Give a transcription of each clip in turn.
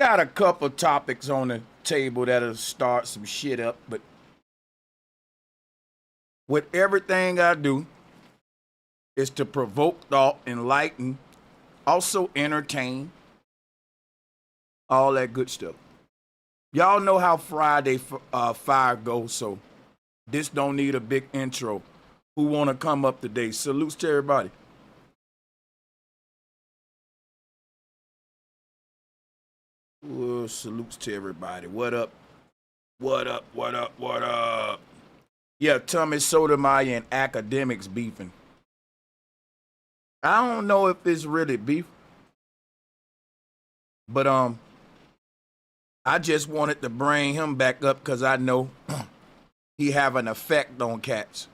got a couple topics on the table that'll start some shit up, but with everything I do is to provoke thought, enlighten, also entertain, all that good stuff. Y'all know how Friday Fire goes, so this don't need a big intro. Who want to come up today? Salutes to everybody. Salutes to everybody. What up? What up? What up? What up? Yeah, Tommy Sotomayor and Akademiks beefing. I don't know if it's really beef, but I just wanted to bring him back up because I know he have an effect on cats,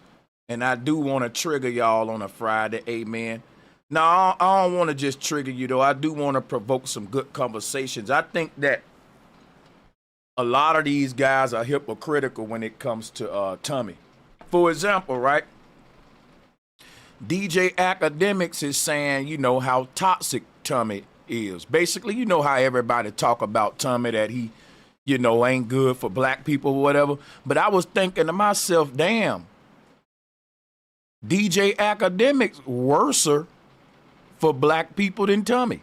and I do want to trigger y'all on a Friday. Amen. No, I don't want to just trigger you, though. I do want to provoke some good conversations. I think that a lot of these guys are hypocritical when it comes to Tommy. For example, right? DJ Akademiks is saying, you know, how toxic Tommy is. Basically, you know how everybody talk about Tommy, that he, you know, ain't good for black people or whatever. But I was thinking to myself, damn, DJ Akademiks worser for black people than Tommy.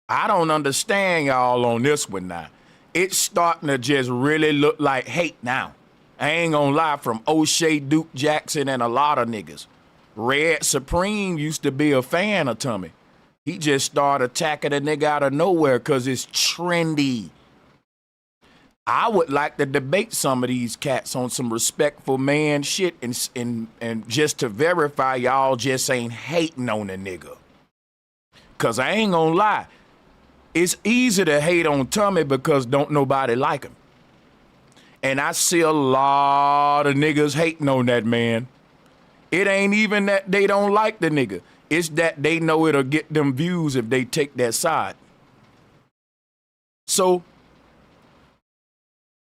I don't understand y'all on this one now. It's starting to just really look like hate now. I ain't gonna lie, from O'Shea, Duke Jackson, and a lot of niggas. Red Supreme used to be a fan of Tommy. He just started attacking a nigga out of nowhere because it's trendy. I would like to debate some of these cats on some respectful man shit and just to verify y'all just ain't hating on a nigga. Cause I ain't gonna lie, it's easy to hate on Tommy because don't nobody like him. And I see a lot of niggas hating on that man. It ain't even that they don't like the nigga. It's that they know it'll get them views if they take that side. So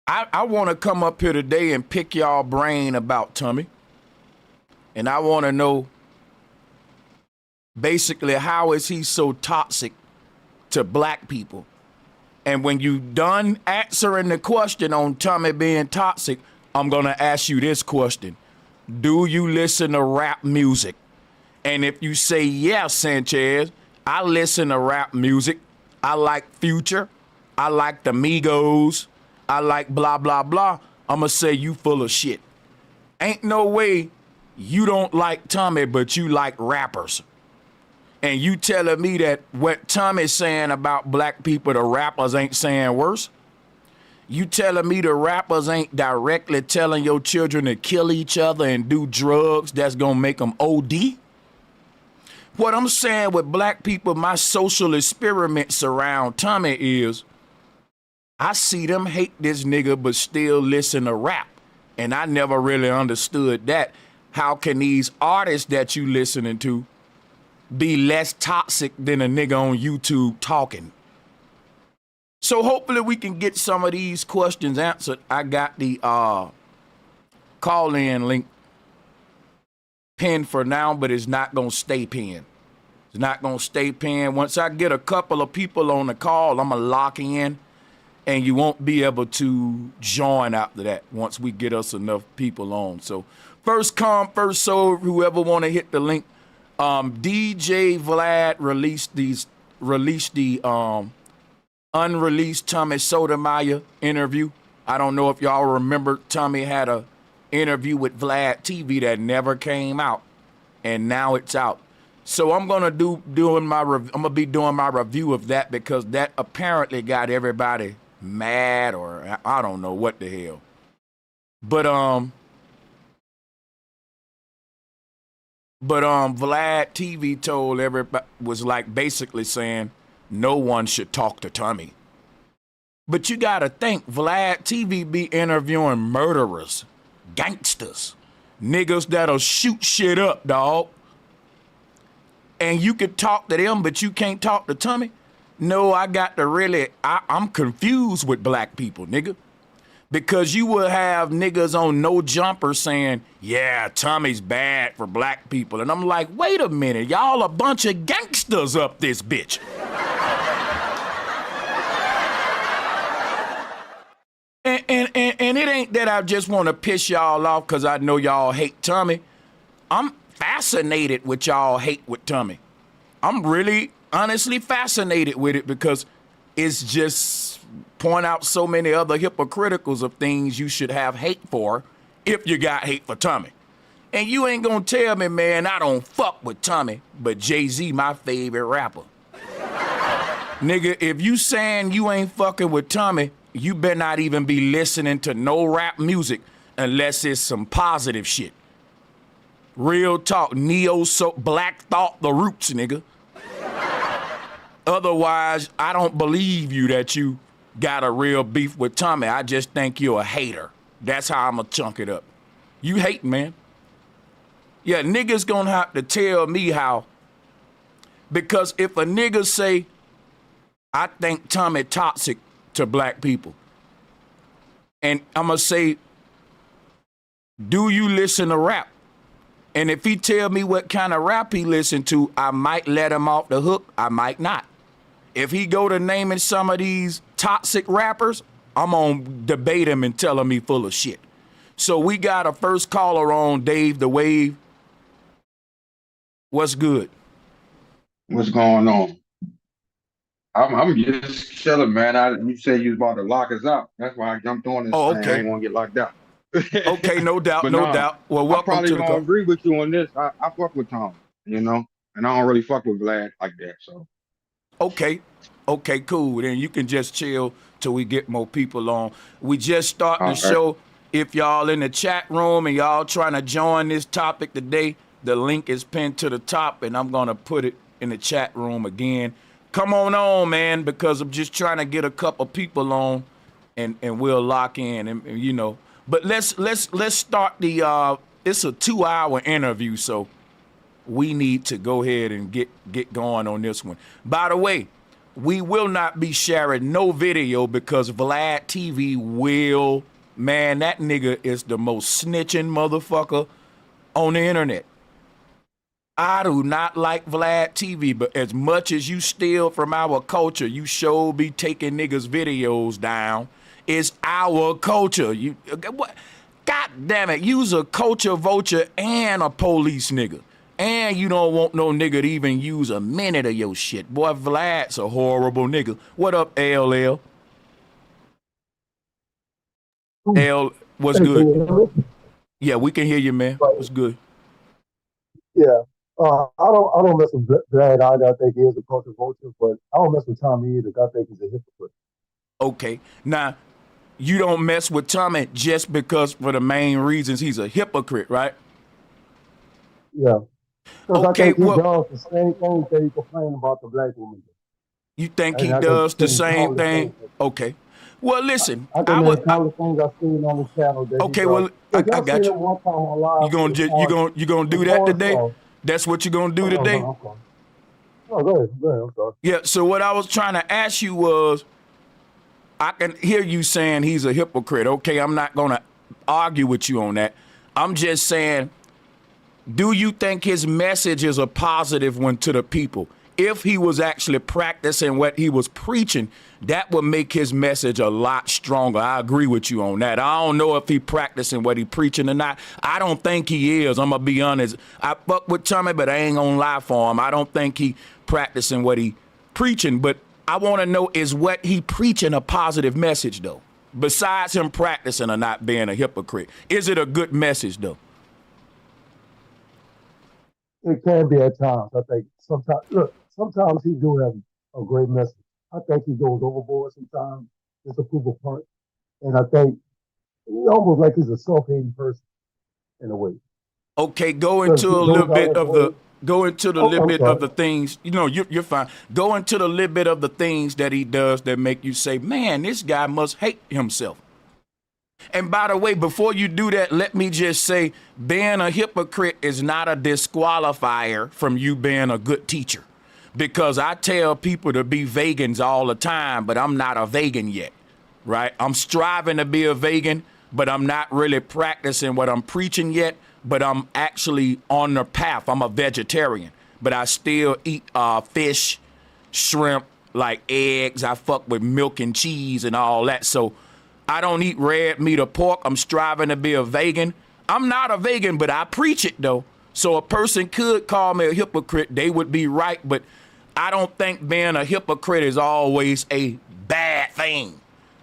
I want to come up here today and pick y'all brain about Tommy. And I want to know basically how is he so toxic to black people? And when you done answering the question on Tommy being toxic, I'm going to ask you this question. Do you listen to rap music? And if you say yes, Sanchez, I listen to rap music. I like Future. I like the Migos. I like blah, blah, blah. I'm going to say you full of shit. Ain't no way you don't like Tommy, but you like rappers. And you telling me that what Tommy's saying about black people, the rappers ain't saying worse? You telling me the rappers ain't directly telling your children to kill each other and do drugs that's gonna make them OD? What I'm saying with black people, my social experiments around Tommy is, I see them hate this nigga but still listen to rap. And I never really understood that. How can these artists that you listening to be less toxic than a nigga on YouTube talking? So hopefully we can get some of these questions answered. I got the call-in link pinned for now, but it's not going to stay pinned. It's not going to stay pinned. Once I get a couple of people on the call, I'm going to lock in, and you won't be able to join after that once we get us enough people on. So first come, first serve, whoever want to hit the link. DJ Vlad released the unreleased Tommy Sotomayor interview. I don't know if y'all remember, Tommy had a interview with Vlad TV that never came out, and now it's out. So I'm gonna be doing my review of that because that apparently got everybody mad, or I don't know what the hell. But Vlad TV told everybody, was like basically saying no one should talk to Tommy. But you gotta think, Vlad TV be interviewing murderers, gangsters, niggas that'll shoot shit up, dog. And you could talk to them, but you can't talk to Tommy? No, I got to really, I'm confused with black people, nigga. Because you will have niggas on No Jumper saying, yeah, Tommy's bad for black people. And I'm like, wait a minute, y'all a bunch of gangsters up this bitch. And it ain't that I just want to piss y'all off because I know y'all hate Tommy. I'm fascinated with y'all hate with Tommy. I'm really honestly fascinated with it because it's just point out so many other hypocriticals of things you should have hate for if you got hate for Tommy. And you ain't gonna tell me, man, I don't fuck with Tommy, but Jay-Z my favorite rapper. Nigga, if you saying you ain't fucking with Tommy, you better not even be listening to no rap music unless it's some positive shit. Real talk, Black Thought, the roots, nigga. Otherwise, I don't believe you that you got a real beef with Tommy. I just think you're a hater. That's how I'ma chunk it up. You hate, man. Yeah, niggas gonna have to tell me how. Because if a nigga say, I think Tommy toxic to black people, and I'ma say, do you listen to rap? And if he tell me what kind of rap he listen to, I might let him off the hook, I might not. If he go to naming some of these toxic rappers, I'm gonna debate him and tell him he full of shit. So we got a first caller on, Dave the Wave. What's good? What's going on? I'm just chilling, man. You said you was about to lock us out. That's why I jumped on this Oh, thing. I okay. ain't want to get locked out. Okay, no doubt, But no nah, doubt. Well, I'm welcome probably to the gonna call. agree with you on this. I fuck with Tom, and I don't really fuck with Vlad like that. So Okay, cool. Then you can just chill till we get more people on. We just starting the all right, show. If y'all in the chat room and y'all trying to join this topic today, the link is pinned to the top, and I'm gonna put it in the chat room again. Come on, man, because I'm just trying to get a couple people on, and we'll lock in, and. But let's start the. It's a 2-hour interview, so we need to go ahead and get going on this one. By the way, we will not be sharing no video because Vlad TV will, man, that nigga is the most snitching motherfucker on the internet. I do not like Vlad TV, but as much as you steal from our culture, you sure be taking niggas' videos down. It's our culture. You what? God damn it, you's a culture vulture and a police nigga. And you don't want no nigga to even use a minute of your shit. Boy, Vlad's a horrible nigga. What up, LL? L, what's Hey, can good? you hear me? Yeah, we can hear you, man. Right. What's good? Yeah. I don't mess with Brad either. I think he is a culture vulture, but I don't mess with Tommy either. I think he's a hypocrite. Okay. Now, you don't mess with Tommy just because for the main reasons he's a hypocrite, right? Yeah. Because I Okay, think he well, does the same thing that he complained about the black woman. you think And he I can does the name same countless thing? things. Okay. Well, listen, I can name countless things I've seen on the channel that he okay, does. well, Look, I y'all seen got you. him one time on You live gonna with you gonna do that Morris today? Law. That's what you gonna do Oh, no, today? no, I'm sorry. No, go ahead. Go ahead. I'm sorry. Yeah, so what I was trying to ask you was, I can hear you saying he's a hypocrite. Okay, I'm not gonna argue with you on that. I'm just saying, do you think his message is a positive one to the people? If he was actually practicing what he was preaching, that would make his message a lot stronger. I agree with you on that. I don't know if he practicing what he preaching or not. I don't think he is. I'm gonna be honest. I fuck with Tommy, but I ain't gonna lie for him. I don't think he practicing what he preaching. But I want to know, is what he preaching a positive message though? Besides him practicing or not being a hypocrite, is it a good message though? It can be at times. I think sometimes he do have a great message. I think he goes overboard sometimes. Just to prove a point. And I think he almost like he's a self-hating person in a way. Okay, go Because into he a goes little out bit his of the way. Oh, I'm of sorry. the things. You're fine. Go into the little bit of the things that he does that make you say, man, this guy must hate himself. And by the way, before you do that, let me just say, being a hypocrite is not a disqualifier from you being a good teacher. Because I tell people to be vegans all the time, but I'm not a vegan yet, right? I'm striving to be a vegan, but I'm not really practicing what I'm preaching yet, but I'm actually on the path. I'm a vegetarian, but I still eat fish, shrimp, like eggs. I fuck with milk and cheese and all that. So I don't eat red meat or pork. I'm striving to be a vegan. I'm not a vegan, but I preach it though. So a person could call me a hypocrite. They would be right, but I don't think being a hypocrite is always a bad thing.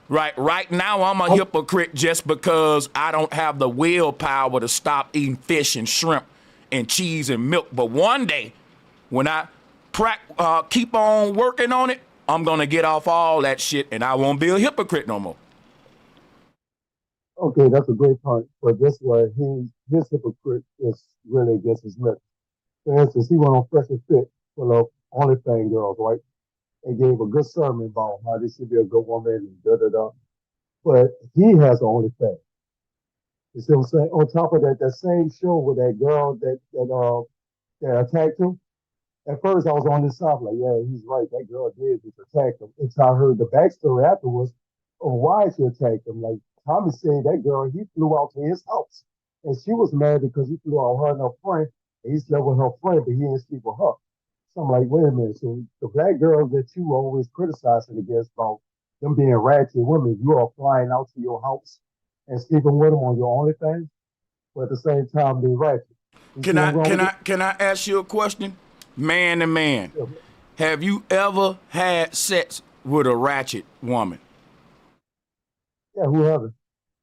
Right now, I'm a hypocrite just because I don't have the willpower to stop eating fish and shrimp and cheese and milk. But one day, when I keep on working on it, I'm going to get off all that shit and I won't be a hypocrite no more. Okay, that's a great point. But this way, his hypocrite is really against his message. For instance, he went on Fresh and Fit full of OnlyFans girls, right? And gave a good sermon about how this should be a good woman and da da da. But he has an OnlyFans. You see what I'm saying? On top of that, that same show with that girl that attacked him. At first, I was on this side like, yeah, he's right. That girl did just attack him. Until I heard the backstory afterwards of why she attacked him. Like Tommy said, that girl, he flew out to his house, and she was mad because he flew out her and her friend, and he slept with her friend, but he didn't sleep with her. So I'm like, wait a minute. So the black girls that you always criticizing against about them being ratchet women, you are flying out to your house and sleeping with them on your OnlyFans, but at the same time, they ratchet. Can I ask you a question? Man to man, have you ever had sex with a ratchet woman? Yeah, who haven't?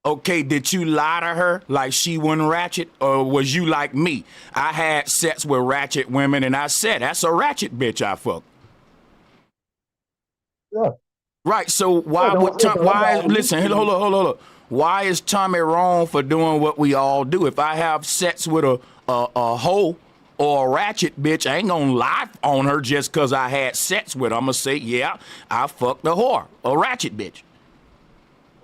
Okay, did you lie to her like she wasn't ratchet, or was you like me? I had sex with ratchet women, and I said, that's a ratchet bitch I fucked. Yeah. Right, so listen, hold on. Why is Tommy wrong for doing what we all do? If I have sex with a hoe or a ratchet bitch, I ain't gonna lie on her just because I had sex with her. I'm gonna say, yeah, I fucked a whore, a ratchet bitch.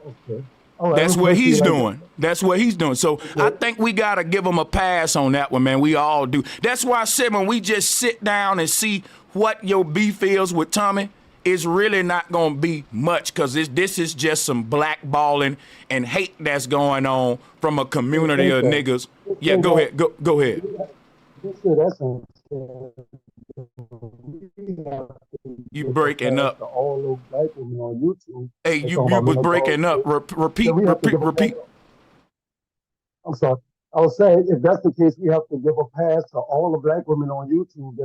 Okay. Right, that's what he's doing. That's what he's doing. So I think we got to give him a pass on that one, man. We all do. That's why I said when we just sit down and see what your beef is with Tommy, it's really not going to be much because this is just some blackballing and hate that's going on from a community of niggas. Yeah, go ahead. Go ahead. You breaking up. All those black women on YouTube. Hey, you was breaking up. Repeat. I'm sorry. I was saying, if that's the case, we have to give a pass to all the black women on YouTube.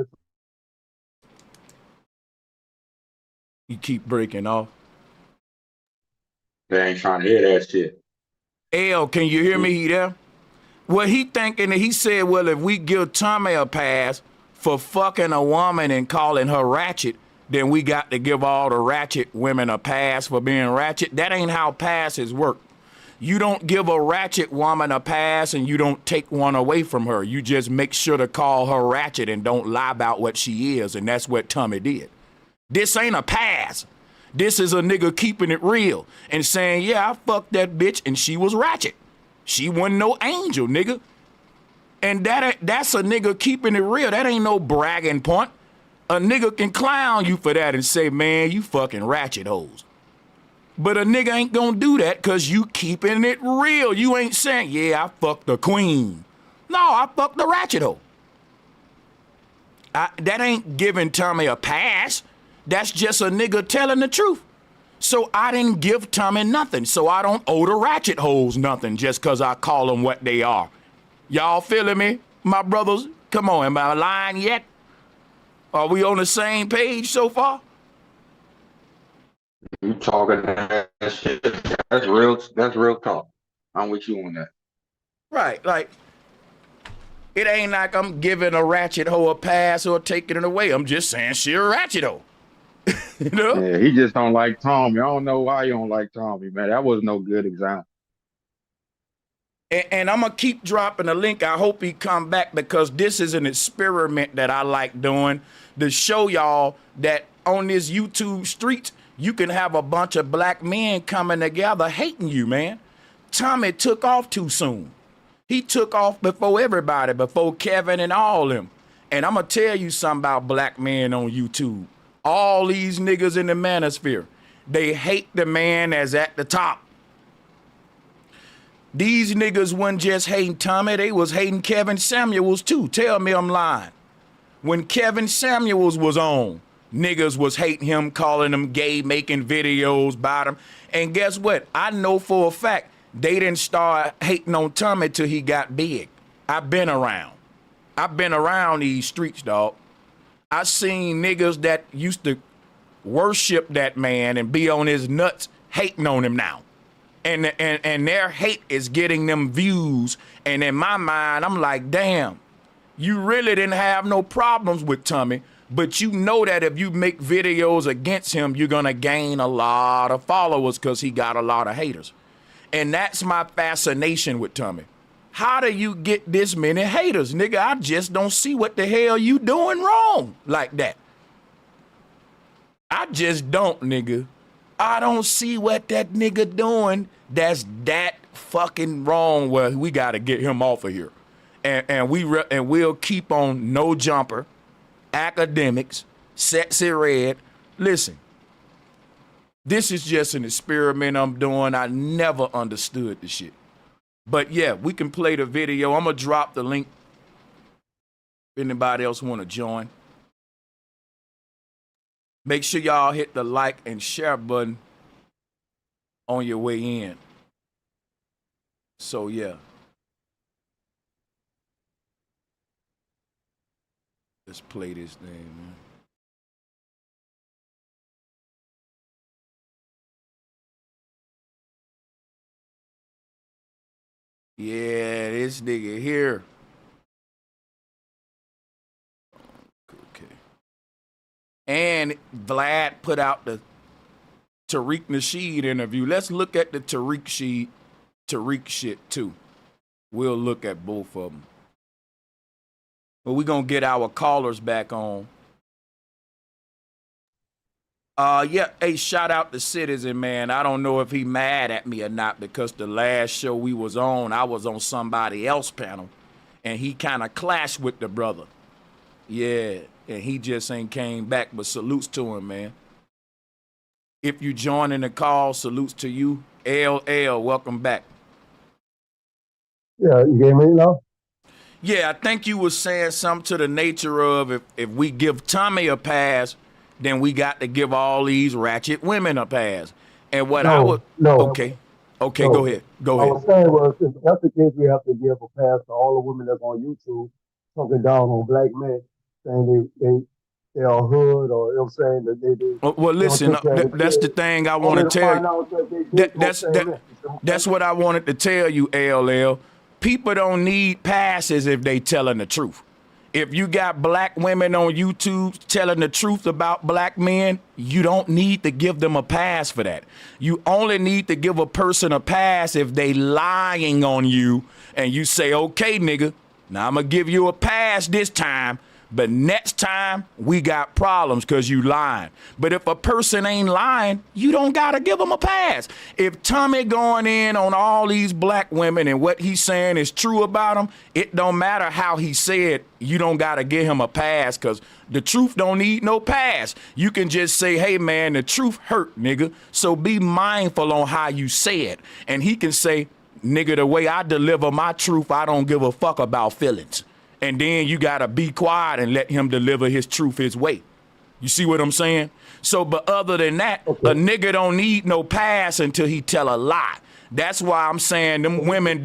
You keep breaking off. They ain't trying to hear that shit. L, can you hear me? He there? Well, he thinking that he said, well, if we give Tommy a pass for fucking a woman and calling her ratchet, then we got to give all the ratchet women a pass for being ratchet. That ain't how passes work. You don't give a ratchet woman a pass and you don't take one away from her. You just make sure to call her ratchet and don't lie about what she is, and that's what Tommy did. This ain't a pass. This is a nigga keeping it real and saying, yeah, I fucked that bitch and she was ratchet. She wasn't no angel, nigga. And that's a nigga keeping it real. That ain't no bragging point. A nigga can clown you for that and say, man, you fucking ratchet hoes. But a nigga ain't gonna do that because you keeping it real. You ain't saying, yeah, I fucked the queen. No, I fucked the ratchet hoe. That ain't giving Tommy a pass. That's just a nigga telling the truth. So I didn't give Tommy nothing. So I don't owe the ratchet hoes nothing just because I call them what they are. Y'all feeling me, my brothers? Come on, am I lying yet? Are we on the same page so far? You talking that shit? That's real talk. I'm with you on that. Right, like it ain't like I'm giving a ratchet hoe a pass or taking it away. I'm just saying she a ratchet hoe. You know? Yeah, he just don't like Tommy. I don't know why you don't like Tommy, man. That was no good example. And I'm going to keep dropping the link. I hope he come back because this is an experiment that I like doing to show y'all that on this YouTube street, you can have a bunch of black men coming together hating you, man. Tommy took off too soon. He took off before everybody, before Kevin and all them. And I'm going to tell you something about black men on YouTube. All these niggas in the Manosphere, they hate the man that's at the top. These niggas wasn't just hating Tommy, they was hating Kevin Samuels too. Tell me I'm lying. When Kevin Samuels was on, niggas was hating him, calling him gay, making videos about him. And guess what? I know for a fact they didn't start hating on Tommy till he got big. I've been around these streets, dog. I seen niggas that used to worship that man and be on his nuts hating on him now. And their hate is getting them views. And in my mind, I'm like, damn, you really didn't have no problems with Tommy, but you know that if you make videos against him, you're gonna gain a lot of followers because he got a lot of haters. And that's my fascination with Tommy. How do you get this many haters? Nigga, I just don't see what the hell you doing wrong like that. I just don't, nigga. I don't see what that nigga doing that's that fucking wrong where we got to get him off of here. And we'll keep on No Jumper, Akademiks, Sexy Red. Listen, this is just an experiment I'm doing. I never understood the shit. But yeah, we can play the video. I'm going to drop the link if anybody else want to join. Make sure y'all hit the like and share button on your way in. So yeah. Let's play this thing, man. Yeah, this nigga here. Okay. And Vlad put out the Tariq Nasheed interview. Let's look at the Tariq shit too. We'll look at both of them. But we're going to get our callers back on. Yeah, hey, shout out to Citizen, man. I don't know if he mad at me or not because the last show we was on, I was on somebody else panel, and he kind of clashed with the brother. Yeah, and he just ain't came back, but salutes to him, man. If you join in the call, salutes to you. LL, welcome back. Yeah, you gave me now? Yeah, I think you was saying something to the nature of if we give Tommy a pass, then we got to give all these ratchet women a pass. And what I would... No. Okay, go ahead. I was saying was, if that's the case, we have to give a pass to all the women that's on YouTube talking down on black men, saying they are hood, or you know what I'm saying, that they well, listen, that's the thing I want to tell you. That's what I wanted to tell you, LL. People don't need passes if they telling the truth. If you got black women on YouTube telling the truth about black men, you don't need to give them a pass for that. You only need to give a person a pass if they lying on you and you say, okay, nigga, now I'm going to give you a pass this time, but next time we got problems because you lying. But if a person ain't lying, you don't got to give them a pass. If Tommy going in on all these black women and what he's saying is true about them, it don't matter how he said, you don't got to give him a pass because the truth don't need no pass. You can just say, hey, man, the truth hurt, nigga. So be mindful on how you say it. And he can say, nigga, the way I deliver my truth, I don't give a fuck about feelings. And then you got to be quiet and let him deliver his truth his way. You see what I'm saying? So, but other than that, a nigga don't need no pass until he tell a lie. That's why I'm saying them women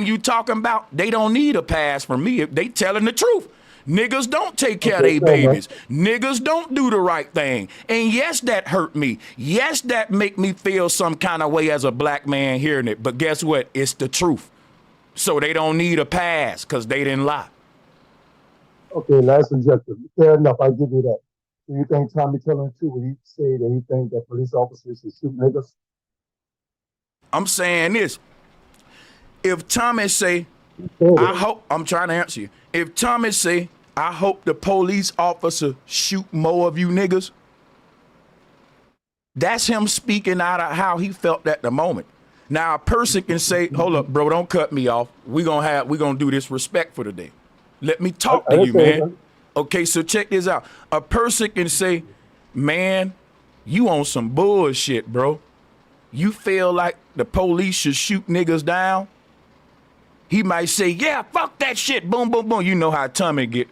you talking about, they don't need a pass from me if they telling the truth. Niggas don't take care of their babies. Niggas don't do the right thing. And yes, that hurt me. Yes, that make me feel some kind of way as a black man hearing it. But guess what? It's the truth. So they don't need a pass because they didn't lie. Okay, that's subjective. Fair enough, I give you that. Do you think Tommy telling the truth when he say that he think that police officers should shoot niggas? I'm saying this. If Tommy say, I'm trying to answer you. If Tommy say, I hope the police officer shoot more of you niggas, that's him speaking out of how he felt at the moment. Now a person can say, hold up, bro, don't cut me off. We're gonna do this respectful today. Let me talk to you, man. Okay, so check this out. A person can say, man, you on some bullshit, bro. You feel like the police should shoot niggas down? He might say, yeah, fuck that shit. Boom, boom, boom. You know how Tommy get.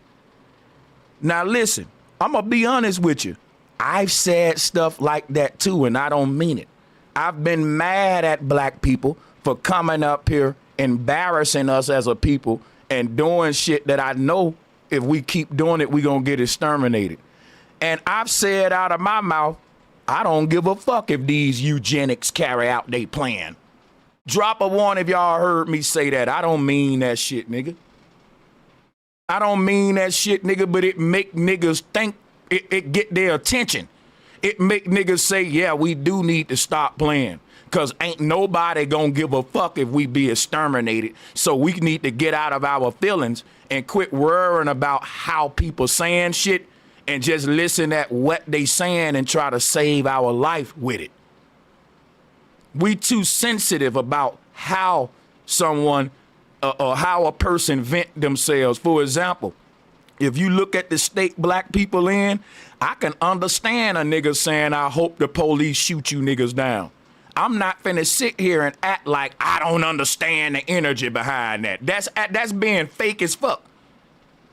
Now listen, I'm going to be honest with you. I've said stuff like that too, and I don't mean it. I've been mad at black people for coming up here, embarrassing us as a people, and doing shit that I know if we keep doing it, we going to get exterminated. And I've said out of my mouth, I don't give a fuck if these eugenics carry out their plan. Drop a one if y'all heard me say that. I don't mean that shit, nigga. I don't mean that shit, nigga, but it make niggas think, it get their attention. It make niggas say, yeah, we do need to stop playing. Because ain't nobody gonna give a fuck if we be exterminated. So we need to get out of our feelings and quit worrying about how people saying shit and just listen at what they saying and try to save our life with it. We too sensitive about how someone or how a person vent themselves. For example, if you look at the state black people in, I can understand a nigga saying, I hope the police shoot you niggas down. I'm not finna sit here and act like I don't understand the energy behind that. That's being fake as fuck.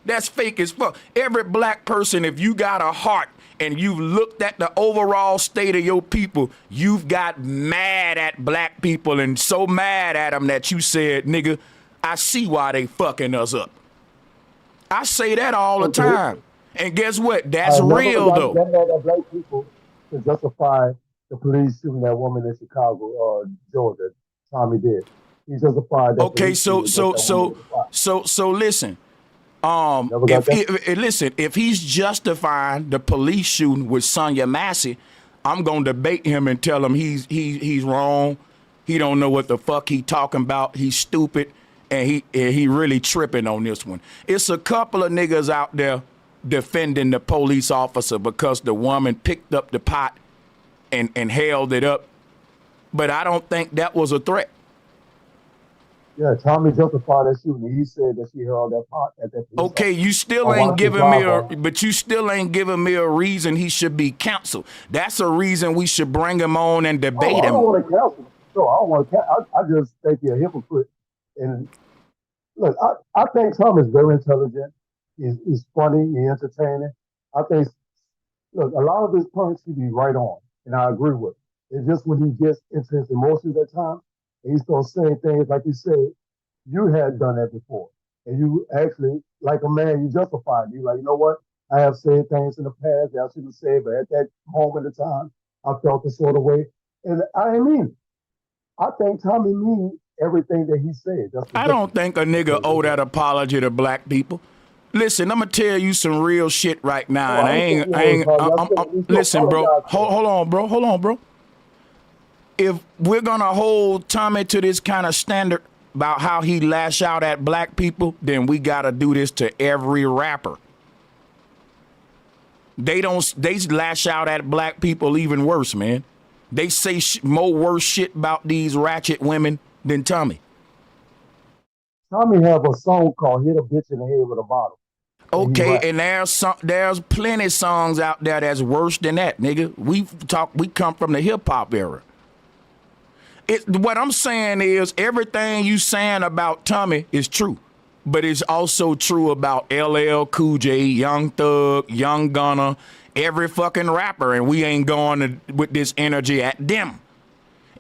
That's fake as fuck. Every black person, if you got a heart and you've looked at the overall state of your people, you've got mad at black people and so mad at them that you said, nigga, I see why they fucking us up. I say that all the time. And guess what? That's real, though. That black people to justify the police shooting that woman in Chicago, Georgia, Tommy did. He justified that. Okay, so listen. If he's justifying the police shooting with Sonya Massey, I'm gonna debate him and tell him he's wrong. He don't know what the fuck he talking about. He's stupid, and he really tripping on this one. It's a couple of niggas out there defending the police officer because the woman picked up the pot and held it up, but I don't think that was a threat. Yeah, Tommy justified that shooting. He said that she held that pot at that police. Okay, you still ain't giving me a reason he should be counseled. That's a reason we should bring him on and debate him. I don't want to counsel him. No, I don't want to. I just think he's a hypocrite. And look, I think Tommy's very intelligent. He's funny. He's entertaining. I think. Look, a lot of his points he be right on, and I agree with. It's just when he gets into his emotions at times. And he's gonna say things like you said, you had done that before. And you actually, like a man, you justified it. You're like, you know what? I have said things in the past that I shouldn't say, but at that moment in time, I felt a sort of way. And I mean it. I think Tommy means everything that he said. I don't think a nigga owe that apology to black people. Listen, I'm gonna tell you some real shit right now, and listen, bro. Hold on, bro. If we're gonna hold Tommy to this kind of standard about how he lash out at black people, then we gotta do this to every rapper. They lash out at black people even worse, man. They say more worse shit about these ratchet women than Tommy. Tommy have a song called "Hit a Bitch in the Head with a Bottle." Okay, and there's plenty songs out there that's worse than that, nigga. We come from the hip hop era. What I'm saying is everything you saying about Tommy is true, but it's also true about LL Cool J, Young Thug, Young Gunna, every fucking rapper, and we ain't going with this energy at them.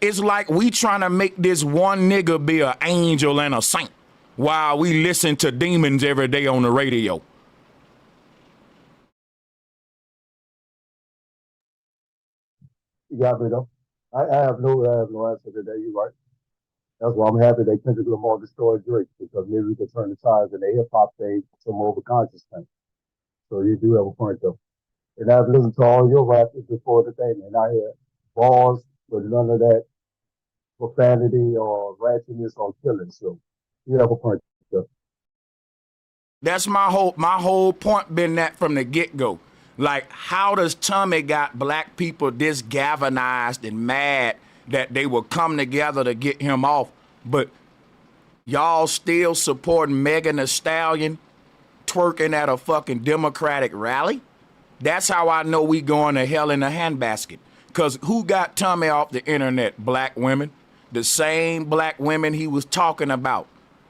It's like we trying to make this one nigga be an angel and a saint while we listen to demons every day on the radio. You got me though. I have no answer to that. You're right. That's why I'm happy they Kendrick Lamar destroyed Drake, because maybe we could turn the tides in the hip hop thing to more of a conscious thing. So you do have a point though. And I've listened to all your rappers before the thing, and I hear bars with none of that profanity or ratchetness or killing. So you have a point though. That's my whole point been that from the get-go. Like, how does Tommy got black people this galvanized and mad that they will come together to get him off, but y'all still supporting Megan Thee Stallion twerking at a fucking Democratic rally? That's how I know we going to hell in a handbasket. Because who got Tommy off the internet? Black women. The same black women he was talking about.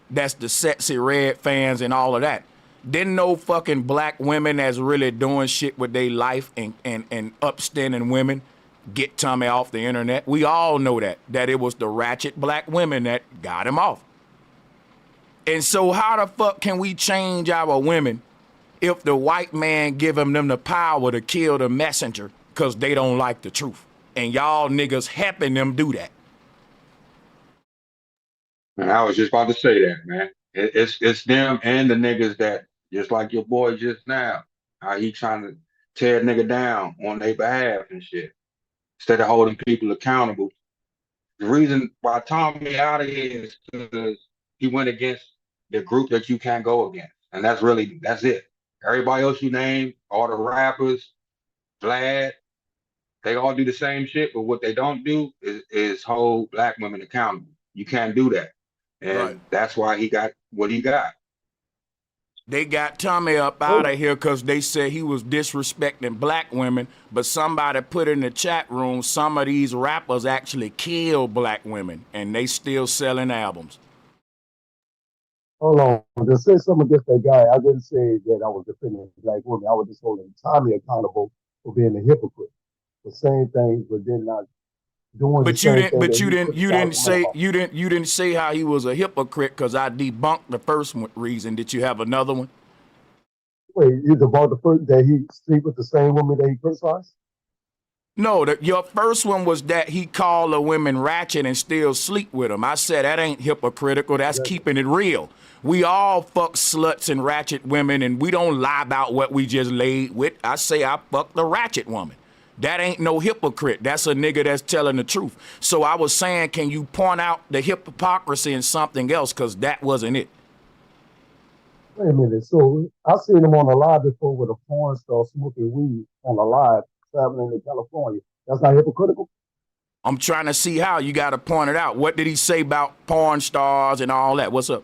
That's the Sexy Red fans and all of that. Didn't no fucking black women that's really doing shit with their life and upstanding women get Tommy off the internet. We all know that it was the ratchet black women that got him off. And so how the fuck can we change our women if the white man giving them the power to kill the messenger because they don't like the truth? And y'all niggas helping them do that. And I was just about to say that, man. It's them and the niggas that, just like your boy just now, how he trying to tear a nigga down on their behalf and shit, instead of holding people accountable. The reason why Tommy out of here is because he went against the group that you can't go against. And that's it. Everybody else you name, all the rappers, Vlad, they all do the same shit, but what they don't do is hold black women accountable. You can't do that. Right. And that's why he got what he got. They got Tommy up out of here because they said he was disrespecting black women, but somebody put in the chat room some of these rappers actually kill black women, and they still selling albums. Hold on. To say something against that guy, I didn't say that I was defending black women. I was just holding Tommy accountable for being a hypocrite. The same thing, but then not doing the same thing. But you didn't say how he was a hypocrite because I debunked the first reason. Did you have another one? Wait, you debunked the first that he sleep with the same woman that he criticized? No, your first one was that he called the women ratchet and still sleep with them. I said that ain't hypocritical. That's keeping it real. We all fuck sluts and ratchet women, and we don't lie about what we just laid with. I say I fucked the ratchet woman. That ain't no hypocrite. That's a nigga that's telling the truth. So I was saying, can you point out the hypocrisy in something else? Because that wasn't it. Wait a minute. So I seen him on a live before with a porn star smoking weed on a live traveling to California. That's not hypocritical? I'm trying to see how. You got to point it out. What did he say about porn stars and all that? What's up?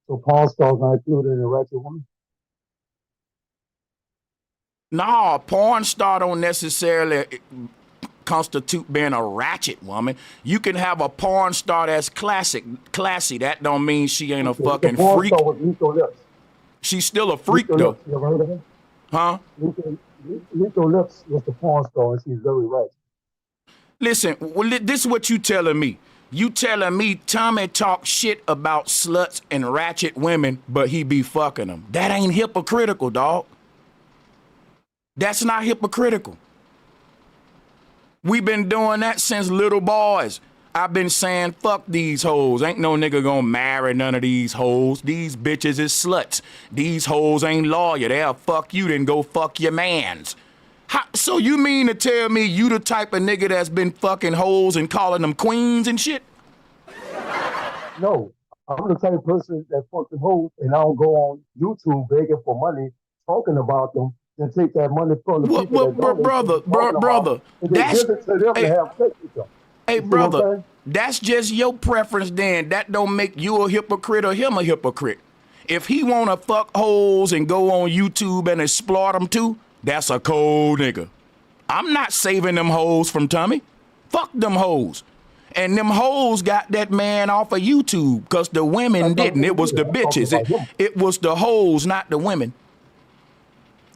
So porn stars not included in the ratchet woman? No, porn star don't necessarily constitute being a ratchet woman. You can have a porn star that's classy. That don't mean she ain't a fucking the porn freak. Star with Nico Lips. She's still a freak though. Lips. You ever heard of her? Huh? Nico Lips was the porn star, and she's very ratchet. Listen, this is what you telling me. You telling me Tommy talk shit about sluts and ratchet women, but he be fucking them. That ain't hypocritical, dog. That's not hypocritical. We've been doing that since little boys. I've been saying, fuck these hoes. Ain't no nigga gonna marry none of these hoes. These bitches is sluts. These hoes ain't loyal. They'll fuck you, then go fuck your mans. So you mean to tell me you the type of nigga that's been fucking hoes and calling them queens and shit? No, I'm the type of person that fucking hoes, and I don't go on YouTube begging for money, talking about them, and take that money from the people that don't. Brother, that's give it to them to have sex with them. Hey, brother, that's just your preference then. That don't make you a hypocrite or him a hypocrite. If he want to fuck hoes and go on YouTube and exploit them too, that's a cold nigga. I'm not saving them hoes from Tommy. Fuck them hoes. And them hoes got that man off of YouTube because the women didn't. It was the bitches. It was the hoes, not the women.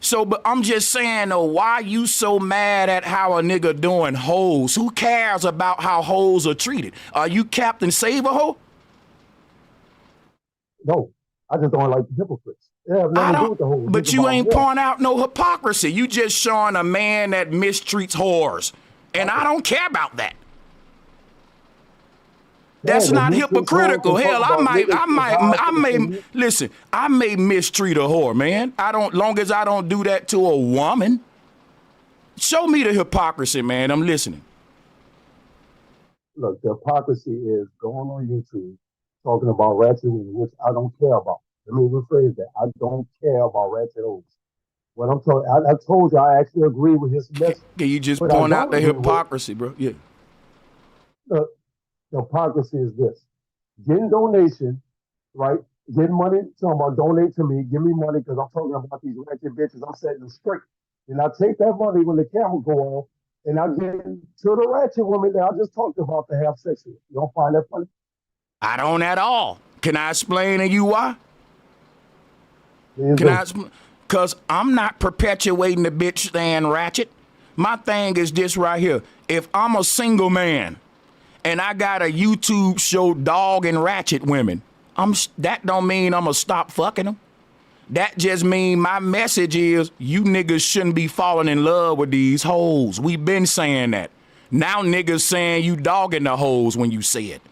So, but I'm just saying though, why you so mad at how a nigga doing hoes? Who cares about how hoes are treated? Are you Captain Save-A-Ho? No, I just don't like the hypocrites. Yeah, nothing to do with the hoes. But you ain't pouring out no hypocrisy. You just showing a man that mistreats whores. And I don't care about that. That's not hypocritical. Hell, I may mistreat a whore, man. Long as I don't do that to a woman. Show me the hypocrisy, man. I'm listening. Look, the hypocrisy is going on YouTube, talking about ratchet women, which I don't care about. Let me rephrase that. I don't care about ratchet hoes. What I'm talking, I told you I actually agree with his message. Can you just point out the hypocrisy, bro? Yeah. Look, the hypocrisy is this: getting donation, right? Getting money, talking about donate to me, give me money because I'm talking about these ratchet bitches. I'm setting them straight, and I take that money when the camera go on, and I get to the ratchet woman that I just talked about to have sex with. You don't find that funny? I don't at all. Can I explain to you why? Please Can do. I? Because I'm not perpetuating the bitch staying ratchet. My thing is this right here. If I'm a single man and I got a YouTube show dogging ratchet women, that don't mean I'm gonna stop fucking them. That just mean my message is you niggas shouldn't be falling in love with these hoes. We been saying that. Now niggas saying you dogging the hoes when you say it.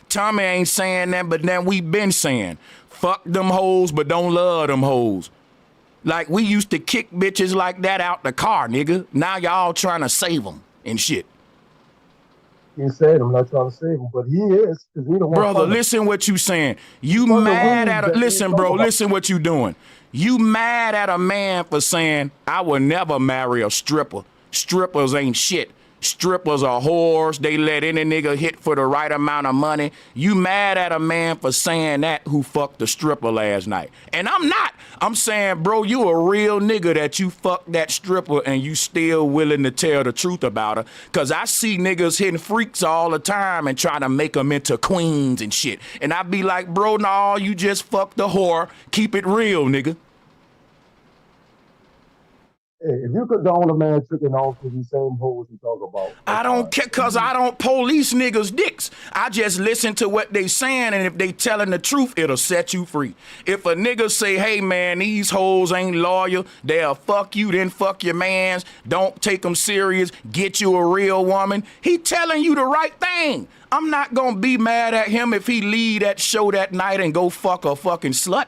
Tommy ain't saying that, but then we been saying fuck them hoes, but don't love them hoes. Like we used to kick bitches like that out the car, nigga. Now y'all trying to save them and shit. He said I'm not trying to save him, but he is, because he don't want Brother, to. listen what you saying. You From the mad weed at a that we listen, talk bro, about. listen what you doing. You mad at a man for saying, I would never marry a stripper. Strippers ain't shit. Strippers are whores. They let any nigga hit for the right amount of money. You mad at a man for saying that who fucked the stripper last night. And I'm not. I'm saying, bro, you a real nigga that you fucked that stripper and you still willing to tell the truth about her. Cause I see niggas hitting freaks all the time and trying to make them into queens and shit. And I be like, bro, no, you just fucked the whore. Keep it real, nigga. Hey, if you condone a man tricking off to these same hoes you talk about, I don't care, cause I don't police niggas' dicks. I just listen to what they saying, and if they telling the truth, it'll set you free. If a nigga say, hey man, these hoes ain't loyal, they'll fuck you, then fuck your mans, don't take them serious, get you a real woman, he telling you the right thing. I'm not gonna be mad at him if he leave that show that night and go fuck a fucking slut.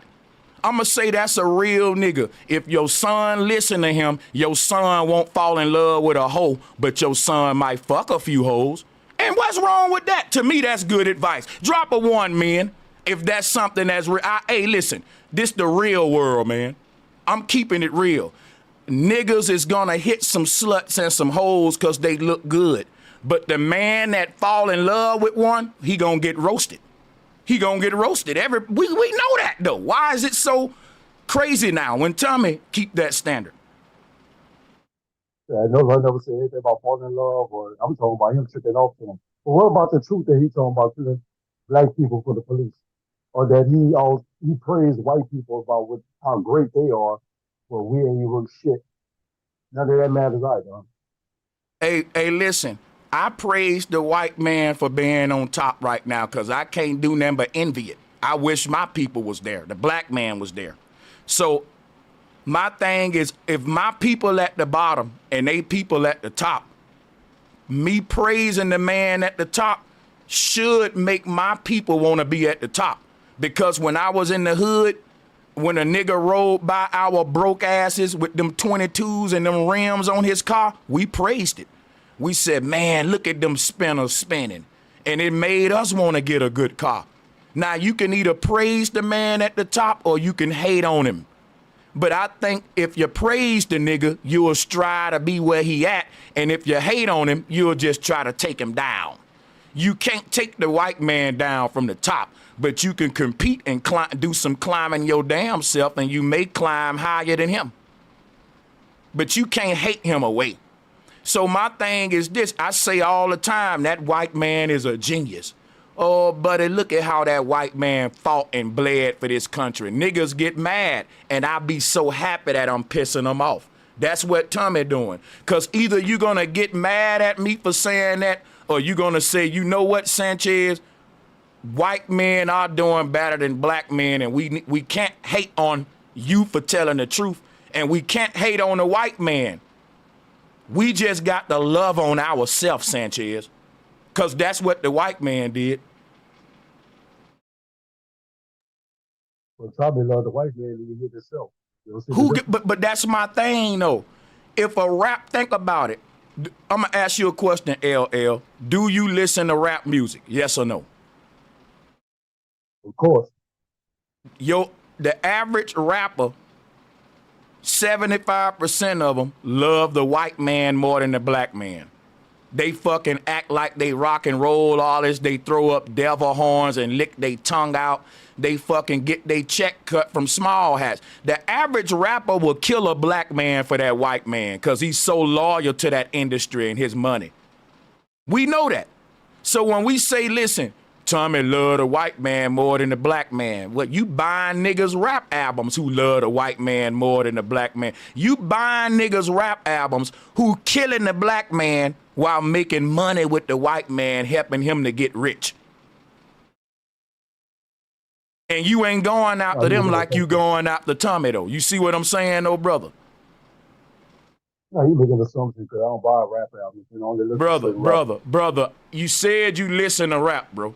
I'ma say that's a real nigga. If your son listen to him, your son won't fall in love with a hoe, but your son might fuck a few hoes. And what's wrong with that? To me, that's good advice. Drop a 1, man. If that's something that's real. Hey, listen, this the real world, man. I'm keeping it real. Niggas is gonna hit some sluts and some hoes cause they look good. But the man that fall in love with one, he gonna get roasted. He gonna get roasted. We know that though. Why is it so crazy now when Tommy keep that standard? I know I never say anything about falling in love, or I'm talking about him tricking off to them. But what about the truth that he's talking about killing black people for the police? Or that he praised white people about how great they are, well, we ain't even shit. None of that matters either. Hey, listen. I praise the white man for being on top right now because I can't do nothing but envy it. I wish my people was there. The black man was there. So my thing is, if my people at the bottom and they people at the top, me praising the man at the top should make my people want to be at the top. Because when I was in the hood, when a nigga rolled by our broke asses with them 22s and them rims on his car, we praised it. We said, man, look at them spinners spinning. And it made us want to get a good car. Now, you can either praise the man at the top or you can hate on him. But I think if you praise the nigga, you'll strive to be where he at. And if you hate on him, you'll just try to take him down. You can't take the white man down from the top, but you can compete and do some climbing your damn self, and you may climb higher than him. But you can't hate him away. So my thing is this, I say all the time, that white man is a genius. Oh, buddy, look at how that white man fought and bled for this country. Niggas get mad, and I be so happy that I'm pissing them off. That's what Tommy doing. Because either you're going to get mad at me for saying that, or you're going to say, you know what, Sanchez? White men are doing better than black men, and we can't hate on you for telling the truth, and we can't hate on the white man. We just got to love on ourselves, Sanchez, because that's what the white man did. Well, Tommy loved the white man and he hit himself. But that's my thing, though. If a rap, think about it. I'm going to ask you a question, LL. Do you listen to rap music? Yes or no? Of course. The average rapper, 75% of them love the white man more than the black man. They fucking act like they rock and roll all this. They throw up devil horns and lick their tongue out. They fucking get their check cut from small hats. The average rapper will kill a black man for that white man because he's so loyal to that industry and his money. We know that. So when we say, listen, Tommy love the white man more than the black man. What, you buying niggas rap albums who love the white man more than the black man. You buying niggas rap albums who killing the black man while making money with the white man, helping him to get rich. And you ain't going after them like you going after Tommy, though. You see what I'm saying, though, brother? No, you making assumptions because I don't buy rap albums. You know, only listen brother, you said you listen to rap, bro.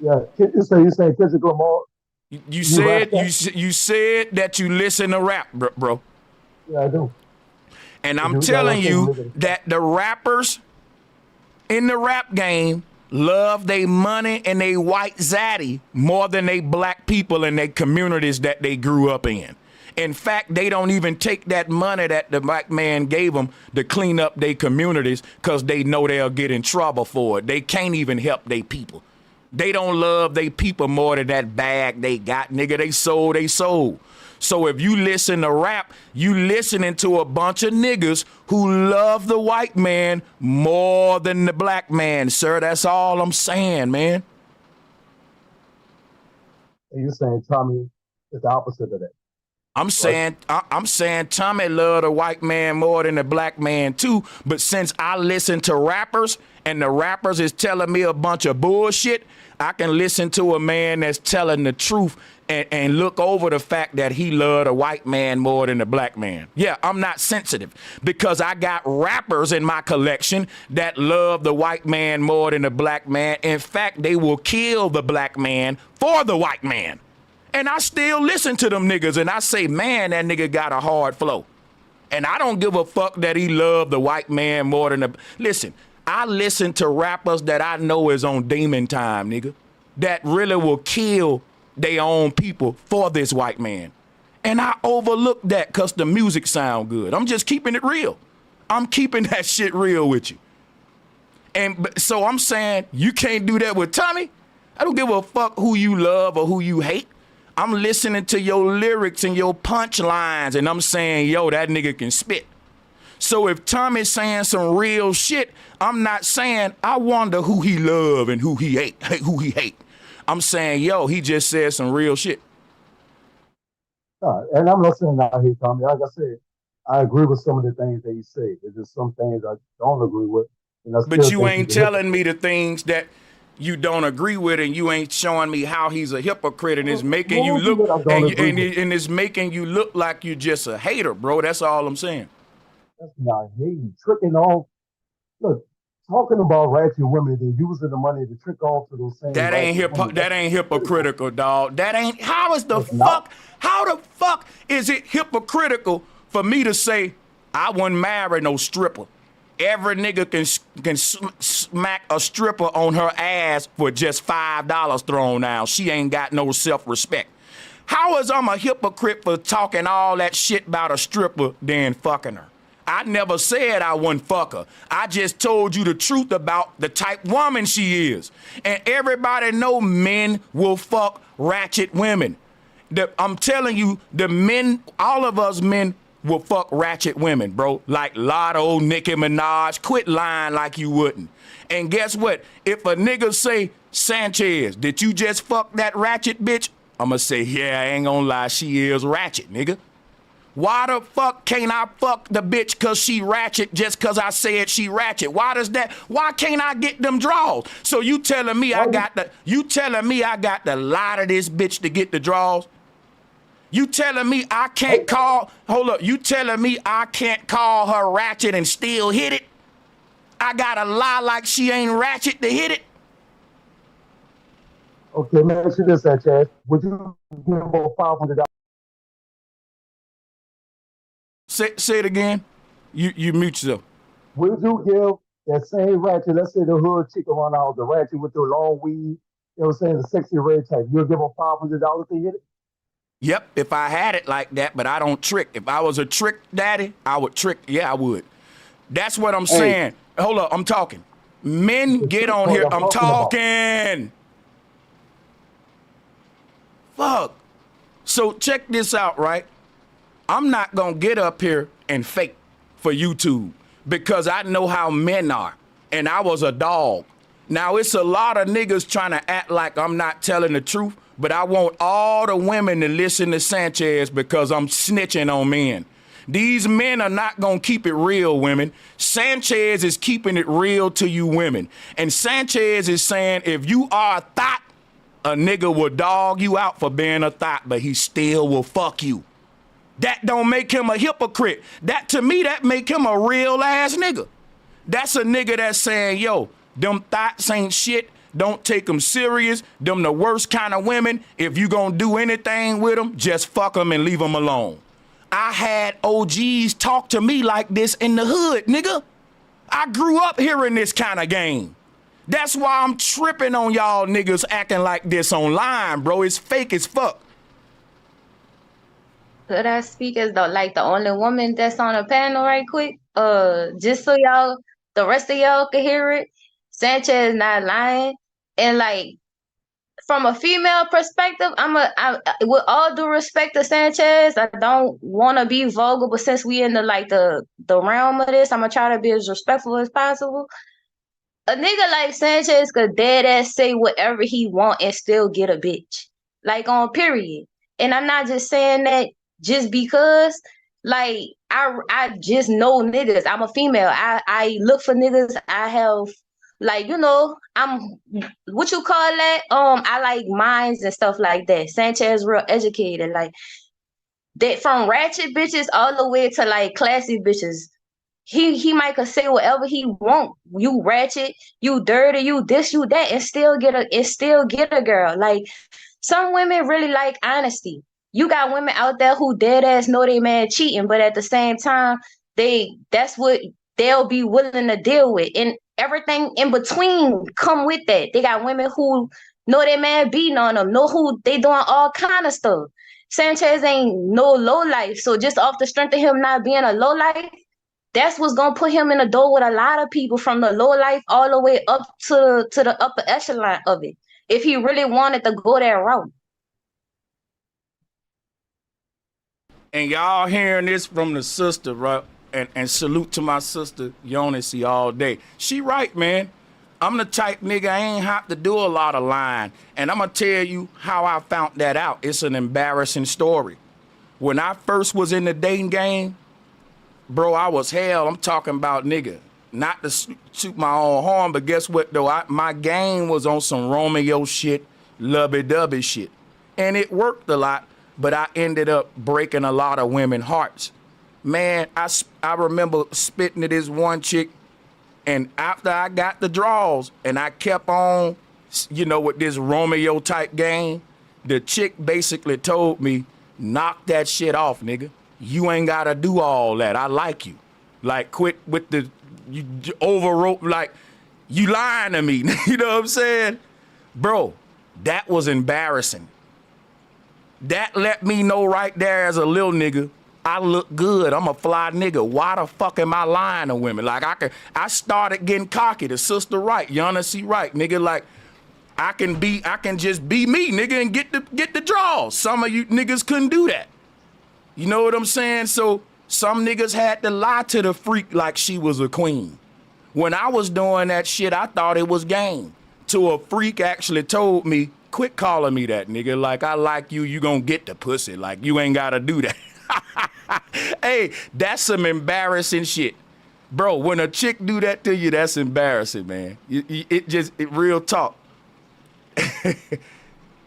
Yeah, you say Kendrick Lamar. You said you said that you listen to rap, bro. Yeah, I do. And I'm telling you that the rappers in the rap game love they money and they white zaddy more than they black people in their communities that they grew up in. In fact, they don't even take that money that the black man gave them to clean up their communities because they know they'll get in trouble for it. They can't even help their people. They don't love their people more than that bag they got, nigga. They sold. So if you listen to rap, you listening to a bunch of niggas who love the white man more than the black man, sir. That's all I'm saying, man. And you're saying Tommy is the opposite of that. I'm saying Tommy love the white man more than the black man too. But since I listen to rappers and the rappers is telling me a bunch of bullshit, I can listen to a man that's telling the truth and look over the fact that he love the white man more than the black man. Yeah, I'm not sensitive because I got rappers in my collection that love the white man more than the black man. In fact, they will kill the black man for the white man. And I still listen to them niggas and I say, man, that nigga got a hard flow. And I don't give a fuck that he loved the white man more than the... Listen, I listen to rappers that I know is on demon time, nigga, that really will kill their own people for this white man. And I overlook that because the music sound good. I'm just keeping it real. I'm keeping that shit real with you. And so I'm saying you can't do that with Tommy. I don't give a fuck who you love or who you hate. I'm listening to your lyrics and your punchlines, and I'm saying, yo, that nigga can spit. So if Tommy's saying some real shit, I'm not saying I wonder who he love and who he hate. I'm saying, yo, he just said some real shit. And I'm not saying I hate Tommy. Like I said, I agree with some of the things that he said. There's just some things I don't agree with. But you ain't telling me the things that you don't agree with, and you ain't showing me how he's a hypocrite, and it's making you look and it's making you look like you're just a hater, bro. That's all I'm saying. That's not hating, tricking off. Look, talking about ratchet women and using the money to trick off to those same. That ain't hypocritical, dog. That ain't. How the fuck is it hypocritical for me to say I wouldn't marry no stripper? Every nigga can smack a stripper on her ass for just $5 thrown down. She ain't got no self-respect. How is I'm a hypocrite for talking all that shit about a stripper then fucking her? I never said I wouldn't fuck her. I just told you the truth about the type woman she is. And everybody know men will fuck ratchet women. I'm telling you, the men, all of us men will fuck ratchet women, bro. Like Lotto, Nicki Minaj. Quit lying like you wouldn't. And guess what? If a nigga say, Sanchez, did you just fuck that ratchet bitch? I'ma say, yeah, I ain't gonna lie, she is ratchet, nigga. Why the fuck can't I fuck the bitch cause she ratchet just cause I said she ratchet? Why can't I get them draws? So you telling me I got to lie to this bitch to get the draws? You telling me I can't you telling me I can't call her ratchet and still hit it? I gotta lie like she ain't ratchet to hit it? Okay, man, ask you this, Chad. Would you give about $500? Say it again. You mute yourself. Would you give that same ratchet, let's say the hood chick around out, the ratchet with the long weed, you know what I'm saying, the sexy red type, you'll give her $500 to hit it? Yep, if I had it like that, but I don't trick. If I was a trick daddy, I would trick. Yeah, I would. That's what I'm saying. Hold up, I'm talking. Men get on here. I'm talking. Fuck. So check this out, right? I'm not going to get up here and fake for YouTube because I know how men are. And I was a dog. Now, it's a lot of niggas trying to act like I'm not telling the truth, but I want all the women to listen to Sanchez because I'm snitching on men. These men are not going to keep it real, women. Sanchez is keeping it real to you women. And Sanchez is saying if you are a thought, a nigga will dog you out for being a thought, but he still will fuck you. That don't make him a hypocrite. That, to me, that make him a real ass nigga. That's a nigga that's saying, yo, them thoughts ain't shit. Don't take them serious. Them the worst kind of women. If you gonna do anything with them, just fuck them and leave them alone. I had OGs talk to me like this in the hood, nigga. I grew up hearing this kind of game. That's why I'm tripping on y'all niggas acting like this online, bro. It's fake as fuck. Could I speak as the only woman that's on the panel right quick? Just so y'all, the rest of y'all can hear it. Sanchez not lying. And like from a female perspective, I with all due respect to Sanchez, I don't want to be vulgar, but since we in the realm of this, I'm gonna try to be as respectful as possible. A nigga like Sanchez could dead ass say whatever he want and still get a bitch. Like on period. And I'm not just saying that just because, like, I just know niggas. I'm a female. I look for niggas. I have, like, you know, I'm, what you call that? I like minds and stuff like that. Sanchez real educated. Like, that from ratchet bitches all the way to like classy bitches. He might could say whatever he want. You ratchet, you dirty, you this, you that, and still get a girl. Like, some women really like honesty. You got women out there who dead ass know they man cheating, but at the same time, that's what they'll be willing to deal with. And everything in between come with that. They got women who know their man beating on them, know who they doing all kind of stuff. Sanchez ain't no low life. So just off the strength of him not being a low life, that's what's gonna put him in the door with a lot of people from the low life all the way up to the upper echelon of it. If he really wanted to go that route. And y'all hearing this from the sister, right? And salute to my sister, Yonisy, all day. She right, man. I'm the type nigga, I ain't have to do a lot of lying. And I'm gonna tell you how I found that out. It's an embarrassing story. When I first was in the dating game, bro, I was hell. I'm talking about, nigga, not to shoot my own horn, but guess what, though? My game was on some Romeo shit, lovey-dovey shit. And it worked a lot, but I ended up breaking a lot of women's hearts. Man, I remember spitting to this one chick, and after I got the draws, and I kept on, you know, with this Romeo-type game, the chick basically told me, knock that shit off, nigga. You ain't gotta do all that. I like you. Like, quit with the you overwrote, like, you lying to me. You know what I'm saying? Bro, that was embarrassing. That let me know right there as a little nigga, I look good. I'm a fly nigga. Why the fuck am I lying to women? Like, I started getting cocky. The sister right, Yonisy right, nigga. Like, I can just be me, nigga, and get the draws. Some of you niggas couldn't do that. You know what I'm saying? So some niggas had to lie to the freak like she was a queen. When I was doing that shit, I thought it was game. Till a freak actually told me, quit calling me that, nigga. Like, I like you, you gonna get the pussy. Like, you ain't gotta do that. Hey, that's some embarrassing shit. Bro, when a chick do that to you, that's embarrassing, man. It real talk.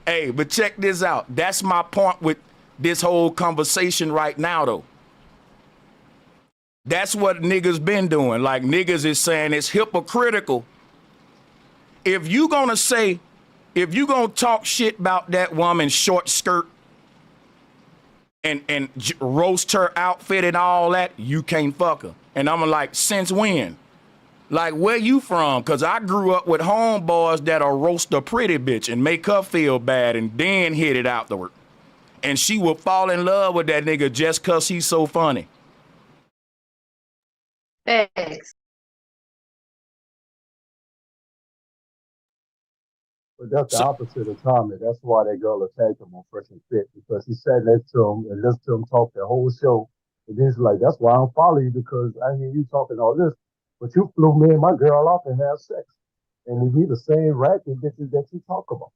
Hey, but check this out. That's my point with this whole conversation right now, though. That's what niggas been doing. Like, niggas is saying it's hypocritical. If you gonna talk shit about that woman's short skirt and roast her outfit and all that, you can't fuck her. And I'm like, since when? Like, where you from? Because I grew up with homeboys that'll roast a pretty bitch and make her feel bad and then hit it afterward. And she will fall in love with that nigga just because he's so funny. Thanks. But that's the opposite of Tommy. That's why that girl attacked him on Fresh and Fit, because he sat next to him and listened to him talk the whole show. And he's like, that's why I don't follow you, because I hear you talking all this. But you flew me and my girl off and have sex. And it be the same ratchet bitches that you talk about.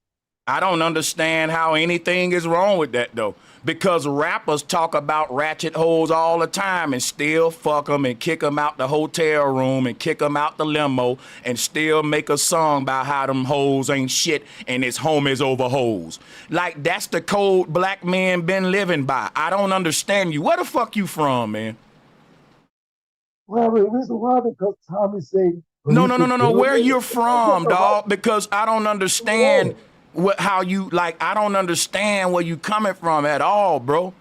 I don't understand how anything is wrong with that though, because rappers talk about ratchet hoes all the time and still fuck them and kick them out the hotel room and kick them out the limo and still make a song about how them hoes ain't shit and it's homies over hoes. Like that's the code black men been living by. I don't understand you. Where the fuck you from, man? Well, the reason why, because Tommy say No. Where you're from, dog? Because I don't understand how you like. I don't understand where you coming from at all, bro.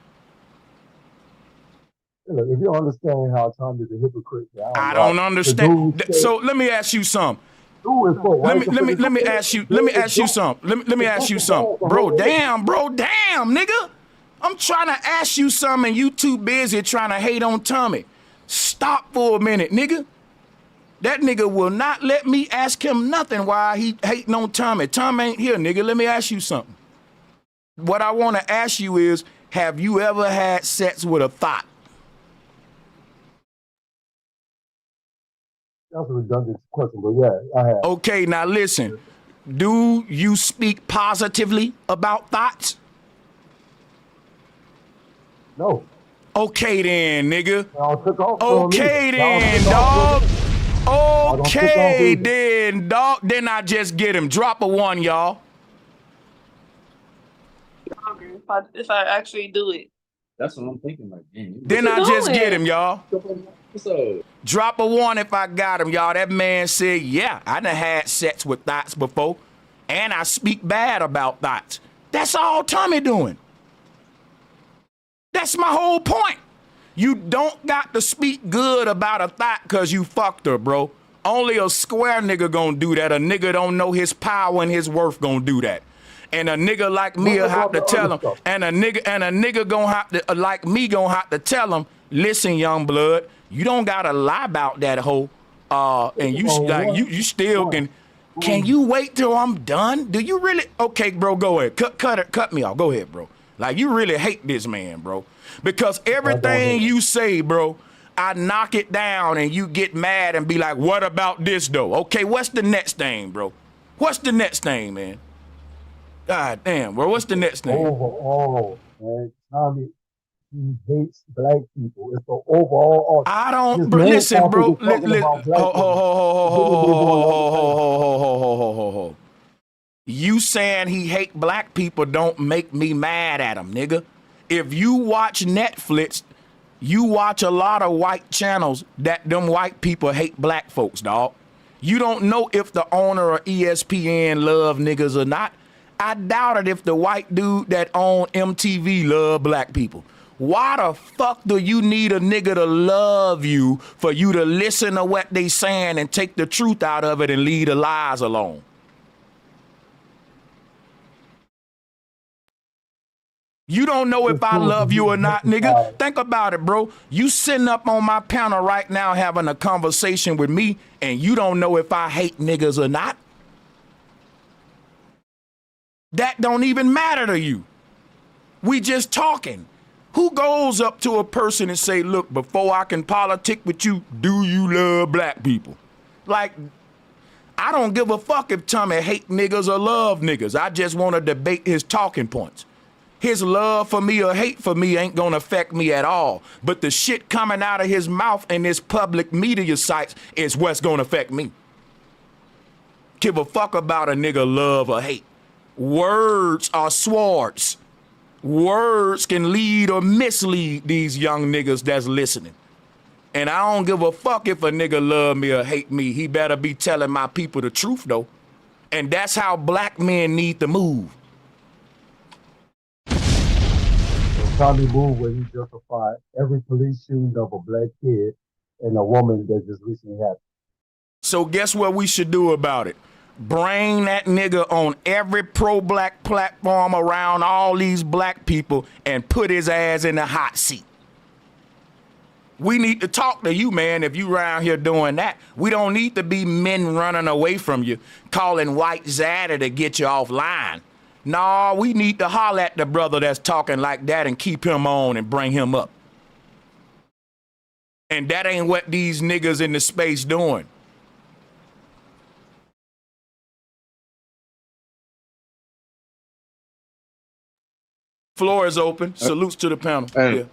Look, if you understand how Tommy's a hypocrite, I don't understand. So let me ask you something. Let me ask you something. Let me ask you something, bro. Damn, nigga. I'm trying to ask you something, and you too busy trying to hate on Tommy. Stop for a minute, nigga. That nigga will not let me ask him nothing while he hating on Tommy. Tom ain't here, nigga. Let me ask you something. What I want to ask you is, have you ever had sex with a thought? That's a redundant question, but yeah, I have. Okay, now listen. Do you speak positively about thoughts? No. Okay then, nigga. Okay then, dog. Okay then, dog. Then I just get him. Drop a one, y'all. If I actually do it. That's what I'm thinking. Like, damn. Then I just get him, y'all. What's up? Drop a one if I got him, y'all. That man said, yeah, I done had sex with thoughts before, and I speak bad about thoughts. That's all Tommy doing. That's my whole point. You don't got to speak good about a thought because you fucked her, bro. Only a square nigga gonna do that. A nigga don't know his power and his worth gonna do that. And a nigga like me will have to tell him, and a nigga gonna have to, like me gonna have to tell him, listen, young blood, you don't gotta lie about that hoe. And you still can you wait till I'm done? Do you really? Okay, bro, go ahead. Cut me off. Go ahead, bro. Like, you really hate this man, bro. Because everything you say, bro, I knock it down and you get mad and be like, what about this, though? Okay, what's the next thing, bro? What's the next thing, man? God damn, bro, what's the next thing? Overall, man, Tommy, he hates black people. It's the overall. I don't, bro, listen, bro. Ho. You saying he hate black people don't make me mad at him, nigga. If you watch Netflix, you watch a lot of white channels that them white people hate black folks, dog. You don't know if the owner of ESPN love niggas or not. I doubt it if the white dude that own MTV love black people. Why the fuck do you need a nigga to love you for you to listen to what they saying and take the truth out of it and leave the lies alone? You don't know if I love you or not, nigga. Think about it, bro. You sitting up on my panel right now having a conversation with me, and you don't know if I hate niggas or not. That don't even matter to you. We just talking. Who goes up to a person and say, look, before I can politic with you, do you love black people? Like, I don't give a fuck if Tommy hate niggas or love niggas. I just want to debate his talking points. His love for me or hate for me ain't gonna affect me at all. But the shit coming out of his mouth and his public media sites is what's gonna affect me. Give a fuck about a nigga love or hate. Words are swords. Words can lead or mislead these young niggas that's listening. And I don't give a fuck if a nigga love me or hate me. He better be telling my people the truth though. And that's how black men need to move. Tommy moved where he justified every police shooting of a black kid and a woman that just recently happened. So guess what we should do about it? Bring that nigga on every pro-black platform around all these black people and put his ass in the hot seat. We need to talk to you, man, if you around here doing that. We don't need to be men running away from you, calling white Zaddy to get you offline. Nah, we need to holler at the brother that's talking like that and keep him on and bring him up. And that ain't what these niggas in the space doing. Floor is open. Salutes to the panel. Hey, Yeah.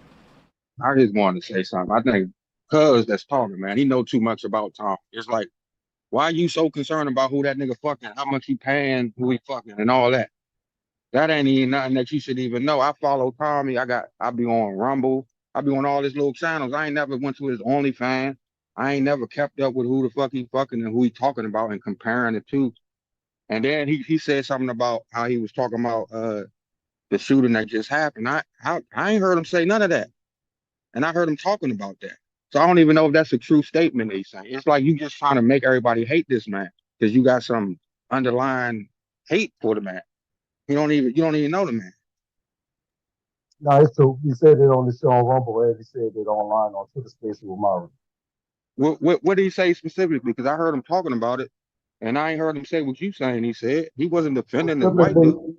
I just wanted to say something. I think Cuz that's talking, man. He know too much about Tom. It's like, why are you so concerned about who that nigga fucking, how much he paying, who he fucking, and all that? That ain't even nothing that you should even know. I follow Tommy. I be on Rumble. I be on all his little channels. I ain't never went to his OnlyFans. I ain't never kept up with who the fuck he fucking and who he talking about and comparing it to. And then he said something about how he was talking about the shooting that just happened. I ain't heard him say none of that. And I heard him talking about that. So I don't even know if that's a true statement that he's saying. It's like you just trying to make everybody hate this man because you got some underlying hate for the man. You don't even know the man. No, it's true. He said it on the show on Rumble, and he said it online on Twitter Spaces with Myron. What did he say specifically? Because I heard him talking about it, and I ain't heard him say what you saying. He said he wasn't defending this white dude.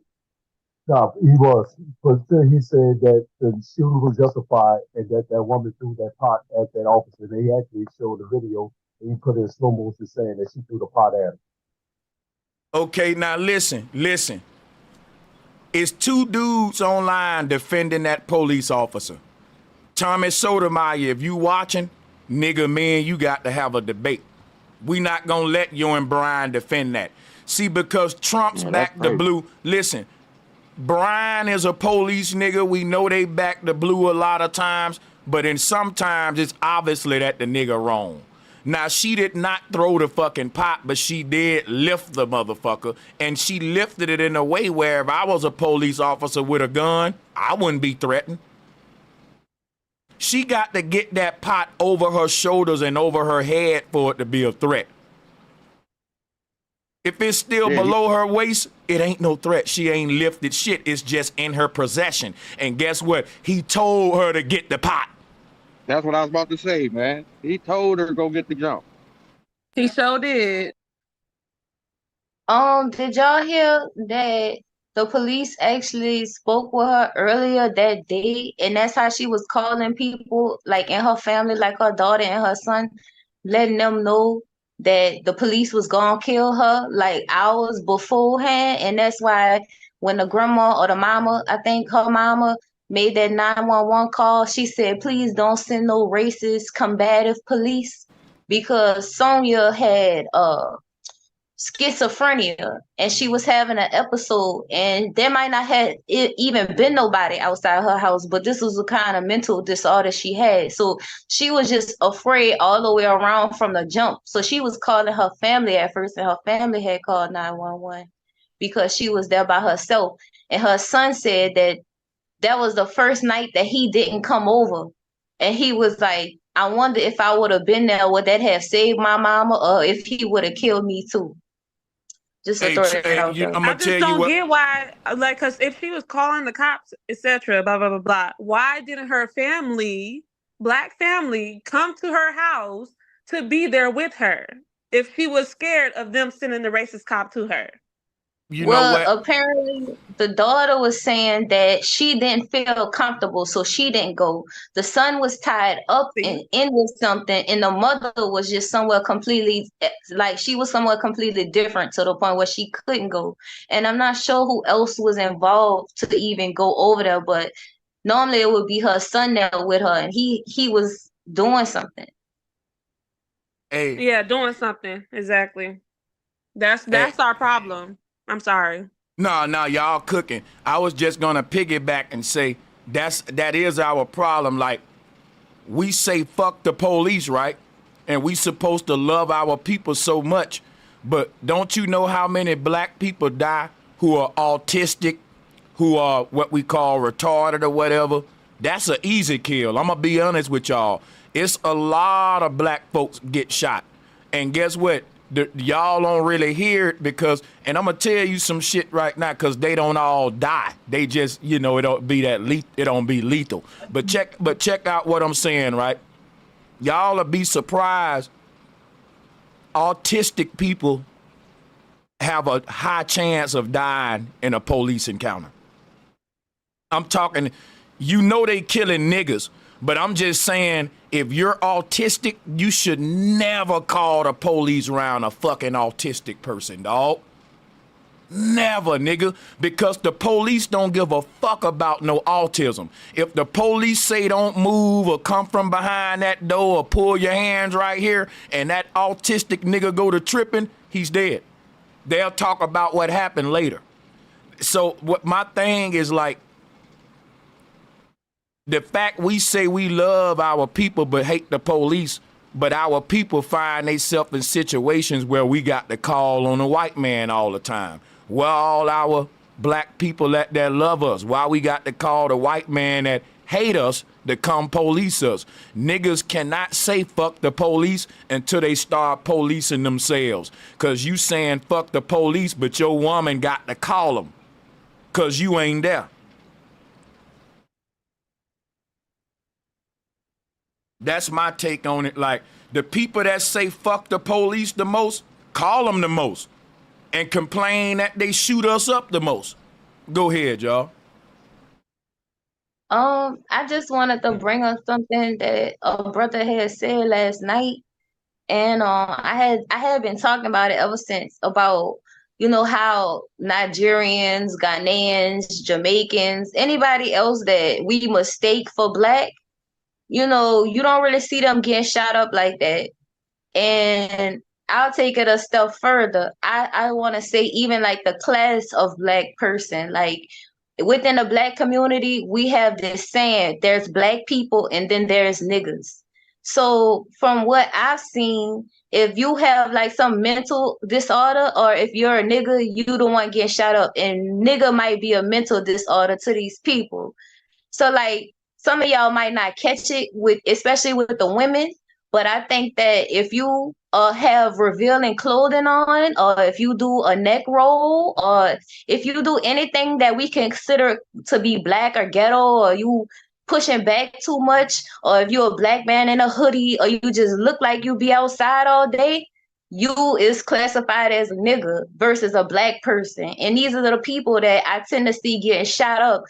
No, he was. But still, he said that the shooting was justified and that that woman threw that pot at that officer. They actually showed the video, and he put it in slow motion saying that she threw the pot at him. Okay, now listen. It's two dudes online defending that police officer. Tommy Sotomayor, if you watching, nigga, me and you got to have a debate. We not gonna let you and Brian defend that. See, because Trump's back the blue. Listen, Brian is a police nigga. We know they back the blue a lot of times, but in sometimes it's obviously that the nigga wrong. Now, she did not throw the fucking pot, but she did lift the motherfucker, and she lifted it in a way where if I was a police officer with a gun, I wouldn't be threatened. She got to get that pot over her shoulders and over her head for it to be a threat. If it's still below her waist, it ain't no threat. She ain't lifted shit. It's just in her possession. And guess what? He told her to get the pot. That's what I was about to say, man. He told her to go get the jump. He sure did. Did y'all hear that the police actually spoke with her earlier that day, and that's how she was calling people like in her family, like her daughter and her son, letting them know that the police was gonna kill her like hours beforehand, and that's why when the grandma or the mama, I think her mama made that 911 call, she said, please don't send no racist combative police because Sonya had schizophrenia and she was having an episode, and there might not have even been nobody outside her house, but this was the kind of mental disorder she had. So she was just afraid all the way around from the jump. So she was calling her family at first, and her family had called 911 because she was there by herself. And her son said that that was the first night that he didn't come over. And he was like, I wonder if I would have been there, would that have saved my mama, or if he would have killed me too. Just to throw that out there. I just don't get why, like, because if she was calling the cops, etc., blah, blah, blah, blah, why didn't her family, black family, come to her house to be there with her if she was scared of them sending the racist cop to her? Apparently the daughter was saying that she didn't feel comfortable, so she didn't go. The son was tied up and in with something, and the mother was just somewhere completely, like she was somewhere completely different to the point where she couldn't go. And I'm not sure who else was involved to even go over there, but normally it would be her son there with her, and he was doing something. Yeah, doing something. Exactly. That's our problem. I'm sorry. No, y'all cooking. I was just gonna piggyback and say that is our problem. Like, we say fuck the police, right? And we supposed to love our people so much, but don't you know how many black people die who are autistic, who are what we call retarded or whatever? That's an easy kill. I'm gonna be honest with y'all. It's a lot of black folks get shot, and guess what? Y'all don't really hear it because, and I'm gonna tell you some shit right now, because they don't all die. They just, it don't be it don't be lethal. But check out what I'm saying, right? Y'all will be surprised. Autistic people have a high chance of dying in a police encounter. I'm talking, they killing niggas. But I'm just saying, if you're autistic, you should never call the police around a fucking autistic person, dog. Never, nigga, because the police don't give a fuck about no autism. If the police say don't move or come from behind that door or pull your hands right here and that autistic nigga go to tripping, he's dead. They'll talk about what happened later. So what my thing is like, the fact we say we love our people but hate the police, but our people find themselves in situations where we got to call on a white man all the time. Where all our black people that love us, why we got to call the white man that hate us to come police us. Niggas cannot say fuck the police until they start policing themselves. Cause you saying fuck the police, but your woman got to call them. Cause you ain't there. That's my take on it. Like, the people that say fuck the police the most, call them the most. And complain that they shoot us up the most. Go ahead, y'all. I just wanted to bring up something that a brother had said last night, and I had been talking about it ever since, about how Nigerians, Ghanaians, Jamaicans, anybody else that we mistake for black, you don't really see them getting shot up like that. And I'll take it a step further. I want to say, even like the class of black person, like within the black community, we have this saying, there's black people and then there's niggas. So from what I've seen, if you have like some mental disorder, or if you're a nigga, you the one getting shot up, and nigga might be a mental disorder to these people. So like, some of y'all might not catch it with, especially with the women, but I think that if you have revealing clothing on, or if you do a neck roll, or if you do anything that we consider to be black or ghetto, or you pushing back too much, or if you're a black man in a hoodie, or you just look like you be outside all day, you is classified as a nigga versus a black person. And these are the people that I tend to see getting shot up.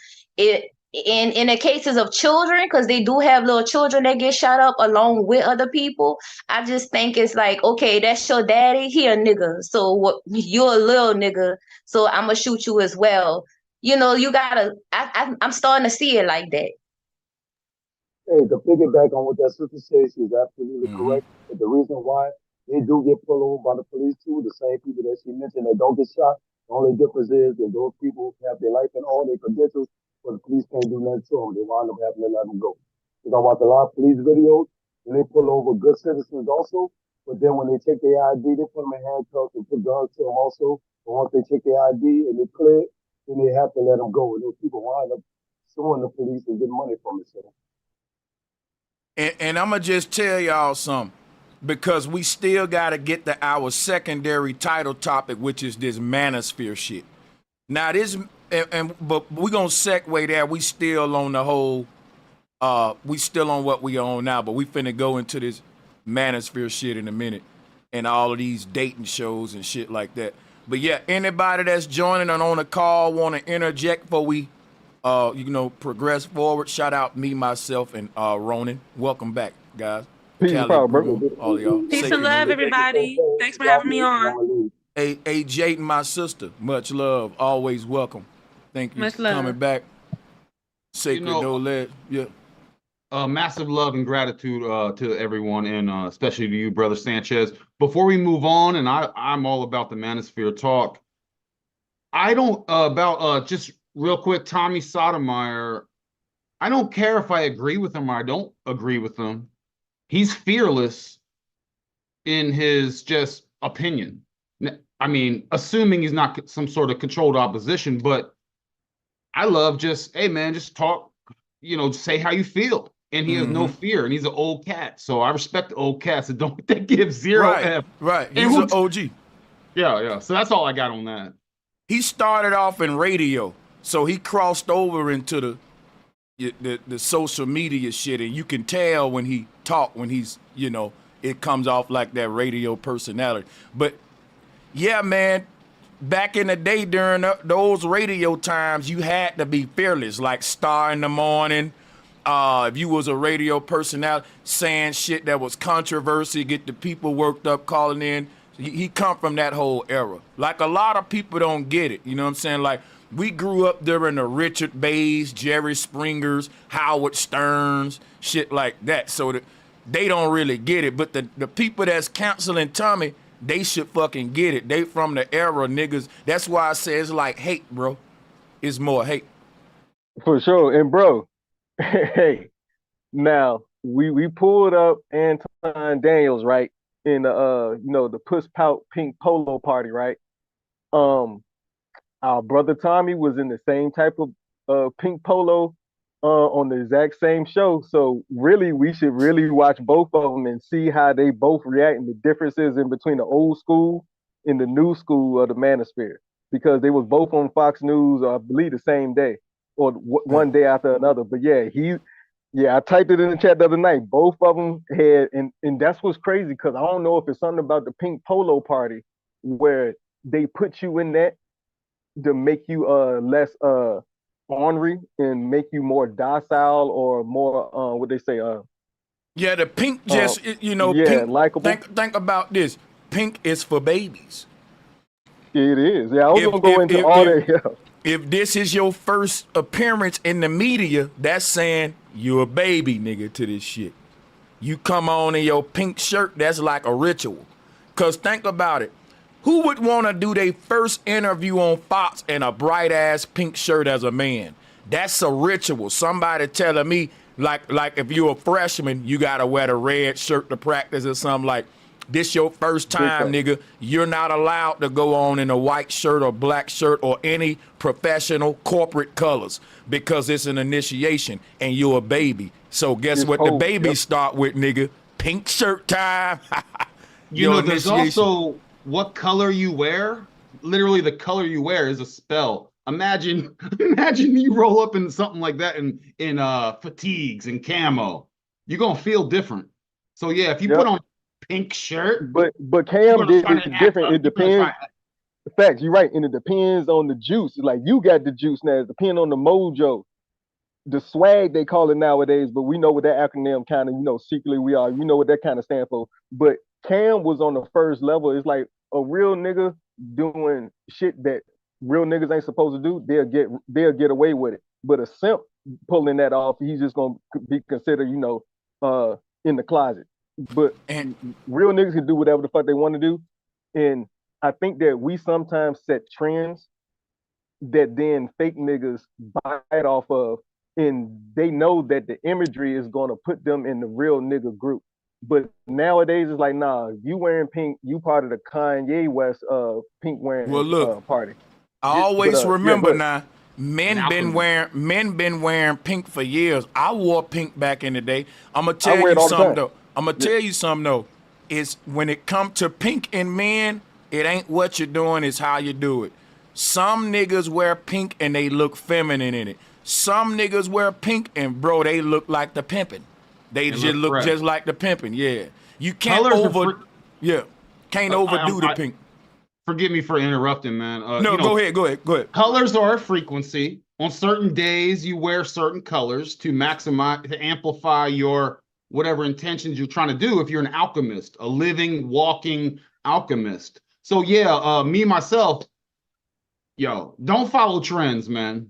In the cases of children, because they do have little children that get shot up along with other people, I just think it's like, okay, that's your daddy, he a nigga, so what, you're a little nigga, so I'm gonna shoot you as well. You gotta, I'm starting to see it like that. Hey, to piggyback on what that sister says, she's absolutely correct. But the reason why they do get pulled over by the police too, the same people that she mentioned that don't get shot, the only difference is that those people have their life and all their credentials, but the police can't do nothing to them. They wind up having to let them go. You know, I watch a lot of police videos, and they pull over good citizens also, but then when they take their ID, they put them in handcuffs and put guns to them also. But once they take their ID and they clear, then they have to let them go. And those people wind up suing the police and getting money from it. So. And I'm going to just tell y'all something, because we still got to get to our secondary title topic, which is this manosphere shit. Now, but we're going to segue there. We still on the whole, we still on what we on now, but we finna go into this manosphere shit in a minute, and all of these dating shows and shit like that. But yeah, anybody that's joining and on the call want to interject before we progress forward, shout out me, myself, and Ronan. Welcome back, guys. Peace and power, bro. All of y'all. Peace and love, everybody. Thanks for having me on. Hey, Jaden, my sister, much love. Always welcome. Thank you much for love. coming back. Sacred no lead. Yeah. Massive love and gratitude to everyone, and especially to you, Brother Sanchez. Before we move on, and I'm all about the Manosphere talk. I don't just real quick, Tommy Sotomayor. I don't care if I agree with him or I don't agree with him. He's fearless in his just opinion. I mean, assuming he's not some sort of controlled opposition, but I love just, hey man, just talk, say how you feel. And he has no fear, and he's an old cat. So I respect the old cats that give zero F. Right. He's an OG. Yeah. So that's all I got on that. He started off in radio, so he crossed over into the social media shit, and you can tell when he talk, when he's, it comes off like that radio personality. But yeah, man, back in the day during those radio times, you had to be fearless, like Star in the Morning. If you was a radio personality saying shit that was controversy, get the people worked up, calling in, He come from that whole era. Like a lot of people don't get it. You know what I'm saying? Like we grew up during the Richard Bays, Jerry Springers, Howard Sterns, shit like that. So that they don't really get it. But the people that's counseling Tommy, they should fucking get it. They from the era, niggas. That's why I say it's like hate, bro. It's more hate. For sure. And bro, hey, now we pulled up Anton Daniels, right? In the the Puss Pout Pink Polo party, right? Our brother Tommy was in the same type of pink polo on the exact same show. So really, we should really watch both of them and see how they both react and the differences in between the old school and the new school of the Manosphere, because they was both on Fox News, I believe, the same day or one day after another. But yeah, I typed it in the chat the other night. Both of them had, and that's what's crazy, because I don't know if it's something about the pink polo party where they put you in that to make you less ornery and make you more docile or more what they say Yeah, the pink just pink, likable. Think about this. Pink is for babies. It is. Yeah, I was gonna go into all that. Yeah. If this is your first appearance in the media, that's saying you a baby, nigga, to this shit. You come on in your pink shirt, that's like a ritual. Cause think about it. Who would want to do their first interview on Fox in a bright ass pink shirt as a man? That's a ritual. Somebody telling me like if you're a freshman, you gotta wear the red shirt to practice or something. Like this your first time, nigga. You're not allowed to go on in a white shirt or black shirt or any professional corporate colors because it's an initiation and you're a baby. So guess what the babies start with, nigga? Pink shirt time. You know, there's also what color you wear. Literally, the color you wear is a spell. Imagine you roll up in something like that in fatigues and camo. You're gonna feel different. So yeah, if you put on pink shirt, but Cam did it different. It depends. Facts, you're right, and it depends on the juice. Like you got the juice now. It depends on the mojo, the swag they call it nowadays. But we know what that acronym kind of, secretly we are. You know what that kind of stand for. But Cam was on the first level. It's like a real nigga doing shit that real niggas ain't supposed to do. They'll get away with it. But a simp pulling that off, he's just gonna be considered, in the closet. But real niggas can do whatever the fuck they want to do. And I think that we sometimes set trends that then fake niggas bite off of, and they know that the imagery is going to put them in the real nigga group. But nowadays it's like, nah, you wearing pink, you part of the Kanye West pink wearing party. I always remember now, men been wearing pink for years. I wore pink back in the day. I'm gonna tell you something though. It's when it come to pink in men, it ain't what you're doing, it's how you do it. Some niggas wear pink and they look feminine in it. Some niggas wear pink and bro, they look like the pimping. They just look just like the pimping. Yeah, you can't overdo the pink. Forgive me for interrupting, man. Go ahead. Colors are a frequency. On certain days, you wear certain colors to amplify your whatever intentions you're trying to do. If you're an alchemist, a living, walking alchemist. So yeah, me myself, don't follow trends, man.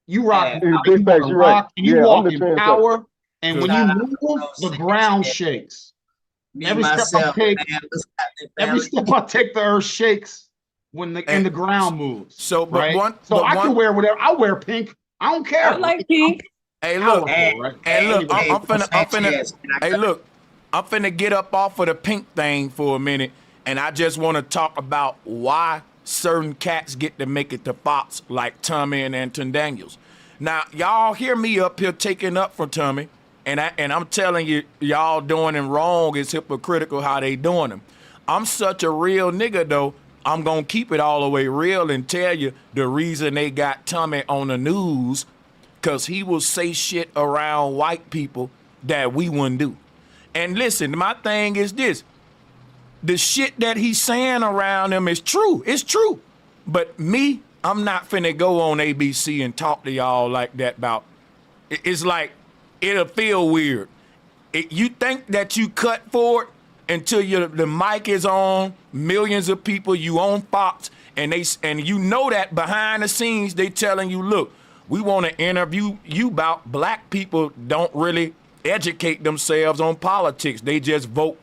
You rock, you rock, and you walk in power. And when you move, the ground shakes. Every step I take, the earth shakes when the ground moves. So, I can wear whatever. I wear pink. I don't care. I like pink. I'm finna get up off of the pink thing for a minute, and I just want to talk about why certain cats get to make it to Fox, like Tommy and Anton Daniels. Now, y'all hear me up here taking up for Tommy. And I'm telling you, y'all doing him wrong. It's hypocritical how they doing him. I'm such a real nigga, though. I'm going to keep it all the way real and tell you the reason they got Tommy on the news, because he will say shit around white people that we wouldn't do. And listen, my thing is this. The shit that he's saying around them is true. It's true. But me, I'm not finna go on ABC and talk to y'all like that about. It's like, it'll feel weird. You think that you cut for it until the mic is on, millions of people, you on Fox, and you know that behind the scenes they telling you, look, we want to interview you about black people don't really educate themselves on politics. They just vote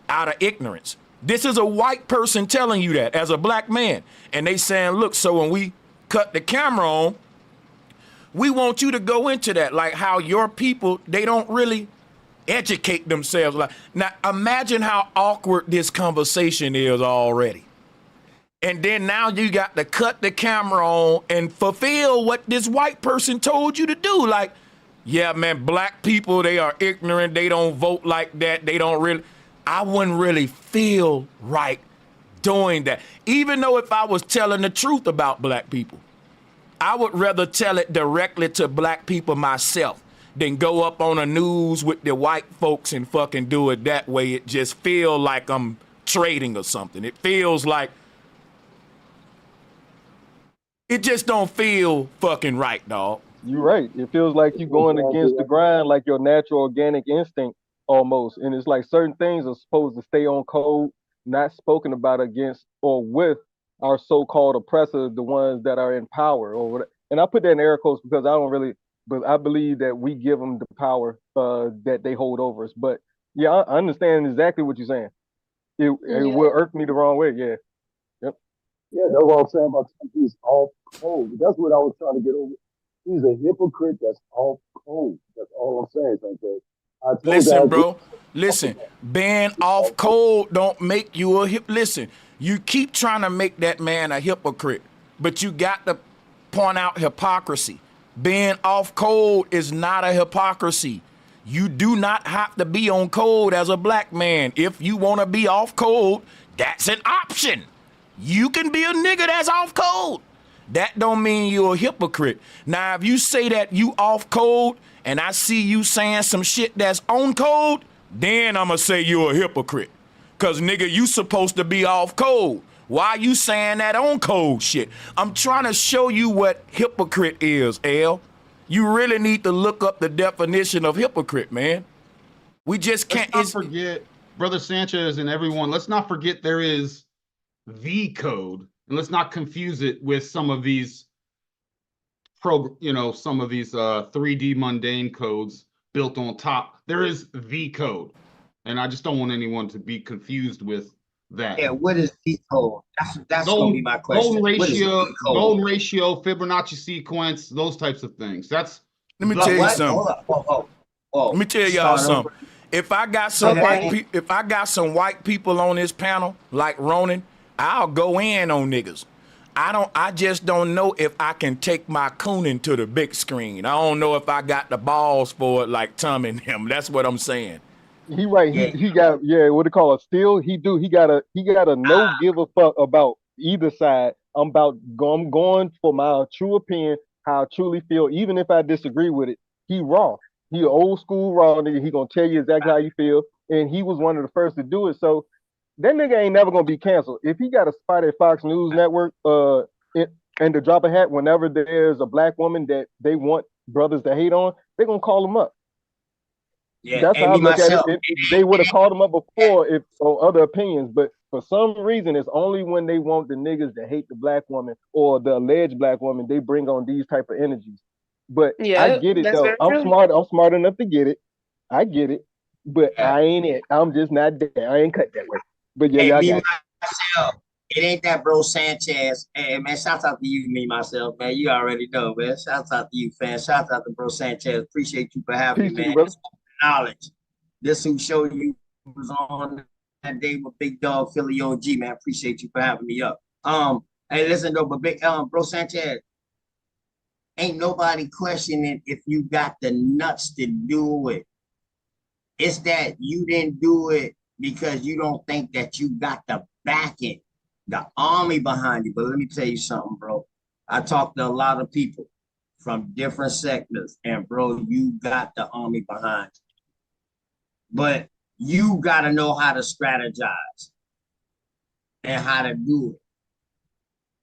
out of ignorance. This is a white person telling you that as a black man. And they saying, look, so when we cut the camera on, we want you to go into that, like how your people, they don't really educate themselves. Like, now imagine how awkward this conversation is already. And then now you got to cut the camera on and fulfill what this white person told you to do. Like, yeah, man, black people, they are ignorant. They don't vote like that. They don't really. I wouldn't really feel right doing that. Even though if I was telling the truth about black people, I would rather tell it directly to black people myself than go up on the news with the white folks and fucking do it that way. It just feels like I'm trading or something. It feels like, it just don't feel fucking right, dog. You're right. It feels like you're going against the grind, like your natural organic instinct almost. And it's like certain things are supposed to stay on code, not spoken about against or with our so-called oppressors, the ones that are in power or whatever. And I put that in air quotes because I don't really, but I believe that we give them the power that they hold over us. But yeah, I understand exactly what you're saying. It will irk me the wrong way. Yeah. Yep. Yeah, that's what I'm saying about Trump. He's off code. That's what I was trying to get over. He's a hypocrite that's off code. That's all I'm saying, Sanchez. Listen, bro. Listen, being off code don't make you a listen, you keep trying to make that man a hypocrite, but you got to point out hypocrisy. Being off code is not a hypocrisy. You do not have to be on code as a black man. If you want to be off code, that's an option. You can be a nigga that's off code. That don't mean you're a hypocrite. Now, if you say that you off code and I see you saying some shit that's on code, then I'ma say you're a hypocrite. Cause nigga, you supposed to be off code. Why you saying that on code shit? I'm trying to show you what hypocrite is, L. You really need to look up the definition of hypocrite, man. We just can't. Let's not forget, Brother Sanchez and everyone, let's not forget there is the code. And let's not confuse it with some of these some of these 3D mundane codes built on top. There is the code. And I just don't want anyone to be confused with that. Yeah, what is the code? That's going to be my question. Golden ratio, Fibonacci sequence, those types of things. That's Let me tell you something. Let me tell y'all something. If I got some white people on this panel like Ronan, I'll go in on niggas. I just don't know if I can take my cooning to the big screen. I don't know if I got the balls for it like Tom and him. That's what I'm saying. He right. He got what they call a steal. He got a no give a fuck about either side. I'm going for my true opinion, how I truly feel, even if I disagree with it. He raw. He an old school raw nigga. He gonna tell you exactly how you feel. And he was one of the first to do it. So that nigga ain't never gonna be canceled. If he got a spot at Fox News Network, and to drop a hat whenever there's a black woman that they want brothers to hate on, they're gonna call him up. Yeah, that's how I look at it. They would have called him up before if on other opinions, but for some reason, it's only when they want the niggas that hate the black woman or the alleged black woman, they bring on these type of energies. But I get it though. I'm smart enough to get it. I get it, but I ain't it. I'm just not there. I ain't cut that way. But yeah, y'all got myself. It ain't that bro Sanchez. Hey man, shout out to you, me myself, man. You already know, man. Shout out to you, fam. Shout out to bro Sanchez. Appreciate you for having me, man. Knowledge. This who showed you was on that day with Big Dog Philly OG, man. Appreciate you for having me up. Hey, listen though, but big bro Sanchez, ain't nobody questioning if you got the nuts to do it. It's that you didn't do it because you don't think that you got the backing, the army behind you. But let me tell you something, bro. I talked to a lot of people from different sectors, and bro, you got the army behind you. But you got to know how to strategize and how to do it.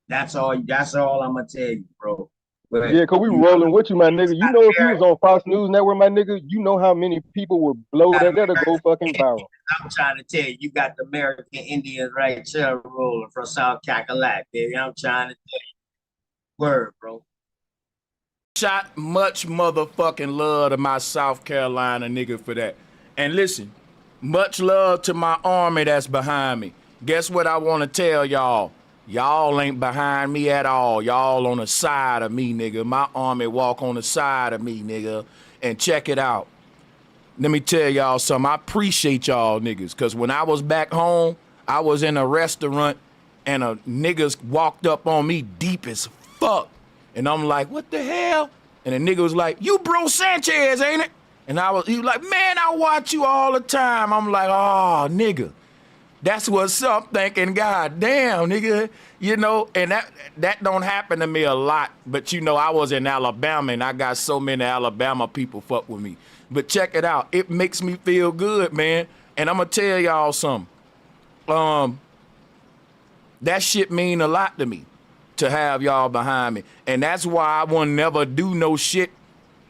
That's all I'm going to tell you, bro. But Yeah, cause we rolling with you, my nigga. You know, if you was on Fox News Network, my nigga, you know how many people would blow that. That'll go fucking viral. I'm trying to tell you, you got the American Indians right there rolling from South Kakalak, baby. I'm trying to tell you. Word, bro. Shot much motherfucking love to my South Carolina nigga for that. And listen, much love to my army that's behind me. Guess what I want to tell y'all? Y'all ain't behind me at all. Y'all on the side of me, nigga. My army walk on the side of me, nigga. And check it out. Let me tell y'all something. I appreciate y'all niggas. Because when I was back home, I was in a restaurant and a niggas walked up on me deep as fuck. And I'm like, what the hell? And the nigga was like, you Bro Sanchez, ain't it? And he was like, man, I watch you all the time. I'm like, oh, nigga. That's what's up, thinking, God damn, nigga. You know, and that don't happen to me a lot. But, you know, I was in Alabama, and I got so many Alabama people fuck with me. But check it out. It makes me feel good, man. And I'm going to tell y'all something. That shit mean a lot to me, to have y'all behind me. And that's why I will never do no shit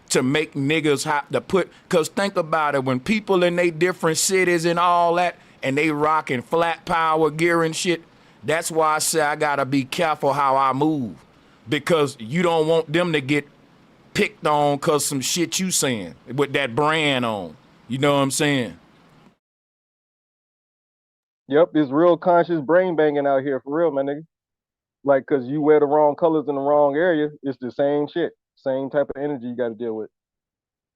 to make niggas have to put, because think about it, when people in they different cities and all that, and they rocking flat power gear and shit, that's why I say I gotta be careful how I move, because you don't want them to get picked on because some shit you saying with that brand on. You know what I'm saying? Yep, it's real conscious brain banging out here for real, my nigga. Like, cause you wear the wrong colors in the wrong area, it's the same shit. Same type of energy you gotta deal with.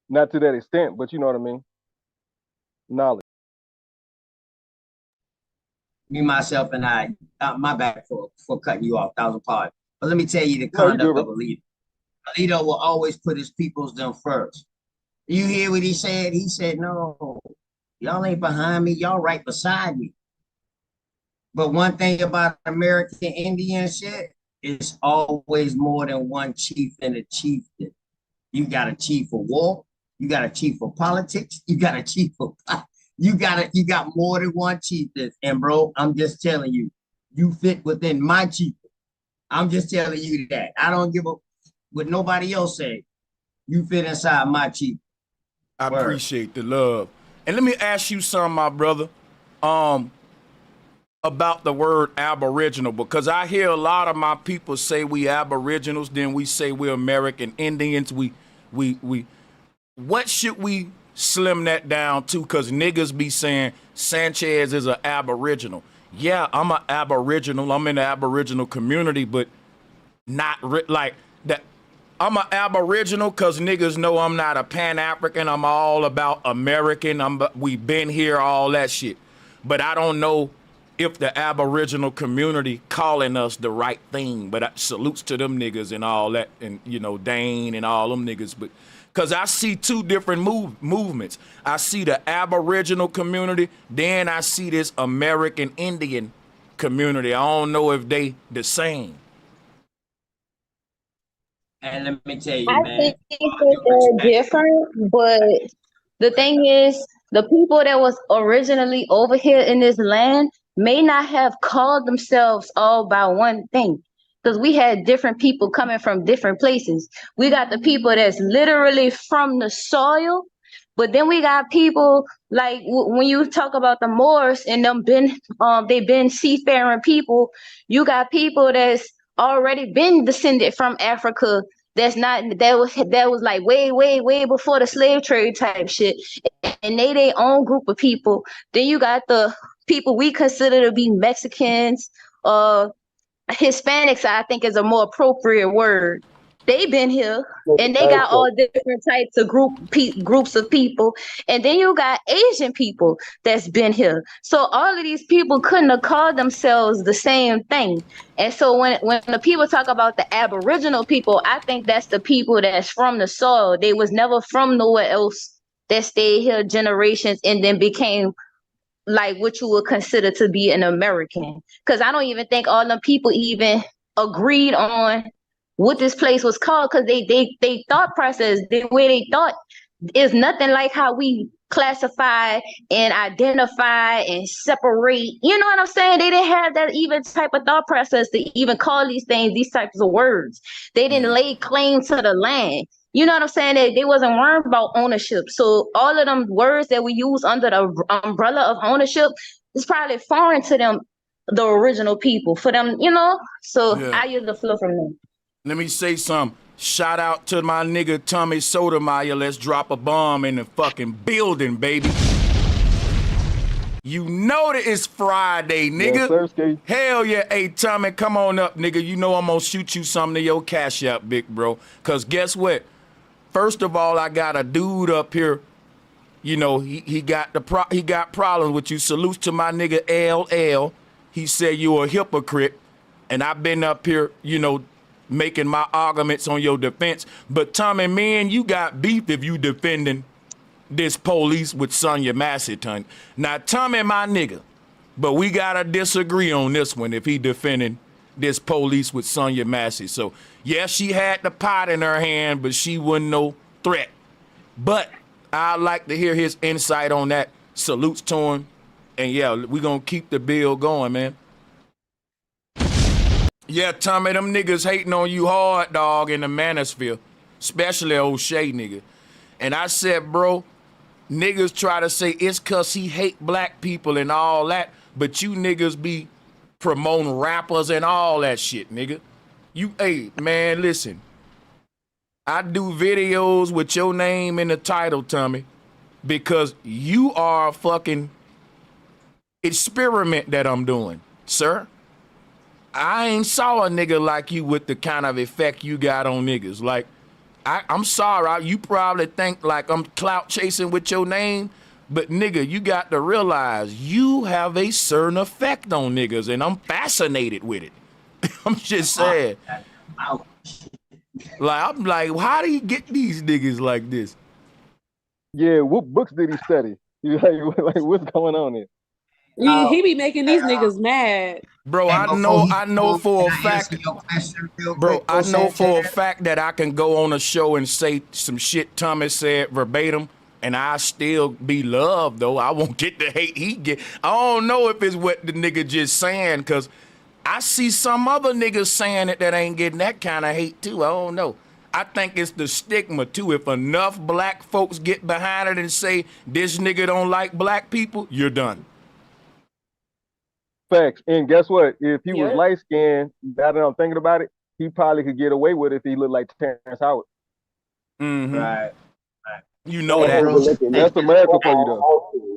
Not to that extent, but you know what I mean. Knowledge. Me, myself, and I, my bad for cutting you off, 1,000 pardons. But let me tell you the No, you conduct good, of a leader. A leader will always put his peoples them first. You hear what he said? He said, no, y'all ain't behind me, y'all right beside me. But one thing about American Indian shit, it's always more than one chief and a chieftain. You got a chief of war, you got a chief of politics, you got a chief of you got more than one chieftain. And bro, I'm just telling you, you fit within my chieftain. I'm just telling you that. I don't give a what nobody else say. You fit inside my chieftain. I appreciate the love. And let me ask you something, my brother, about the word Aboriginal, because I hear a lot of my people say we Aboriginals, then we say we're American Indians. What should we slim that down to? Because niggas be saying Sanchez is an Aboriginal. Yeah, I'm an Aboriginal. I'm in the Aboriginal community, but not like that. I'm an Aboriginal because niggas know I'm not a Pan-African. I'm all about American. We been here, all that shit. But I don't know if the Aboriginal community calling us the right thing. But salutes to them niggas and all that, and you know, Dane and all them niggas. But because I see two different movements. I see the Aboriginal community, then I see this American Indian community. I don't know if they the same. And let me tell you, I man. think that they're different, but the thing is, the people that was originally over here in this land may not have called themselves all by one thing. Because we had different people coming from different places. We got the people that's literally from the soil, but then we got people like when you talk about the Moors and them they've been seafaring people. You got people that's already been descended from Africa. That was like way before the slave trade type shit, and they their own group of people. Then you got the people we consider to be Mexicans, Hispanics, I think is a more appropriate word. They've been here and they got all different types of groups of people. And then you got Asian people that's been here. So all of these people couldn't have called themselves the same thing. And so when the people talk about the Aboriginal people, I think that's the people that's from the soil. They was never from nowhere else, that stayed here generations and then became like what you would consider to be an American. Because I don't even think all them people even agreed on what this place was called, because they thought process, the way they thought is nothing like how we classify and identify and separate. You know what I'm saying? They didn't have that even type of thought process to even call these things these types of words. They didn't lay claim to the land. You know what I'm saying? They wasn't worried about ownership. So all of them words that we use under the umbrella of ownership is probably foreign to them, the original people. For them, you know? So I use the flow from them. Let me say something. Shout out to my nigga Tommy Sotomayor. Let's drop a bomb in the fucking building, baby. You know that it's Friday, nigga. Yes, sir, hell yeah. Hey, Tommy, come on up, nigga. You know I'm gonna shoot you something to your Cashapp, big bro. Cause guess what? First of all, I got a dude up here. You know, he got problems with you. Salutes to my nigga LL. He said you a hypocrite. And I've been up here, you know, making my arguments on your defense. But Tommy, man, you got beef if you defending this police with Sonya Massey. Now, Tommy, my nigga, but we gotta disagree on this one if he defending this police with Sonya Massey. So, yeah, she had the pot in her hand, but she wasn't no threat. But I'd like to hear his insight on that. Salutes to him. And yeah, we gonna keep the bill going, man. Yeah, Tommy, them niggas hating on you hard, dog, in the Manosphere, especially O'Shea nigga. And I said, bro, niggas try to say it's cause he hate black people and all that, but you niggas be promoting rappers and all that shit, nigga. Hey, man, listen. I do videos with your name in the title, Tommy, because you are a fucking experiment that I'm doing, sir. I ain't saw a nigga like you with the kind of effect you got on niggas. Like, I'm sorry, you probably think like I'm clout chasing with your name, but nigga, you got to realize you have a certain effect on niggas, and I'm fascinated with it. I'm just saying. Like, I'm like, how do you get these niggas like this? Yeah, what books did he study? Like what's going on here? He be making these niggas mad. Bro, I know for a fact, bro, I know for a fact that I can go on a show and say some shit Thomas said verbatim, and I still be loved, though. I won't get the hate he get. I don't know if it's what the nigga just saying, because I see some other niggas saying it that ain't getting that kind of hate, too. I don't know. I think it's the stigma, too. If enough black folks get behind it and say, this nigga don't like black people, you're done. Facts. And guess what? If he was light skinned, now that I'm thinking about it, he probably could get away with it if he looked like Terrence Howard. Mm-hmm. Right. You know that. That's America for you, though.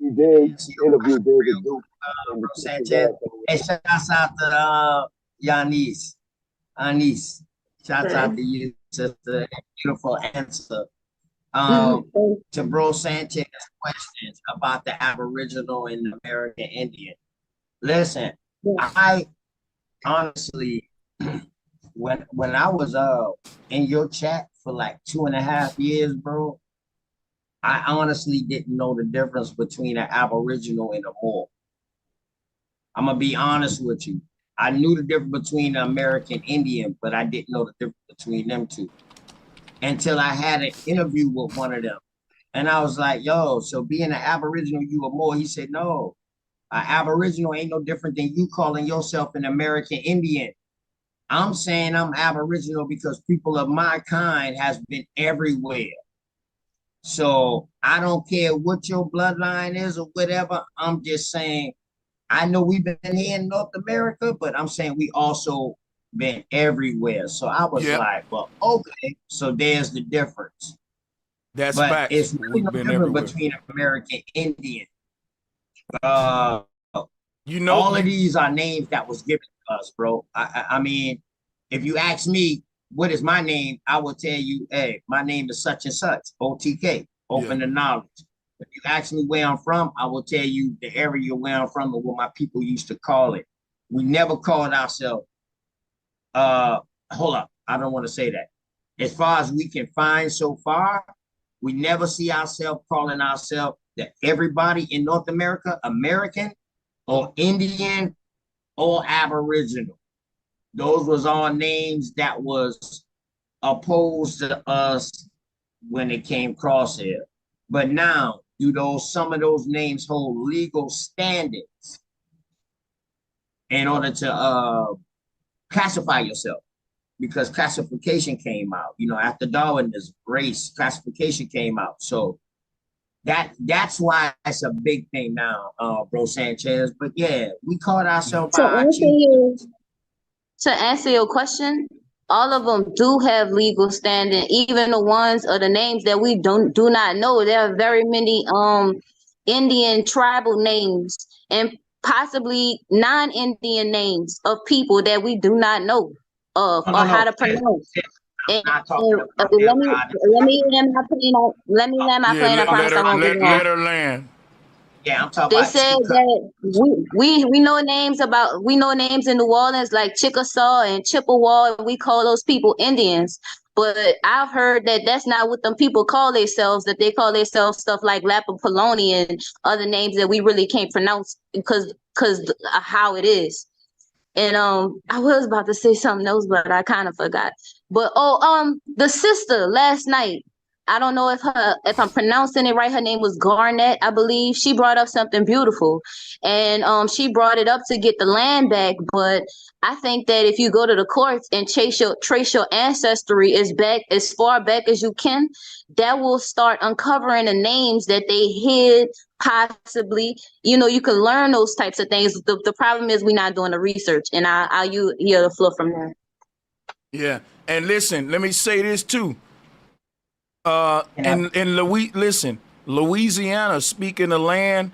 He did interview David Duke. Sanchez. Hey, shouts out to Yanis. Anis. Shouts out to you, sister. Beautiful answer. To Bro Sanchez questions about the Aboriginal and the American Indian. Listen, I honestly, when I was in your chat for like 2.5 years, bro, I honestly didn't know the difference between an Aboriginal and a Moor. I'm gonna be honest with you. I knew the difference between an American Indian, but I didn't know the difference between them two until I had an interview with one of them. And I was like, yo, so being an Aboriginal, you a Moor? He said, no. An Aboriginal ain't no different than you calling yourself an American Indian. I'm saying I'm Aboriginal because people of my kind has been everywhere. So I don't care what your bloodline is or whatever. I'm just saying, I know we've been here in North America, but I'm saying we also been everywhere. So I was like, well, okay, so there's the difference. That's but facts. It's really no different between American Indian. You know, all of these are names that was given to us, bro. I mean, if you ask me what is my name, I will tell you, hey, my name is such and such, OTK, open to knowledge. If you ask me where I'm from, I will tell you the area where I'm from and what my people used to call it. We never called ourselves, hold up, I don't want to say that. As far as we can find so far, we never see ourselves calling ourselves that everybody in North America, American or Indian or Aboriginal. Those was all names that was opposed to us when it came across here. But now do some of those names hold legal standings in order to classify yourself? Because classification came out, after Darwin's race, classification came out. So that's why it's a big thing now, bro Sanchez. But yeah, we caught ourselves by our cheeks. To answer your question, all of them do have legal standing, even the ones or the names that we do not know. There are very many Indian tribal names and possibly non-Indian names of people that we do not know of or how to pronounce. And, let me land my plane. Let me land my plane. I promise I won't be long. Let her land. Yeah, I'm talking They about. said that we know names in New Orleans like Chickasaw and Chippewa, and we call those people Indians. But I've heard that that's not what them people call themselves. That they call themselves stuff like Lapapoloni and other names that we really can't pronounce because of how it is. And I was about to say something else, but I kind of forgot. But the sister last night, I don't know if I'm pronouncing it right. Her name was Garnett, I believe. She brought up something beautiful, and she brought it up to get the land back. But I think that if you go to the courts and trace your ancestry as far back as you can, that will start uncovering the names that they hid. Possibly, you can learn those types of things. The problem is we're not doing the research, and I'll hear the flow from there. Yeah, and listen, let me say this too. Louisiana, speaking of land,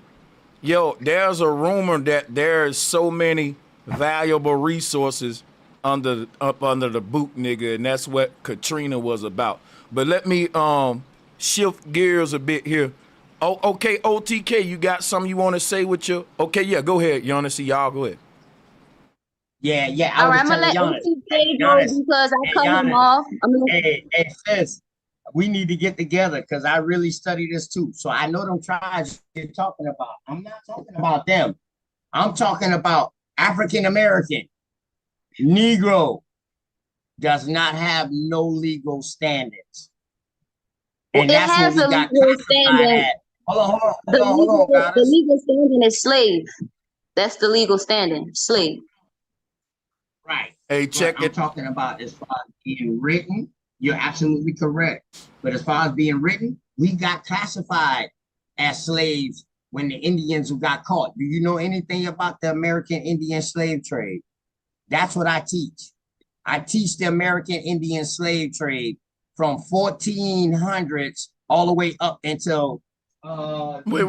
there's a rumor that there's so many valuable resources up under the boot, nigga, and that's what Katrina was about. But let me shift gears a bit here. Oh, okay, OTK, you got something you want to say with your? Okay, yeah, go ahead, Giannis. Y'all go ahead. Yeah. All right, I'm gonna let OTK go because I cut him off. Hey, sis, we need to get together because I really study this too. So I know them tribes you're talking about. I'm not talking about them. I'm talking about African American. Negro does not have no legal standings. And that's what we got classified at. Hold on, the legal standing is slave. That's the legal standing, slave. Right. Hey, check it. I'm talking about as far as being written. You're absolutely correct. But as far as being written, we got classified as slaves when the Indians got caught. Do you know anything about the American Indian slave trade? That's what I teach. I teach the American Indian slave trade from 1400s all the way up until wait.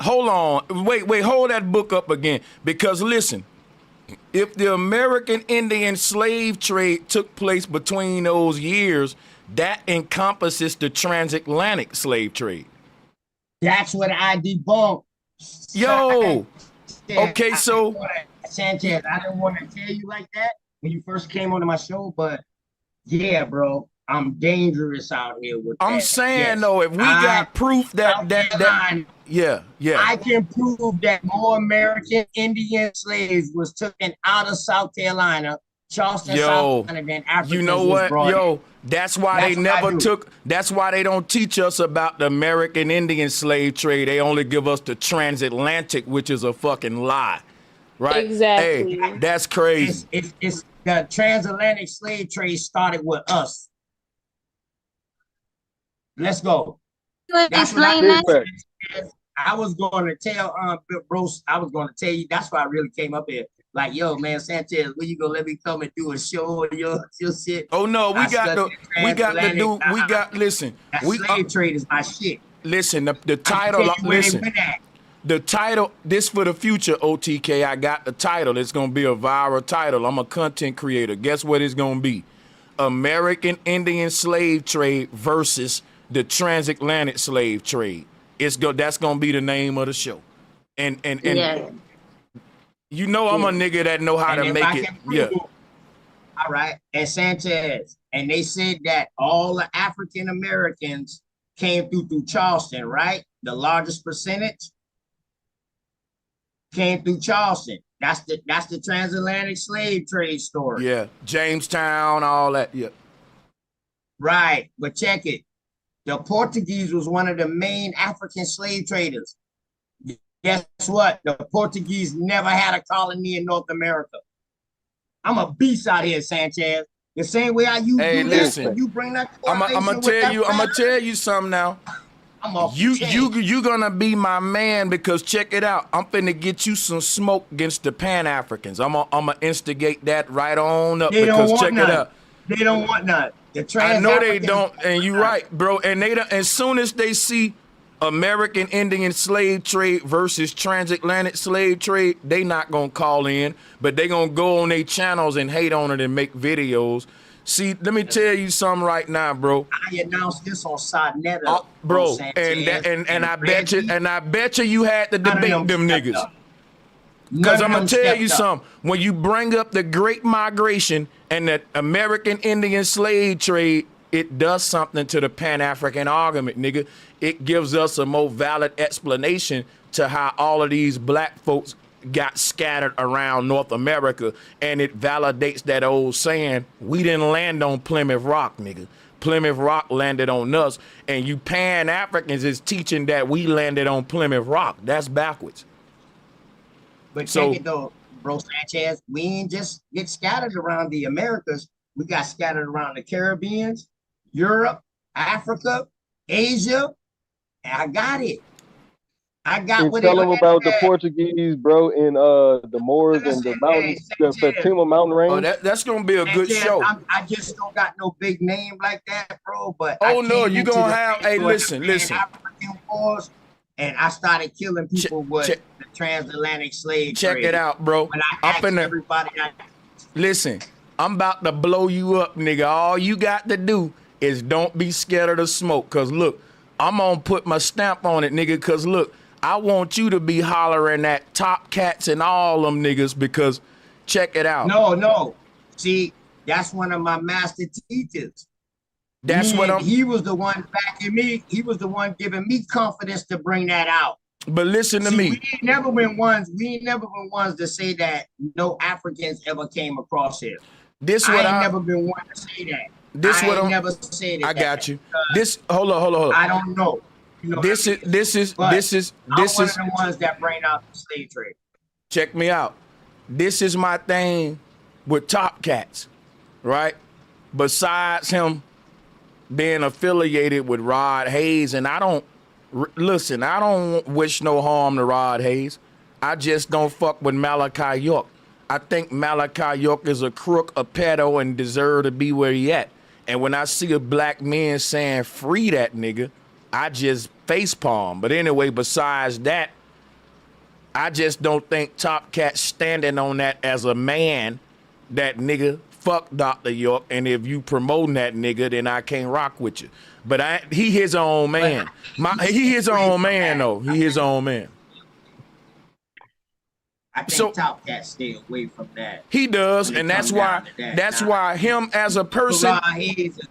Hold on. Wait, hold that book up again. Because listen, if the American Indian slave trade took place between those years, that encompasses the transatlantic slave trade. That's what I debunked. Yo. Okay, so Sanchez, I didn't want to tell you like that when you first came onto my show, but yeah, bro, I'm dangerous out here with I'm that. saying though, if we got proof that yeah, I can prove that more American Indian slaves was taken out of South Carolina, Charleston, South Carolina, than Africans. You know what, that's why that's why they don't teach us about the American Indian slave trade. They only give us the transatlantic, which is a fucking lie. Right? Exactly. Hey, that's crazy. It's the transatlantic slave trade started with us. Let's go. That's what I was going to tell bro. I was going to tell you. That's why I really came up here. Like, yo, man, Sanchez, when you gonna let me come and do a show of your shit? Oh no, listen. Slave trade is my shit. Listen, the title. Listen. The title, this for the future, OTK. I got the title. It's going to be a viral title. I'm a content creator. Guess what it's going to be? American Indian slave trade versus the transatlantic slave trade. That's going to be the name of the show. And yeah. You know I'm a nigga that know how to make it. Yeah. All right. And Sanchez. And they said that all the African Americans came through Charleston, right? The largest percentage came through Charleston. That's the transatlantic slave trade story. Yeah, Jamestown, all that. Yeah. Right, but check it. The Portuguese was one of the main African slave traders. Guess what? The Portuguese never had a colony in North America. I'm a beast out here, Sanchez. The same way I use Hey, listen, you bring that I'm gonna tell you something now. You gonna be my man, because check it out. I'm finna get you some smoke against the Pan-Africans. I'm gonna instigate that right on up, because check it out. They don't want none. I know they don't, and you're right, bro. And they don't, as soon as they see American Indian slave trade versus transatlantic slave trade, they not gonna call in, but they gonna go on their channels and hate on it and make videos. See, let me tell you something right now, bro. I announced this on Sonetta, bro, and I bet you had to debate them niggas. Because I'm gonna tell you something. When you bring up the Great Migration and the American Indian slave trade, it does something to the Pan-African argument, nigga. It gives us a more valid explanation to how all of these black folks got scattered around North America, and it validates that old saying, we didn't land on Plymouth Rock, nigga. Plymouth Rock landed on us, and you Pan-Africans is teaching that we landed on Plymouth Rock. That's backwards. But check it though, bro Sanchez, we ain't just get scattered around the Americas. We got scattered around the Caribbean, Europe, Africa, Asia, and I got it. I got what tell them about the Portuguese, bro, and the Moors and the mountains, the Fatima mountain range. Oh, that's gonna be a good show. I just don't got no big name like that, bro. But oh no, you gonna have? Hey, listen. African wars, and I started killing people with the transatlantic slave trade. Check it out, bro. When I asked everybody, listen, I'm about to blow you up, nigga. All you got to do is don't be scared of the smoke. Cause look, I'm gonna put my stamp on it, nigga. Cause look, I want you to be hollering at Top Cats and all them niggas, because check it out. No. See, that's one of my master teachers. He was the one backing me. He was the one giving me confidence to bring that out. But listen to me. We ain't never been ones to say that no Africans ever came across here. I never been one to say that. I never said it. I got you. Hold on. I don't know. You know this is one of the ones that bring out the slave trade. Check me out. This is my thing with Top Cats, right? Besides him being affiliated with Rod Hayes, and I don't wish no harm to Rod Hayes. I just don't fuck with Malachi York. I think Malachi York is a crook, a pedo, and deserve to be where he at. And when I see a black man saying free that nigga, I just facepalm. But anyway, besides that, I just don't think Top Cat standing on that as a man. That nigga, fuck Dr. York, and if you promoting that nigga, then I can't rock with you. But he his own man. He his own man, though. He his own man. I think Top Cat stay away from that. He does, and that's why him as a person. Ron Hayes is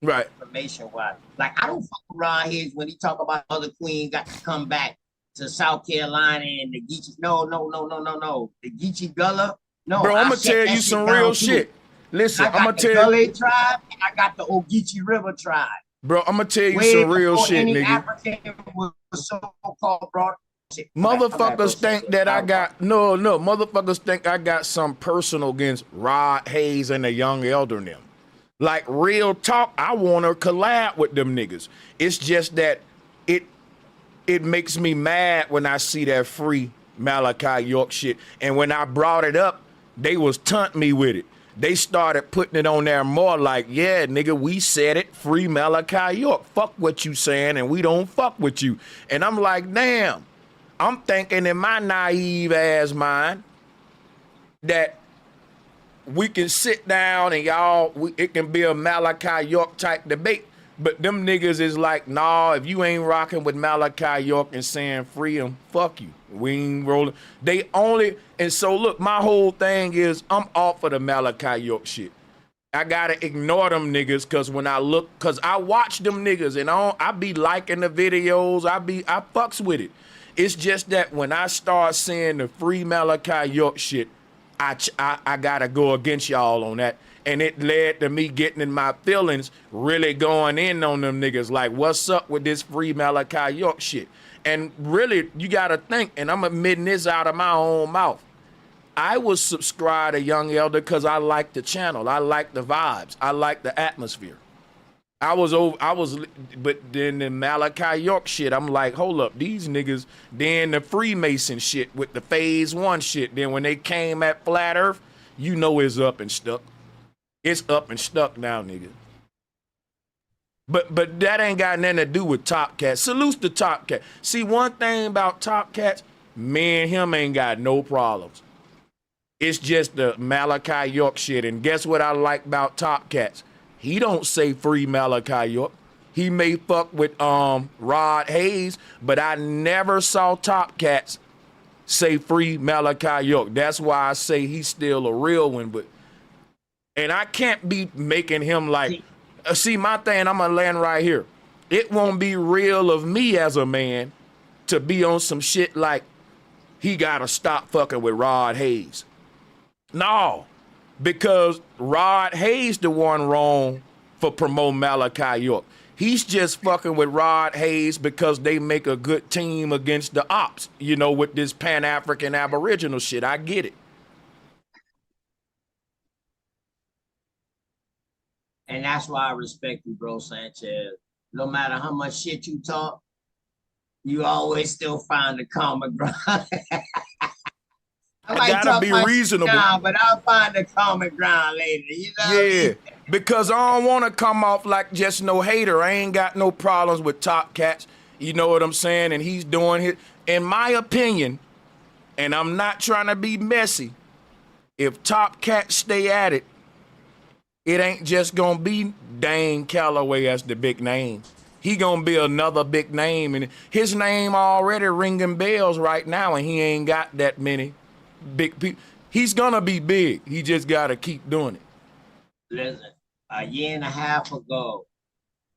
right. Information wise, like I don't fuck with Ron Hayes when he talk about other queen got to come back to South Carolina and the Geechee. No. The Geechee Gullah. No, bro, I'm gonna tell you some real shit. Listen, I'm gonna tell you. Gullah tribe and I got the Ogeechee River tribe. Bro, I'm gonna tell you some real shit, nigga. African was so-called broad. Motherfuckers think that I got motherfuckers think I got some personal against Rod Hayes and the young elder them. Like real talk, I want to collab with them niggas. It's just that it makes me mad when I see that free Malachi York shit. And when I brought it up, they was taunting me with it. They started putting it on there more like, yeah, nigga, we said it, free Malachi York. Fuck what you saying, and we don't fuck with you. And I'm like, damn. I'm thinking in my naive ass mind that we can sit down and it can be a Malachi York type debate. But them niggas is like, nah, if you ain't rocking with Malachi York and saying free him, fuck you. We ain't rolling. And so look, my whole thing is I'm off of the Malachi York shit. I gotta ignore them niggas cause I watch them niggas and I be liking the videos. I fucks with it. It's just that when I start seeing the free Malachi York shit, I gotta go against y'all on that. And it led to me getting in my feelings, really going in on them niggas. Like, what's up with this free Malachi York shit? And really, you got to think, and I'm admitting this out of my own mouth. I was subscribed to Young Elder because I like the channel. I like the vibes. I like the atmosphere. But then the Malachi York shit, I'm like, hold up, these niggas, then the Freemason shit with the phase 1 shit. Then when they came at Flat Earth, you know it's up and stuck. It's up and stuck now, nigga. But that ain't got nothing to do with Top Cat. Salute to Top Cat. See, one thing about Top Cats, me and him ain't got no problems. It's just the Malachi York shit. And guess what I like about Top Cats? He don't say free Malachi York. He may fuck with Rod Hayes, but I never saw Top Cats say free Malachi York. That's why I say he's still a real one. And I can't be making him like, see, my thing, I'm gonna land right here. It won't be real of me as a man to be on some shit like he gotta stop fucking with Rod Hayes. No, because Rod Hayes the one wrong for promoting Malachi York. He's just fucking with Rod Hayes because they make a good team against the ops, you know, with this Pan-African Aboriginal shit. I get it. And that's why I respect you, bro, Sanchez. No matter how much shit you talk, you always still find the common ground. I gotta be reasonable. Down, but I'll find the common ground later. You know? Yeah, because I don't want to come off like just no hater. I ain't got no problems with Top Cats. You know what I'm saying? And he's doing his, in my opinion, and I'm not trying to be messy, if Top Cats stay at it, it ain't just gonna be Dane Calloway as the big name. He gonna be another big name, and his name already ringing bells right now, and he ain't got that many big people. He's gonna be big. He just gotta keep doing it. Listen, a year and a half ago,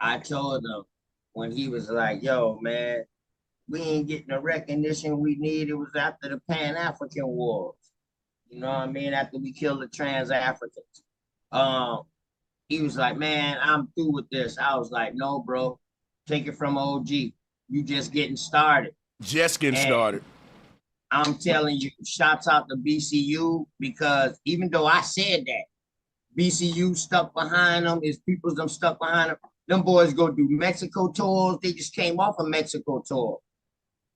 I told him when he was like, yo, man, we ain't getting the recognition we need. It was after the Pan-African Wars. You know what I mean? After we killed the trans-Africans. He was like, man, I'm through with this. I was like, no, bro, take it from OG. You just getting started. Just getting started. I'm telling you, shouts out to BCU, because even though I said that, BCU stuck behind them, his peoples them stuck behind them. Them boys go do Mexico tours. They just came off a Mexico tour.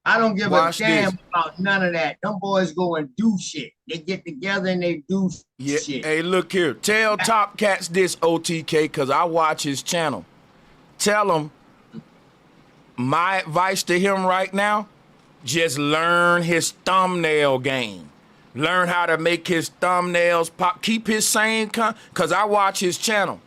I don't give a damn about none of that. Them boys go and do shit. They get together and they do shit. Hey, look here. Tell Top Cats this, OTK, because I watch his channel. Tell him my advice to him right now, just learn his thumbnail game. Learn how to make his thumbnails pop. Keep his same because I watch his channel.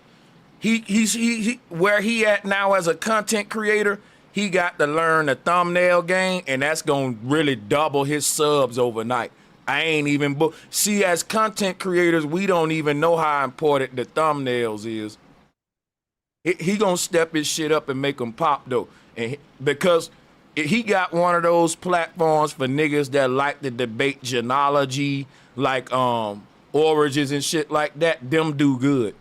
He where he at now as a content creator, he got to learn the thumbnail game, and that's gonna really double his subs overnight. I ain't even see, as content creators, we don't even know how important the thumbnails is. He gonna step his shit up and make them pop though, and because he got one of those platforms for niggas that like to debate genealogy, like origins and shit like that. Them do good.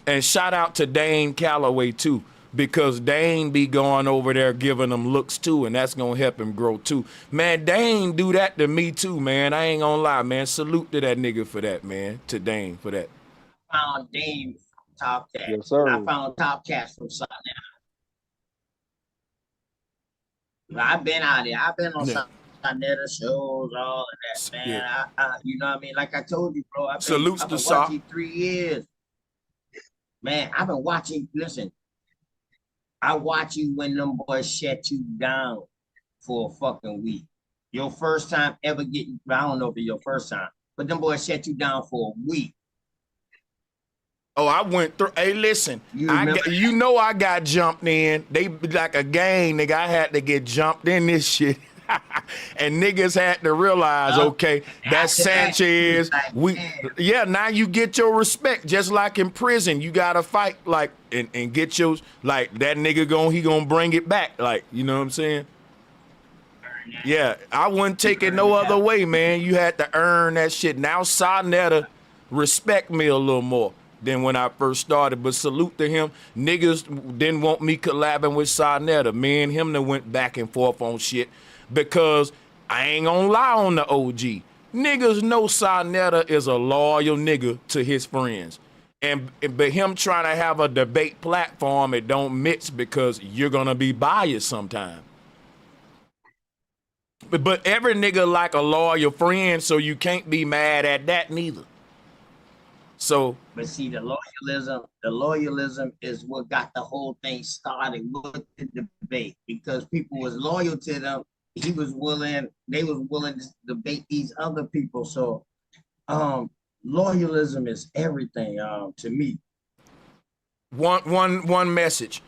And shout out to Dane Calloway too, because Dane be going over there giving them looks too, and that's gonna help him grow too. Man, Dane do that to me too, man. I ain't gonna lie, man. Salute to that nigga for that, man. To Dane for that. I found Dane Top Cat. Yes, sir. I found Top Cats from Sotomayor. I've been out there. I've been on Sotomayor shows, all of that, man. Yeah. I you know what I mean? Like I told you, bro. I've been watching 3 years. Man, I've been watching. Listen, I watch you when them boys shut you down for a fucking week. Your first time ever getting, I don't know if it's your first time, but them boys shut you down for a week. Oh, I went through. Hey, listen, you know I got jumped in. They like a gang, nigga. I had to get jumped in this shit. And niggas had to realize, okay, that's Sanchez. Now you get your respect. Just like in prison, you gotta fight like and get your, like, that nigga he gonna bring it back. Like, you know what I'm saying? Yeah, I wouldn't take it no other way, man. You had to earn that shit. Now Sonetta respect me a little more. than when I first started. But salute to him. Niggas didn't want me collabing with Sarnetta. Me and him that went back and forth on shit because I ain't gonna lie on the OG. Niggas know Sarnetta is a loyal nigga to his friends. But him trying to have a debate platform, it don't mix because you're gonna be biased sometime. But every nigga like a loyal friend, so you can't be mad at that neither. So, but see, the loyalism is what got the whole thing started with the debate because people was loyal to them. They was willing to debate these other people. So, loyalism is everything to me. One message.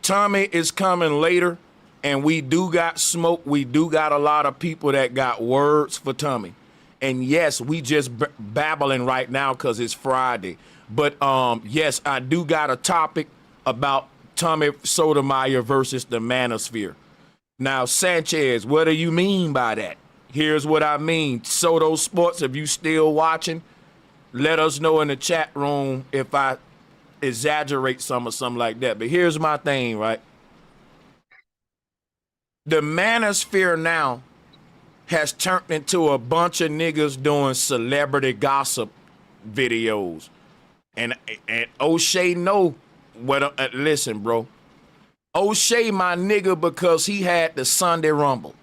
Tommy is coming later, and we do got smoke. We do got a lot of people that got words for Tommy. And yes, we just babbling right now because it's Friday. But yes, I do got a topic about Tommy Sotomayor versus the Manosphere. Now, Sanchez, what do you mean by that? Here's what I mean. Soto Sports, if you still watching, let us know in the chat room if I exaggerate some or something like that. But here's my thing, right? The Manosphere now has turned into a bunch of niggas doing celebrity gossip videos. And O'Shea know what, listen, bro. O'Shea my nigga because he had the Sunday Rumble.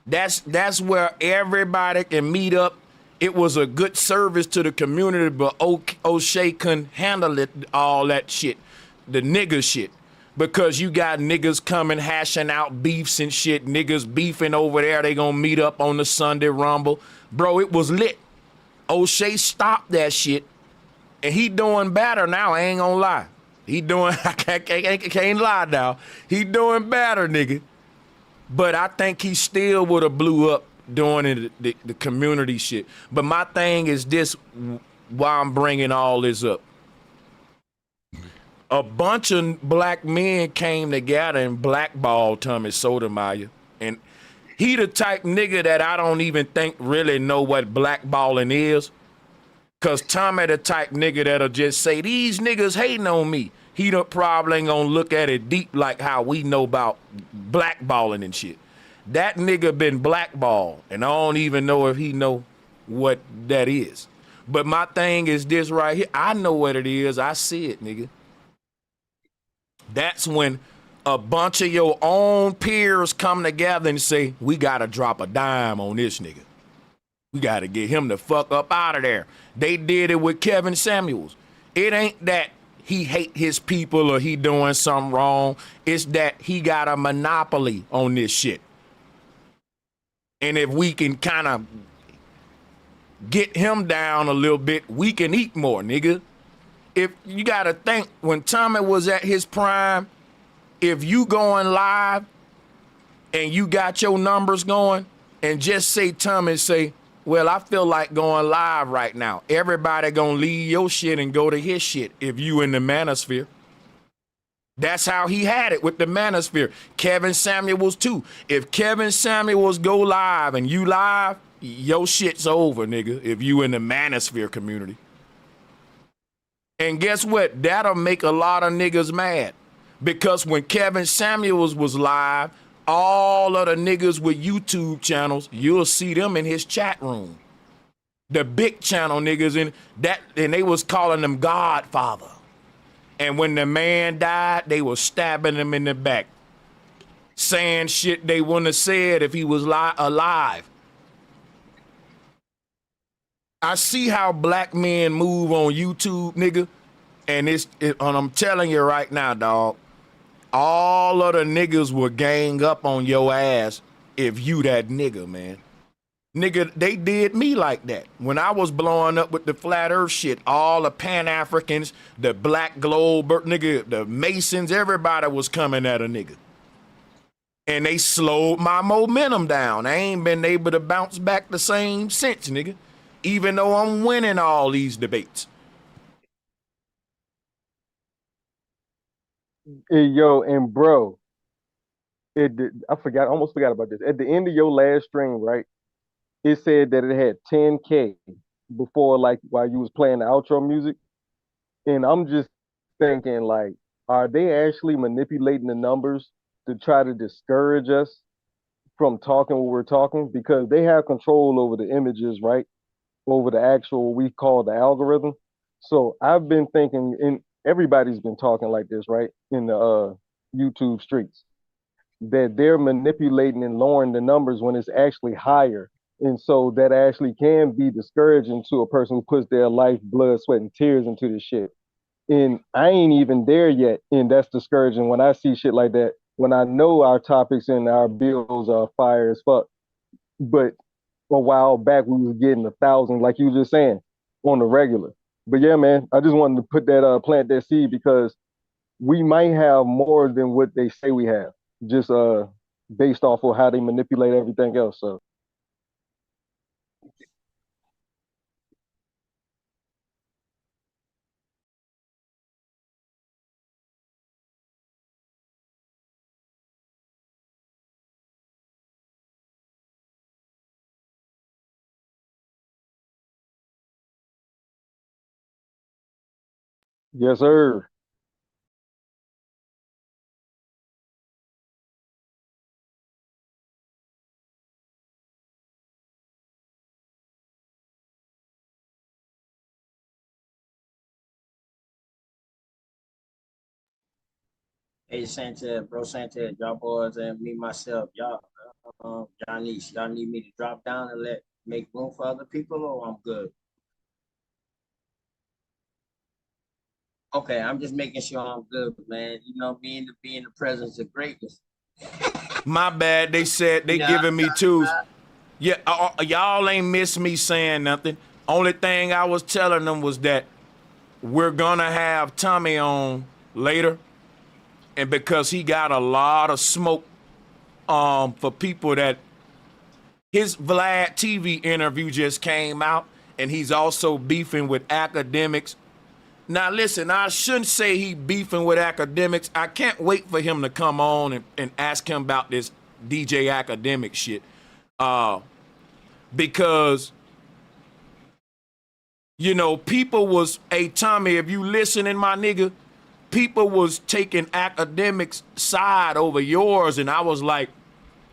That's where everybody can meet up. It was a good service to the community, but O'Shea couldn't handle it, all that shit, the nigga shit. Because you got niggas coming, hashing out beefs and shit, niggas beefing over there, they gonna meet up on the Sunday Rumble. Bro, it was lit. O'Shea stopped that shit, and he doing better now, I ain't gonna lie. He doing, I can't lie now. He doing better, nigga. But I think he still would have blew up doing the community shit. But my thing is this, why I'm bringing all this up. A bunch of black men came together and blackballed Tommy Sotomayor. And he the type nigga that I don't even think really know what blackballing is. Cause Tommy the type nigga that'll just say, these niggas hating on me. He probably ain't gonna look at it deep like how we know about blackballing and shit. That nigga been blackballed, and I don't even know if he know what that is. But my thing is this right here. I know what it is. I see it, nigga. That's when a bunch of your own peers come together and say, we gotta drop a dime on this nigga. We gotta get him the fuck up out of there. They did it with Kevin Samuels. It ain't that he hate his people or he doing something wrong. It's that he got a monopoly on this shit. And if we can kind of get him down a little bit, we can eat more, nigga. If you gotta think, when Tommy was at his prime, if you going live and you got your numbers going, and just say Tommy say, well, I feel like going live right now. Everybody gonna leave your shit and go to his shit if you in the Manosphere. That's how he had it with the Manosphere. Kevin Samuels too. If Kevin Samuels go live and you live, your shit's over, nigga, if you in the Manosphere community. And guess what? That'll make a lot of niggas mad. Because when Kevin Samuels was live, all of the niggas with YouTube channels, you'll see them in his chat room. The big channel niggas in that, and they was calling them Godfather. And when the man died, they was stabbing him in the back, saying shit they wouldn't have said if he was alive. I see how black men move on YouTube, nigga, and and I'm telling you right now, dog, all of the niggas will gang up on your ass if you that nigga, man. Nigga, they did me like that. When I was blowing up with the flat earth shit, all the Pan-Africans, the Black Globe, nigga, the Masons, everybody was coming at a nigga. And they slowed my momentum down. I ain't been able to bounce back the same since, nigga. Even though I'm winning all these debates. Hey, yo, and bro, I almost forgot about this. At the end of your last stream, right? It said that it had 10K before, like, while you was playing the outro music. And I'm just thinking, like, are they actually manipulating the numbers to try to discourage us from talking what we're talking? Because they have control over the images, right? Over the actual, what we call the algorithm. So I've been thinking, and everybody's been talking like this, right? In the YouTube streets, that they're manipulating and lowering the numbers when it's actually higher. And so that actually can be discouraging to a person who puts their life, blood, sweat, and tears into this shit. And I ain't even there yet. And that's discouraging when I see shit like that, when I know our topics and our bills are fire as fuck. But a while back, we was getting 1,000, like you were just saying, on the regular. But yeah, man, I just wanted to put that, plant that seed, because we might have more than what they say we have, just based off of how they manipulate everything else. So yes, sir. Hey Sanchez, bro Sanchez, y'all boys and me myself, y'all need me to drop down and make room for other people, or I'm good? Okay, I'm just making sure I'm good, man. You know, be in the presence of greatness. My bad. They said they Yeah, giving me twos. Yeah, y'all ain't miss me saying nothing. Only thing I was telling them was that we're gonna have Tommy on later, and because he got a lot of smoke for people that his Vlad TV interview just came out, and he's also beefing with Akademiks. Now listen, I shouldn't say he beefing with Akademiks. I can't wait for him to come on and ask him about this DJ Academic shit. Because, you know, people was, hey, Tommy, if you listening, my nigga, people was taking Akademiks' side over yours, and I was like,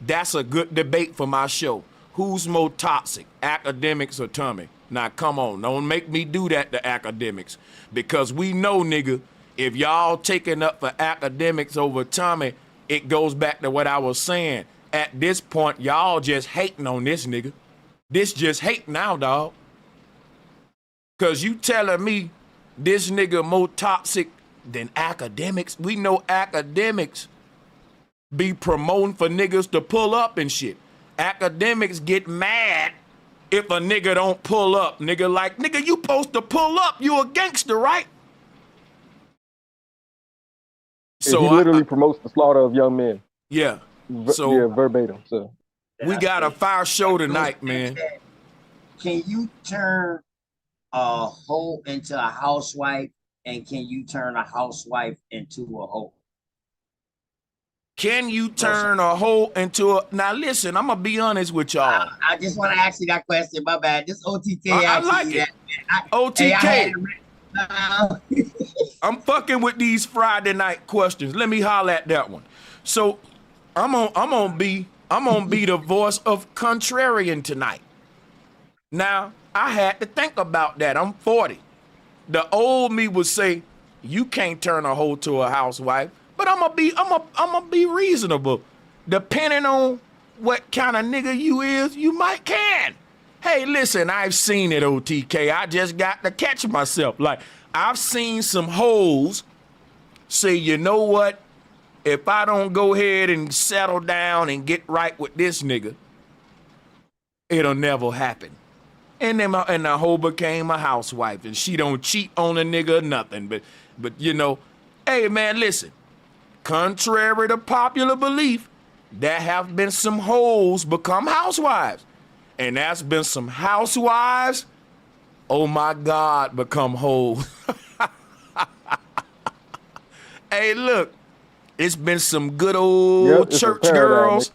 that's a good debate for my show. Who's more toxic, Akademiks or Tommy? Now, come on, don't make me do that to Akademiks, because we know, nigga, if y'all taking up for Akademiks over Tommy, it goes back to what I was saying. At this point, y'all just hating on this nigga. This just hate now, dog. Cause you telling me this nigga more toxic than Akademiks. We know Akademiks be promoting for niggas to pull up and shit. Akademiks get mad if a nigga don't pull up. Nigga like, nigga, you supposed to pull up. You a gangster, right? So he literally promotes the slaughter of young men. Yeah. So yeah, verbatim. So we got a fire show tonight, man. Can you turn a hoe into a housewife, and can you turn a housewife into a hoe? Can you turn a hoe into a... Now listen, I'm gonna be honest with y'all. I just want to ask you that question. My bad. This OTK. I like it. OTK. I'm fucking with these Friday night questions. Let me holler at that one. So I'm gonna be the voice of contrarian tonight. Now, I had to think about that. I'm 40. The old me would say, you can't turn a hoe to a housewife, but I'm gonna be reasonable. Depending on what kind of nigga you is, you might can. Hey, listen, I've seen it, OTK. I just got to catch myself. Like, I've seen some hoes say, you know what? If I don't go ahead and settle down and get right with this nigga, it'll never happen. And then the hoe became a housewife, and she don't cheat on a nigga or nothing. But you know, hey man, listen. Contrary to popular belief, there have been some hoes become housewives, and that's been some housewives, oh my God, become hoes. Hey, look, it's been some good old church girls.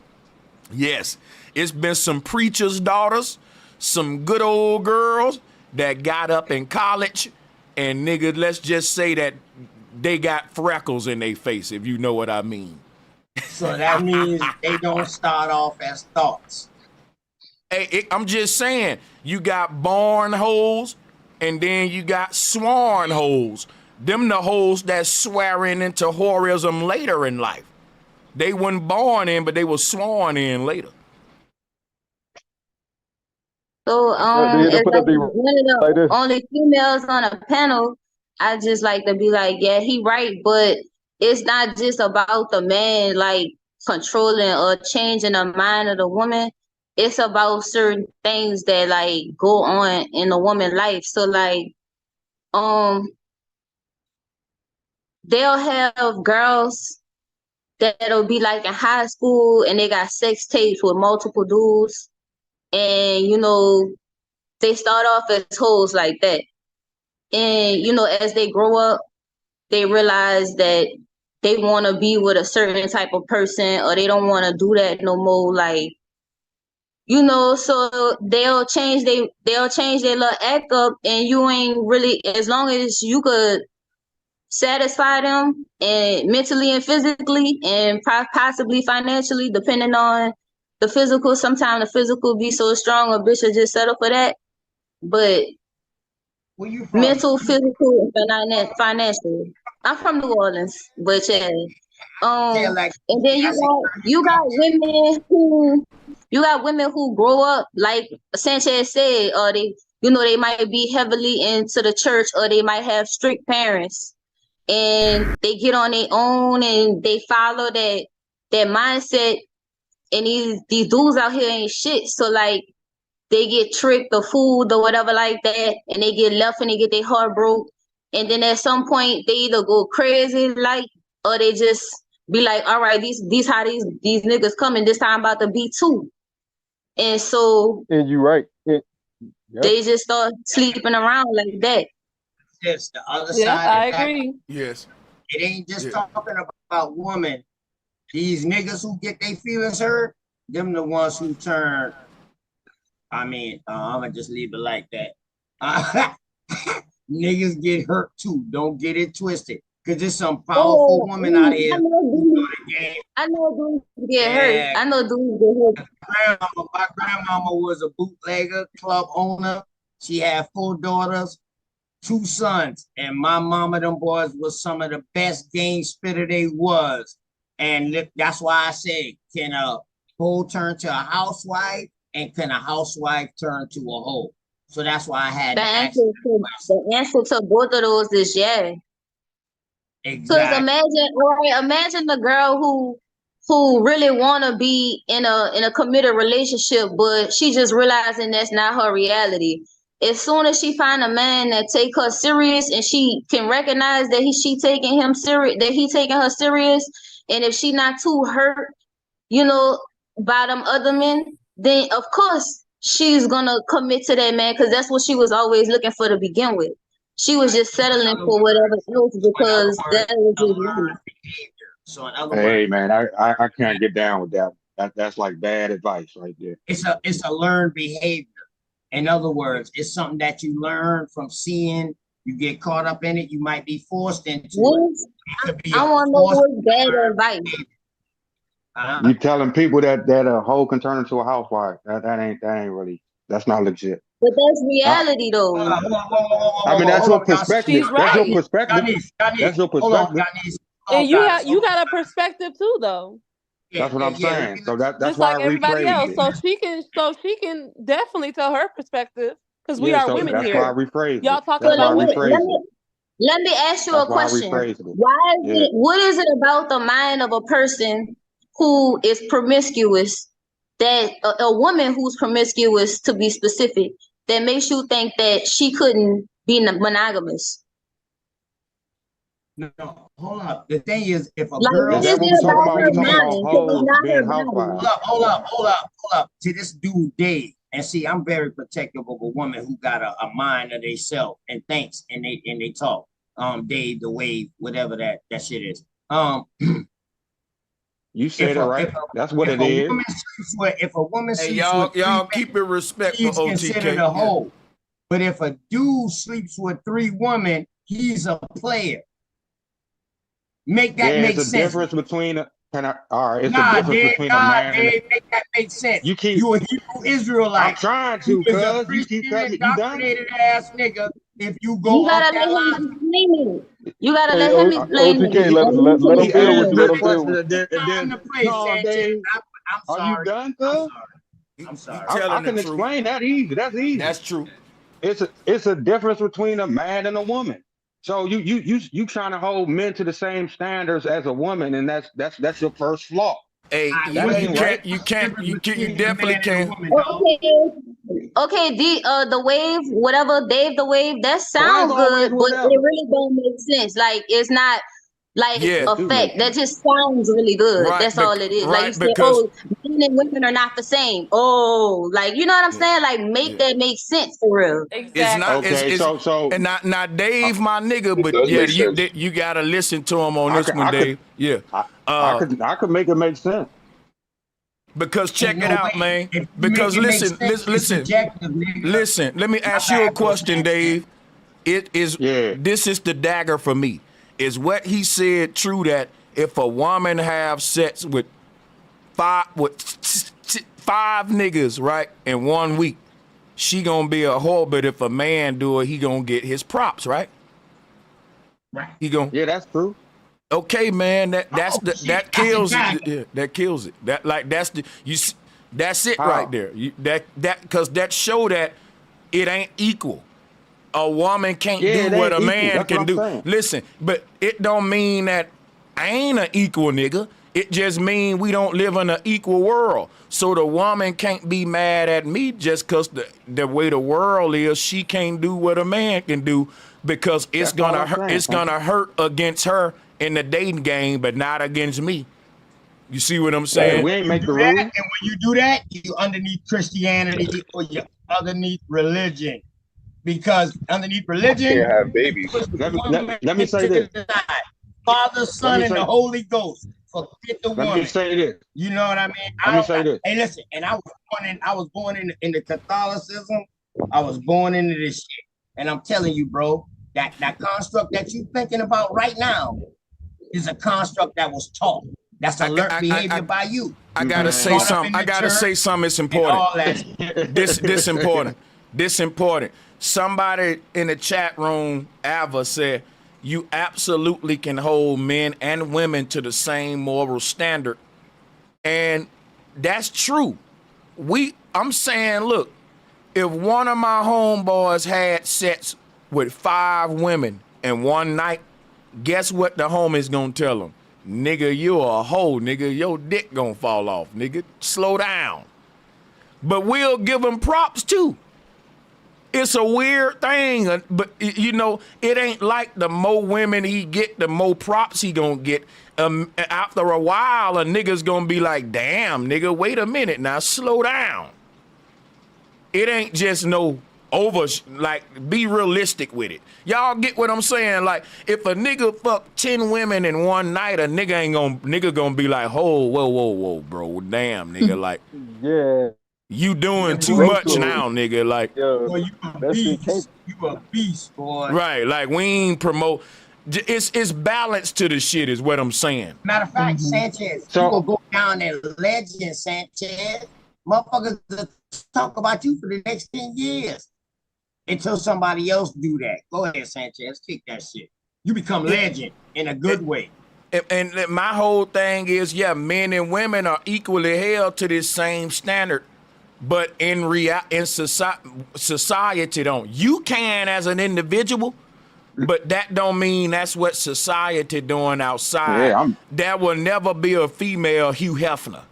Yes, it's been some preachers' daughters. Some good old girls that got up in college and nigga, let's just say that they got freckles in their face, if you know what I mean. So that means they don't start off as thoughts. Hey, I'm just saying, you got born hoes, and then you got sworn hoes. Them the hoes that swearing into whorism later in life. They weren't born in, but they were sworn in later. So They as put like up the one of the like this. only females on a panel, I just like to be like, yeah, he right, but it's not just about the man like controlling or changing the mind of the woman. It's about certain things that like go on in a woman's life. So like they'll have girls that'll be like in high school and they got sex tapes with multiple dudes, and you know they start off as hoes like that. And, you know, as they grow up, they realize that they want to be with a certain type of person, or they don't want to do that no more. Like, you know, so they'll change their little act up, and you ain't really, as long as you could satisfy them and mentally and physically and possibly financially, depending on the physical. Sometimes the physical be so strong, a bitch will just settle for that. But Where you from? mental, physical, and financial. I'm from New Orleans, but yeah. Yeah, like, And then you got women who grow up like Sanchez said, or they might be heavily into the church, or they might have strict parents, and they get on their own and they follow that mindset. And these dudes out here ain't shit. So like, they get tricked or fooled or whatever like that, and they get left and they get their heart broke. And then at some point they either go crazy like, or they just be like, all right, these how these niggas coming, this time about to be two. And so And you right. Yep. they just start sleeping around like that. Yes, the other Yeah, side. I agree. Yes. It ain't just talking about women. These niggas who get their feelings hurt, them the ones who turn. I'm gonna just leave it like that. Niggas get hurt too. Don't get it twisted. Cause there's some powerful women out here. I know dudes get hurt. I know dudes get hurt. My grandmama was a bootlegger, club owner. She had 4 daughters, 2 sons, and my mama, them boys was some of the best game spitter they was. And that's why I say, can a hoe turn to a housewife, and can a housewife turn to a hoe? So that's why I had the answer to both of those is yeah. Because imagine the girl who really want to be in a committed relationship, but she just realizing that's not her reality. As soon as she find a man that take her serious, and she can recognize that she taking him serious, that he taking her serious, and if she not too hurt, you know, by them other men, then of course she's gonna commit to that man, because that's what she was always looking for to begin with. She was just settling for whatever else because that was behavior. So in other Hey words, man, I can't get down with that. That's like bad advice right there. it's a learned behavior. In other words, it's something that you learn from seeing. You get caught up in it. You might be forced into it. I want to know what's bad advice. You telling people that a hoe can turn into a housewife? That ain't really. That's not legit. But that's reality, though. I mean, that's your perspective. She's right. That's your perspective. That's your perspective. And you got a perspective too, though. That's what I'm saying. So that's just why like I everybody else. rephrased So she can definitely tell her perspective, because we Yeah, are so women that's here. why I rephrased Y'all it. talking That's why I about women. rephrased it. Let me ask you That's a why I question. rephrased it. Why is it? What is it about the mind of a person who is promiscuous, that a woman who's promiscuous, to be specific, that makes you think that she couldn't be monogamous? No, hold up. The thing is, if a Like, girl, what is it about her mind? Hold up. To this dude, Dave, and see, I'm very protective of a woman who got a mind of themselves and thinks and they talk. Dave, the wave, whatever that shit is. You said it right. That's what it is. If a woman sleeps y'all with 3 men, keep it respectful, she's OTK. considered a hoe. But if a dude sleeps with 3 women, he's a player. Make that make sense. It's a difference between a, all right, it's a difference Dave, between a man and make that make sense. you keep You a Hebrew Israelite. I'm trying to, cuz you keep cutting it. You done? Ass nigga. If you go You gotta off that let him line, explain it. You gotta let him explain OTK, it. let him build with you. Let him build with you. time to play, Sanchez. I'm Are sorry. you done, I'm cuz? sorry. I'm sorry. I can explain that easy. That's easy. That's true. It's a difference between a man and a woman. So you trying to hold men to the same standards as a woman, and that's your first flaw. Hey, you definitely can. Okay, the wave, whatever, Dave the wave, that sounds good, but it really don't make sense. Like it's not like a fact. That just sounds really good. Right, that's all it is. right, Like you said, because men and women are not the same. Oh, like you know what I'm saying? Like make that make sense for real. Exactly. it's not. Okay, it's and not Dave, my nigga, but yeah, you gotta listen to him on this one, Dave. Yeah, I could make it make sense. Because check it out, man. Because listen. Let me ask you a question, Dave. This is the dagger for me. Is what he said true that if a woman have sex with five niggas, right, in 1 week, she gonna be a whore, but if a man do it, he gonna get his props, right? Right. He gonna. Yeah, that's true. Okay, man, that kills it. Yeah, that kills it. That's it right there. Because that show that it ain't equal. A woman can't do what a man can do. Listen, but it don't mean that I ain't an equal nigga. It just mean we don't live in an equal world. So the woman can't be mad at me just because the way the world is, she can't do what a man can do because it's gonna hurt against her in the dating game, but not against me. You see what I'm saying? We ain't make the rules. And when you do that, you underneath Christianity or you underneath religion. Because underneath religion, you can't have babies. Let me say this. Father, Son, and the Holy Ghost. Forget the woman. Let me say this. You know what I mean? Let me say this. Hey, listen, and I was born in the Catholicism. I was born into this shit. And I'm telling you, bro, that construct that you thinking about right now is a construct that was taught. That's alert behavior by you. I gotta say something. It's important. This important. This important. Somebody in the chat room, Ava, said, you absolutely can hold men and women to the same moral standard. And that's true. I'm saying, look, if one of my homeboys had sex with 5 women in one night, guess what the homie's gonna tell him? Nigga, you a hoe, nigga. Your dick gonna fall off, nigga. Slow down. But we'll give him props too. It's a weird thing, but you know, it ain't like the more women he get, the more props he gonna get. After a while, a nigga's gonna be like, damn, nigga, wait a minute, now slow down. It ain't just no be realistic with it. Y'all get what I'm saying? Like, if a nigga fuck 10 women in one night, a nigga gonna be like, oh, whoa, bro, damn, nigga, like, yeah. You doing too much now, nigga. Like, boy, you a beast, boy. Right, like we ain't promote. It's balance to the shit, is what I'm saying. Matter of fact, Sanchez, you gonna go down there, legend, Sanchez. Motherfuckers talk about you for the next 10 years until somebody else do that. Go ahead, Sanchez, kick that shit. You become legend in a good way. And my whole thing is, yeah, men and women are equally held to this same standard. But in society don't. You can as an individual, but that don't mean that's what society doing outside. Yeah, there will never be a female Hugh Hefner.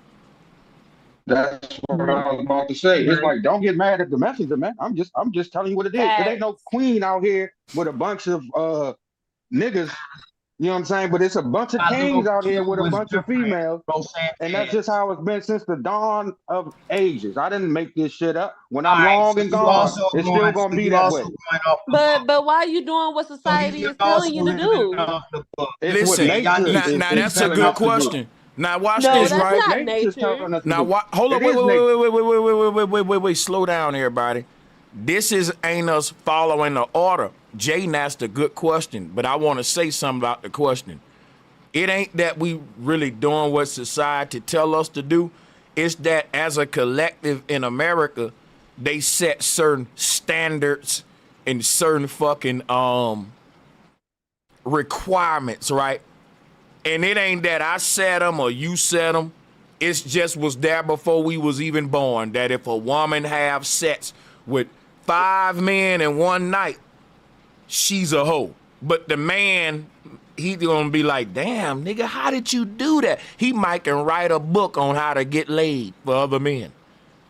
That's what I was about to say. It's like, don't get mad at the messenger, man. I'm just telling you what it is. It ain't no queen out here with a bunch of niggas. You know what I'm saying? But it's a bunch of kings out here with a bunch of females. And that's just how it's been since the dawn of ages. I didn't make this shit up. When I'm long and gone, it's still going to be that way. But why are you doing what society is telling you to do? Listen, now that's a good question. Now watch this, right? Not nature. Now hold on, wait, slow down, everybody. this ain't us following the order. Jaden asked a good question, but I want to say something about the question. It ain't that we really doing what society tell us to do. It's that as a collective in America, they set certain standards and certain fucking requirements, right? And it ain't that I set them or you set them. It's just was there before we was even born, that if a woman have sex with 5 men in one night, she's a hoe. But the man, he gonna be like, damn, nigga, how did you do that? He might can write a book on how to get laid for other men.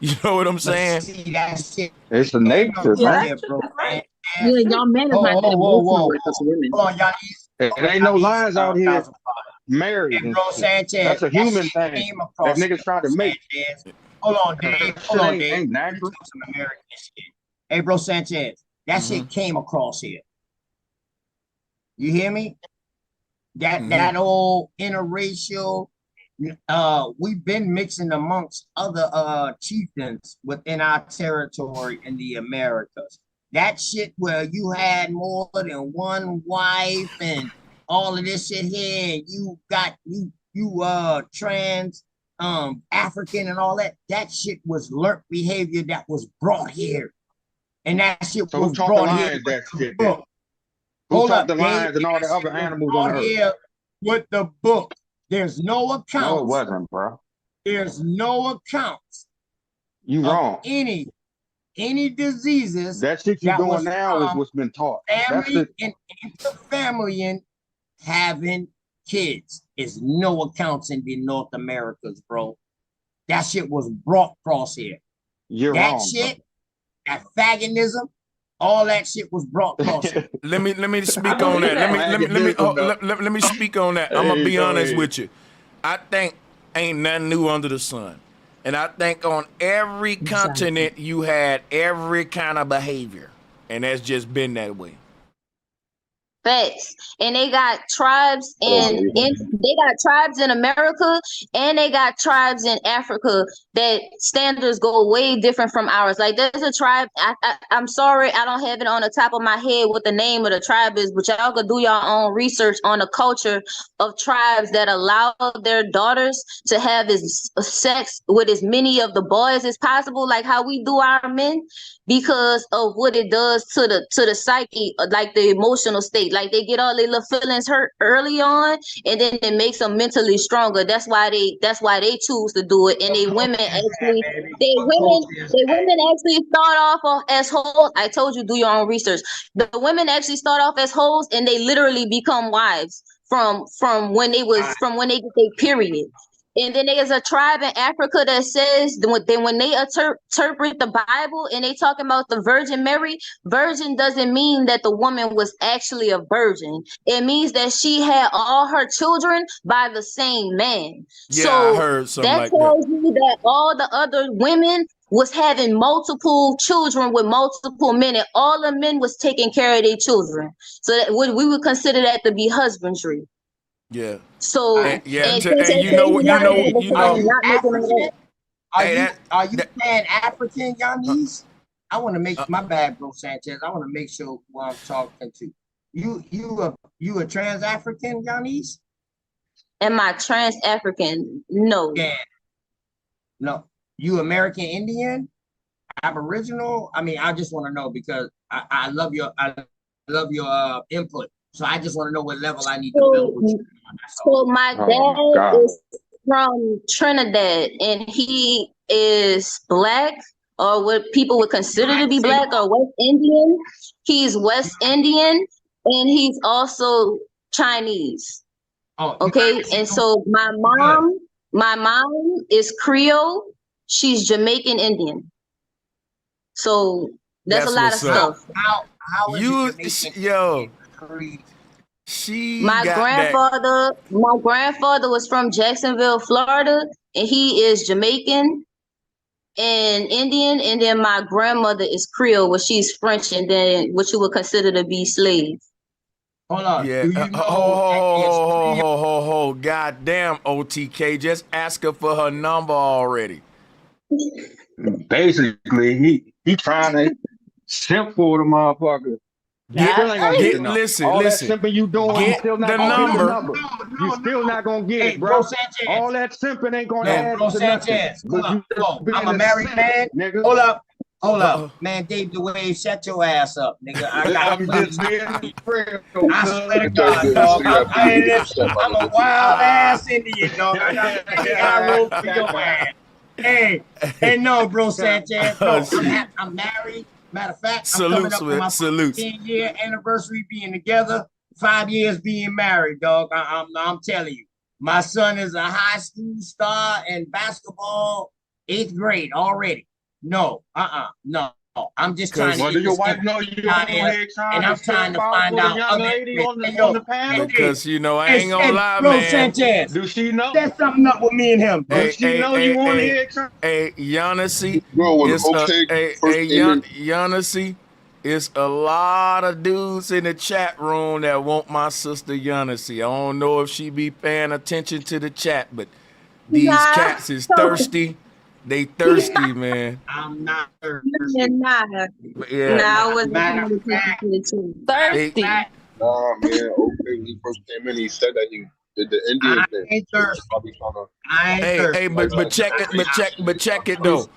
You know what I'm saying? See, that shit. It's the nature, man. Right. Yeah, y'all men is not that emotional like us women. Hold on, y'all. It ain't no lines out here married. Hey, bro, Sanchez, that's a human that thing. came across That niggas trying to make. Sanchez. Hold on, Dave. Hold on, Dave. Ain't natural. Some American shit. Hey, bro, Sanchez, that shit came across here. You hear me? That old interracial, we've been mixing amongst other chieftains within our territory in the Americas. That shit where you had more than one wife and all of this shit here, and you got you trans African and all that shit was learned behavior that was brought here. And that shit so was brought here. That shit, Hold up, up, the lions and all the other animals on the earth? Here with the book. There's no account. No, it wasn't, bro. There's no accounts. You wrong. Any diseases. That shit you doing now is what's been taught. Family and interfamily and having kids is no accounts in the North Americas, bro. That shit was brought across here. You're that wrong. Shit, bro. That faggotism, all that shit was brought across here. Let me speak on that. Let me speak on that. I'm gonna be honest with you. I think ain't nothing new under the sun. And I think on every continent you had every kind of behavior. And that's just been that way. Facts. And they got tribes in America, and they got tribes in Africa that standards go way different from ours. Like there's a tribe, I'm sorry, I don't have it on the top of my head what the name of the tribe is, but y'all could do your own research on the culture of tribes that allow their daughters to have sex with as many of the boys as possible, like how we do our men, because of what it does to the psyche, like the emotional state. Like they get all their little feelings hurt early on, and then it makes them mentally stronger. That's why they choose to do it. And they women actually start off as hoes. I told you, do your own research. The women actually start off as hoes, and they literally become wives from when they get their period. And then there's a tribe in Africa that says when they interpret the Bible and they talking about the Virgin Mary, virgin doesn't mean that the woman was actually a virgin. It means that she had all her children by the same man. Yeah, so I heard something that like tells that. you that all the other women was having multiple children with multiple men, and all the men was taking care of their children. So that we would consider that to be husbandry. Yeah. So and you know. Are you pan African, Yanis? I want to make my bad, bro, Sanchez. I want to make sure who I'm talking to. You a trans African, Yanis? Am I trans African? No. Yeah. No. You American Indian? Aboriginal? I mean, I just want to know because I love your input. So I just want to know what level I need to build with you. So my dad is from Trinidad, and he is black, or what people would consider to be black, or West Indian. He's West Indian, and he's also Chinese. Oh, okay. And so my mom is Creole. She's Jamaican Indian. So that's a lot of stuff. How is yo. My grandfather was from Jacksonville, Florida, and he is Jamaican and Indian, and then my grandmother is Creole, where she's French, and then what you would consider to be slave. Hold on. Yeah. Ho. God damn, OTK. Just ask her for her number already. Basically, he trying to Simp for the motherfucker. Get, Still ain't gonna get the number. listen, All listen. that simping you doing, you Get still not the gonna get the number. number. You still not gonna get Hey, it, bro bro. Sanchez. All that simping ain't gonna No, add bro to nothing. Sanchez. But you I'm a married man. nigga. Hold up. Hold up. Man, Dave the Wave, shut your ass up, nigga. I got I'm just being real. I swear to God, dog. I'm a wild ass Indian, dog. I got the arrow for your ass. Hey, no, bro Sanchez. No, I'm married. Matter of fact, I'm coming up on my 10-year anniversary being together. 5 years being married, dog. I'm telling you. My son is a high school star in basketball, 8th grade already. No, no. I'm just trying to do your wife know you on here and I'm trying to find out young lady on the panel? Because you know, I ain't gonna lie, bro, man. Sanchez, do she know? There's something up with me and him, bro. Does she know you on here? Hey, Giannisy, it's Giannisy, it's a lot of dudes in the chat room that want my sister Giannisy. I don't know if she be paying attention to the chat, but these cats is thirsty. They thirsty, man. I'm not thirsty. Nah. Yeah. Nah, I wasn't Thirsty. Nah, man. Okay, when he first came in, he said that he did the Indian thing. I ain't thirsty. Probably trying to. I ain't thirsty. Hey, but check it though.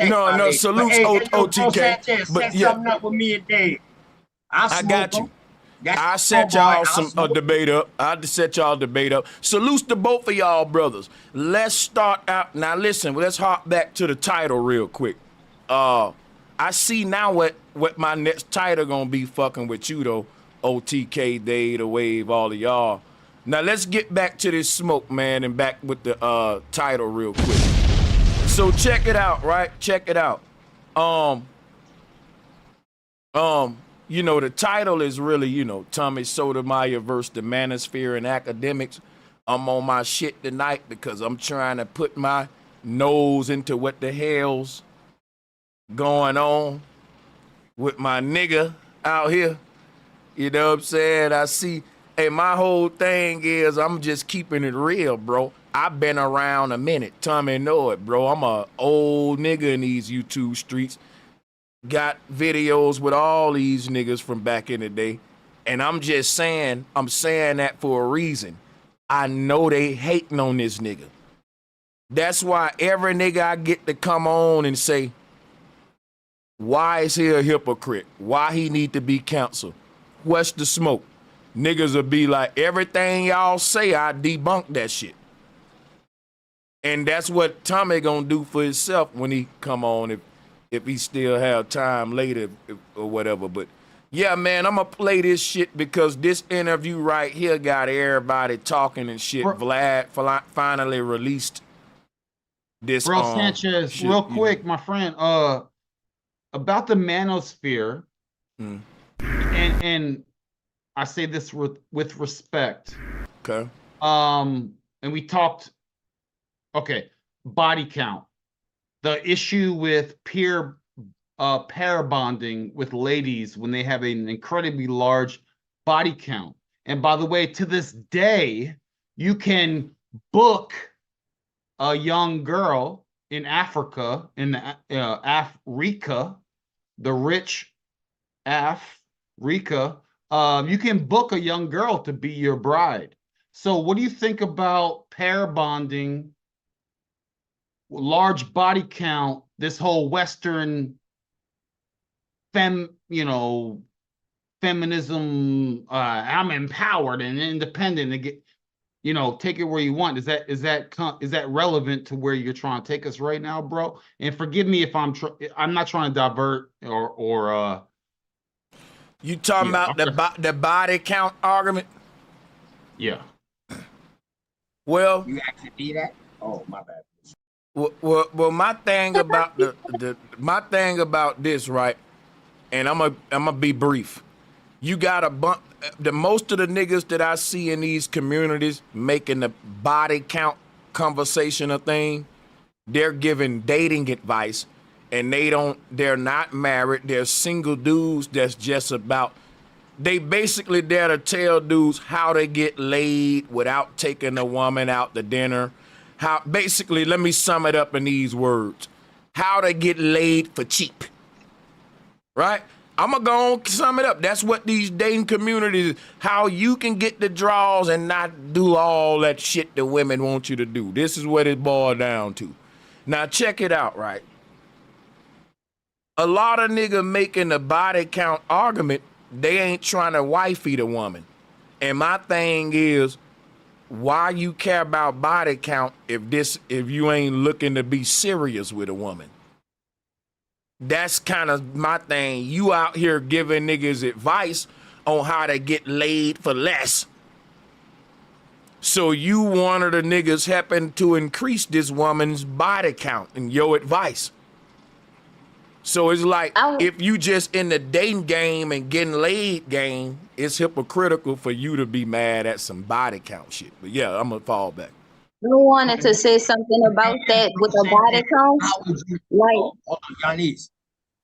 No, salutes OTK. But yeah, something up with me and Dave. I got you. I set y'all a debate up. I set y'all a debate up. Salutes to both of y'all brothers. Let's start out. Now listen, let's hop back to the title real quick. I see now what my next title gonna be fucking with you though. OTK, Day, The Wave, all of y'all. Now let's get back to this smoke, man, and back with the title real quick. So check it out, right? Check it out. You know, the title is really, you know, Tommy Sotomayor versus the Manosphere and Akademiks. I'm on my shit tonight because I'm trying to put my nose into what the hell's going on with my nigga out here. You know what I'm saying? I see, hey, my whole thing is I'm just keeping it real, bro. I've been around a minute. Tommy know it, bro. I'm a old nigga in these YouTube streets. Got videos with all these niggas from back in the day. And I'm just saying, I'm saying that for a reason. I know they hating on this nigga. That's why every nigga I get to come on and say, why is he a hypocrite? Why he need to be canceled? What's the smoke? Niggas will be like, everything y'all say, I debunk that shit. And that's what Tommy gonna do for himself when he come on, if he still have time later or whatever. But yeah, man, I'm gonna play this shit because this interview right here got everybody talking and shit. Vlad finally released this. Bro Sanchez, shit, real quick, my friend, about the Manosphere, and I say this with respect. Okay. And we talked. Okay, body count. The issue with pair bonding with ladies when they have an incredibly large body count. And by the way, to this day, you can book a young girl in Africa, in Africa, the rich Africa. You can book a young girl to be your bride. So what do you think about pair bonding, large body count, this whole Western feminism, I'm empowered and independent and get, take it where you want. Is that relevant to where you're trying to take us right now, bro? And forgive me if I'm not trying to divert or you talking about the body count argument? Yeah. Well, you actually see that? Oh, my bad. Well, my thing about my thing about this, right? And I'm gonna be brief. You got most of the niggas that I see in these communities making the body count conversation a thing. They're giving dating advice, and they're not married. They're single dudes that's just about. They basically there to tell dudes how to get laid without taking a woman out to dinner. Basically, let me sum it up in these words. How to get laid for cheap. right? I'm going to go on sum it up. That's what these dating communities, how you can get the draws and not do all that shit the women want you to do. This is what it boiled down to. Now, check it out, right? A lot of niggas making the body count argument, they ain't trying to wifey the woman. And my thing is, why you care about body count if you ain't looking to be serious with a woman? That's kind of my thing. You out here giving niggas advice on how to get laid for less. So you one of the niggas helping to increase this woman's body count in your advice. So it's like, if you just in the dating game and getting laid game, it's hypocritical for you to be mad at some body count shit. But yeah, I'm gonna fall back. I wanted to say something about that with the body count.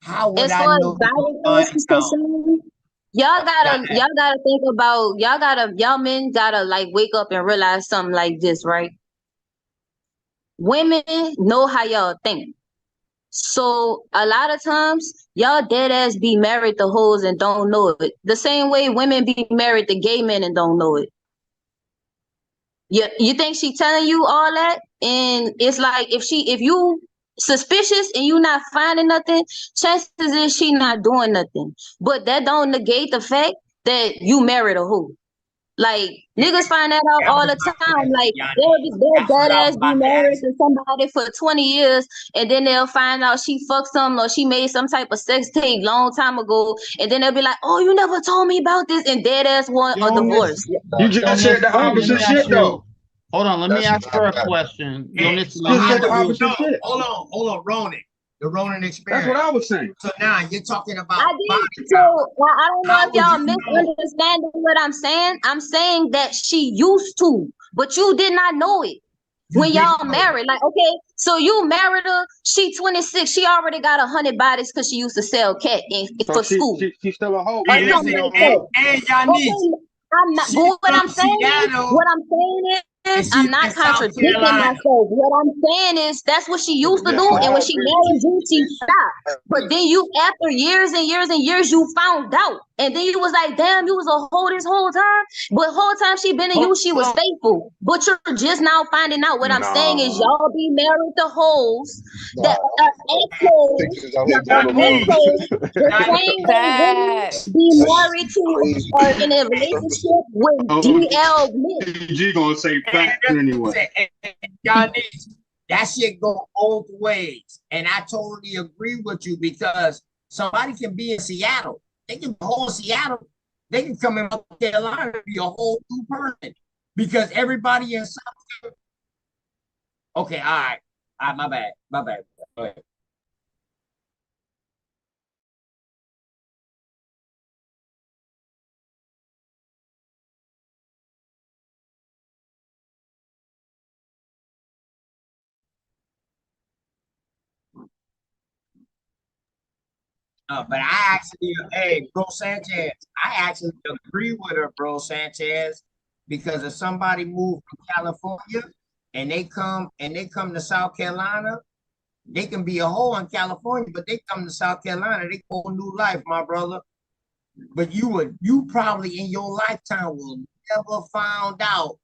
How would as I far as know body count is concerned, y'all gotta think about, y'all men gotta like wake up and realize something like this, right? Women know how y'all think. So a lot of times y'all dead ass be married to hoes and don't know it. The same way women be married to gay men and don't know it. You think she telling you all that? And it's like if you suspicious and you not finding nothing, chances is she not doing nothing. But that don't negate the fact that you married a hoe. Like niggas find that out all the time. Like they'll dead ass be married to somebody for 20 years, and then they'll find out she fucked some or she made some type of sex tape long time ago, and then they'll be like, "Oh, you never told me about this," and dead ass want a divorce. You just said the opposite shit though. Hold on, let me ask her a question. Hold on, Ronan. The Ronan experience. That's what I was saying. So now you're talking about I don't know if y'all misunderstanding what I'm saying. I'm saying that she used to, but you did not know it when y'all married. Like, okay, so you married her, she 26, she already got 100 bodies because she used to sell cat for school. She's still a hoe. And y'all need. I'm not. But what I'm saying is, I'm not contradicting myself. What I'm saying is that's what she used to do, and when she married you, she stopped. But then you, after years and years and years, you found out, and then you was like, "Damn, you was a hoe this whole time." But whole time she been in you, she was faithful. But you're just now finding out. What I'm saying is, y'all be married to hoes that ex-hoes, the same way women be married to in a relationship with DL. G gonna say facts anyway. Y'all need that shit go both ways, and I totally agree with you because somebody can be in Seattle, they can be whole Seattle, they can come in North Carolina and be a whole new person because everybody in South. Okay, all right, my bad. Go ahead. But I actually, hey, bro Sanchez, I actually agree with her, bro Sanchez, because if somebody moved from California and they come to South Carolina, they can be a hoe in California, but they come to South Carolina, they go a new life, my brother. But you probably in your lifetime will never find out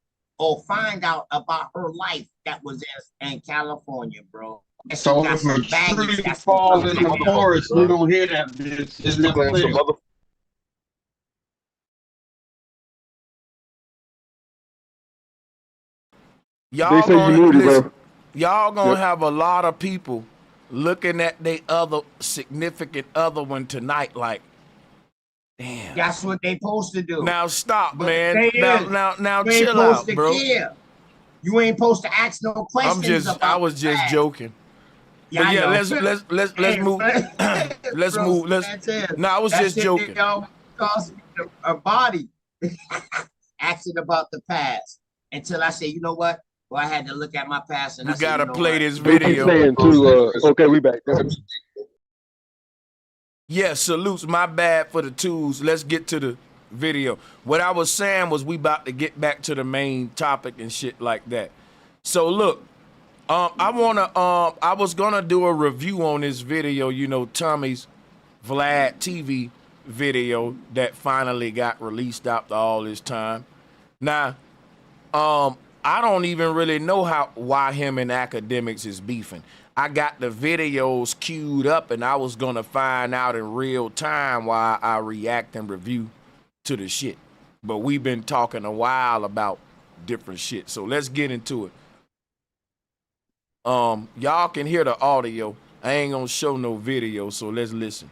about her life that was in California, bro. So if a tree falls in the forest, you don't hear that bitch. It's never clear. Y'all gonna have a lot of people looking at their other significant other one tonight like, damn. That's what they supposed to do. Now stop, man. Now chill out, bro. You ain't supposed to ask no questions. I was just joking. Yeah, but yeah, let's move. Let's move. No, I was just joking. Cost me a body asking about the past until I say, you know what? Well, I had to look at my past and we gotta play this video. Okay, we back. Yeah, salutes. My bad for the twos. Let's get to the video. What I was saying was we about to get back to the main topic and shit like that. So look. I was gonna do a review on this video, you know, Tommy's Vlad TV video that finally got released after all this time. Now, I don't even really know why him and Akademiks is beefing. I got the videos queued up and I was gonna find out in real time why I react and review to the shit. But we've been talking a while about different shit. So let's get into it. Y'all can hear the audio. I ain't gonna show no video, so let's listen.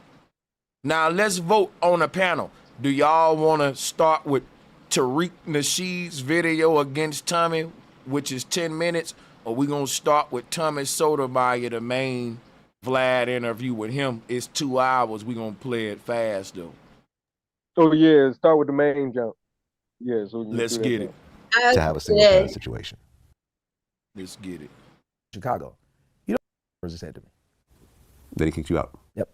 Now let's vote on a panel. Do y'all wanna start with Tariq Nasheed's video against Tommy, which is 10 minutes, or we gonna start with Tommy Sotomayor, the main Vlad interview with him? It's 2 hours. We gonna play it fast though. Oh yeah, start with the main jump. Yeah, so let's get it. To have a single parent situation. Let's get it. Chicago. You know what he said to me. Then he kicked you out. Yep.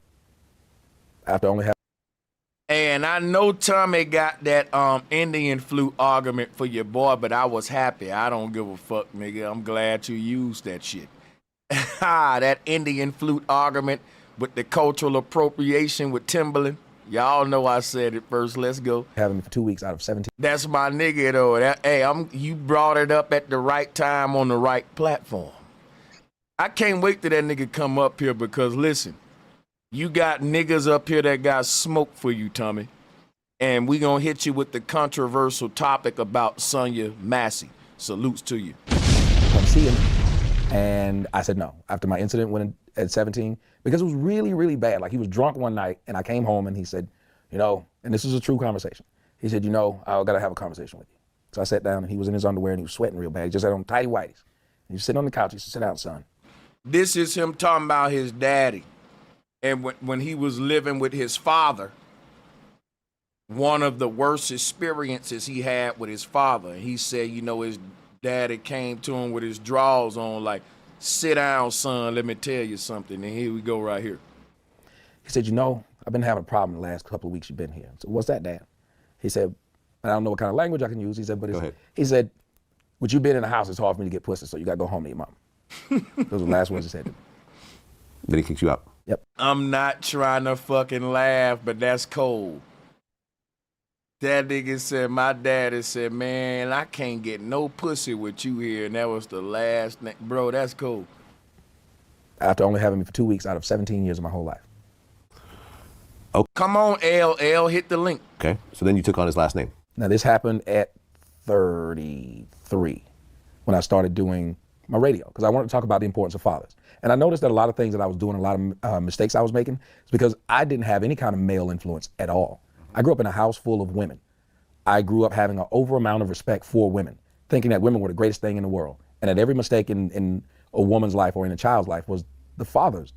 After only having. And I know Tommy got that Indian flute argument for your boy, but I was happy. I don't give a fuck, nigga. I'm glad you used that shit. That Indian flute argument with the cultural appropriation with Timberland. Y'all know I said it first. Let's go. Having me for 2 weeks out of 17. That's my nigga though. You brought it up at the right time on the right platform. I can't wait till that nigga come up here because listen, you got niggas up here that got smoke for you, Tommy. And we gonna hit you with the controversial topic about Sonya Massey. Salutes to you. Come see him. And I said no. After my incident when at 17, because it was really, really bad. Like he was drunk one night and I came home and he said, you know, and this is a true conversation. He said, you know, I gotta have a conversation with you. So I sat down and he was in his underwear and he was sweating real bad. He just had on tighty whities. And he was sitting on the couch. He said, sit down, son. This is him talking about his daddy. And when he was living with his father, one of the worst experiences he had with his father. He said, you know, his daddy came to him with his drawers on, like, sit down, son, let me tell you something. And here we go right here. He said, you know, I've been having a problem the last couple of weeks you've been here. So what's that, Dad? He said, I don't know what kind of language I can use. He said, but he said, with you being in the house, it's hard for me to get pussy, so you got to go home to your mom. Those were the last words he said to me. Then he kicked you out. Yep. I'm not trying to fucking laugh, but that's cold. That nigga said, my daddy said, man, I can't get no pussy with you here. And that was the last thing. Bro, that's cool. After only having me for 2 weeks out of 17 years of my whole life. Oh. Come on, LL, hit the link. Okay, so then you took on his last name. Now this happened at 33 when I started doing my radio because I wanted to talk about the importance of fathers. And I noticed that a lot of things that I was doing, a lot of mistakes I was making, is because I didn't have any kind of male influence at all. I grew up in a house full of women. I grew up having an over amount of respect for women, thinking that women were the greatest thing in the world, and that every mistake in a woman's life or in a child's life was the father's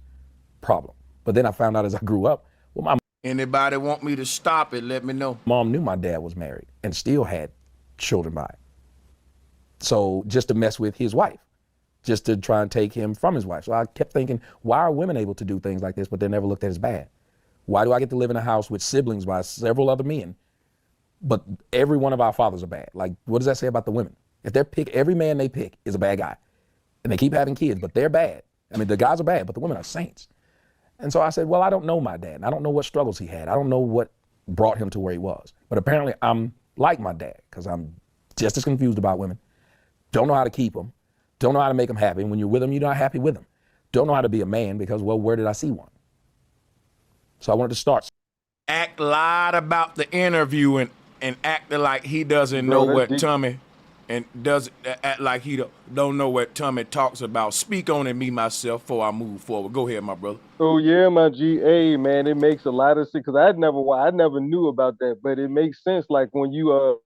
problem. But then I found out as I grew up, well, my anybody want me to stop it, let me know. Mom knew my dad was married and still had children by it. So just to mess with his wife, just to try and take him from his wife. So I kept thinking, why are women able to do things like this, but they're never looked at as bad? Why do I get to live in a house with siblings by several other men, but every one of our fathers are bad? Like, what does that say about the women? If they're every man they pick is a bad guy, and they keep having kids, but they're bad. I mean, the guys are bad, but the women are saints. And so I said, well, I don't know my dad. And I don't know what struggles he had. I don't know what brought him to where he was. But apparently I'm like my dad, because I'm just as confused about women. Don't know how to keep them. Don't know how to make them happy. And when you're with them, you're not happy with them. Don't know how to be a man because, well, where did I see one? So I wanted to start. Act lied about the interview and acting like he doesn't know what Tommy, and does act like he don't know what Tommy talks about. Speak on it, me, myself, before I move forward. Go ahead, my brother. Oh yeah, my GA, man, it makes a lot of sense, because I never knew about that, but it makes sense. Like when you,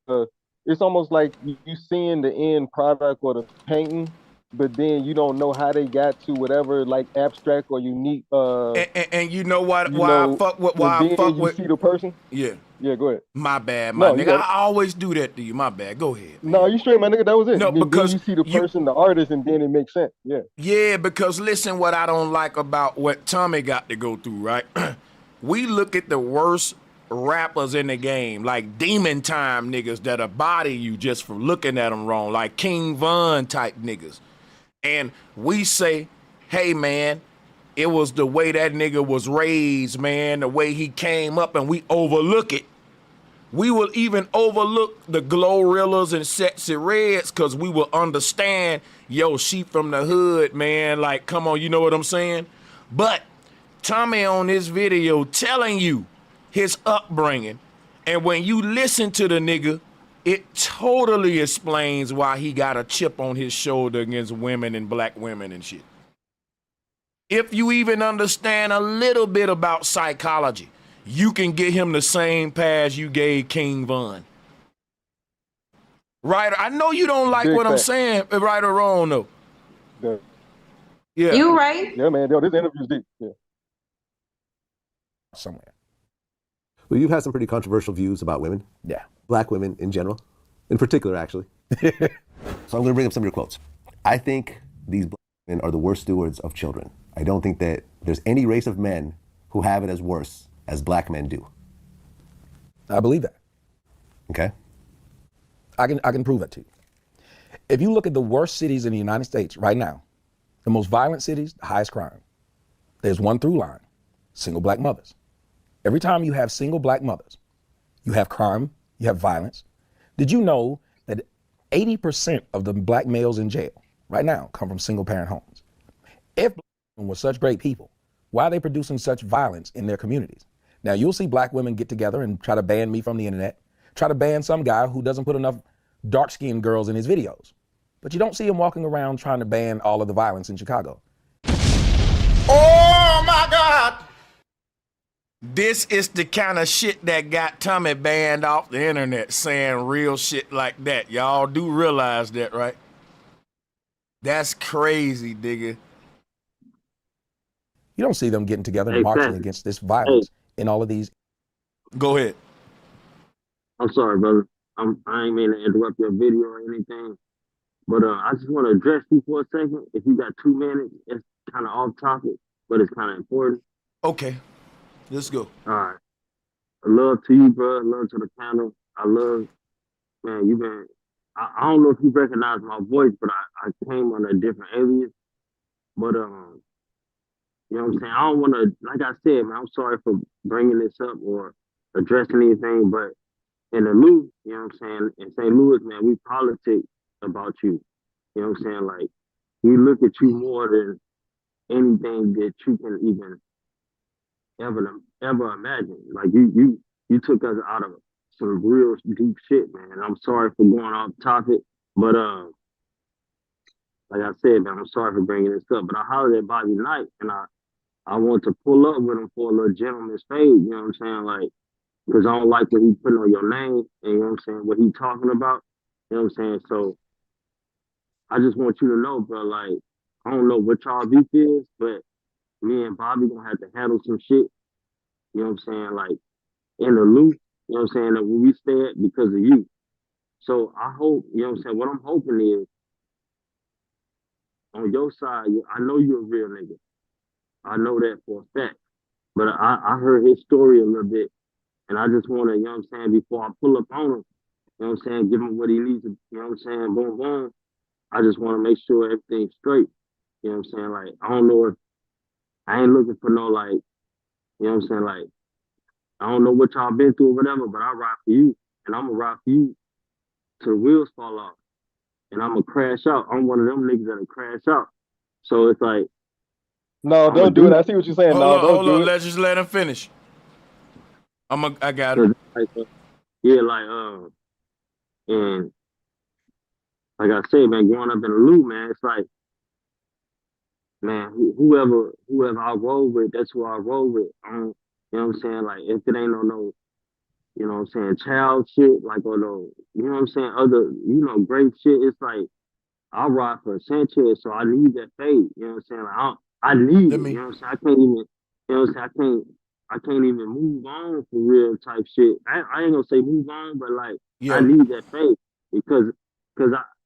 it's almost like you seeing the end product or the painting, but then you don't know how they got to whatever, like abstract or unique. And you know what? Why I fuck with? See the person? Yeah. Yeah, go ahead. My bad, my nigga. I always do that to you. My bad. Go ahead. Man. No, you straight, my nigga. That was it. No, then because you see the person, the artist, and then it makes sense. Yeah. Yeah, because listen, what I don't like about what Tommy got to go through, right? We look at the worst rappers in the game, like Demon Time niggas that'll body you just from looking at them wrong, like King Von type niggas. And we say, hey, man, It was the way that nigga was raised, man, the way he came up, and we overlook it. We will even overlook the Glorrillas and Sexy Reds because we will understand, yo, she from the hood, man. Like, come on, you know what I'm saying? But Tommy on this video telling you his upbringing, and when you listen to the nigga, it totally explains why he got a chip on his shoulder against women and black women and shit. If you even understand a little bit about psychology, you can get him the same pass you gave King Von. Right? I know you don't like what I'm saying, right or wrong, though. Yeah. You right. Yeah, man. Yo, this interview's deep. Yeah. Somewhere. Well, you've had some pretty controversial views about women. Yeah. Black women in general. In particular, actually. So I'm going to bring up some of your quotes. I think these black men are the worst stewards of children. I don't think that there's any race of men who have it as worse as black men do. I believe that. Okay. I can prove it to you. If you look at the worst cities in the United States right now, the most violent cities, the highest crime, there's one through line: single black mothers. Every time you have single black mothers, you have crime, you have violence. Did you know that 80% of the black males in jail right now come from single parent homes? If black women were such great people, why are they producing such violence in their communities? Now, you'll see black women get together and try to ban me from the internet, try to ban some guy who doesn't put enough dark-skinned girls in his videos. But you don't see him walking around trying to ban all of the violence in Chicago. Oh my God! This is the kind of shit that got Tommy banned off the internet, saying real shit like that. Y'all do realize that, right? That's crazy, nigga. You don't see them getting together and marching against this violence in all of these. Go ahead. I'm sorry, brother. I ain't mean to interrupt your video or anything, but I just want to address you for a second. If you got 2 minutes, it's kind of off topic, but it's kind of important. Okay, let's go. All right. Love to you, bro. Love to the panel. I love, man, you've been, I don't know if you recognize my voice, but I came on a different alias. But, you know what I'm saying? I don't want to, like I said, man, I'm sorry for bringing this up or addressing anything, but in the loop, you know what I'm saying? In St. Louis, man, we politic about you. You know what I'm saying? Like, we look at you more than anything that you can even ever imagine. Like, you took us out of some real deep shit, man. And I'm sorry for going off topic, but like I said, man, I'm sorry for bringing this up. But I hollered at Bobby Knight, and I want to pull up with him for a little gentleman's fade. You know what I'm saying? Like, because I don't like what he putting on your name, and you know what I'm saying, what he talking about. You know what I'm saying? So I just want you to know, bro, like, I don't know what y'all beef is, but me and Bobby gonna have to handle some shit. You know what I'm saying? Like, in the loop, you know what I'm saying, that when we stay at because of you. So I hope, you know what I'm saying, what I'm hoping is, on your side, I know you're a real nigga. I know that for a fact. But I heard his story a little bit, and I just want to, you know what I'm saying, before I pull up on him, you know what I'm saying, give him what he needs to, you know what I'm saying, boom, boom. I just want to make sure everything's straight. You know what I'm saying? Like, I don't know if, I ain't looking for no, like, you know what I'm saying, like, I don't know what y'all been through or whatever, but I ride for you, and I'm going to ride for you till the wheels fall off. And I'm going to crash out. I'm one of them niggas that'll crash out. So it's like, no, don't do it. I see what you're saying. Hold on. Let's just let him finish. I got it. Like, yeah, like, and like I said, man, growing up in the loop, man, it's like, man, whoever I roll with, that's who I roll with. You know what I'm saying? Like, if it ain't no, you know what I'm saying, child shit, like, or no, you know what I'm saying, other, you know, great shit, it's like, I ride for Sanchez, so I need that fade. You know what I'm saying? Like, I need it. You know what I'm saying? I can't even, you know what I'm saying? I can't even move on for real type shit. I ain't gonna say move on, but like, I need that fade because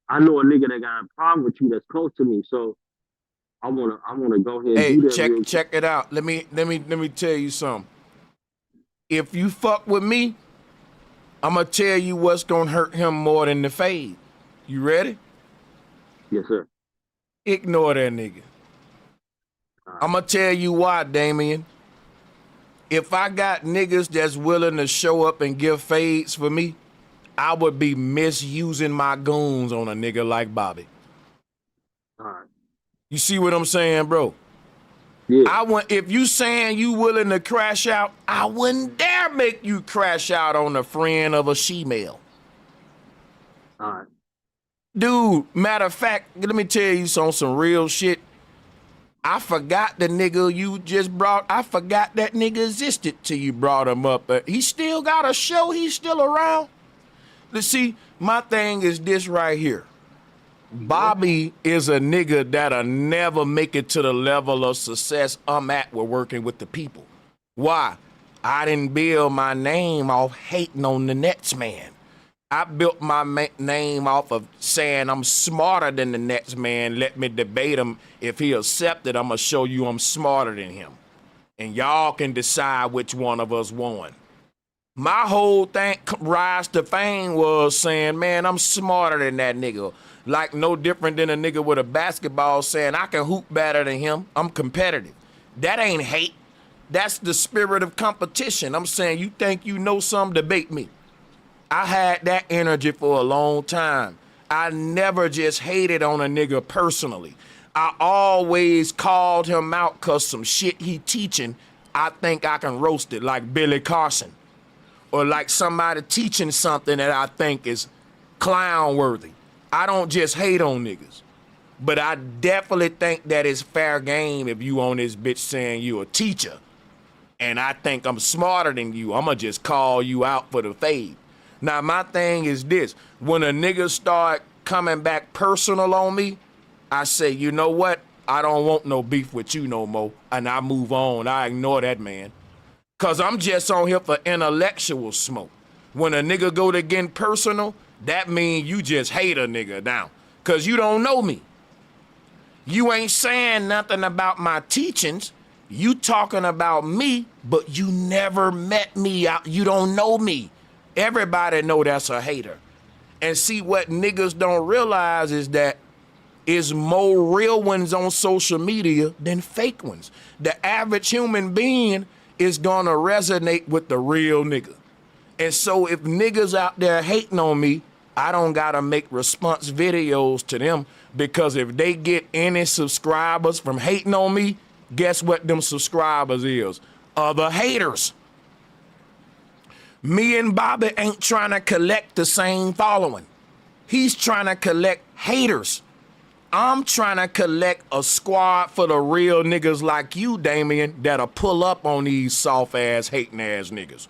I know a nigga that got a problem with you that's close to me. So I wanna go ahead and do that. Check it out. Let me tell you something. If you fuck with me, I'm gonna tell you what's gonna hurt him more than the fade. You ready? Yes, sir. Ignore that nigga. I'm gonna tell you why, Damien. If I got niggas that's willing to show up and give fades for me, I would be misusing my goons on a nigga like Bobby. All right. You see what I'm saying, bro? Yeah. If you saying you willing to crash out, I wouldn't dare make you crash out on a friend of a she-male. All right. Dude, matter of fact, let me tell you some real shit. I forgot the nigga you just brought. I forgot that nigga existed till you brought him up. He still got a show. He's still around. Let's see, my thing is this right here. Bobby is a nigga that'll never make it to the level of success I'm at with working with the people. Why? I didn't build my name off hating on the next man. I built my name off of saying I'm smarter than the next man. Let me debate him. If he accepted, I'm going to show you I'm smarter than him. And y'all can decide which one of us won. My whole thing, rise to fame, was saying, man, I'm smarter than that nigga. Like no different than a nigga with a basketball saying, I can hoop better than him. I'm competitive. That ain't hate. That's the spirit of competition. I'm saying, you think you know something, debate me. I had that energy for a long time. I never just hated on a nigga personally. I always called him out because some shit he teaching, I think I can roast it, like Billy Carson. Or like somebody teaching something that I think is clown worthy. I don't just hate on niggas. But I definitely think that it's fair game if you on this bitch saying you a teacher. And I think I'm smarter than you. I'ma just call you out for the fade. Now, my thing is this. When a nigga start coming back personal on me, I say, you know what? I don't want no beef with you no more. And I move on. I ignore that man. Because I'm just on here for intellectual smoke. When a nigga go to getting personal, that mean you just hate a nigga now. Because you don't know me. You ain't saying nothing about my teachings. You talking about me, but you never met me. You don't know me. Everybody know that's a hater. And see, what niggas don't realize is that is more real ones on social media than fake ones. The average human being is gonna resonate with the real nigga. And so if niggas out there hating on me, I don't gotta make response videos to them, because if they get any subscribers from hating on me, guess what them subscribers is? Other haters. Me and Bobby ain't trying to collect the same following. He's trying to collect haters. I'm trying to collect a squad for the real niggas like you, Damien, that'll pull up on these soft ass, hating ass niggas.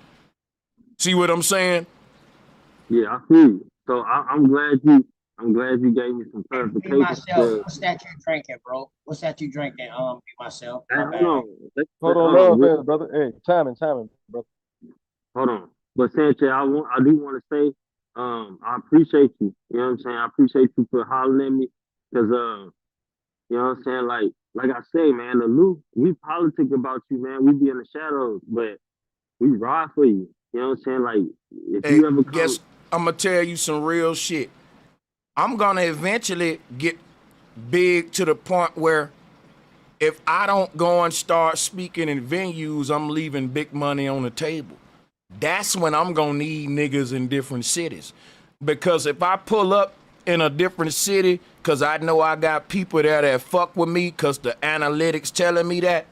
See what I'm saying? Yeah, I feel you. So I'm glad you gave me some clarification. Myself, what's that you drinking, bro? What's that you drinking? Myself. Hold on, brother. Hey, timing, brother. Hold on. But Sanchez, I do want to say, I appreciate you. You know what I'm saying? I appreciate you for hollering at me. Cause you know what I'm saying? Like I say, man, we politic about you, man. We be in the shadows, but we ride for you. You know what I'm saying? Like, if you ever come, guess I'm gonna tell you some real shit. I'm gonna eventually get big to the point where if I don't go and start speaking in venues, I'm leaving big money on the table. That's when I'm gonna need niggas in different cities. Because if I pull up in a different city, because I know I got people there that fuck with me because the analytics telling me that,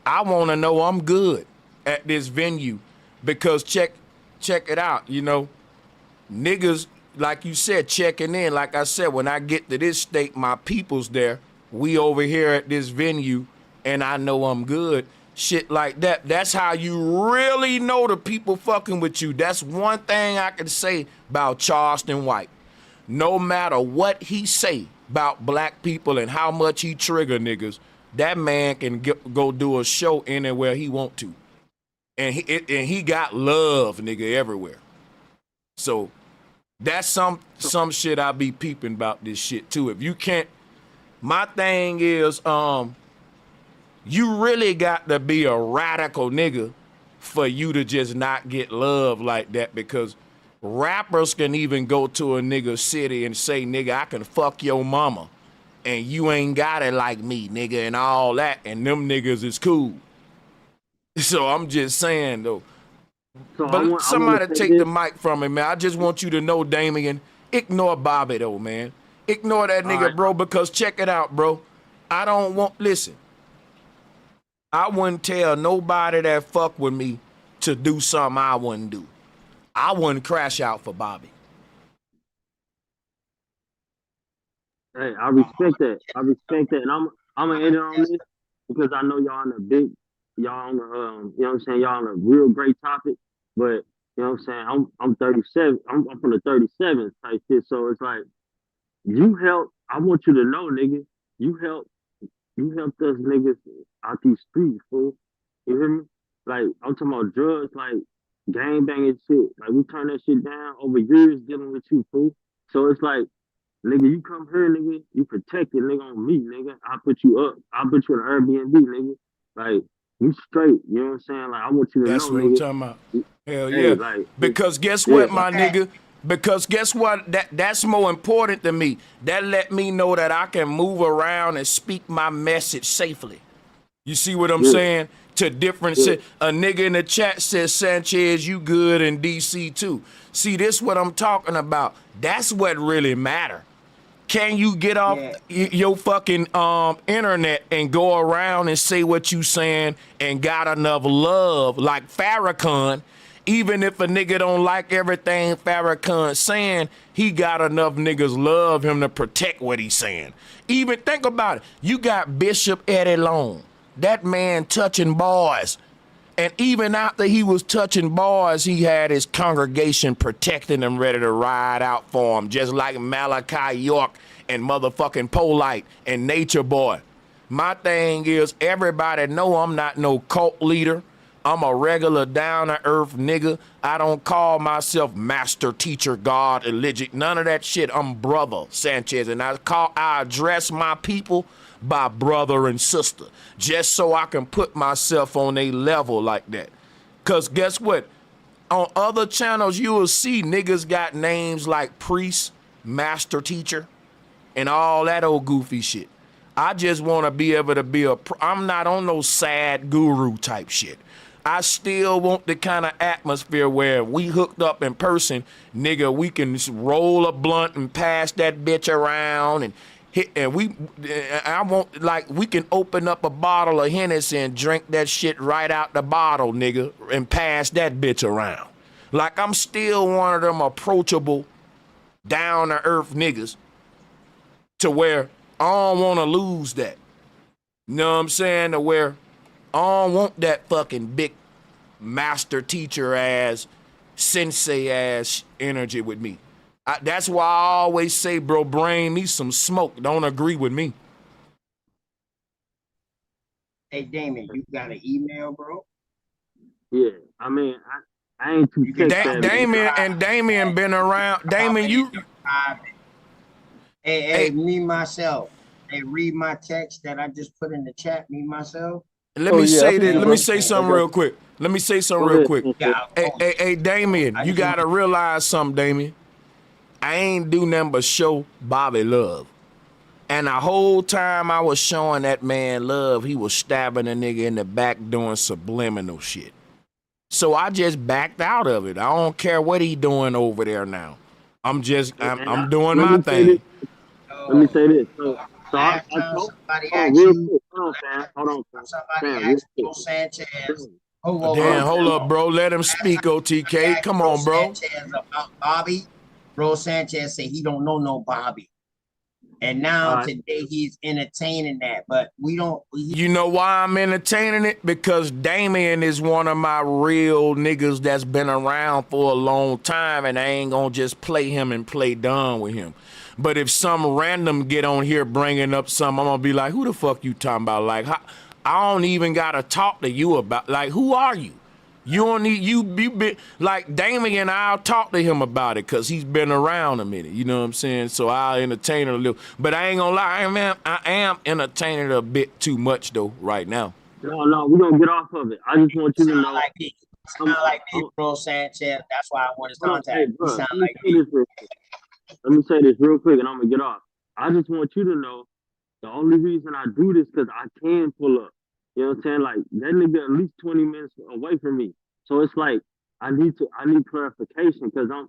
I want to know I'm good at this venue. Because check it out, you know, niggas, like you said, checking in. Like I said, when I get to this state, my people's there. We over here at this venue, and I know I'm good. Shit like that. That's how you really know the people fucking with you. That's one thing I can say about Charleston White. No matter what he say about black people and how much he trigger niggas, that man can go do a show anywhere he want to. And he got love, nigga, everywhere. So that's some shit I be peeping about this shit too. If you can't, my thing is, you really got to be a radical nigga for you to just not get love like that, because rappers can even go to a nigga city and say, nigga, I can fuck your mama. and you ain't got it like me, nigga, and all that, and them niggas is cool. So I'm just saying though. So But somebody take this. the mic from him, man. I just want you to know, Damien, ignore Bobby though, man. Ignore that nigga, bro, because check it out, bro. I don't want, listen, I wouldn't tell nobody that fuck with me to do something I wouldn't do. I wouldn't crash out for Bobby. Hey, I respect that. I respect that. And I'm gonna end it on this because I know y'all on a big, y'all on the, you know what I'm saying, y'all on a real great topic. But you know what I'm saying, I'm 37. I'm from the 37 type shit. So it's like you help. I want you to know, nigga, you helped us niggas out these streets, fool. You hear me? Like I'm talking about drugs, like gang banging shit. Like we turn that shit down over years dealing with you, fool. So it's like, nigga, you come here, nigga, you protected, nigga, on me, nigga. I'll put you up. I'll put you in an Airbnb, nigga. Like, you straight, you know what I'm saying? Like, I want you to That's know, what nigga. I'm talking about. Hell Hey, yeah. like, Because guess yeah. what, my nigga? Because guess what? That's more important to me. That let me know that I can move around and speak my message safely. You see what I'm saying? To different, a nigga in the chat says, Sanchez, you good in DC too. See, this what I'm talking about. That's what really matter. Can you get off your fucking internet and go around and say what you saying and got enough love like Farrakhan? Even if a nigga don't like everything Farrakhan saying, he got enough niggas love him to protect what he's saying. Even think about it. You got Bishop Eddie Long. That man touching boys. And even after he was touching boys, he had his congregation protecting him, ready to ride out for him, just like Malachi York and motherfucking Polite and Nature Boy. My thing is, everybody know I'm not no cult leader. I'm a regular down-to-earth nigga. I don't call myself master, teacher, God, religion, none of that shit. I'm brother Sanchez, and I address my people by brother and sister, just so I can put myself on a level like that. Cause guess what? On other channels, you will see niggas got names like priest, master teacher, and all that old goofy shit. I just want to be able to be I'm not on no sad guru type shit. I still want the kind of atmosphere where we hooked up in person, nigga, we can roll a blunt and pass that bitch around and hit, and I want, like, we can open up a bottle of Hennessy and drink that shit right out the bottle, nigga, and pass that bitch around. Like, I'm still one of them approachable, down-to-earth niggas to where I don't want to lose that. You know what I'm saying? To where I don't want that fucking big master teacher ass, sensei ass energy with me. That's why I always say, bro, bring me some smoke. Don't agree with me. Hey, Damon, you got an email, bro? Yeah, I mean, I ain't too Damien been around. Damien, you. Hey, me, myself. Hey, read my text that I just put in the chat, me, myself. Let me say this. Let me say something real quick. Hey, Damien, you gotta realize something, Damien. I ain't do nothing but show Bobby love. And the whole time I was showing that man love, he was stabbing a nigga in the back doing subliminal shit. So I just backed out of it. I don't care what he doing over there now. I'm doing my thing. Let me say this. So I told somebody real quick. Hold on, somebody asked Bro Sanchez. Damn, hold up, bro. Let him speak, OTK. Come on, bro. Sanchez about Bobby. Bro Sanchez said he don't know no Bobby. And now today he's entertaining that, but we don't. You know why I'm entertaining it? Because Damien is one of my real niggas that's been around for a long time, and I ain't gonna just play him and play dumb with him. But if some random get on here bringing up something, I'm gonna be like, who the fuck you talking about? Like, I don't even gotta talk to you about, like, who are you? You don't need, you be like Damien, I'll talk to him about it because he's been around a minute, you know what I'm saying? So I'll entertain it a little. But I ain't gonna lie, I am entertaining it a bit too much though right now. No, we're gonna get off of it. I just want you to know. Like me. Sound like me, Bro Sanchez. That's why I want his contact. Hey, let me say this real quick, and I'm gonna get off. I just want you to know The only reason I do this because I can pull up. You know what I'm saying? Like that nigga at least 20 minutes away from me. So it's like I need clarification because you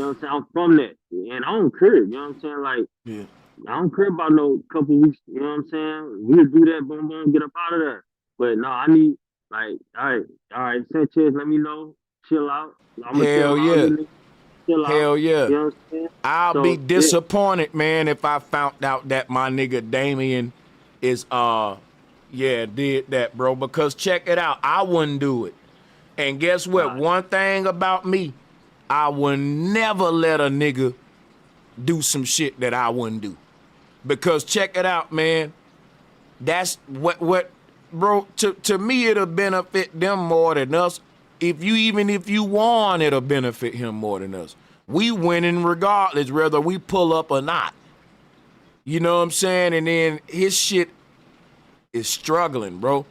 know what I'm saying, I'm from that. And I don't care. You know what I'm saying? Like Yeah. I don't care about no couple weeks, you know what I'm saying? We'll do that, boom, boom, get up out of there. But no, I need like, all right, Sanchez, let me know. Chill out. I'm gonna tell Hell all yeah. you niggas, chill out. Hell yeah. You know what I'm saying? I'll be So yeah. disappointed, man, if I found out that my nigga Damien is did that, bro. Because check it out, I wouldn't do it. And guess what? One thing about me, I would never let a nigga do some shit that I wouldn't do. Because check it out, man. That's what bro, to me it'll benefit them more than us. If you won, it'll benefit him more than us. We winning regardless, whether we pull up or not. You know what I'm saying? And then his shit is struggling, bro.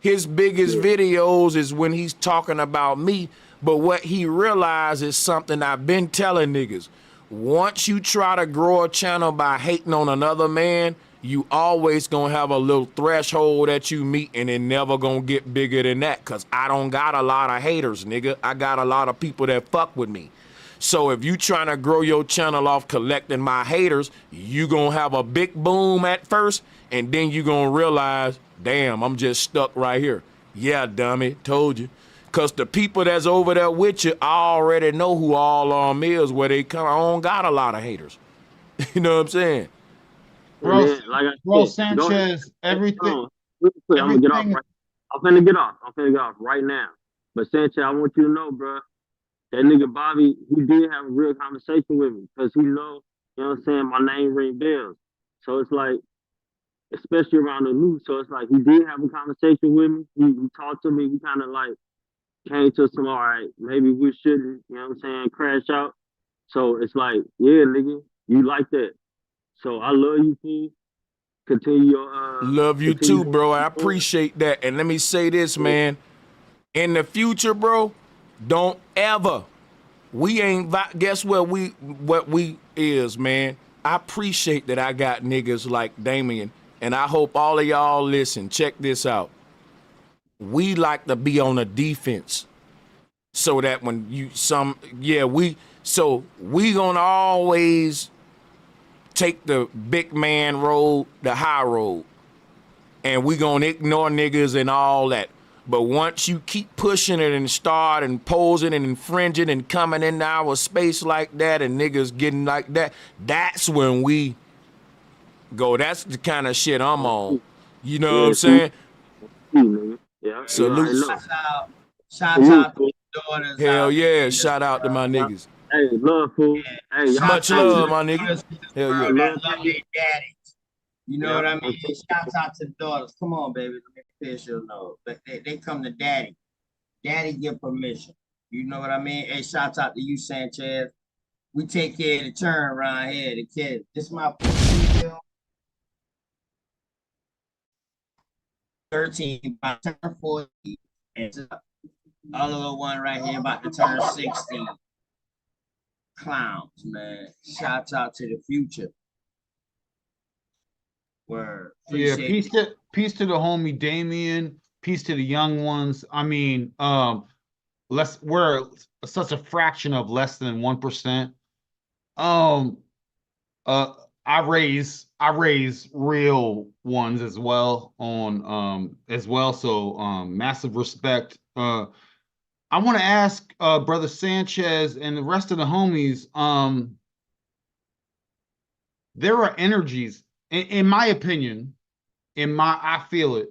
His biggest videos is when he's talking about me, but what he realized is something I've been telling niggas. Once you try to grow a channel by hating on another man, you always gonna have a little threshold that you meet and it never gonna get bigger than that. Cause I don't got a lot of haters, nigga. I got a lot of people that fuck with me. So if you trying to grow your channel off collecting my haters, you gonna have a big boom at first, and then you gonna realize, damn, I'm just stuck right here. Yeah, dummy, told you. Cause the people that's over there with you, I already know who all is, where they come. I don't got a lot of haters. You know what I'm saying? Bro, Man, like I bro, said, go ahead. Sanchez, everything, Real quick, I'm gonna get off everything. right. I'm finna get off. I'm finna get off right now. But Sanchez, I want you to know, bro, that nigga Bobby, he did have a real conversation with me because he know, you know what I'm saying, my name ring bells. So it's like, especially around the news. So it's like he did have a conversation with me. He talked to me. We kind of like came to some, all right, maybe we shouldn't, you know what I'm saying, crash out. So it's like, yeah, nigga, you like that. So I love you, fool. Continue your Love you continue too, bro. I your appreciate that. And let me say this, man. In the future, bro, don't ever. We ain't guess what we is, man. I appreciate that I got niggas like Damien, and I hope all of y'all listen. Check this out. We like to be on the defense, so that when we gonna always take the big man road, the high road, and we gonna ignore niggas and all that. But once you keep pushing it and start and posing and infringing and coming into our space like that and niggas getting like that, that's when we go. That's the kind of shit I'm on. You know what I'm saying? Yeah, Salute. Shout out to the daughters Hell out yeah. there. Shout out to my niggas. Hey, love, fool. Hey, y'all Much love, my nigga. Hell yeah. That love their daddies. You know what I mean? Shout out to the daughters. Come on, baby. Let me finish your note. They come to daddy. Daddy give permission. You know what I mean? Hey, shout out to you, Sanchez. We take care of the turn around here. The kid. This is my 13, about to turn 40. And other little one right here about to turn 16. Clowns, man. Shout out to the future. Word. Yeah, peace to the homie Damien. Peace to the young ones. I mean, we're such a fraction of less than 1%. I raise real ones as well so massive respect. I want to ask brother Sanchez and the rest of the homies, there are energies in my opinion, I feel it,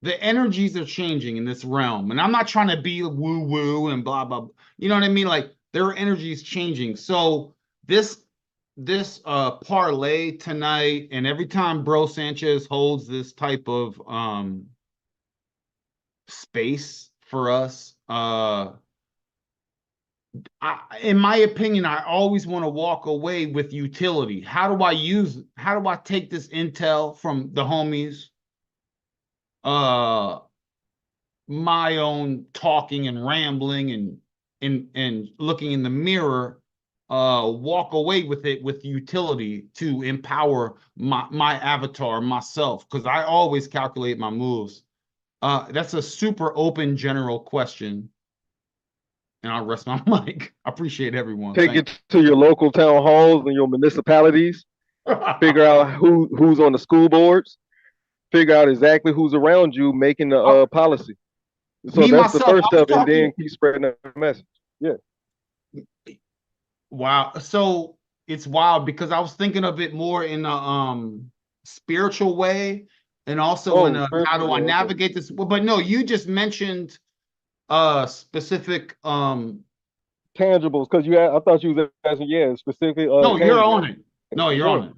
the energies are changing in this realm, and I'm not trying to be woo woo and blah blah, you know what I mean? Like there are energies changing. So this parlay tonight, and every time bro Sanchez holds this type of space for us, in my opinion, I always want to walk away with utility. How do I take this intel from the homies, my own talking and rambling and looking in the mirror, walk away with it with utility to empower my avatar, myself, because I always calculate my moves. That's a super open general question. And I'll rest my mic. I appreciate everyone. Take it to your local town halls and your municipalities. Figure out who's on the school boards. Figure out exactly who's around you making the policy. So that's the first step, and then keep spreading the message. Yeah. Wow. So it's wild because I was thinking of it more in a spiritual way, and also in a how do I navigate this? Well, but no, you just mentioned specific tangibles, because I thought you was asking specific no, you're on it. No, you're on it.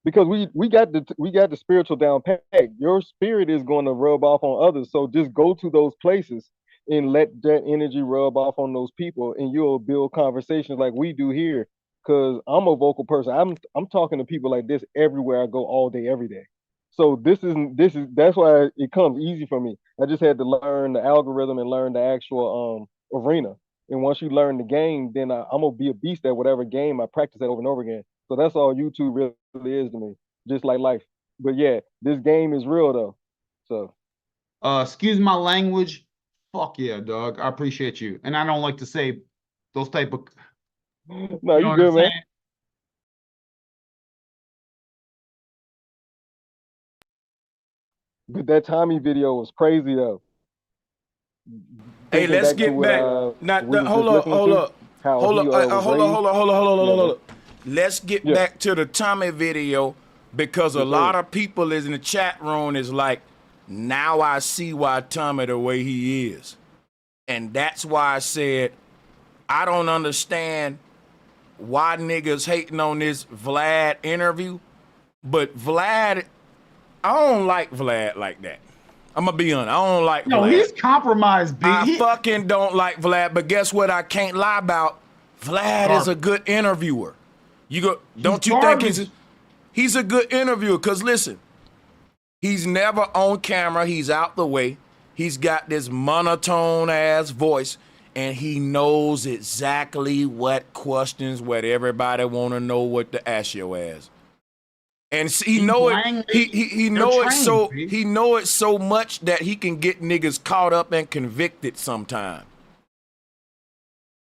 Because we got the spiritual down pat. Your spirit is going to rub off on others. So just go to those places and let that energy rub off on those people, and you'll build conversations like we do here. Because I'm a vocal person. I'm talking to people like this everywhere I go, all day, every day. So that's why it comes easy for me. I just had to learn the algorithm and learn the actual arena. And once you learn the game, then I'm gonna be a beast at whatever game I practice that over and over again. So that's all YouTube really is to me, just like life. But yeah, this game is real though. So excuse my language. Fuck yeah, dog. I appreciate you. And I don't like to say those type of no, you good, man. But that Tommy video was crazy though. Hey, let's get back. Hold on. Let's get back to the Tommy video, because a lot of people is in the chat room is like, now I see why Tommy the way he is. And that's why I said, I don't understand why niggas hating on this Vlad interview, but Vlad, I don't like Vlad like that. I'm gonna be honest. I don't like Vlad. No, he's compromised, B. I fucking don't like Vlad, but guess what? I can't lie about. Vlad is a good interviewer. Don't you think he's a good interviewer? Because listen, he's never on camera. He's out the way. He's got this monotone ass voice, and he knows exactly what questions, what everybody want to know what to ask your ass. And he know it so much that he can get niggas caught up and convicted sometime.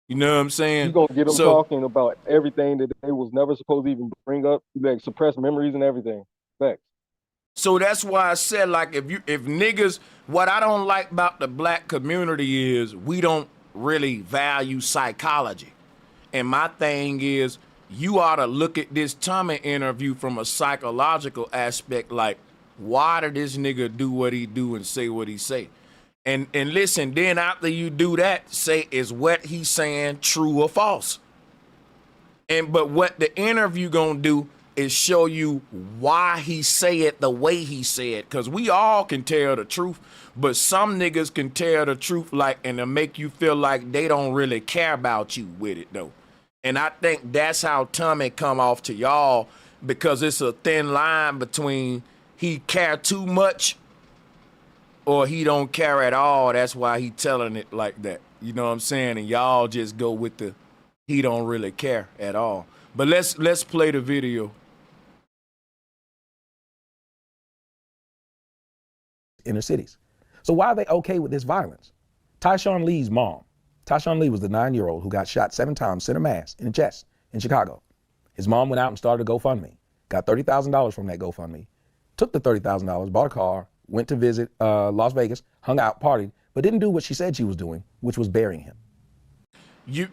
You know what I'm saying? You gonna get them talking about everything that they was never supposed to even bring up, like suppressed memories and everything. Facts. So that's why I said, like, if niggas, what I don't like about the black community is we don't really value psychology. And my thing is, you ought to look at this Tommy interview from a psychological aspect, like, why did this nigga do what he do and say what he say? And listen, then after you do that, say, is what he's saying true or false? But what the interview gonna do is show you why he say it the way he say it. Cause we all can tell the truth, but some niggas can tell the truth and to make you feel like they don't really care about you with it though. And I think that's how Tommy come off to y'all, because it's a thin line between he care too much or he don't care at all. That's why he telling it like that. You know what I'm saying? And y'all just go with the he don't really care at all. But let's play the video. Inner cities. So why are they okay with this violence? Tyshawn Lee's mom. Tyshawn Lee was the 9-year-old who got shot 7 times, center mass, in the chest in Chicago. His mom went out and started a GoFundMe, got $30,000 from that GoFundMe, took the $30,000, bought a car, went to visit Las Vegas, hung out, partied, but didn't do what she said she was doing, which was burying him.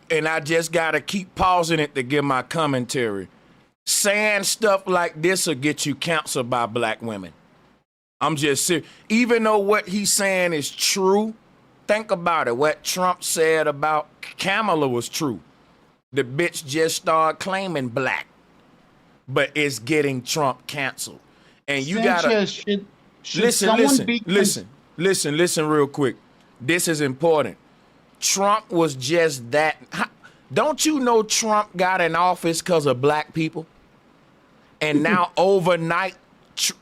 And I just gotta keep pausing it to give my commentary. Saying stuff like this will get you counseled by black women. I'm just serious. Even though what he's saying is true, think about it. What Trump said about Kamala was true. The bitch just started claiming black, but it's getting Trump canceled. And you gotta listen real quick. This is important. Trump was just that. Don't you know Trump got in office because of black people? And now overnight,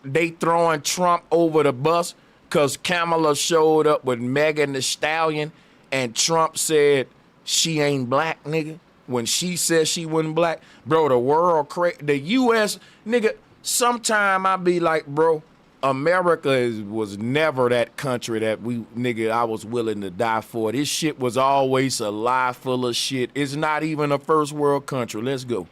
they throwing Trump over the bus because Kamala showed up with Megan Thee Stallion and Trump said she ain't black, nigga. when she said she wasn't black, bro, the world, the U.S., nigga, sometime I be like, bro, America was never that country that I was willing to die for. This shit was always a lie full of shit. It's not even a first world country. Let's go.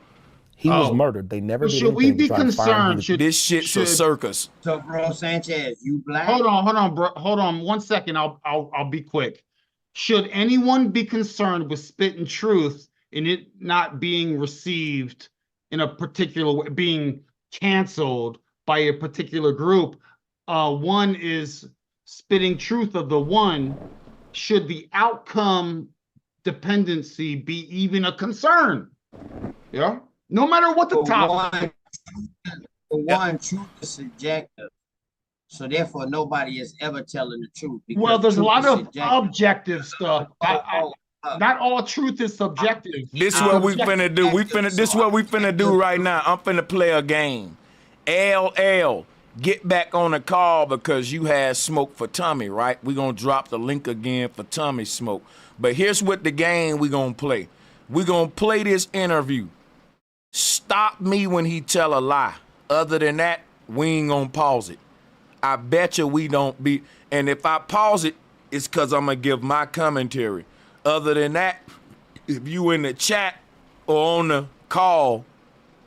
He was murdered. They never did should we anything be to try to find concerned? This shit's a circus. So, bro, Sanchez, you black? Hold on, bro. Hold on 1 second. I'll be quick. Should anyone be concerned with spitting truth and it not being received in a particular way, being canceled by a particular group? One is spitting truth of the one. Should the outcome dependency be even a concern? Yeah. No matter what the topic. Truth is subjective. So therefore, nobody is ever telling the truth. Well, there's a lot of objective stuff. Not all truth is subjective. This is what we finna do. This is what we finna do right now. I'm finna play a game. LL, get back on the call because you had smoke for Tommy, right? We gonna drop the link again for Tommy smoke. But here's what the game we gonna play. We gonna play this interview. Stop me when he tell a lie. Other than that, we ain't gonna pause it. I bet you we don't be. And if I pause it, it's because I'm going to give my commentary. Other than that, if you in the chat or on the call,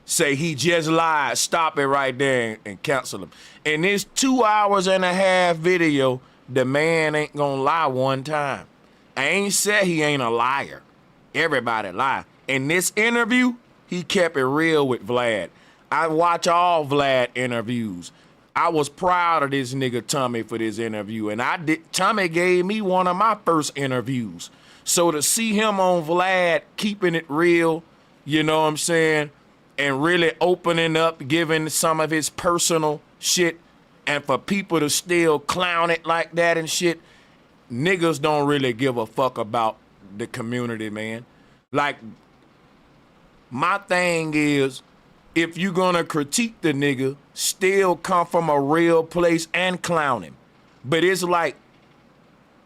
say he just lied, stop it right there and cancel him. In this 2 hours and a half video, the man ain't going to lie one time. I ain't said he ain't a liar. Everybody lie. In this interview, he kept it real with Vlad. I watch all Vlad interviews. I was proud of this nigga Tommy for this interview, and Tommy gave me one of my first interviews. So to see him on Vlad keeping it real, you know what I'm saying, and really opening up, giving some of his personal shit, and for people to still clown it like that and shit, niggas don't really give a fuck about the community, man. Like, my thing is, if you gonna critique the nigga, still come from a real place and clown him. But it's like,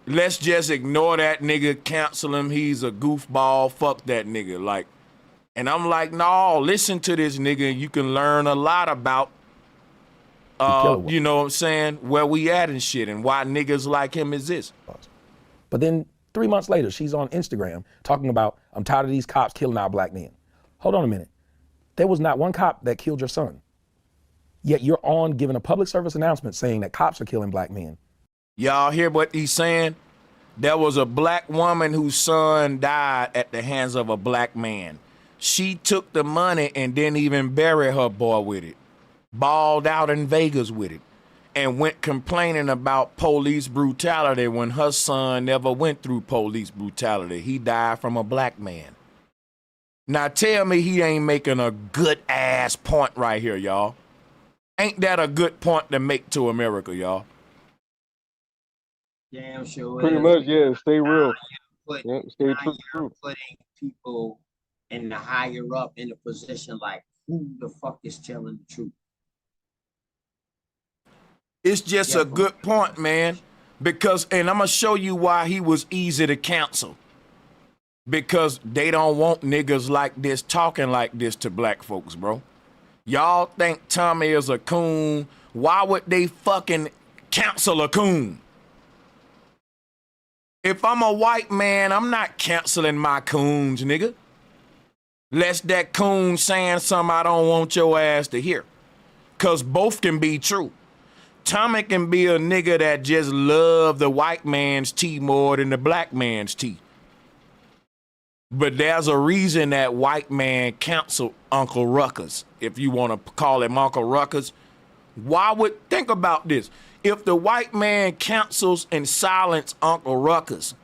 let's just ignore that nigga, cancel him, he's a goofball, fuck that nigga. Like, and I'm like, no, listen to this nigga, you can learn a lot about, you know what I'm saying, where we at and shit, and why niggas like him exist. But then 3 months later, she's on Instagram talking about, I'm tired of these cops killing our black men. Hold on a minute. There was not one cop that killed your son. Yet you're on giving a public service announcement saying that cops are killing black men. Y'all hear what he's saying? There was a black woman whose son died at the hands of a black man. She took the money and didn't even bury her boy with it. Balled out in Vegas with it. And went complaining about police brutality when her son never went through police brutality. He died from a black man. Now tell me he ain't making a good ass point right here, y'all. Ain't that a good point to make to America, y'all? Damn sure. Pretty much, yeah. Stay real. Stay true. Putting people in the higher up in a position like, who the fuck is telling the truth? It's just a good point, man. Because, and I'm gonna show you why he was easy to cancel. Because they don't want niggas like this talking like this to black folks, bro. Y'all think Tommy is a coon. Why would they fucking cancel a coon? If I'm a white man, I'm not canceling my coons, nigga. Lest that coon saying something I don't want your ass to hear. Cause both can be true. Tommy can be a nigga that just love the white man's tea more than the black man's tea. But there's a reason that white man canceled Uncle Ruckus, if you want to call him Uncle Ruckus. Why would, think about this. If the white man cancels and silence Uncle Ruckus,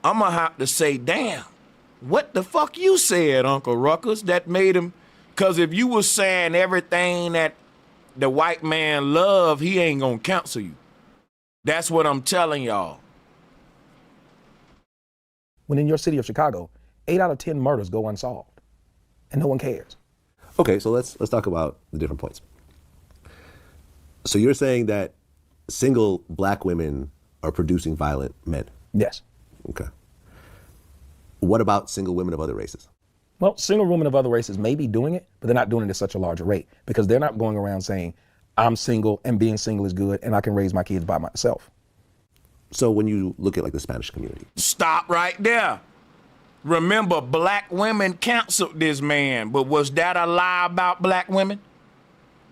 I'm going to have to say, damn, what the fuck you said, Uncle Ruckus, that made him, because if you was saying everything that the white man love, he ain't going to cancel you. That's what I'm telling y'all. When in your city of Chicago, 8 out of 10 murders go unsolved, and no one cares. Okay, so let's talk about the different points. So you're saying that single black women are producing violent men? Yes. Okay. What about single women of other races? Well, single women of other races may be doing it, but they're not doing it at such a larger rate because they're not going around saying, I'm single and being single is good and I can raise my kids by myself. So when you look at like the Spanish community. Stop right there. Remember, black women canceled this man, but was that a lie about black women?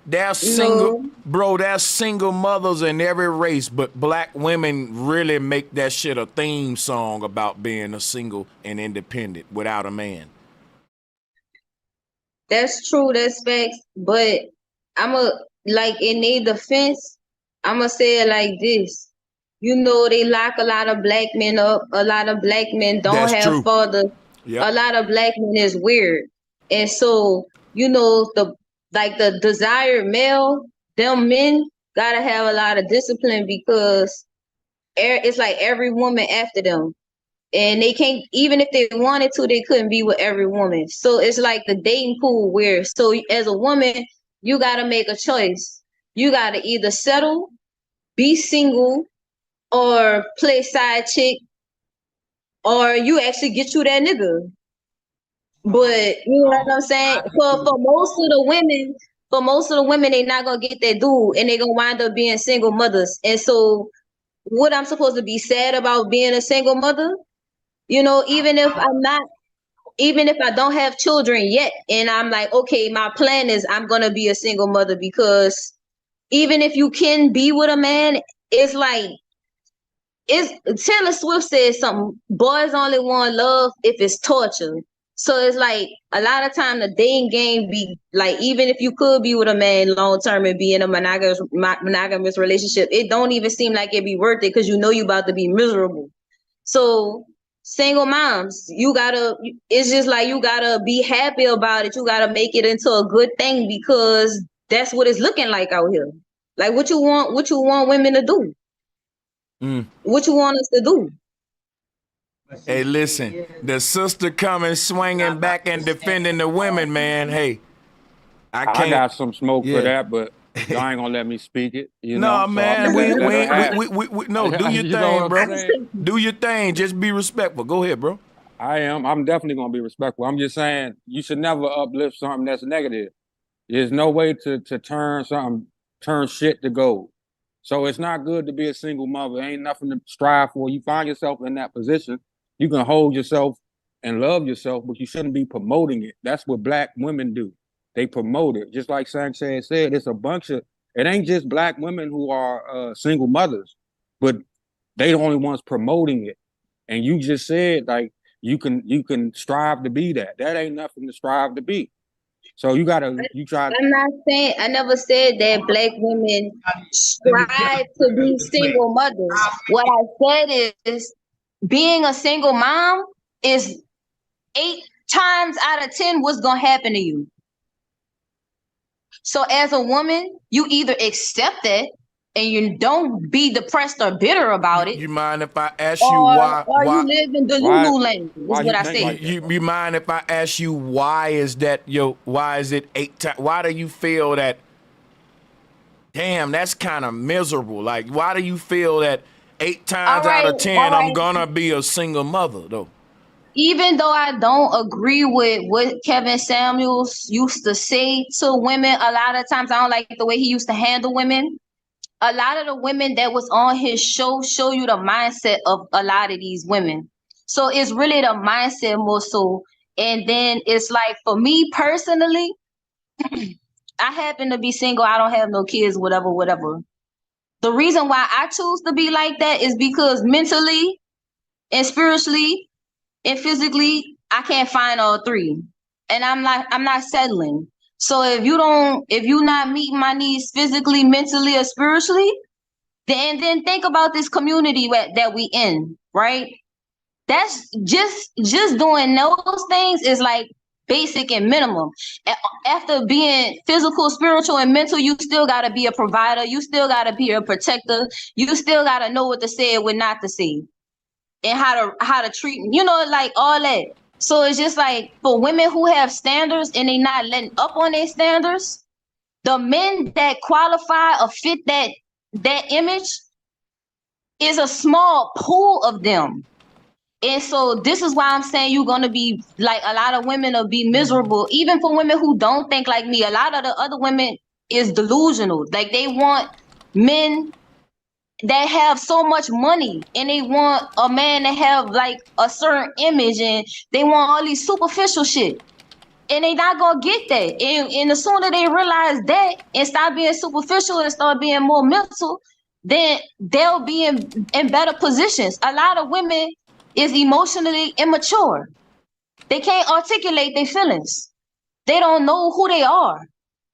There's single, bro, there's single mothers in every race, but black women really make that shit a theme song about being a single and independent without a man. That's true, that's facts. But like in their defense, I'ma say it like this. You know, they lock a lot of black men up. A lot of black men don't That's have true. fathers. Yep. A lot of black men is weird. And so, you know, the desired male, them men gotta have a lot of discipline because it's like every woman after them. And they can't, even if they wanted to, they couldn't be with every woman. So it's like the dating pool where, so as a woman, you gotta make a choice. You gotta either settle, be single, or play side chick, or you actually get you that nigga. But you know what I'm saying? For most of the women, they not gonna get that dude, and they gonna wind up being single mothers. And so, what I'm supposed to be sad about being a single mother? You know, even if I don't have children yet, and I'm like, okay, my plan is I'm gonna be a single mother because even if you can be with a man, it's like Taylor Swift said something, boys only want love if it's torture. So it's like a lot of time the dating game be like, even if you could be with a man long term and be in a monogamous relationship, it don't even seem like it be worth it because you know you about to be miserable. So single moms, it's just like you gotta be happy about it. You gotta make it into a good thing because that's what it's looking like out here. Like what you want women to do. What you want us to do? Hey, listen, the sister coming swinging back and defending the women, man. Hey, I can't. I got some smoke for that, but y'all ain't gonna let me speak it. You no, know? man, So no, do your thing, bro. Do your thing. Just be respectful. Go ahead, bro. I'm definitely gonna be respectful. I'm just saying you should never uplift something that's negative. There's no way to turn shit to gold. So it's not good to be a single mother. Ain't nothing to strive for. You find yourself in that position, you can hold yourself and love yourself, but you shouldn't be promoting it. That's what black women do. They promote it. Just like Sanchez said, it ain't just black women who are single mothers, but they the only ones promoting it. And you just said, like, you can strive to be that. That ain't nothing to strive to be. So you try. I'm not saying, I never said that black women strive to be single mothers. What I said is being a single mom is 8 times out of 10 what's gonna happen to you. So as a woman, you either accept it and you don't be depressed or bitter about it. You mind if I ask you why? Or you live in the Lulu land, is what I say. You mind if I ask you why is it 8 times? Why do you feel that, damn, that's kind of miserable? Like, why do you feel that 8 times out of 10 I'm gonna be a single mother, though? Even though I don't agree with what Kevin Samuels used to say to women, a lot of times I don't like the way he used to handle women. A lot of the women that was on his show you the mindset of a lot of these women. So it's really the mindset more so. And then it's like, for me personally, I happen to be single. I don't have no kids, whatever. The reason why I choose to be like that is because mentally and spiritually and physically, I can't find all three. And I'm not settling. So if you're not meeting my needs physically, mentally, or spiritually, then think about this community that we in, right? That's just doing those things is like basic and minimum. After being physical, spiritual, and mental, you still gotta be a provider. You still gotta be a protector. You still gotta know what to say and what not to say, and how to treat, like all that. So it's just like for women who have standards and they not letting up on their standards, the men that qualify or fit that image is a small pool of them. And so this is why I'm saying you're gonna be like a lot of women will be miserable, even for women who don't think like me. A lot of the other women is delusional. Like they want men that have so much money and they want a man to have like a certain image and they want all these superficial shit. And they not gonna get that. And the sooner they realize that and stop being superficial and start being more mental, then they'll be in better positions. A lot of women is emotionally immature. They can't articulate their feelings. They don't know who they are.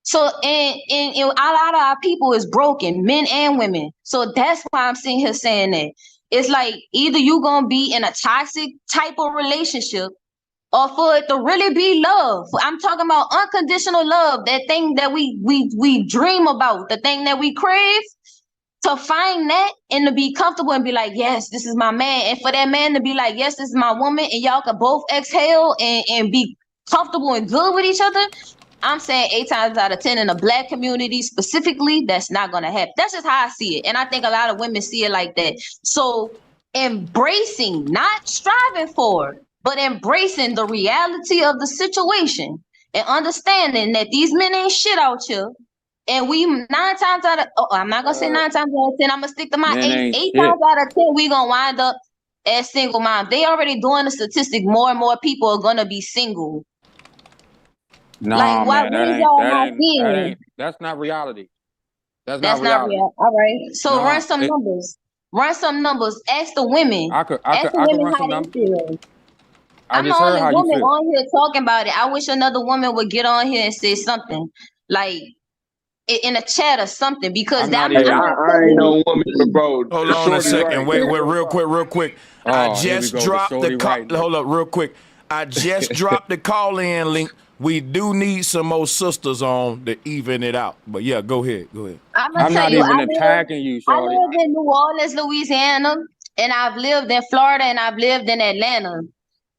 So and a lot of our people is broken, men and women. So that's why I'm sitting here saying that. It's like either you gonna be in a toxic type of relationship or for it to really be love. I'm talking about unconditional love, that thing that we dream about, the thing that we crave. To find that and to be comfortable and be like, yes, this is my man. And for that man to be like, yes, this is my woman, and y'all can both exhale and be comfortable and good with each other. I'm saying 8 times out of 10 in the Black community specifically, that's not gonna happen. That's just how I see it. And I think a lot of women see it like that. So embracing, not striving for it, but embracing the reality of the situation and understanding that these men ain't shit out here. And we 9 times out of, I'm not gonna say 9 times out of 10, I'm gonna stick to my Man, 8. ain't 8 shit. times out of 10, we gonna wind up as single moms. They already doing the statistic, more and more people are gonna be single. Nah, Like, why man, what is y'all not seeing? that's not reality. That's That's not not reality. real. All right. So run Nah, some numbers. Run some numbers. Ask the women. I could Ask the women run how some they numbers. feel. I I'm the just heard only how you woman feel. on here talking about it. I wish another woman would get on here and say something, like in a chat or something, because I'm I'm not not Hey, even. I ain't no woman, but bro, Hold on a Shorty second. right. Wait, real quick. I Oh, here we just go. The dropped the shorty call. right now. Hold up, real quick. I just dropped the call-in link. We do need some more sisters on to even it out. But yeah, go ahead. I'm gonna I'm tell not you, even attacking you, I shorty. live in New Orleans, Louisiana, and I've lived in Florida and I've lived in Atlanta.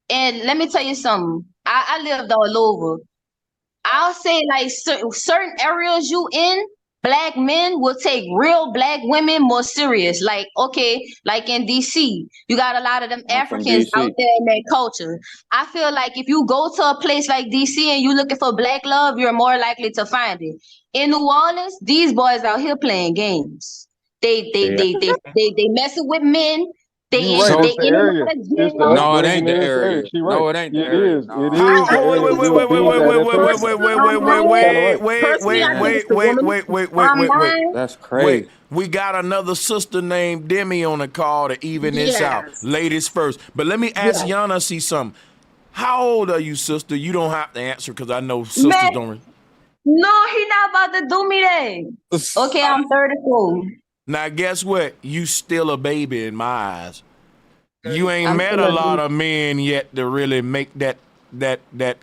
And let me tell you something. I lived all over. I'll say like certain areas you in, Black men will take real Black women more serious. Like, okay, like in DC, you got a lot of them I'm from Africans out DC. there in their culture. I feel like if you go to a place like DC and you looking for Black love, you're more likely to find it. In New Orleans, these boys out here playing games. Yeah. They messing with men. They You in right. So It's they the in and area. out of It's the jail. no, it upbringing ain't the in this area. area. She right. No, it ain't the It area. is. It No. is the How? area. You're being that person. Wait. That's Wait, crazy. we got another sister named Demi on the call to even this out. Yes. Ladies first. But let me ask Yes. Yana see something. How old are you, sister? You don't have to answer because I know sisters Man, don't. no, he not about to do me that. Okay, I'm 34. Now, guess what? You still a baby in my eyes. You ain't I'm met still a a lot baby. of men yet to really make that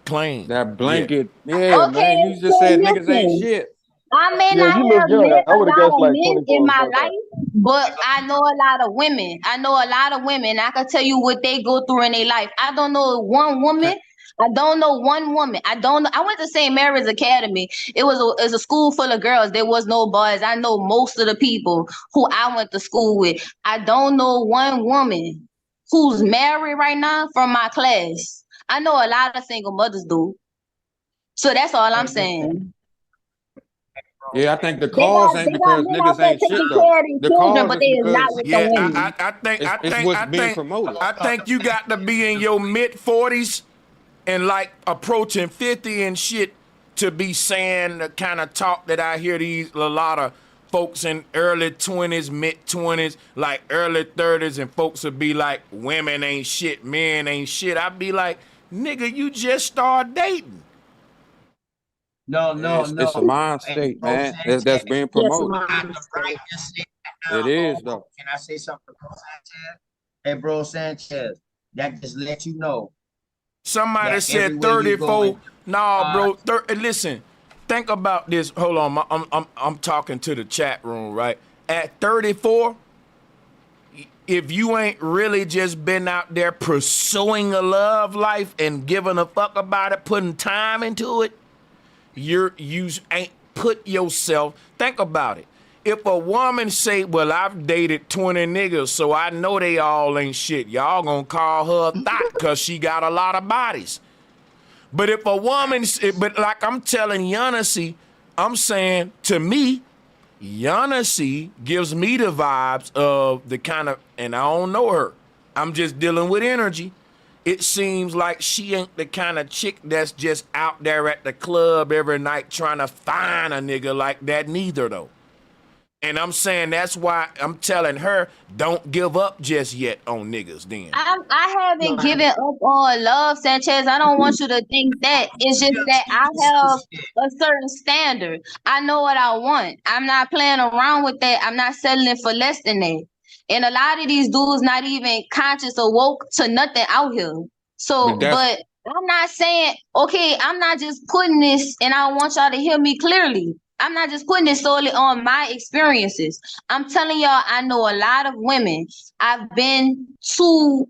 claim. That Yeah. blanket. Yeah, Okay, man. You just so said niggas ain't listen. shit. I may Yeah, not you look have young. met I a would have lot guessed of like men 24 in or my 25. life, but I know a lot of women. I know a lot of women. I can tell you what they go through in their life. I don't know one woman. I don't know one woman. I don't know. I went to St. Mary's Academy. It was a school full of girls. There was no boys. I know most of the people who I went to school with. I don't know one woman who's married right now from my class. I know a lot of single mothers do. So that's all I'm saying. Yeah, I think the They cause got ain't men because out niggas there ain't shit taking though. care of their The children, cause but is they is not because with the Yeah, women. it's what's being promoted. I think you got to be in your mid-40s and like approaching 50 and shit to be saying the kind of talk that I hear a lot of folks in early 20s, mid-20s, like early 30s, and folks would be like, women ain't shit, men ain't shit. I'd be like, nigga, you just start dating. It's a mind state, man. That's being Yes, promoted. mom. It is though. Can I say something to Bro Sanchez? Hey, Bro Sanchez, that just let you know Somebody that said everywhere you go 34. in Nah, bro. Listen, think about this. Hold on. I'm talking to the chat room, right? At 34, if you ain't really just been out there pursuing a love life and giving a fuck about it, putting time into it, you ain't put yourself. Think about it. if a woman say, well, I've dated 20 niggas, so I know they all ain't shit, y'all gonna call her a thot because she got a lot of bodies. But if a woman, but like I'm telling Yanasi, I'm saying to me, Yanasi gives me the vibes of the kind of, and I don't know her, I'm just dealing with energy. It seems like she ain't the kind of chick that's just out there at the club every night trying to find a nigga like that neither, though. And I'm saying that's why I'm telling her, don't give up just yet on niggas then. I haven't given up on love, Sanchez. I don't want you to think that. It's just that I have a certain standard. I know what I want. I'm not playing around with that. I'm not settling for less than that. And a lot of these dudes not even conscious or woke to nothing out here. So, but I'm not saying, okay, I'm not just putting this, and I want y'all to hear me clearly. I'm not just putting it solely on my experiences. I'm telling y'all, I know a lot of women. I've been to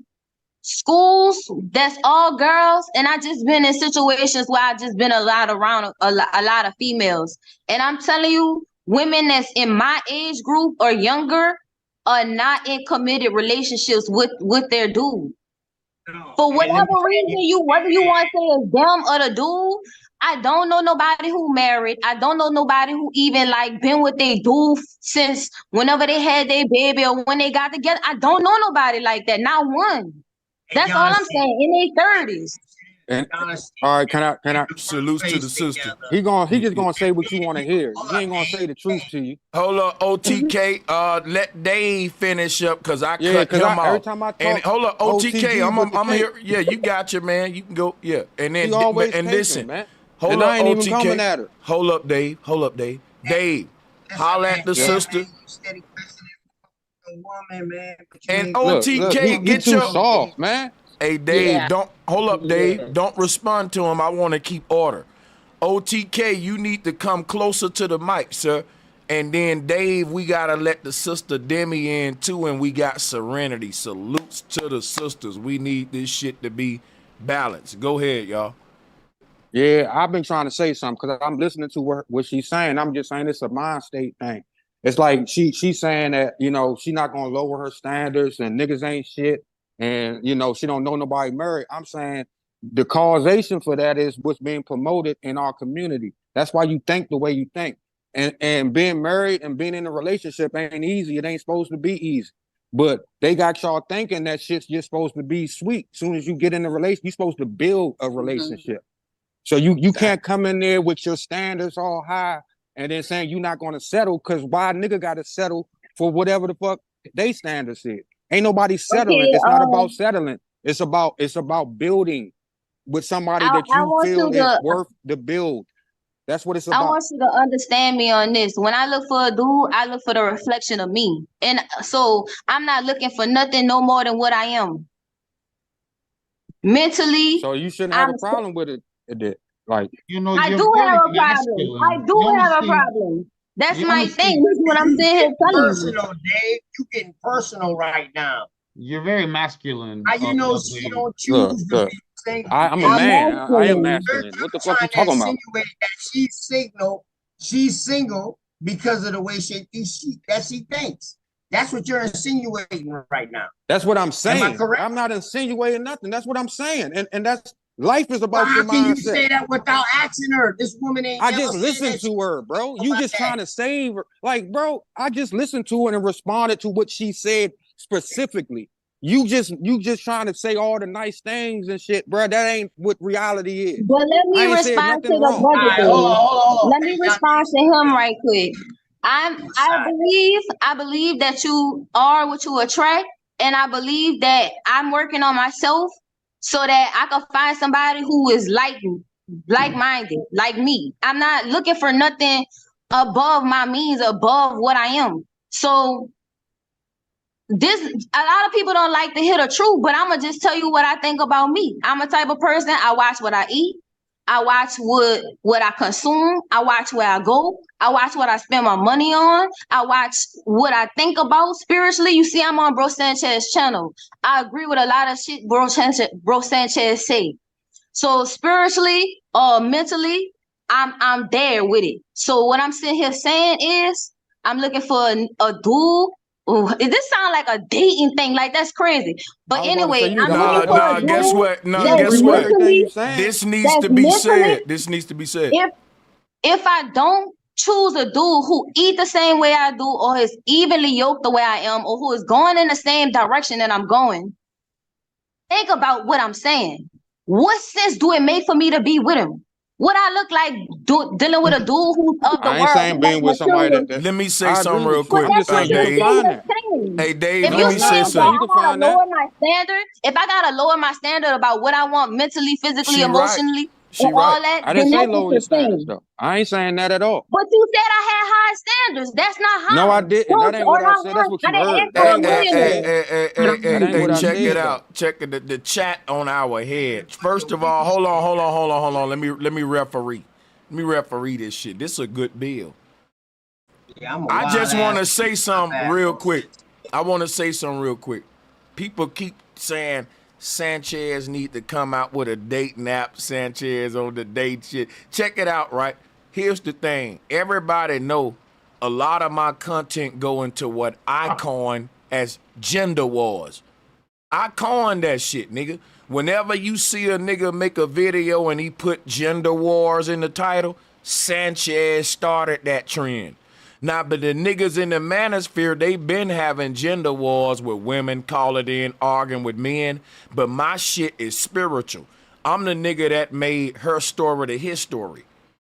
schools that's all girls, and I just been in situations where I just been a lot around a lot of females. And I'm telling you, women that's in my age group or younger are not in committed relationships with their dude. For whatever reason, whether you want to say it's them or the dude, I don't know nobody who married. I don't know nobody who even like been with their dude since whenever they had their baby or when they got together. I don't know nobody like that. Not one. That's all I'm saying. In their 30s. And all right, can I salute to the sister? He just gonna say what you want to hear. He ain't gonna say the truth to you. Hold up, OTK. Let Dave finish up because I cut him off. Every time I talk, and hold up, OTK. I'm here. Yeah, you got you, man. You can go. Yeah, and then listen. Man. Hold up, I ain't OTK. Even coming at her. Hold up, Dave. Dave, holla at the sister. And OTK, get your soft, man. Hey, Dave, don't hold up, Dave. Don't respond to him. I want to keep order. OTK, you need to come closer to the mic, sir. And then, Dave, we got to let the sister Demi in, too, and we got Serenity. Salutes to the sisters. We need this shit to be balanced. Go ahead, y'all. Yeah, I've been trying to say something because I'm listening to what she's saying. I'm just saying it's a mind state thing. It's like she's saying that, she's not going to lower her standards and niggas ain't shit. And, she don't know nobody married. I'm saying the causation for that is what's being promoted in our community. That's why you think the way you think. And being married and being in a relationship ain't easy. It ain't supposed to be easy. But they got y'all thinking that shit's just supposed to be sweet. As soon as you get in a relationship, you're supposed to build a relationship. So you can't come in there with your standards all high and then saying you're not going to settle, because why a nigga got to settle for whatever the fuck they standards is. Ain't nobody settling. Okay, it's not about settling. It's about building with somebody that you feel is worth the build. That's what it's about. I want you to understand me on this. When I look for a dude, I look for the reflection of me. And so I'm not looking for nothing no more than what I am. Mentally. So you shouldn't have a problem with it. Like, I do have a problem. I do have a problem. That's my thing. This is what I'm saying here telling you. Personal, Dave. You getting personal right now. You're very masculine. She don't choose to be single. I'm a man. I am masculine. What the fuck you talking about? That she's single because of the way she thinks. That's what you're insinuating right now. That's what I'm saying. Am I correct? I'm not insinuating nothing. That's what I'm saying. And that's life is about your mindset. How can you say that without asking her? This woman ain't. I just listened to her, bro. You just trying to save her. Like, bro, I just listened to her and responded to what she said specifically. You just trying to say all the nice things and shit, bro. That ain't what reality is. But let me respond to the brother. Let me respond to him right quick. I believe that you are what you attract, and I believe that I'm working on myself so that I can find somebody who is like-minded, like me. I'm not looking for nothing above my means, above what I am. So a lot of people don't like to hear the truth, but I'm gonna just tell you what I think about me. I'm a type of person, I watch what I eat. I watch what I consume. I watch where I go. I watch what I spend my money on. I watch what I think about spiritually. You see, I'm on Bro Sanchez's channel. I agree with a lot of shit Bro Sanchez say. So spiritually or mentally, I'm there with it. So what I'm sitting here saying is, I'm looking for a dude. Ooh, this sound like a dating thing. Like, that's crazy. But I was about to say anyway, you need I'm to looking holler for back. a Nah, guess dude what? No, He that's guess agree with what? everything you mentally, saying. This needs that's to be mentally, said. This needs to be said. if I don't choose a dude who eat the same way I do, or is evenly yoked the way I am, or who is going in the same direction that I'm going, think about what I'm saying. What sense do it make for me to be with him? Would I look like dealing with a dude who's of the I ain't world, saying who like being with somebody material? that Let me say I agree something real with you. But quick. I'm that's just what saying you you're can Dave. saying find the that. same. Hey, Dave, If let No, you're me I'm not. say saying I'm saying that something. you I can gotta find that. lower my standard, if I gotta lower my standard about what I want mentally, physically, She right. emotionally, She and right. all that, I then didn't say that's what lower your you're standards saying. though. I ain't saying that at all. But you said I had high standards. That's not No, I high. didn't. That Those ain't are what I not said. That's high. what I you didn't heard. ask That for a Hey, ain't what I hey, hey, said. millionaire. hey, hey, That hey, ain't hey, what I check it said though. out. Check it, the chat on our head. First of all, hold on. Let me referee. Let me referee this shit. This is a good bill. Yeah, I'm a I wild just want to ass. say My something bad, real bro. quick. People keep saying Sanchez need to come out with a dating app. Sanchez on the date shit. Check it out, right? Here's the thing. Everybody know a lot of my content go into what I coin as gender wars. I coined that shit, nigga. Whenever you see a nigga make a video and he put gender wars in the title, Sanchez started that trend. Now, but the niggas in the manosphere, they been having gender wars with women, calling in, arguing with men, but my shit is spiritual. I'm the nigga that made her story to his story.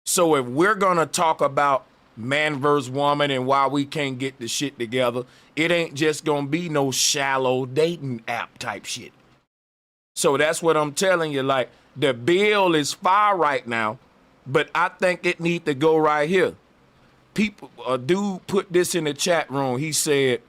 So if we're gonna talk about man versus woman and why we can't get the shit together, it ain't just gonna be no shallow dating app type shit. So that's what I'm telling you. Like, the bill is fire right now, but I think it need to go right here. People, a dude put this in the chat room. He said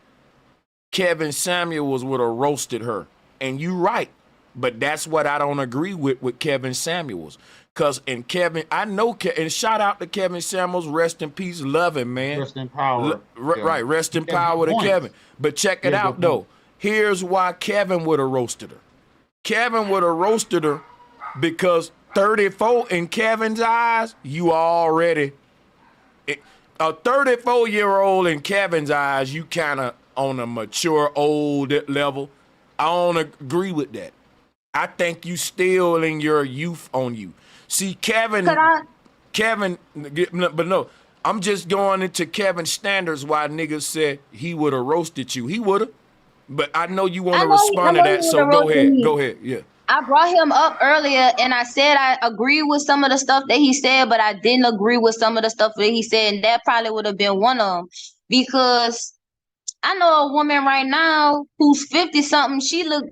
Kevin Samuels would have roasted her, and you right. But that's what I don't agree with Kevin Samuels. Cause and Kevin, I know, and shout out to Kevin Samuels, rest in peace, love him, man. Rest in power. Right, rest in He had power good to points. Kevin. But check He it had out good though. points. Here's why Kevin would have roasted her. Kevin would have roasted her because 34 in Kevin's eyes, you already a 34-year-old in Kevin's eyes, you kind of on a mature old level. I don't agree with that. I think you still in your youth on you. See, Kevin, but no, I'm just going into Kevin's standards why niggas said he would have roasted you. He would have. But I know you want I to know he respond to that, would so have go roasted ahead. me. Go ahead. Yeah. I brought him up earlier and I said I agree with some of the stuff that he said, but I didn't agree with some of the stuff that he said, and that probably would have been one of them. Because I know a woman right now who's 50 something, she look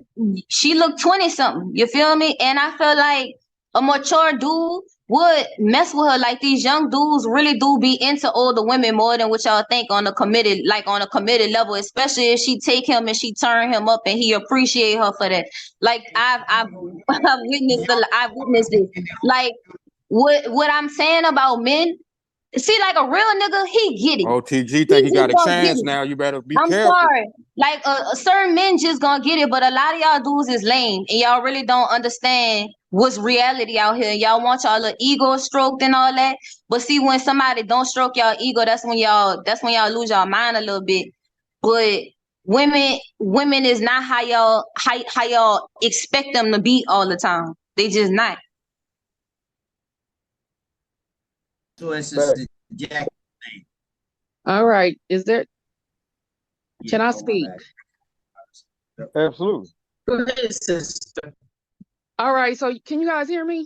20 something. You feel me? And I feel like a mature dude would mess with her. Like, these young dudes really do be into older women more than what y'all think on a committed level, especially if she take him and she turn him up and he appreciate her for that. Like, I've witnessed it. Like, what I'm saying about men, see, like, a real nigga, he get it. OTG think he got just a gonna get chance it. now. You better be I'm careful. sorry. Like, certain men just gonna get it, but a lot of y'all dudes is lame, and y'all really don't understand what's reality out here. Y'all want y'all little ego stroked and all that, but see, when somebody don't stroke y'all ego, that's when y'all lose y'all mind a little bit. But women is not how y'all expect them to be all the time. They just not. So it's just the Jack thing. All right. Is there? Can I Oh, my speak? bad. Absolutely. Go ahead, sister. All right. So can you guys hear me?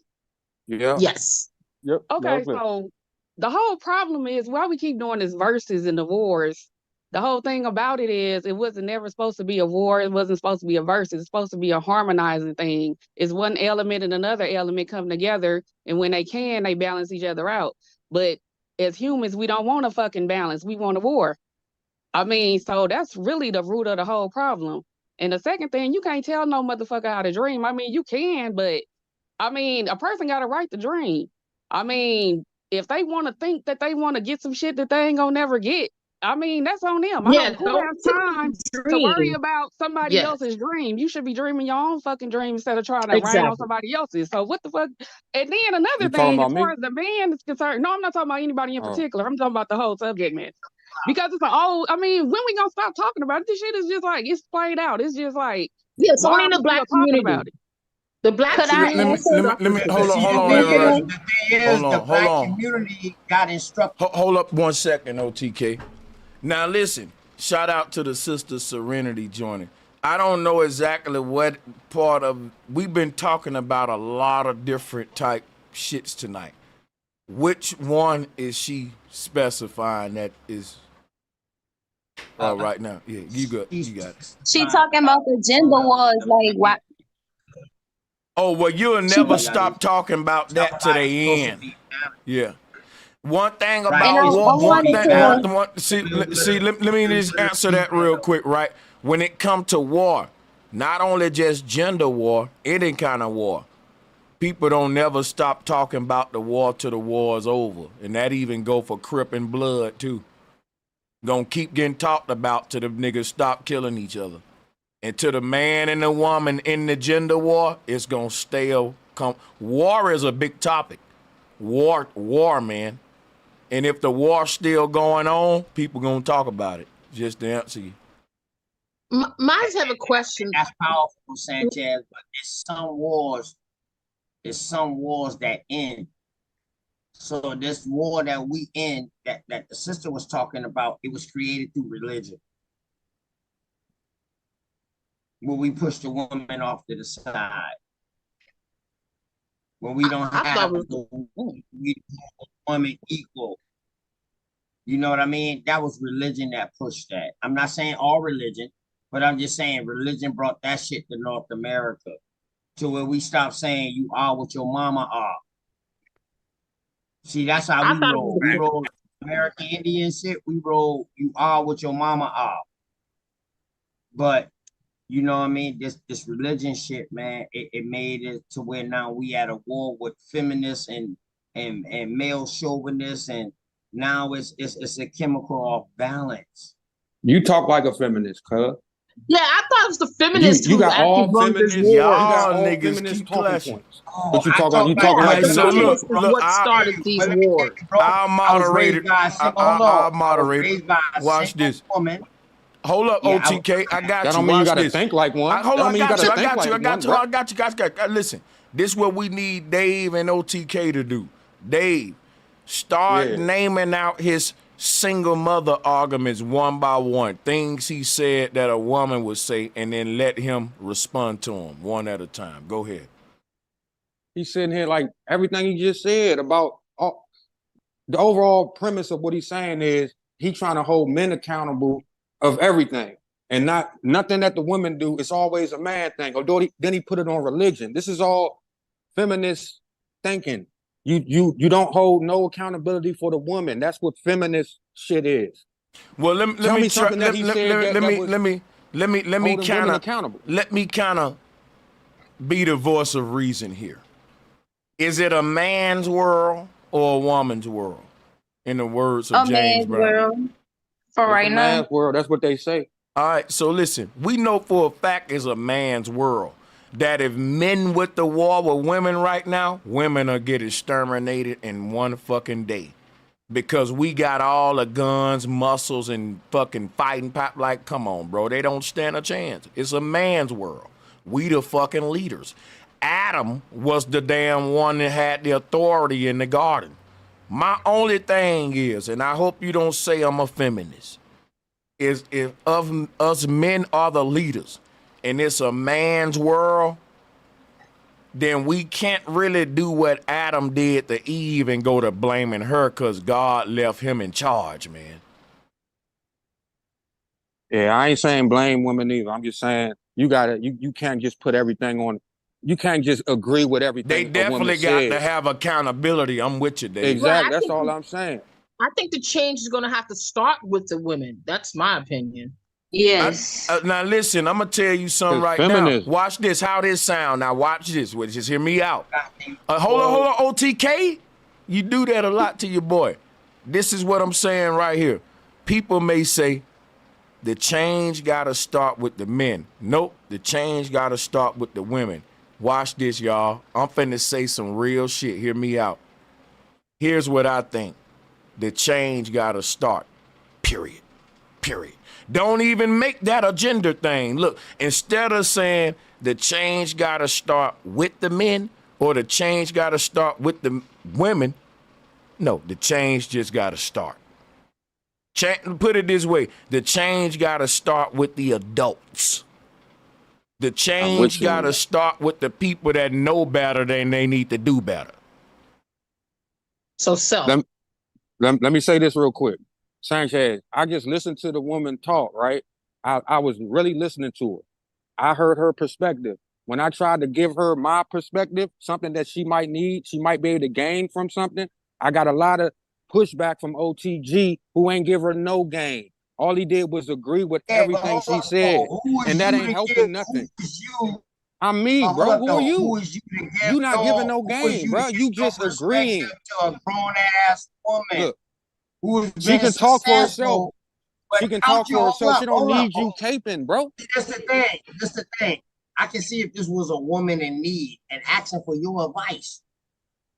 Yeah. Yes. Yep. Okay. So the whole problem is why we keep doing this verses and the wars. The whole thing about it is it wasn't never supposed to be a war. It wasn't supposed to be a verse. It's supposed to be a harmonizing thing. It's one element and another element come together, and when they can, they balance each other out. But as humans, we don't want a fucking balance. We want a war. I mean, so that's really the root of the whole problem. And the second thing, you can't tell no motherfucker how to dream. I mean, you can, but I mean, a person got a right to dream. I mean, if they want to think that they want to get some shit that they ain't gonna never get, I mean, that's on them. Yeah, Who don't has time to worry dream. about somebody Yes. else's dream? You should be dreaming your own fucking dream instead of trying to rain on Exactly. somebody else's. So what the fuck? And then another You talking thing, as about far me? as the man is concerned, no, I'm not talking about anybody in particular. I'm talking about the whole subject matter. Because it's like, oh, I mean, when we gonna stop talking about it? This shit is just like, it's played out. It's just like, Yes, why only are in we the black still talking community. about it? The black Could I community. Let me hold See, on, the thing everybody. is, the Hold black on. community got instructed. Hold up 1 second, OTK. Now listen, shout out to the sister Serenity joining. I don't know exactly what part of, we've been talking about a lot of different type shits tonight. Which one is she specifying that is right now? Yeah, you got it. She talking about the gender wars, like why? Oh, well, you'll never stop talking about that to the end. Yeah. One thing about And I wanted to. see, let me just answer that real quick, right? When it comes to war, not only just gender war, any kind of war, people don't never stop talking about the war till the war's over. And that even go for Crip and Blood, too. Gonna keep getting talked about till the niggas stop killing each other. And to the man and the woman in the gender war, it's gonna stay. War is a big topic. War, man. And if the war's still going on, people gonna talk about it. Just to answer you. Mine's have a question. That's powerful, Sanchez, but it's some wars that end. So this war that we end, that the sister was talking about, it was created through religion. Where we push the woman off to the side. Where we don't have the woman equal. You know what I mean? That was religion that pushed that. I'm not saying all religion, but I'm just saying religion brought that shit to North America. To where we stopped saying you are what your mama are. See, that's how we roll. We roll American Indian shit. We roll you are what your mama are. But you know what I mean? This religion shit, man, it made it to where now we at a war with feminists and male chauvinists, and now it's a chemical off balance. You talk like a feminist, cuz. Yeah, I thought it was the feminists You who got actually all brought this feminists. war. You got Y'all all niggas feminist keep talking clashing. points. But you talking like a so feminist. look, what started these wars. Our moderator, our moderator, watch this. Woman. Hold up, Yeah, OTK. I got That you. don't mean you Watch gotta this. think like one. Hold on, I got you. Guys, listen, this is what we need Dave and OTK to do. Dave, start naming out his single mother arguments one by one. Things he said that a woman would say, and then let him respond to them one at a time. Go ahead. He's sitting here like everything he just said about the overall premise of what he's saying is he trying to hold men accountable of everything, and nothing that the women do. It's always a man thing. Or then he put it on religion. This is all feminist thinking. You don't hold no accountability for the woman. That's what feminist shit is. Well, let me kind of be the voice of reason here. Is it a man's world or a woman's world? In the words of James Brown. World. For right now. Man's world. That's what they say. All right, so listen, we know for a fact it's a man's world. That if men with the war with women right now, women are getting exterminated in one fucking day. Because we got all the guns, muscles, and fucking fighting pop. Like, come on, bro. They don't stand a chance. It's a man's world. We the fucking leaders. Adam was the damn one that had the authority in the garden. My only thing is, and I hope you don't say I'm a feminist, is if of us men are the leaders and it's a man's world, then we can't really do what Adam did to Eve and go to blaming her because God left him in charge, man. Yeah, I ain't saying blame women either. I'm just saying you can't just put everything on. You can't just agree with everything. They definitely got to have accountability. I'm with you, Dave. Exactly. That's all I'm saying. I think the change is going to have to start with the women. That's my opinion. Yes. Now listen, I'm gonna tell you something right now. Watch this. How this sound? Now watch this. Just hear me out. Hold on, OTK. You do that a lot to your boy. This is what I'm saying right here. People may say the change gotta start with the men. Nope, the change gotta start with the women. Watch this, y'all. I'm finna say some real shit. Hear me out. Here's what I think. The change gotta start. Period. Period. Don't even make that a gender thing. Look, instead of saying the change got to start with the men or the change got to start with the women, no, the change just got to start. Put it this way, the change got to start with the adults. The change got to start with the people that know better than they need to do better. So self. Let me say this real quick. Sanchez, I just listened to the woman talk, right? I was really listening to her. I heard her perspective. When I tried to give her my perspective, something that she might need, she might be able to gain from something, I got a lot of pushback from OTG who ain't give her no gain. All he did was agree with everything she said. And that ain't helping nothing. I'm me, bro. Who are you? Who is you to give You not giving no gain, bro. You just agreeing. To a grown-ass woman. Look, she can talk for herself. She can talk for herself. She don't need you caping, bro. That's the thing. That's the thing. I can see if this was a woman in need and asking for your advice.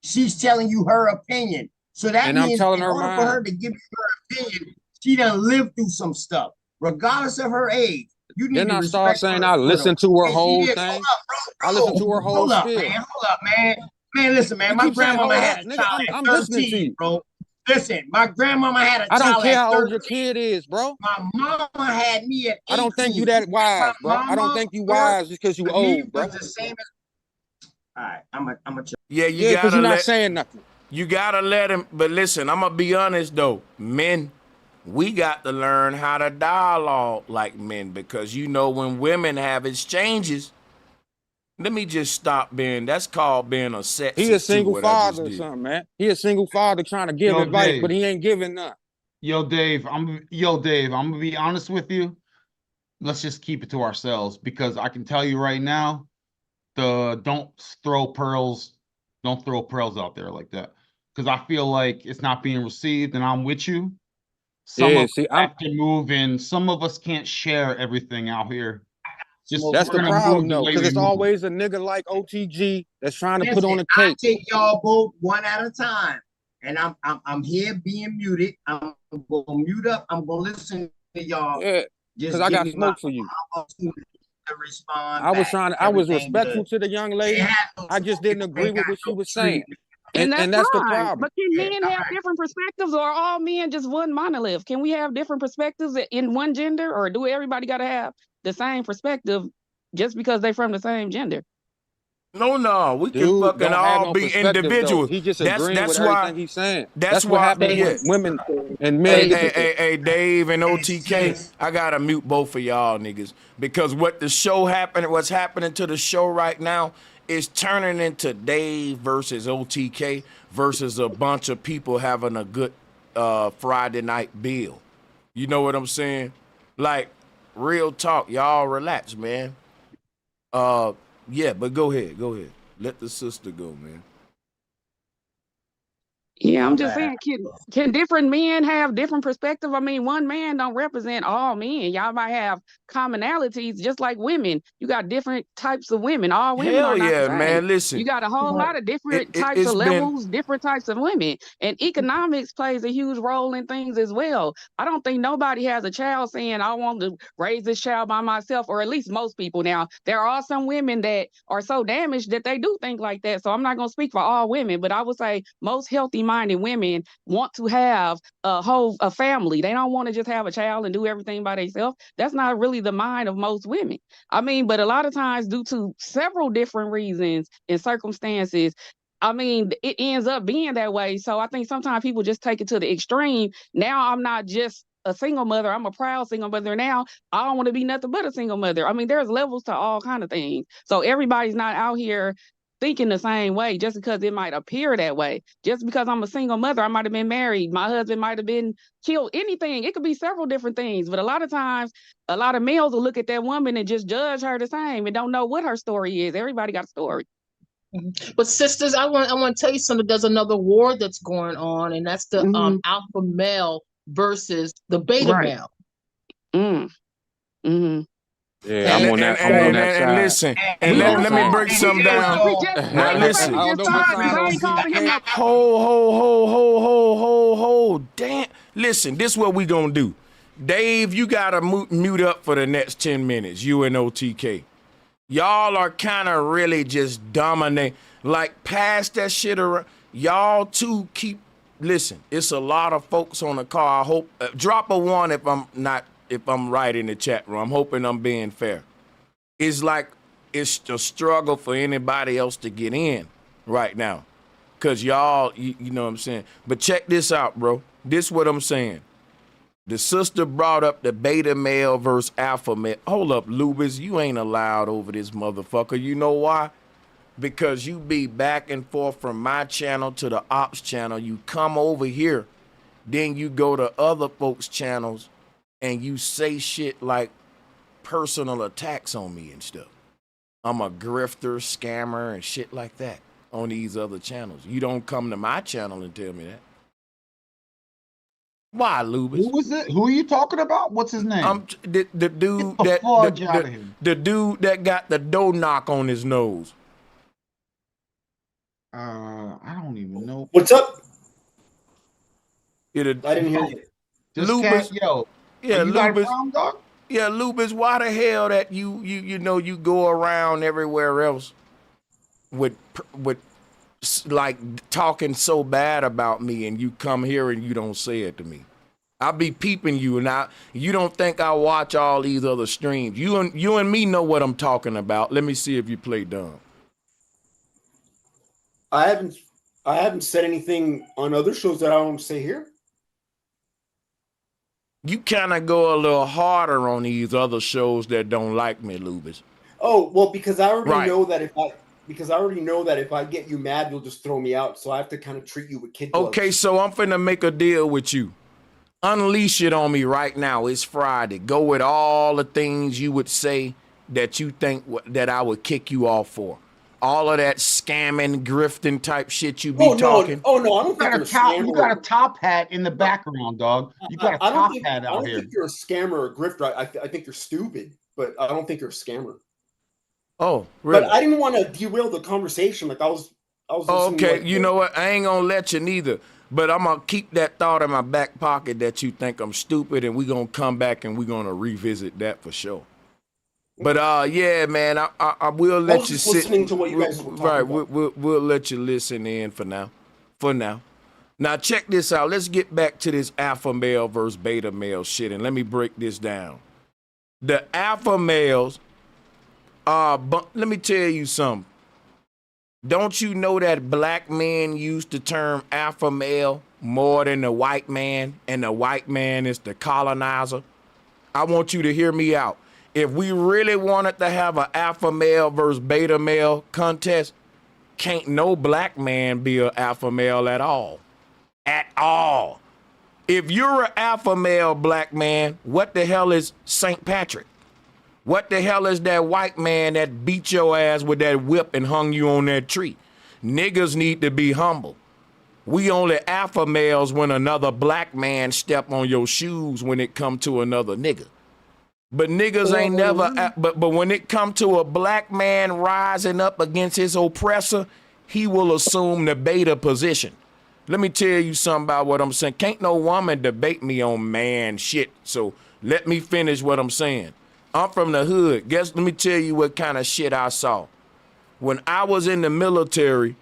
She's telling you her opinion. So that means in order for her to give you her opinion, she done lived through some stuff, regardless of her age. You need then to I respect start saying her I listened to her whole thing. Hold up, bro. I listened to her whole spiel. Hold up, man. Man, listen, man. You My keep saying, grandmama hold had up, a nigga. child I'm at listening to 13, you, bro. Listen, my grandmama had a I child don't care at how 13. old your kid is, bro. My mama had me at 18. I don't think you that wise, bro. I don't think you wise just because you old, bro. The same as... All right, I'm a Yeah, yeah, because you're not saying nothing. You gotta let him. But listen, I'm gonna be honest though, men, we got to learn how to dialogue like men, because you know when women have exchanges. Let me just stop being. That's called being a sexist. He a single too, father or something, man. He a single father trying to give advice, Dave, but he ain't giving none. Yo, Dave, I'm gonna be honest with you. Let's just keep it to ourselves, because I can tell you right now, don't throw pearls out there like that. Because I feel like it's not being received, and I'm with you. Some of us have to move in. Some of us can't share everything out here. That's the problem, though, because it's always a nigga like OTG that's trying to put on a cake. I take y'all both one at a time, and I'm here being muted. I'm gonna mute up. I'm gonna listen to y'all. Yeah, because I got smoke for you. To respond. I was respectful to the young lady. I just didn't agree with what she was saying. And that's the fine. problem. But can men have different perspectives, or are all men just one monolith? Can we have different perspectives in one gender, or do everybody got to have the same perspective just because they're from the same gender? No, we can fucking all be individuals. He just agreeing with everything he's saying. That's why what happens with women and men. Hey, Dave and OTK, I gotta mute both of y'all niggas, because what's happening to the show right now is turning into Dave versus OTK versus a bunch of people having a good Friday night bill. You know what I'm saying? Like, real talk, y'all relax, man. Yeah, but go ahead. Let the sister go, man. Yeah, I'm just saying, can different men have different perspective? I mean, one man don't represent all men. Y'all might have commonalities, just like women. You got different types of women. All women are not the same. Man, listen. You got a whole lot of different types of levels, different types of women. And economics plays a huge role in things as well. I don't think nobody has a child saying, I want to raise this child by myself, or at least most people. Now, there are some women that are so damaged that they do think like that. So I'm not going to speak for all women, but I would say most healthy minded women want to have a family. They don't want to just have a child and do everything by themselves. That's not really the mind of most women. I mean, but a lot of times, due to several different reasons and circumstances, I mean, it ends up being that way. So I think sometimes people just take it to the extreme. Now I'm not just a single mother. I'm a proud single mother now. I don't want to be nothing but a single mother. I mean, there's levels to all kind of things. So everybody's not out here thinking the same way just because it might appear that way. Just because I'm a single mother, I might have been married, my husband might have been killed, anything. It could be several different things. But a lot of times, a lot of males will look at that woman and just judge her the same and don't know what her story is. Everybody got a story. But sisters, I want to tell you something. There's another war that's going on, and that's the alpha male versus the beta male. Yeah, I'm on that side. And listen, and let me break something down. Now listen. Hold. Damn. Listen, this is what we gonna do. Dave, you gotta mute up for the next 10 minutes, you and OTK. Y'all are kind of really just dominate. Like, pass that shit around. Y'all two keep, listen, it's a lot of folks on the call. I hope, drop a 1 if I'm right in the chat room. I'm hoping I'm being fair. It's like, it's a struggle for anybody else to get in right now. Cause y'all, you know what I'm saying? But check this out, bro. This what I'm saying. The sister brought up the beta male versus alpha male. Hold up, Lubis, you ain't allowed over this motherfucker. You know why? Because you be back and forth from my channel to the ops channel. You come over here, then you go to other folks' channels and you say shit like personal attacks on me and stuff. I'm a grifter, scammer, and shit like that on these other channels. You don't come to my channel and tell me that. Why, Lubis? Who was it? Who are you talking about? What's his name? The dude Get the fudge out of here. the dude that got the dough knock on his nose. I don't even know. What's up? I didn't hear you. Lubis, yeah, you got a Lubis. problem, dog? Yeah, Lubis, why the hell that you know you go around everywhere else with like talking so bad about me, and you come here and you don't say it to me? I be peeping you, and you don't think I watch all these other streams. You and me know what I'm talking about. Let me see if you play dumb. I haven't said anything on other shows that I don't say here. You kind of go a little harder on these other shows that don't like me, Lubis. Oh, well, because I already Right. know that if I get you mad, you'll just throw me out. So I have to kind of treat you with kid gloves. Okay, so I'm finna make a deal with you. Unleash it on me right now. It's Friday. Go with all the things you would say that you think that I would kick you off for. All of that scamming, grifting type shit you be talking. Oh no, I don't think you're a scammer. You got a top hat in the background, dog. You got a top hat out I don't here. think you're a scammer or a grifter. I think you're stupid, but I don't think you're a scammer. Oh, really? But I didn't want to derail the conversation. Like I was listening to, Okay, like, you know what? I ain't gonna let you neither. But I'm gonna keep that thought in my back pocket that you think I'm stupid, and we're gonna come back and we're gonna revisit that for sure. But yeah, man, I will let you just sit. listening to what you guys were talking right, about. we'll let you listen in for now. Now check this out. Let's get back to this alpha male versus beta male shit, and let me break this down. The alpha males but let me tell you something. Don't you know that black men use the term alpha male more than the white man, and the white man is the colonizer? I want you to hear me out. If we really wanted to have an alpha male versus beta male contest, can't no black man be an alpha male at all. At all. If you're an alpha male black man, what the hell is St. Patrick? What the hell is that white man that beat your ass with that whip and hung you on that tree? Niggas need to be humble. We only alpha males when another black man step on your shoes when it come to another nigga. But niggas ain't never, but when it come to a black man rising up against his oppressor, he will assume the beta position. Let me tell you something about what I'm saying. Can't no woman debate me on man shit. So let me finish what I'm saying. I'm from the hood. Let me tell you what kind of shit I saw. When I was in the military,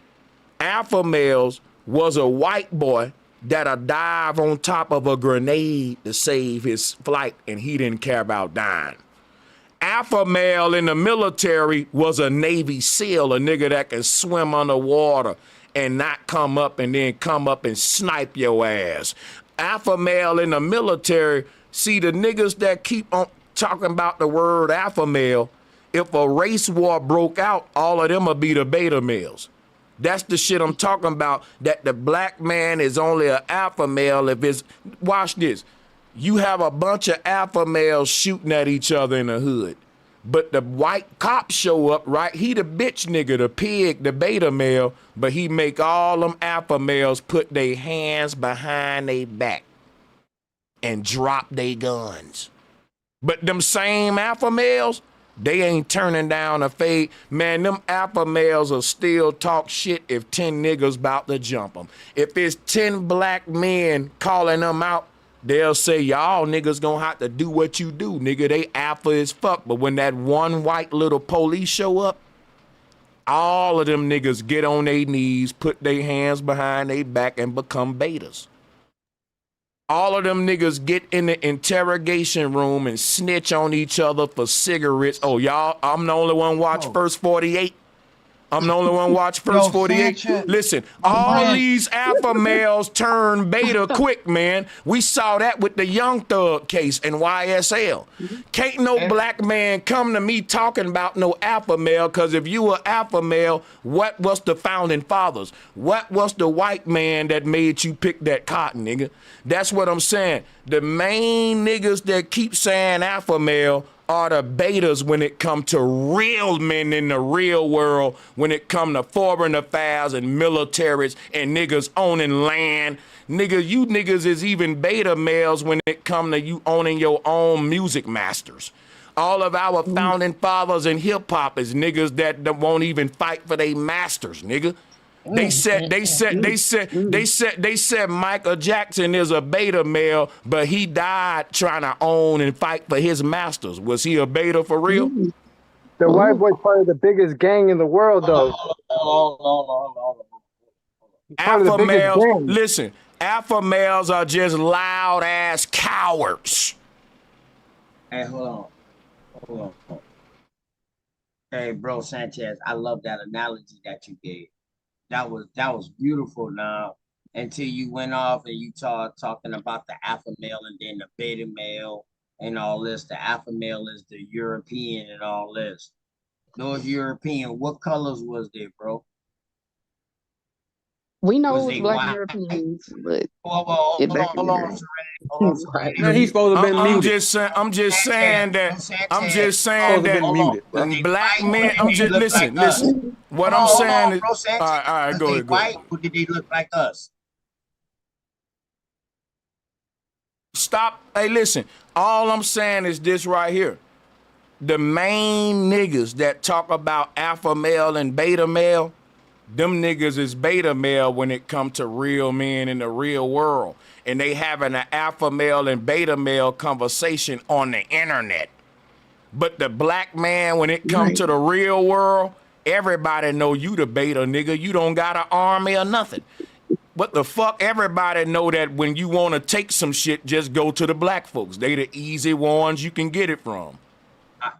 alpha males was a white boy that'll dive on top of a grenade to save his flight, and he didn't care about dying. Alpha male in the military was a Navy SEAL, a nigga that can swim underwater and not come up and then come up and snipe your ass. Alpha male in the military, see the niggas that keep on talking about the word alpha male, if a race war broke out, all of them would be the beta males. That's the shit I'm talking about, that the black man is only an alpha male if it's, watch this, you have a bunch of alpha males shooting at each other in the hood, but the white cop show up, right? He the bitch nigga, the pig, the beta male, but he make all them alpha males put their hands behind their back and drop their guns. But them same alpha males, they ain't turning down a fade. Man, them alpha males will still talk shit if 10 niggas about to jump them. If it's 10 black men calling them out, they'll say y'all niggas gonna have to do what you do, nigga. They alpha as fuck. But when that one white little police show up, all of them niggas get on their knees, put their hands behind their back, and become betas. All of them niggas get in the interrogation room and snitch on each other for cigarettes. Oh, y'all, I'm the only one watch First 48. I'm the only one watch First 48. Sanchez, Listen, all these alpha males turn beta quick, man. We saw that with the Young Thug case in YSL. Can't no black man come to me talking about no alpha male, because if you were alpha male, what was the founding fathers? What was the white man that made you pick that cotton, nigga? That's what I'm saying. The main niggas that keep saying alpha male are the betas when it come to real men in the real world, when it come to foreign affairs and militaries and niggas owning land. Nigga, you niggas is even beta males when it come to you owning your own music masters. All of our founding fathers in hip hop is niggas that won't even fight for their masters, nigga. They said Michael Jackson is a beta male, but he died trying to own and fight for his masters. Was he a beta for real? The white boy part of the biggest gang in the world, though. Alpha males, listen, alpha males are just loud ass cowards. Hey, hold on. Hey, bro, Sanchez, I love that analogy that you gave. That was beautiful now, until you went off and you talking about the alpha male and then the beta male and all this. The alpha male is the European and all this. Those European, what colors was they, bro? We know Was it's they black white? Europeans, but Hold on, Serenity. Man, he's supposed to have been I'm muted. just saying that black men. I'm just listen. What I'm saying is, all right, go ahead. White, or did they look like us? Stop. Hey, listen. All I'm saying is this right here. The main niggas that talk about alpha male and beta male, them niggas is beta male when it come to real men in the real world. And they having an alpha male and beta male conversation on the internet. But the black man, when it come to the real world, everybody know you the beta, nigga. You don't got an army or nothing. What the fuck? Everybody know that when you want to take some shit, just go to the black folks. They the easy ones you can get it from.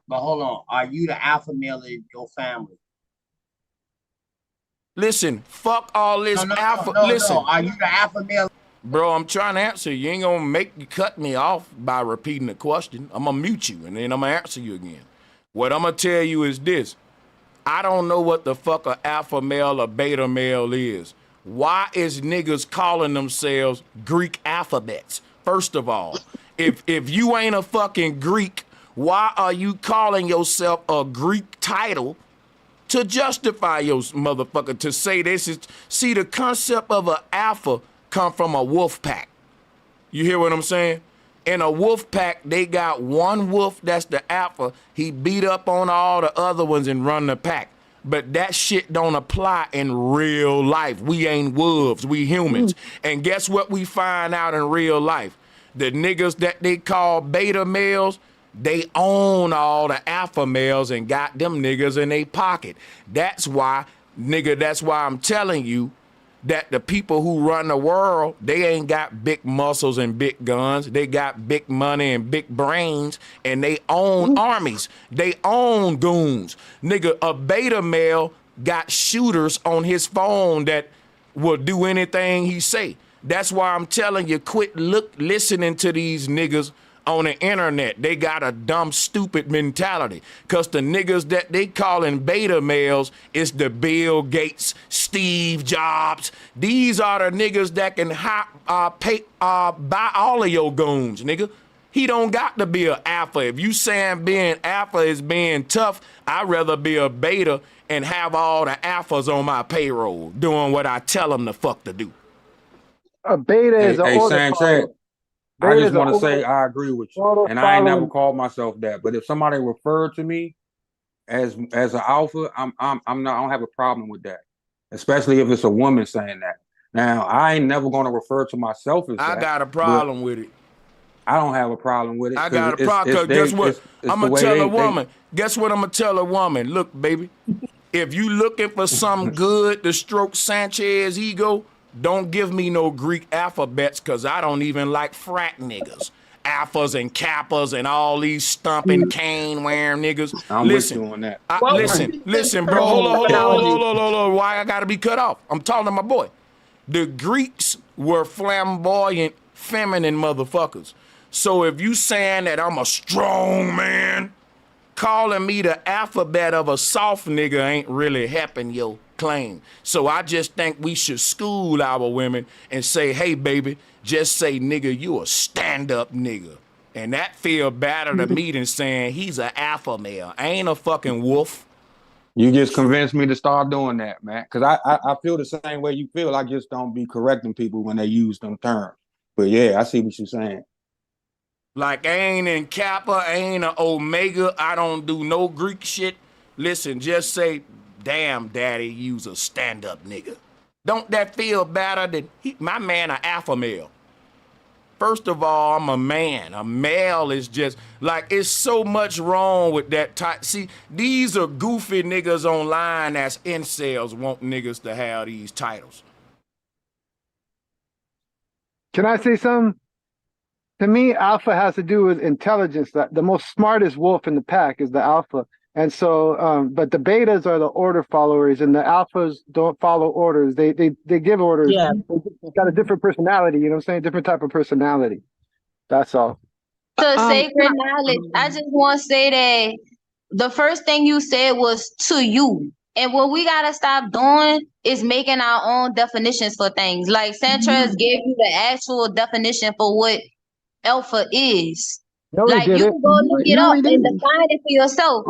But hold on. Are you the alpha male in your family? Listen, fuck all this alpha. Listen. Are you the alpha male? Bro, I'm trying to answer. You ain't gonna cut me off by repeating the question. I'm gonna mute you and then I'm gonna answer you again. What I'm gonna tell you is this. I don't know what the fuck a alpha male or beta male is. Why is niggas calling themselves Greek alphabets? First of all, if you ain't a fucking Greek, why are you calling yourself a Greek title to justify your motherfucker, to say this is, see, the concept of an alpha come from a wolf pack. You hear what I'm saying? In a wolf pack, they got one wolf that's the alpha. He beat up on all the other ones and run the pack. But that shit don't apply in real life. We ain't wolves, we humans. And guess what we find out in real life? The niggas that they call beta males, they own all the alpha males and got them niggas in their pocket. That's why, nigga, that's why I'm telling you that the people who run the world, they ain't got big muscles and big guns. They got big money and big brains, and they own armies. They own goons. Nigga, a beta male got shooters on his phone that will do anything he say. That's why I'm telling you, quit listening to these niggas on the internet. They got a dumb, stupid mentality. Cause the niggas that they calling beta males is the Bill Gates, Steve Jobs. These are the niggas that can buy all of your goons, nigga. He don't got to be an alpha. If you saying being alpha is being tough, I'd rather be a beta and have all the alphas on my payroll doing what I tell them the fuck to do. A beta is an order Sanchez, follower. I just want to say I agree with you, and I ain't never called myself that. But if somebody referred to me as an alpha, I'm not. I don't have a problem with that, especially if it's a woman saying that. Now, I ain't never going to refer to myself as that. I got a problem with it. I don't have a problem with it. I got a problem, because guess what? I'm going to tell a woman. Guess what I'm going to tell a woman? Look, baby, if you looking for something good to stroke Sanchez ego, don't give me no Greek alphabets, because I don't even like frat niggas. Alphas and Kappas and all these stumping cane wearing niggas. I'm listen, with you on that. Listen, bro. Hold on. Why I gotta be cut off? I'm talking to my boy. The Greeks were flamboyant, feminine motherfuckers. So if you saying that I'm a strong man, calling me the alphabet of a soft nigga ain't really helping your claim. So I just think we should school our women and say, hey, baby, just say, nigga, you a stand-up nigga. And that feel better to me than saying he's an alpha male. I ain't a fucking wolf. You just convinced me to start doing that, man. Because I feel the same way you feel. I just don't be correcting people when they use them terms. But yeah, I see what you're saying. Like, I ain't in Kappa, I ain't an Omega, I don't do no Greek shit. Listen, just say, damn, daddy, you's a stand-up nigga. Don't that feel better than my man an alpha male? First of all, I'm a man. A male is just, like, it's so much wrong with that type. See, these are goofy niggas online that's incels want niggas to have these titles. Can I say something? To me, alpha has to do with intelligence. That the most smartest wolf in the pack is the alpha. And so, but the betas are the order followers, and the alphas don't follow orders. They give orders. Yeah. They've got a different personality. You know what I'm saying? Different type of personality. That's all. To sacred knowledge, I just want to say that the first thing you said was to you. And what we got to stop doing is making our own definitions for things. Like Sanchez gave you the actual definition for what alpha is. No, like you can go look it up and define it for yourself.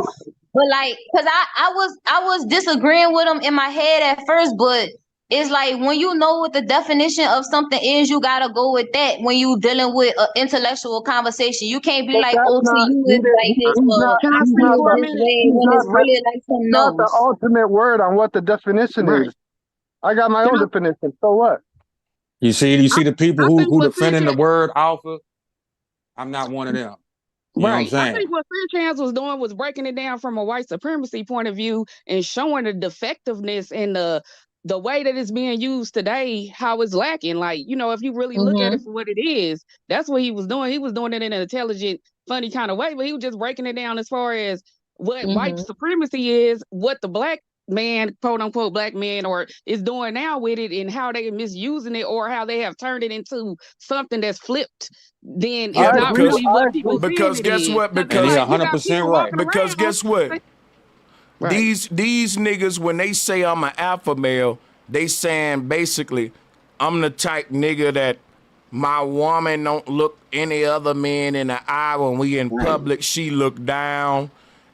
But like, cause I was disagreeing with him in my head at first, but it's like when you know what the definition of something is, you gotta go with that when you dealing with an intellectual conversation. You can't be like, oh, to you it's like this, this way, when it's really like something else. Not the ultimate word on what the definition is. I got my own definition. So what? You see the people who defending the word alpha. I'm not one of them. You know what I'm saying? I think what Sanchez was doing was breaking it down from a white supremacy point of view and showing the defectiveness and the way that it's being used today, how it's lacking. Like, you know, if you really look at it for what it is, that's what he was doing. He was doing it in an intelligent, funny kind of way, but he was just breaking it down as far as what white supremacy is, what the black man, quote unquote, black man, or is doing now with it, and how they are misusing it, or how they have turned it into something that's flipped. Then it's not really what people because guess what? Because he's 100% right. Because guess what? These niggas, when they say I'm an alpha male, they saying basically I'm the type nigga that my woman don't look any other man in the eye when we in public. She look down.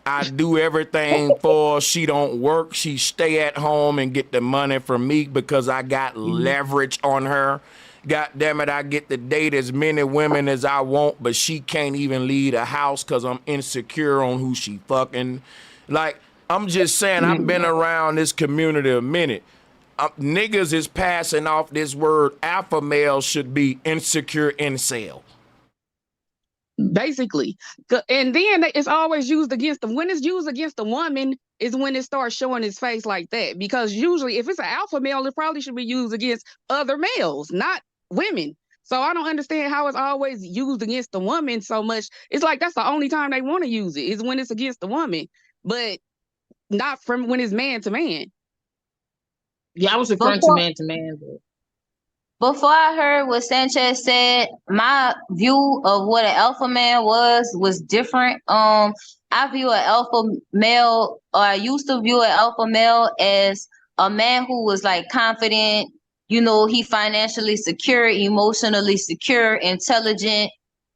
I do everything for her. She don't work. She stay at home and get the money from me because I got leverage on her. God damn it, I get to date as many women as I want, but she can't even leave the house because I'm insecure on who she fucking. Like, I'm just saying, I've been around this community a minute. Niggas is passing off this word alpha male should be insecure incel. Basically. And then it's always used against them. When it's used against a woman is when it starts showing its face like that. Because usually if it's an alpha male, it probably should be used against other males, not women. So I don't understand how it's always used against the woman so much. It's like that's the only time they want to use it is when it's against the woman, but not from when it's man to man. Yeah, I was referring to man to man. Before I heard what Sanchez said, my view of what an alpha man was different. I view an alpha male, or I used to view an alpha male as a man who was like confident. You know, he financially secure, emotionally secure, intelligent.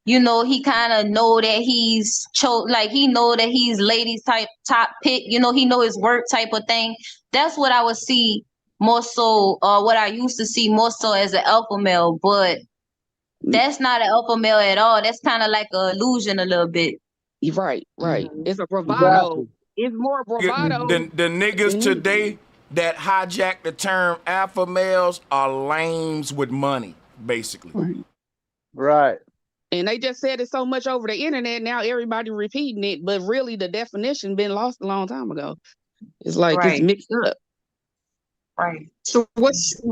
You know, he kind of know that he's he know that he's ladies type top pick. You know, he know his work type of thing. That's what I would see more so, what I used to see more so as an alpha male, but that's not an alpha male at all. That's kind of like an illusion a little bit. Right. It's a bravado. It's more bravado. The niggas today that hijack the term alpha males are lames with money, basically. Right. And they just said it so much over the internet. Now everybody repeating it, but really the definition been lost a long time ago. It's like it's Right. mixed up. Right. So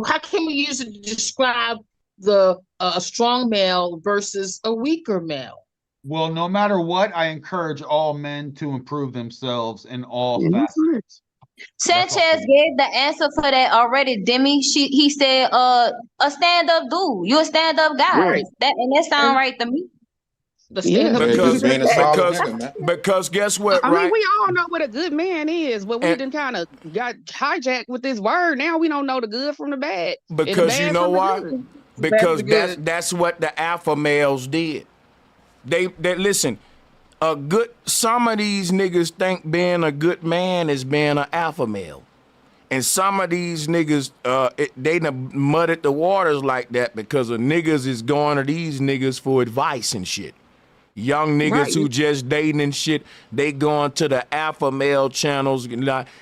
how can we use it to describe the a strong male versus a weaker male? Well, no matter what, I encourage all men to improve themselves in all facets. Sanchez gave the answer for that already, Demi. He said, a stand-up dude. You a stand-up guy. Right. That sound right to me. Yeah. Because guess what, I right? mean, we all know what a good man is, but we done kind of got hijacked with this word. Now we don't know the good from the bad. Because you know why? Because that's what the alpha males did. They listen. Some of these niggas think being a good man is being an alpha male. And some of these niggas, they done mudded the waters like that because of niggas is going to these niggas for advice and shit. Young niggas who just dating and shit, they going to the alpha male channels,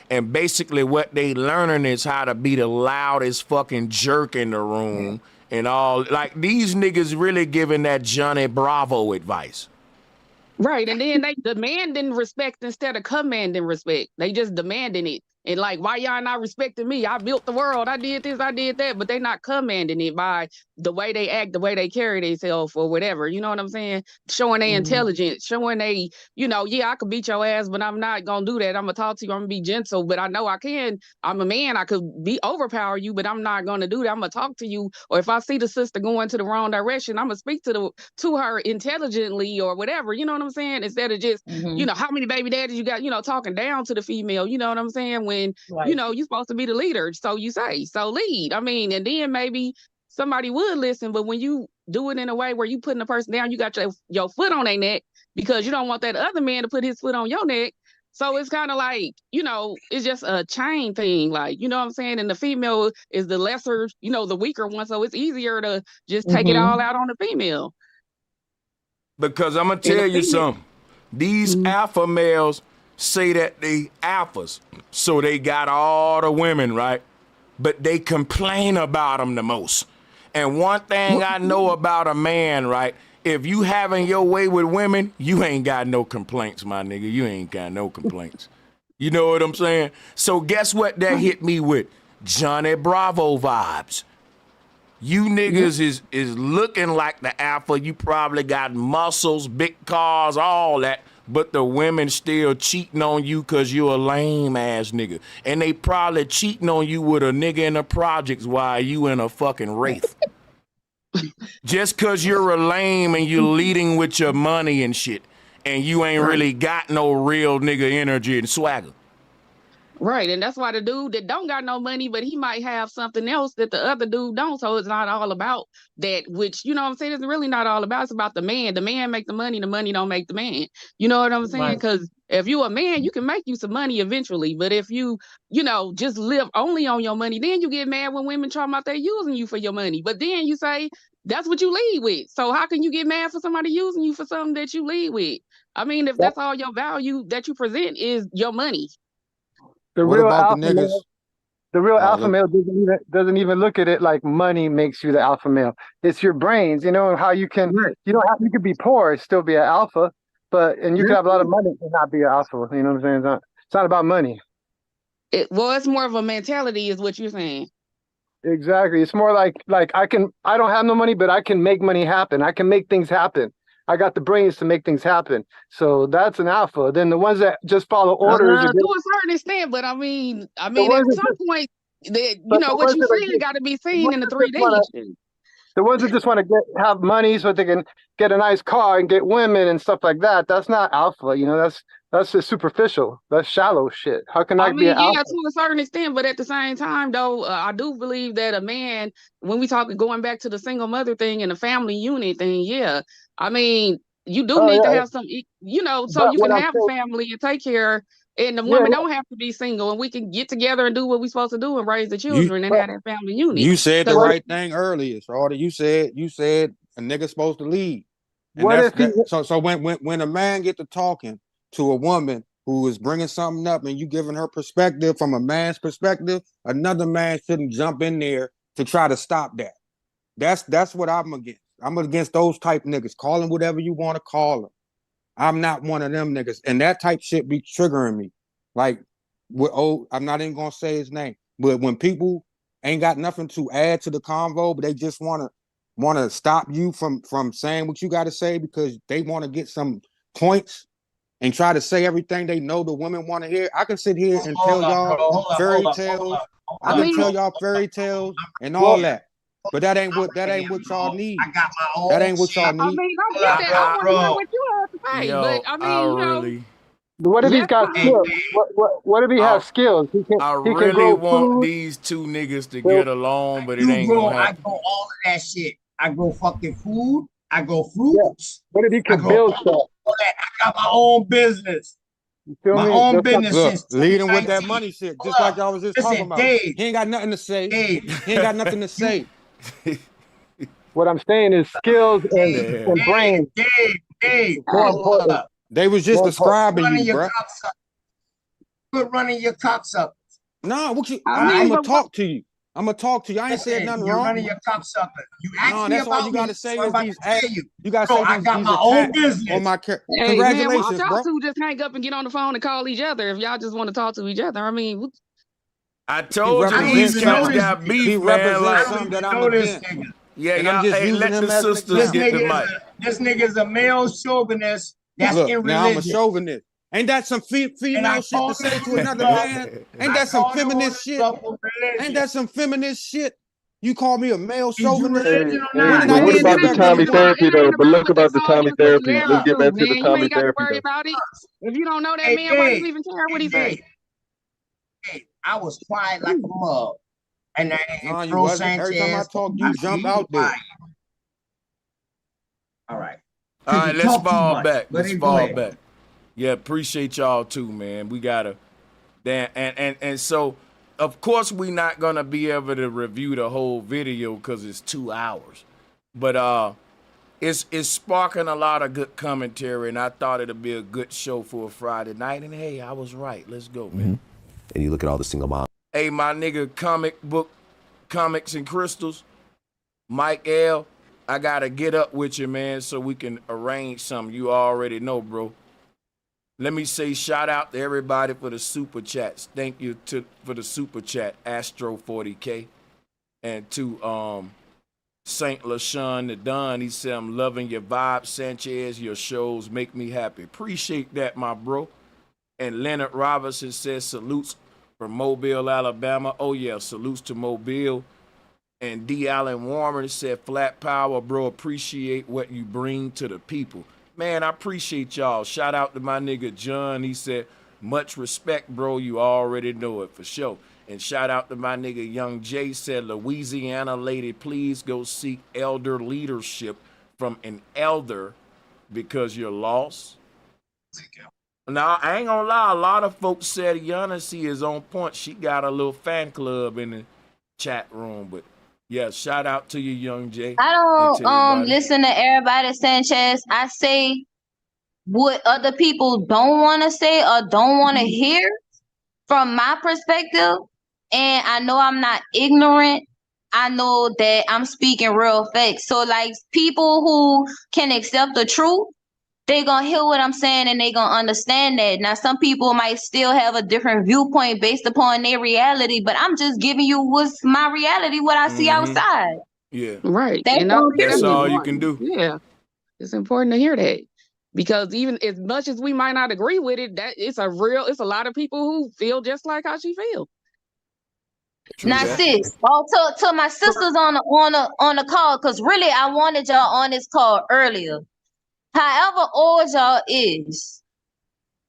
and basically what they learning is how to be the loudest fucking jerk in the room and all. Like, these niggas really giving that Johnny Bravo advice. Right, and then they demanding respect instead of commanding respect. They just demanding it. And like, why y'all not respecting me? I built the world. I did this, I did that. But they not commanding it by the way they act, the way they carry themselves or whatever. You know what I'm saying? Showing they intelligence, showing they, I could beat your ass, but I'm not going to do that. I'm going to talk to you. I'm going to be gentle, but I know I can. I'm a man. I could overpower you, but I'm not going to do that. I'm going to talk to you. Or if I see the sister going to the wrong direction, I'm going to speak to her intelligently or whatever. You know what I'm saying? Instead of just, how many baby daddies you got, talking down to the female. You know what I'm saying? When, you're supposed to be the leader. So you say, so lead. I mean, and then maybe somebody would listen, but when you do it in a way where you putting the person down, you got your foot on their neck because you don't want that other man to put his foot on your neck. So it's kind of like, it's just a chain thing. Like, you know what I'm saying? And the female is the lesser, the weaker one. So it's easier to just take it all out on the female. Because I'm going to tell you something. These alpha males say that they alphas, so they got all the women, right? But they complain about them the most. And one thing I know about a man, right? If you having your way with women, you ain't got no complaints, my nigga. You ain't got no complaints. You know what I'm saying? So guess what that hit me with? Johnny Bravo vibes. You niggas is looking like the alpha. You probably got muscles, big cars, all that. But the women still cheating on you because you're a lame ass nigga. And they probably cheating on you with a nigga in the projects while you in a fucking wraith. Just because you're a lame and you're leading with your money and shit. And you ain't really got no real nigga energy and swagger. Right, and that's why the dude that don't got no money, but he might have something else that the other dude don't. So it's not all about that, which, you know what I'm saying? It's really not all about. It's about the man. The man make the money don't make the man. You know what I'm saying? Because if you a man, you can make you some money eventually. But if you, just live only on your money, then you get mad when women talk about they using you for your money. But then you say, that's what you lead with. So how can you get mad for somebody using you for something that you lead with? I mean, if that's all your value that you present is your money. The What real about alpha the niggas? male, alpha male doesn't even look at it like money makes you the alpha male. It's your brains, and how you can you could be poor and still be an alpha, and you can have a lot of money and not be an alpha. You know what I'm saying? It's not about money. It's more of a mentality, is what you're saying. Exactly. It's more like I don't have no money, but I can make money happen. I can make things happen. I got the brains to make things happen. So that's an alpha. Then the ones that just follow orders. To a certain extent, but I mean, at some point, what you saying got to be seen in the 3D. The ones that just want to have money so they can get a nice car and get women and stuff like that. That's not alpha. That's just superficial. That's shallow shit. How can I be an alpha? To a certain extent, but at the same time, though, I do believe that a man, when we talk going back to the single mother thing and the family unit thing, I mean, you do need to have some, so you can have a family and take care. And the women don't have to be single, and we can get together and do what we're supposed to do and raise the children and have that family unit. You said the right thing earlier, Shorty. You said a nigga's supposed to lead. And so when a man get to talking to a woman who is bringing something up and you giving her perspective from a man's perspective, another man shouldn't jump in there to try to stop that. That's what I'm against. I'm against those type niggas. Call them whatever you want to call them. I'm not one of them niggas. And that type shit be triggering me. Like, I'm not even gonna say his name, but when people ain't got nothing to add to the convo, but they just wanna stop you from saying what you gotta say because they want to get some points and try to say everything they know the women want to hear. I can sit here and tell y'all fairy tales. I can tell y'all fairy tales and all that. But that ain't what y'all need. I got my own. That ain't what y'all need. I mean, I get that. I want to hear what you have to say, Yo, but I mean, really, What if he's got skills? What if he has skills? He can really grow want food. these two niggas to get along, but it You ain't grow, gonna I happen. grow all of that shit. I grow fucking food. I grow fruits. What if he I can grow build stuff? all that. I got my own business. You feel My me? own That's not- business Look, since leading with that 2019. money shit, just like y'all was just Listen, talking about. Dave. He ain't got nothing to say. Dave. He ain't got nothing to say. What I'm saying is skills and brains. Dave. More important. They was just More describing Running you, your bro. cocksucker. Quit running your cocksucker. No, what you? I mean, I'm gonna but talk to you. I'm gonna talk to you. I ain't said nothing You're wrong. running your cocksucker. You asked No, me that's all about you me, gotta say so I'm is about these. to tell you. You gotta Bro, say I these got my own attacks business. on my. hey, man, why don't Congratulations, y'all bro. two just hang up and get on the phone and call each other if y'all just want to talk to each other? I mean, I told you represents these cats something. got beef, He man. represents Like, something that I'm know this against. nigga. yeah, And I'm y'all. just Hey, using let him the as an sisters This example. get the nigga, mic. this nigga is a male chauvinist that's Look, in now I'm a religion. chauvinist. Ain't that some And female I shit to called say him to on another his man? Ain't I that some called him on feminist his shit? religion. Ain't that some feminist shit? You call me a male Is you chauvinist? religion or When not? did But I what hear about the anything Tommy against? therapy though? But look about the Tommy therapy. married Let's get to, back to the man. You Tommy ain't got to therapy worry though. about it. If you don't know that Hey, man, why you Dave. even care what he Dave. say? Hey, I was quiet like a mug. And No, you Bro wasn't. Every time I Sanchez, talk, I you see jump you out there. quiet. All right. All Because right, you let's talk too fall much. back. But Let's then go fall ahead. back. Yeah, appreciate y'all too, man. We gotta. And so, of course, we not gonna be able to review the whole video because it's 2 hours. But it's sparking a lot of good commentary, and I thought it'd be a good show for a Friday night. And hey, I was right. Let's go, man. And you look at all the single moms. Hey, my nigga, Comics and Crystals, Mike L. I gotta get up with you, man, so we can arrange something. You already know, bro. Let me say shout out to everybody for the super chats. Thank you for the super chat, Astro 40K, and to Saint LaShawn the Don. He said, I'm loving your vibe, Sanchez. Your shows make me happy. Appreciate that, my bro. And Leonard Robinson says salutes from Mobile, Alabama. Oh yeah, salutes to Mobile. And D. Allen Warmer said, flat power, bro, appreciate what you bring to the people. Man, I appreciate y'all. Shout out to my nigga John. He said, much respect, bro. You already know it for sure. And shout out to my nigga Young Jay said, Louisiana lady, please go seek elder leadership from an elder because you're lost. Now, I ain't gonna lie. A lot of folks said Yanisee is on point. She got a little fan club in the chat room, but yeah, shout out to you, Young Jay. I And to don't everybody. listen to everybody, Sanchez. I say what other people don't want to say or don't want to hear from my perspective. And I know I'm not ignorant. I know that I'm speaking real facts. So like people who can accept the truth, they gonna hear what I'm saying and they gonna understand that. Now some people might still have a different viewpoint based upon their reality, but I'm just giving you what's my reality, what I see outside. Yeah. Right. That's And all That's period. all you can do. Yeah. It's important to hear that. Because even as much as we might not agree with it, that it's a lot of people who feel just like how she feels. Now, sis, to my sisters on the call, because really I wanted y'all on this call earlier. However old y'all is,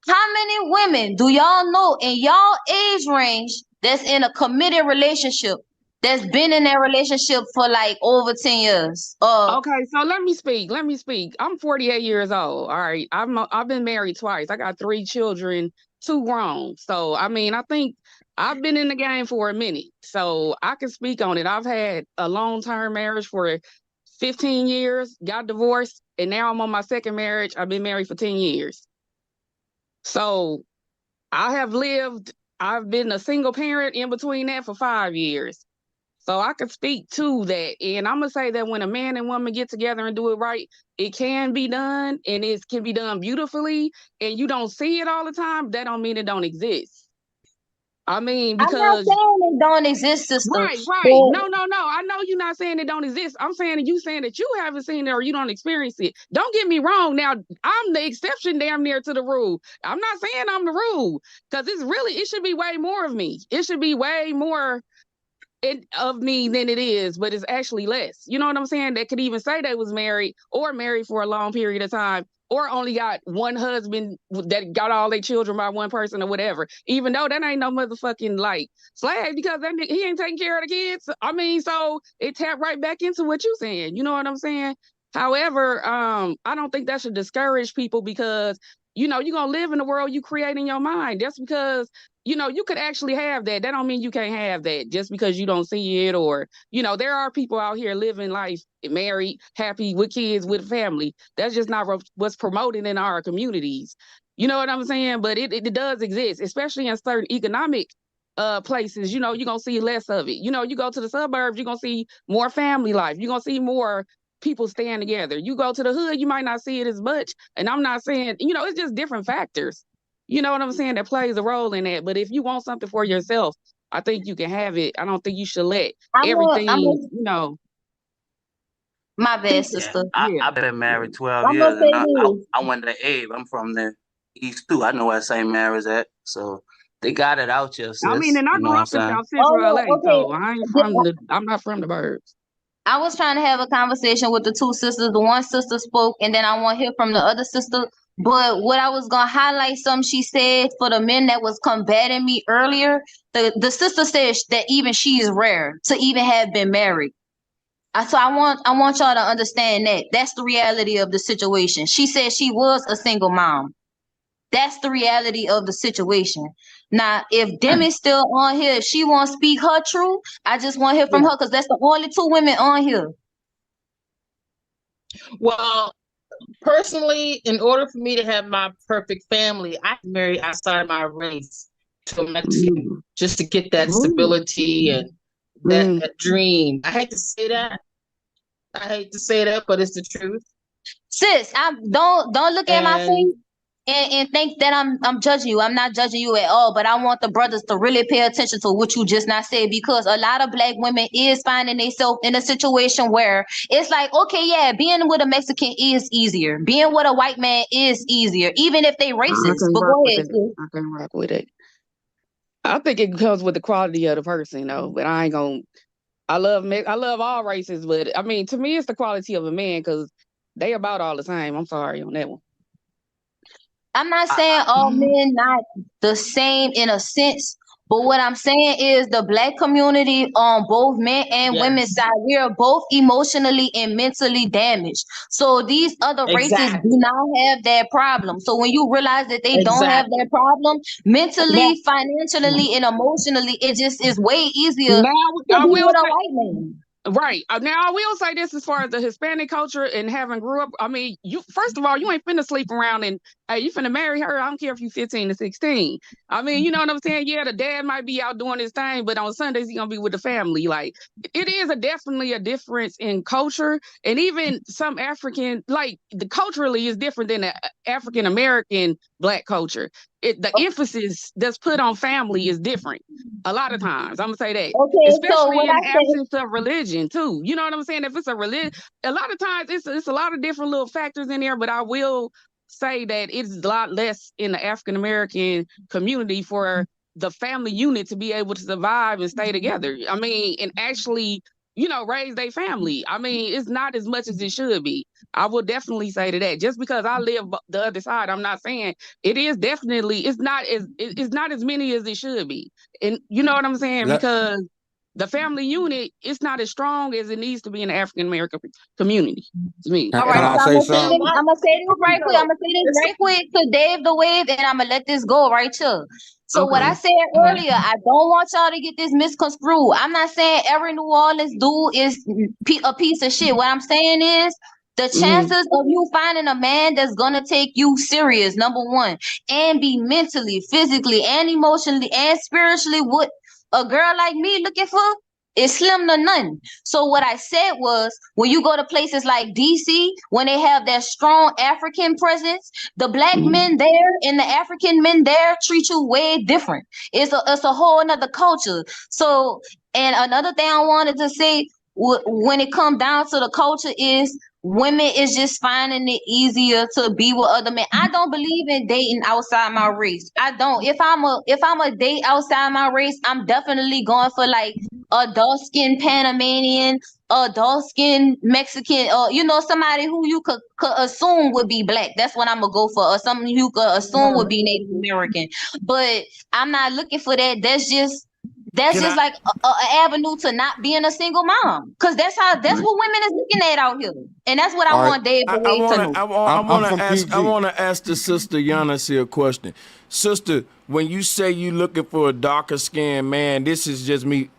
how many women do y'all know in y'all age range that's in a committed relationship, that's been in that relationship for like over 10 years? Okay, so let me speak. I'm 48 years old. All right. I've been married twice. I got 3 children, 2 grown. So I mean, I think I've been in the game for a minute. So I can speak on it. I've had a long-term marriage for 15 years, got divorced, and now I'm on my second marriage. I've been married for 10 years. So I've been a single parent in between that for 5 years. So I could speak to that. And I'm gonna say that when a man and woman get together and do it right, it can be done, and it can be done beautifully, and you don't see it all the time. That don't mean it don't exist. I mean, I'm not because saying it don't exist, sister. right. But No. I know you're not saying it don't exist. I'm saying that you saying that you haven't seen it or you don't experience it. Don't get me wrong. Now, I'm the exception damn near to the rule. I'm not saying I'm the rule, because it should be way more of me. It should be way more of me than it is, but it's actually less. You know what I'm saying? That could even say they was married or married for a long period of time, or only got one husband that got all their children by one person or whatever. Even though that ain't no motherfucking like slave, because that nigga, he ain't taking care of the kids. I mean, so it tapped right back into what you saying. You know what I'm saying? However, I don't think that should discourage people, because you're gonna live in the world you create in your mind. That's because you could actually have that. That don't mean you can't have that just because you don't see it. Or, there are people out here living life married, happy, with kids, with family. That's just not what's promoted in our communities. You know what I'm saying? But it does exist, especially in certain economic places. You're going to see less of it. You go to the suburbs, you're going to see more family life. You're going to see more people staying together. You go to the hood, you might not see it as much. And I'm not saying, it's just different factors. You know what I'm saying? That plays a role in that. But if you want something for yourself, I think you can have it. I don't think you should let everything, my bad, Yeah, sister. I've been married 12 I'm gonna years, say and this. I went to Abe. I'm from the East too. I know where St. Mary's at. So they got it out here, I mean, sis. and I You know grew what I'm up in saying? South Central LA, Okay. so I'm not from the burbs. I was trying to have a conversation with the two sisters. The one sister spoke, and then I want to hear from the other sister. But what I was gonna highlight, something she said for the men that was combating me earlier. The sister said that even she is rare to even have been married. So I want y'all to understand that that's the reality of the situation. She said she was a single mom. That's the reality of the situation. Now, if Demi's still on here, if she won't speak her truth, I just want to hear from her, because that's the only two women on here. Well, personally, in order for me to have my perfect family, I marry outside my race to a Mexican, just to get that stability and that dream. I hate to say that. But it's the truth. Sis, don't look at my face and think that I'm judging you. I'm not judging you at all, but I want the brothers to really pay attention to what you just not said, because a lot of Black women is finding themselves in a situation where it's like, okay, yeah, being with a Mexican is easier. Being with a white man is easier, even if they racist. But go ahead, sis. I can rock with it. I think it comes with the quality of the person, though. But I ain't gonna. I love all races, but I mean, to me, it's the quality of a man, because they about all the same. I'm sorry on that one. I'm not saying all men not the same in a sense, but what I'm saying is the Black community on both men and women's side, we are both emotionally and mentally damaged. So these other races do not have that problem. So when you realize that they don't have that problem, mentally, financially, and emotionally, it just is way easier Now, to I be will with a say, white man. right. Now, I will say this as far as the Hispanic culture and having grew up. I mean, first of all, you ain't finna sleep around and, hey, you finna marry her. I don't care if you 15 to 16. I mean, you know what I'm saying? Yeah, the dad might be out doing his thing, but on Sundays, he gonna be with the family. Like, it is definitely a difference in culture. And even some African, like, the culturally is different than the African American Black culture. The emphasis that's put on family is different a lot of times. I'm gonna say that, Okay, so especially what in I the say, absence of religion too. You know what I'm saying? If it's a religion, a lot of times it's a lot of different little factors in there. But I will say that it's a lot less in the African American community for the family unit to be able to survive and stay together. I mean, and actually, raise their family. I mean, it's not as much as it should be. I will definitely say to that. Just because I live the other side, I'm not saying it is definitely. It's not as many as it should be. And you know what I'm saying? Because the family unit is not as strong as it needs to be in the African American community. To me. all right, so I'm gonna say this right quick. I'm gonna say this right quick to Dave the Wave, and I'm gonna let this go right here. So what I said earlier, I don't want y'all to get this misconstrued. I'm not saying every New Orleans dude is a piece of shit. What I'm saying is the chances of you finding a man that's gonna take you serious, number one, and be mentally, physically, and emotionally and spiritually what a girl like me looking for, It's slim to none. So what I said was, when you go to places like DC, when they have that strong African presence, the black men there and the African men there treat you way different. It's a whole another culture. So, and another thing I wanted to say, when it comes down to the culture, is women is just finding it easier to be with other men. I don't believe in dating outside my race. I don't. If I'm a date outside my race, I'm definitely going for like a dark-skinned Panamanian, a dark-skinned Mexican, or somebody who you could assume would be black. That's what I'm gonna go for, or something you could assume would be Native American. But I'm not looking for that. That's just like a avenue to not being a single mom, because that's what women is looking at out here, and that's what I want Dave to know. I want to ask the sister Giannis here a question. Sister, when you say you looking for a darker skinned man, this is just me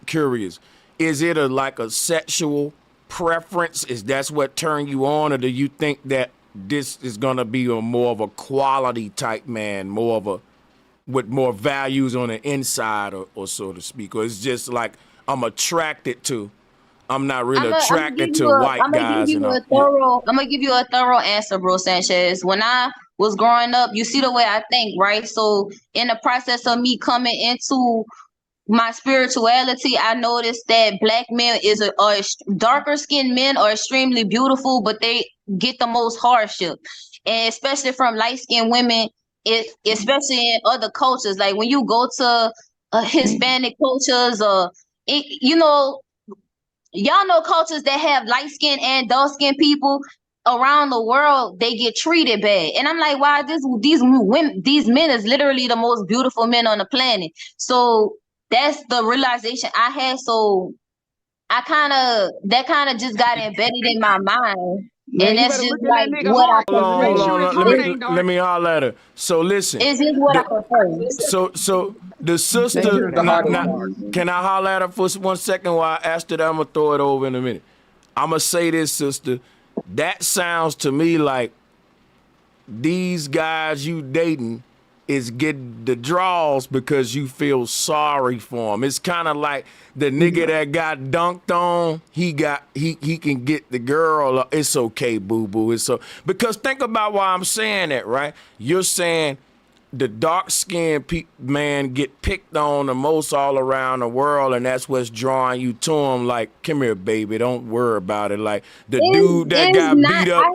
curious. Is it like a sexual preference? Is that's what turned you on, or do you think that this is gonna be more of a quality type man, more of a with more values on the inside, or so to speak? Or it's just like I'm not really attracted to white guys. I'm gonna give you a thorough answer, bro Sanchez. When I was growing up, you see the way I think, right? So in the process of me coming into my spirituality, I noticed that black men or darker skinned men are extremely beautiful, but they get the most hardship, and especially from light skinned women. Especially in other cultures, like when you go to Hispanic cultures, or y'all know cultures that have light skinned and dark skinned people around the world, they get treated bad. And I'm like, why these men is literally the most beautiful men on the planet. So that's the realization I had. So that kind of just got embedded in my mind. Yeah, and that's just like what I prefer. Let me holler at her. So listen, it's just what I prefer. So the sister, can I holler at her for 1 second while I asked her that? I'm gonna throw it over in a minute. I'm gonna say this, sister. That sounds to me like these guys you dating is getting the draws because you feel sorry for him. It's kind of like the nigga that got dunked on. He can get the girl. It's okay, boo boo. It's so, because think about why I'm saying that, right? You're saying the dark-skinned man get picked on the most all around the world, and that's what's drawing you to him. Like, come here, baby, don't worry about it. Like the dude that got beat up,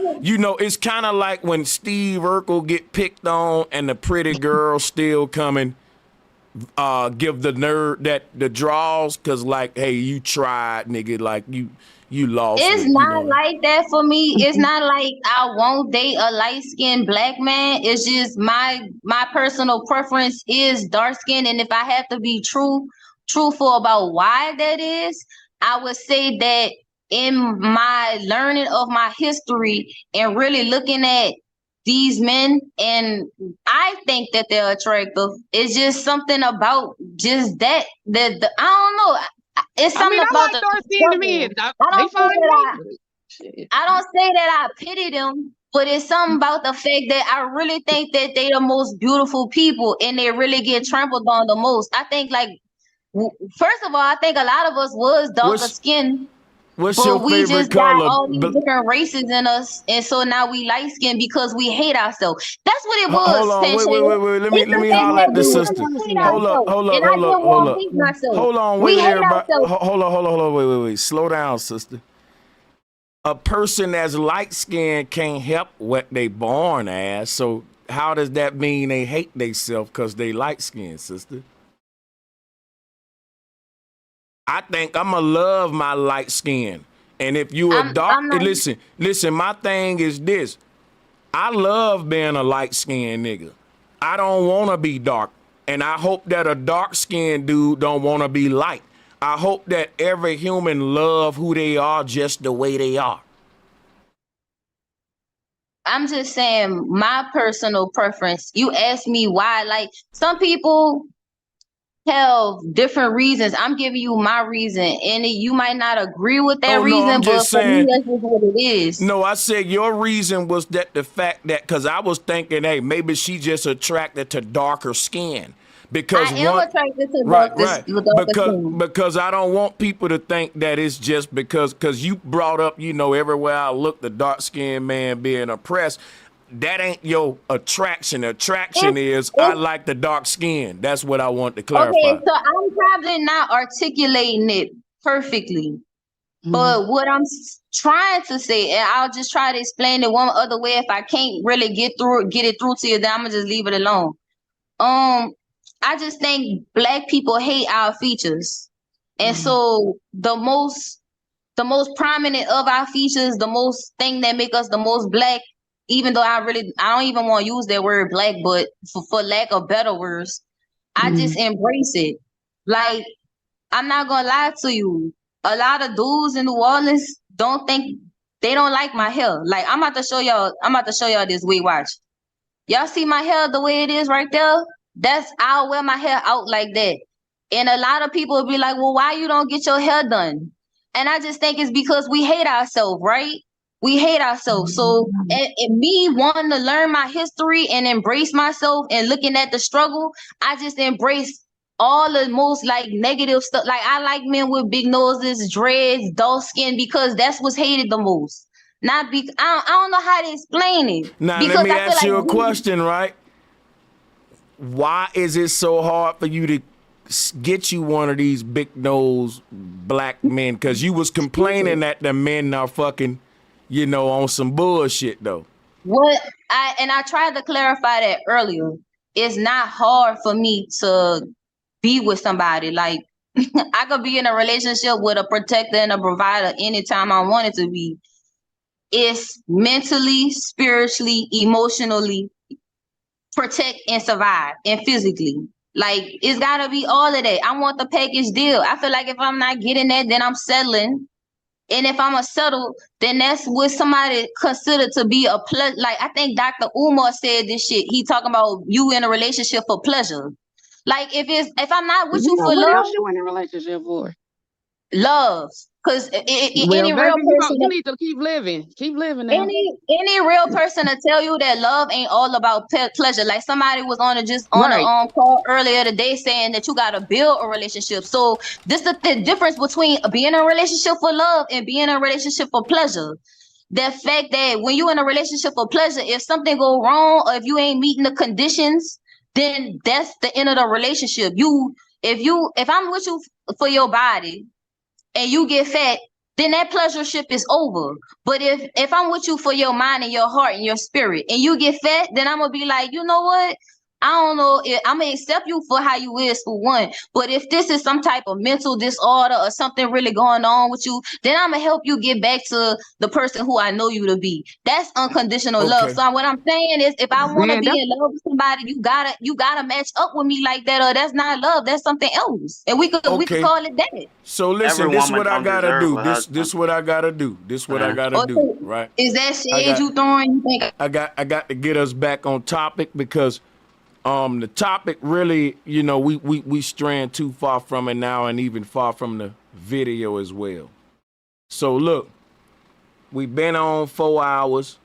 it's kind of like when Steve Urkel get picked on, and the pretty girl still coming, give the nerd that the draws, cause like, hey, you tried, nigga, like you lost. It's not like that for me. It's not like I won't date a light-skinned black man. It's just my personal preference is dark-skinned. And if I have to be truthful about why that is, I would say that in my learning of my history and really looking at these men, and I think that they're attractive. It's just something about just that I don't know. It's something about the dark-skinned men. I don't say that I pity them, but it's something about the fact that I really think that they the most beautiful people, and they really get trampled on the most. I think, like, first of all, I think a lot of us was darker skinned. What's your favorite just color? got all these different races in us, and so now we light skinned because we hate ourselves. That's what it was. Hold on, wait. Let me holler at the sister. Hold up. Hold on, wait, everybody. Hold on, wait. Slow down, sister. A person that's light skinned can't help what they born as. So how does that mean they hate themselves because they light skinned, sister? I think I'ma love my light skin. And if you are dark, listen, my thing is this. I love being a light skinned nigga. I don't wanna be dark. And I hope that a dark skinned dude don't wanna be light. I hope that every human love who they are just the way they are. I'm just saying my personal preference. You asked me why, like, some people have different reasons. I'm giving you my reason, and you might not agree with that reason, but for me, that's just what it is. No, I said your reason was that the fact that, because I was thinking, hey, maybe she just attracted to darker skin. Because I am attracted to darker skin. because I don't want people to think that it's just because you brought up, you know, everywhere I look, the dark skinned man being oppressed. That ain't your attraction. Attraction is I like the dark skin. That's what I want to clarify. Okay, so I'm probably not articulating it perfectly. But what I'm trying to say, and I'll just try to explain it one other way. If I can't really get it through to you, then I'm gonna just leave it alone. I just think Black people hate our features, and so the most prominent of our features, the most thing that make us the most Black. Even though I don't even want to use that word Black, but for lack of better words, I just embrace it. Like, I'm not gonna lie to you. A lot of dudes in New Orleans don't like my hair. Like, I'm about to show y'all this. Wait, watch. Y'all see my hair the way it is right there? I'll wear my hair out like that. And a lot of people will be like, well, why you don't get your hair done? And I just think it's because we hate ourselves, right? We hate ourselves. So and me wanting to learn my history and embrace myself and looking at the struggle, I just embrace all the most like negative stuff. Like, I like men with big noses, dreads, dark skin, because that's what's hated the most. I don't know how to explain it. Now because let me I feel ask you like a question, right? Why is it so hard for you to get you one of these big nose Black men? Because you was complaining that the men are fucking, you know, on some bullshit though. I tried to clarify that earlier. It's not hard for me to be with somebody. Like, I could be in a relationship with a protector and a provider anytime I wanted to be. It's mentally, spiritually, emotionally, protect and survive, and physically. Like, it's gotta be all of that. I want the package deal. I feel like if I'm not getting that, then I'm settling. And if I'm a settle, then that's what somebody considered to be a pleasure. Like, I think Dr. Umar said this shit. He talking about you in a relationship for pleasure. Like, if I'm not with you for What love, else you in a relationship for? love. Because Well, any baby, real person, you need to keep living now. any real person to tell you that love ain't all about pleasure. Like, somebody was on a call earlier today saying that you gotta build a relationship. So this is the difference between being in a relationship for love and being in a relationship for pleasure. The fact that when you're in a relationship for pleasure, if something go wrong or if you ain't meeting the conditions, then that's the end of the relationship. If I'm with you for your body and you get fat, then that pleasure ship is over. But if I'm with you for your mind and your heart and your spirit and you get fat, then I'm gonna be like, you know what? I don't know. I'm gonna accept you for how you is for one. But if this is some type of mental disorder or something really going on with you, then I'm gonna help you get back to the person who I know you to be. That's unconditional love. So what I'm saying is, if I want to be in love with somebody, you gotta match up with me like that, or that's not love. That's something else, and we could call it that. So listen, this is what I gotta do. This what I gotta do. This what I gotta do. Right? Is that shade you throwing? You think I got to get us back on topic because the topic really, you know, we straying too far from it now and even far from the video as well. So look, we've been on 4 hours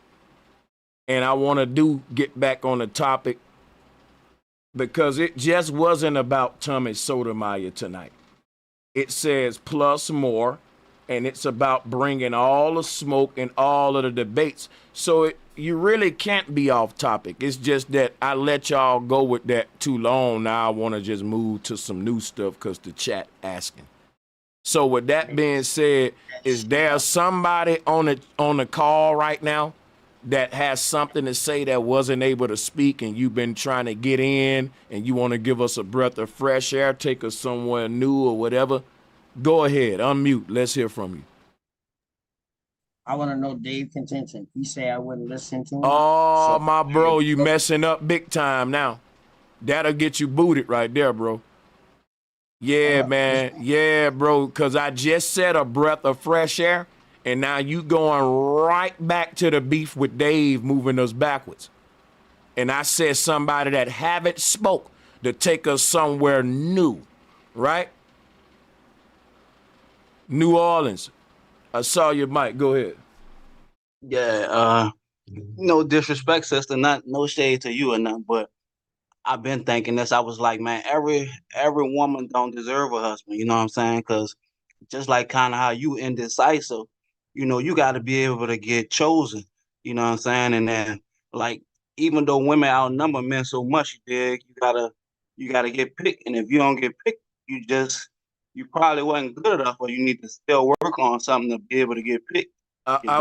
and I want to get back on the topic because it just wasn't about Thomas Sotomayor tonight. It says plus more, and it's about bringing all the smoke and all of the debates. So you really can't be off topic. It's just that I let y'all go with that too long. Now I want to just move to some new stuff because the chat asking. So with that being said, is there somebody on the call right now that has something to say that wasn't able to speak and you've been trying to get in and you want to give us a breath of fresh air, take us somewhere new or whatever? Go ahead, unmute. Let's hear from you. I want to know Dave Contention. He said I wouldn't listen to him. Oh, my bro, you messing up big time now. That'll get you booted right there, bro. Yeah, man. Yeah, bro, because I just said a breath of fresh air, and now you going right back to the beef with Dave, moving us backwards. And I said somebody that haven't spoke to take us somewhere new, right? New Orleans. I saw your mic. Go ahead. Yeah, no disrespect, sister. No shade to you or nothing, but I've been thinking this. I was like, man, every woman don't deserve a husband. You know what I'm saying? Because just like kind of how you indecisive, you know, you got to be able to get chosen. You know what I'm saying? And then like, even though women outnumber men so much, you gotta get picked. And if you don't get picked, you probably wasn't good enough, or you need to still work on something to be able to get picked. I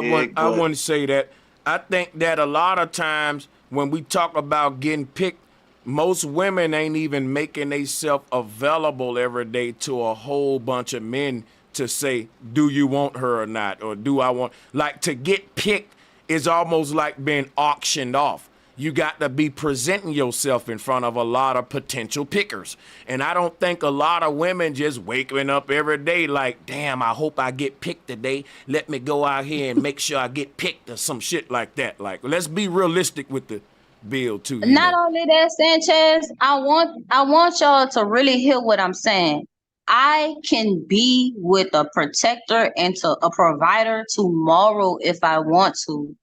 wouldn't say that. I think that a lot of times when we talk about getting picked, most women ain't even making themselves available every day to a whole bunch of men to say, do you want her or not? Or do I want, like, to get picked is almost like being auctioned off. You got to be presenting yourself in front of a lot of potential pickers. And I don't think a lot of women just waking up every day like, damn, I hope I get picked today. Let me go out here and make sure I get picked or some shit like that. Like, let's be realistic with the bill too. Not only that, Sanchez, I want y'all to really hear what I'm saying. I can be with a protector and to a provider tomorrow if I want to.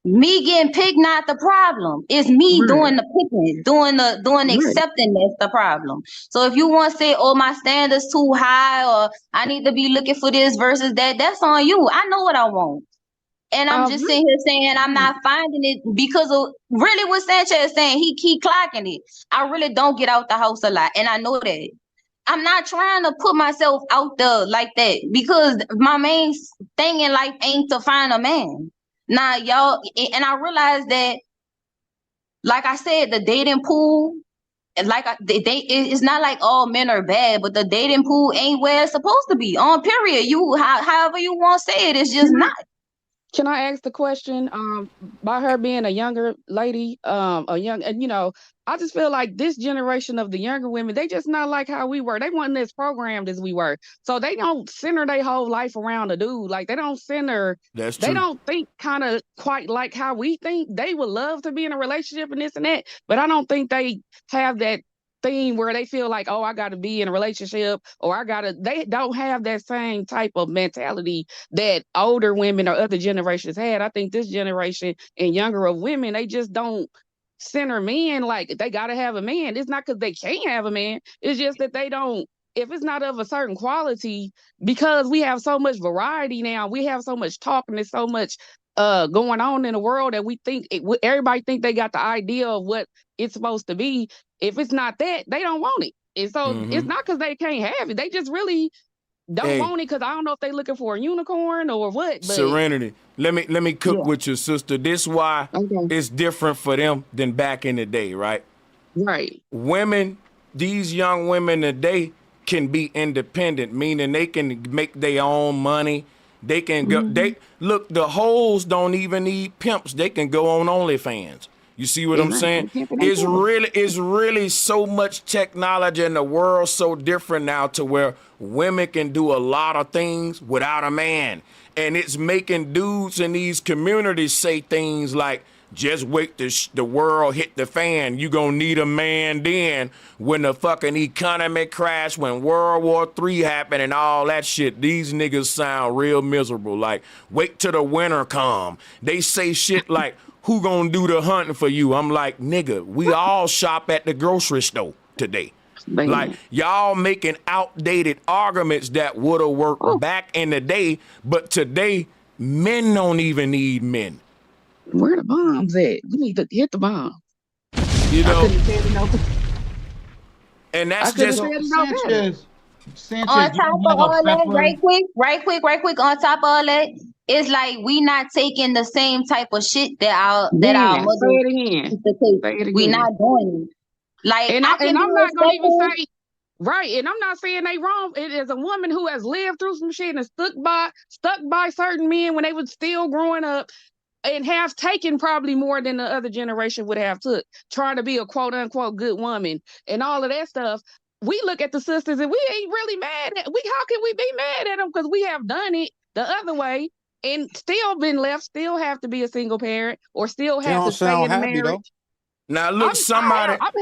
Me getting picked not the problem. It's me doing the picking, doing the accepting that's the problem. So if you want to say, oh, my standards too high, or I need to be looking for this versus that, that's on you. I know what I want. And I'm just sitting here saying I'm not finding it because of really what Sanchez is saying. He keep clocking it. I really don't get out the house a lot. And I know that. I'm not trying to put myself out there like that because my main thing in life ain't to find a man. Now, y'all, and I realized that, like I said, the dating pool, like it's not like all men are bad, but the dating pool ain't where it's supposed to be. On period, however you want to say it, it's just not. Can I ask the question? By her being a younger lady, and you know, I just feel like this generation of the younger women, they just not like how we were. They weren't as programmed as we were, so they don't center their whole life around a dude. Like they don't center. That's true. They don't think kind of quite like how we think. They would love to be in a relationship and this and that, but I don't think they have that thing where they feel like, oh, I got to be in a relationship, or they don't have that same type of mentality that older women or other generations had. I think this generation and younger of women, they just don't center men like they got to have a man. It's not because they can't have a man. It's just that they don't, if it's not of a certain quality, because we have so much variety now, we have so much talk and there's so much going on in the world that we think everybody think they got the idea of what it's supposed to be. If it's not that, they don't want it. And so it's not because they can't have it. They just really don't want it because I don't know if they looking for a unicorn or what. But Serenity, let me cook with your sister. This why it's different for them than back in the day, right? Right. Women, these young women today can be independent, meaning they can make their own money. They can go. They look. The hoes don't even need pimps. They can go on OnlyFans. You see what I'm saying? It's really so much technology in the world, so different now to where women can do a lot of things without a man. And it's making dudes in these communities say things like, just wait till the world hit the fan. You gonna need a man then when the fucking economy crash, when World War III happened and all that shit. These niggas sound real miserable. Like, wait till the winter come. They say shit like, who gonna do the hunting for you? I'm like, nigga, we all shop at the grocery store today. Like, y'all making outdated arguments that would have worked back in the day, but today, men don't even need men. Where the bombs at? We need to hit the bomb. You know, and that's just Sanchez, on top of all that, right quick, on top of all that, it's like we not taking the same type of shit that our mothers used to take. We not doing it. Like, and I'm not gonna even say right, and I'm not saying they wrong. It is a woman who has lived through some shit and stuck by certain men when they was still growing up, and have taken probably more than the other generation would have took, trying to be a quote unquote good woman and all of that stuff. We look at the sisters and we ain't really mad at how can we be mad at them? Because we have done it the other way and still been left, still have to be a single parent or still have to stay in a marriage. Though. Now look,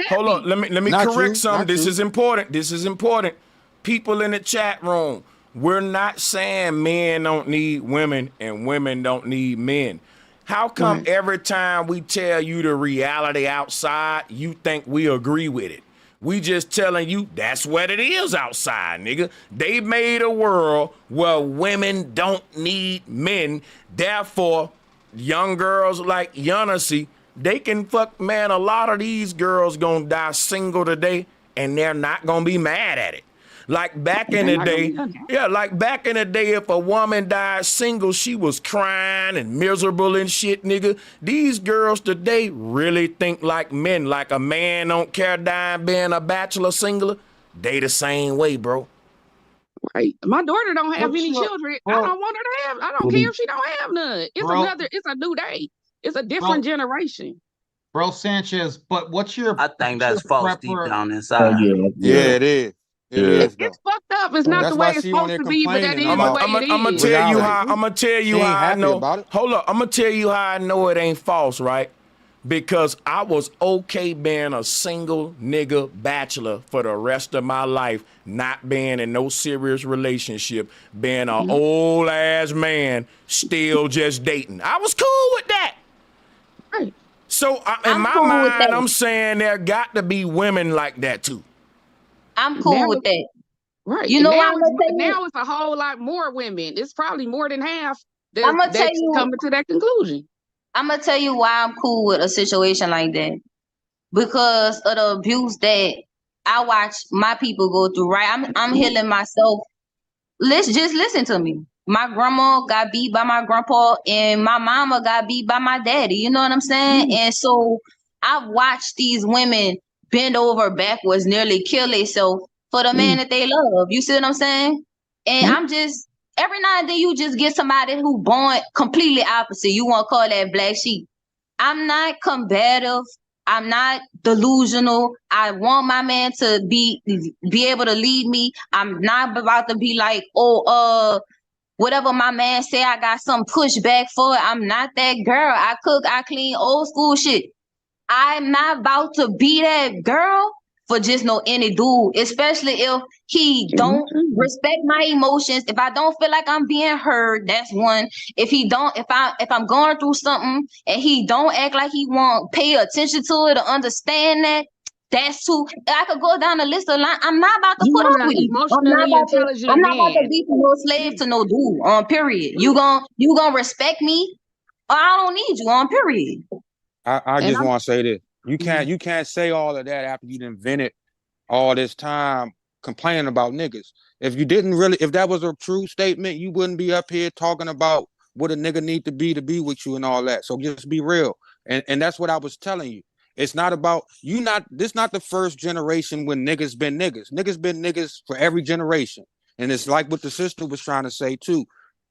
hold on, let me correct something. This is important. People in the chat room, we're not saying men don't need women and women don't need men. How come every time we tell you the reality outside, you think we agree with it? We just telling you that's what it is outside, nigga. They made a world where women don't need men. Therefore, young girls like Giannis, they can fuck, man. A lot of these girls gonna die single today, and they're not gonna be mad at it. Like back in the day, like back in the day, if a woman died single, she was crying and miserable and shit, nigga. These girls today really think like men, like a man don't care dying being a bachelor single. They the same way, bro. Right. My daughter don't have any children. I don't want her to have. I don't care if she don't have none. It's a new day. It's a different generation. Bro Sanchez, but what's your? I think that's false deep down inside. Yeah, it is. It is. It's fucked up. It's not That's the way why it's she on supposed there to be, but that is complaining the about way it is. I'm gonna tell you how. I'm gonna tell you She ain't how I happy know. about it. Hold up. I'm gonna tell you how I know it ain't false, right? Because I was okay being a single nigga bachelor for the rest of my life, not being in no serious relationship, being an old ass man, still just dating. I was cool with that. Right. So in my cool with mind, that. I'm saying there got to be women like that too. I'm cool with that. Right. You And know now what I'm gonna tell you? now it's a whole lot more women. It's probably more than half I'm gonna tell that's you. coming to that conclusion. I'm gonna tell you why I'm cool with a situation like that. Because of the abuse that I watch my people go through. Right. I'm healing myself. Let's just listen to me. My grandma got beat by my grandpa, and my mama got beat by my daddy. You know what I'm saying? And so I've watched these women bend over backwards, nearly kill themselves for the man that they love. You see what I'm saying? And I'm just every now and then you just get somebody who born completely opposite. You want to call that black sheep. I'm not combative. I'm not delusional. I want my man to be able to lead me. I'm not about to be like, whatever my man say, I got some pushback for it. I'm not that girl. I cook, I clean, old school shit. I'm not about to be that girl for just no any dude, especially if he don't respect my emotions. If I don't feel like I'm being heard, that's one. If I'm going through something and he don't act like he won't pay attention to it or understand that, that's two. I could go down the list of line. I'm not about to put up with it. I'm not about to be no slave to no dude. On period. You gonna respect me, or I don't need you. On period. I just want to say this. You can't say all of that after you invented all this time complaining about niggas. If that was a true statement, you wouldn't be up here talking about what a nigga need to be with you and all that. So just be real. And that's what I was telling you. It's not about this not the first generation when niggas been niggas. Niggas been niggas for every generation. And it's like what the sister was trying to say too.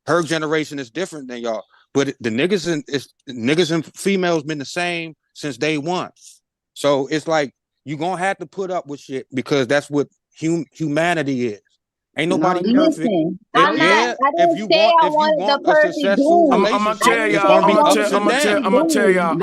Her generation is different than y'all. But the niggas and females been the same since day one. So it's like you gonna have to put up with shit because that's what humanity is. Ain't nobody perfect. Listen, I didn't say I wanted the perfect dude. I'm gonna tell y'all. I'm gonna tell y'all.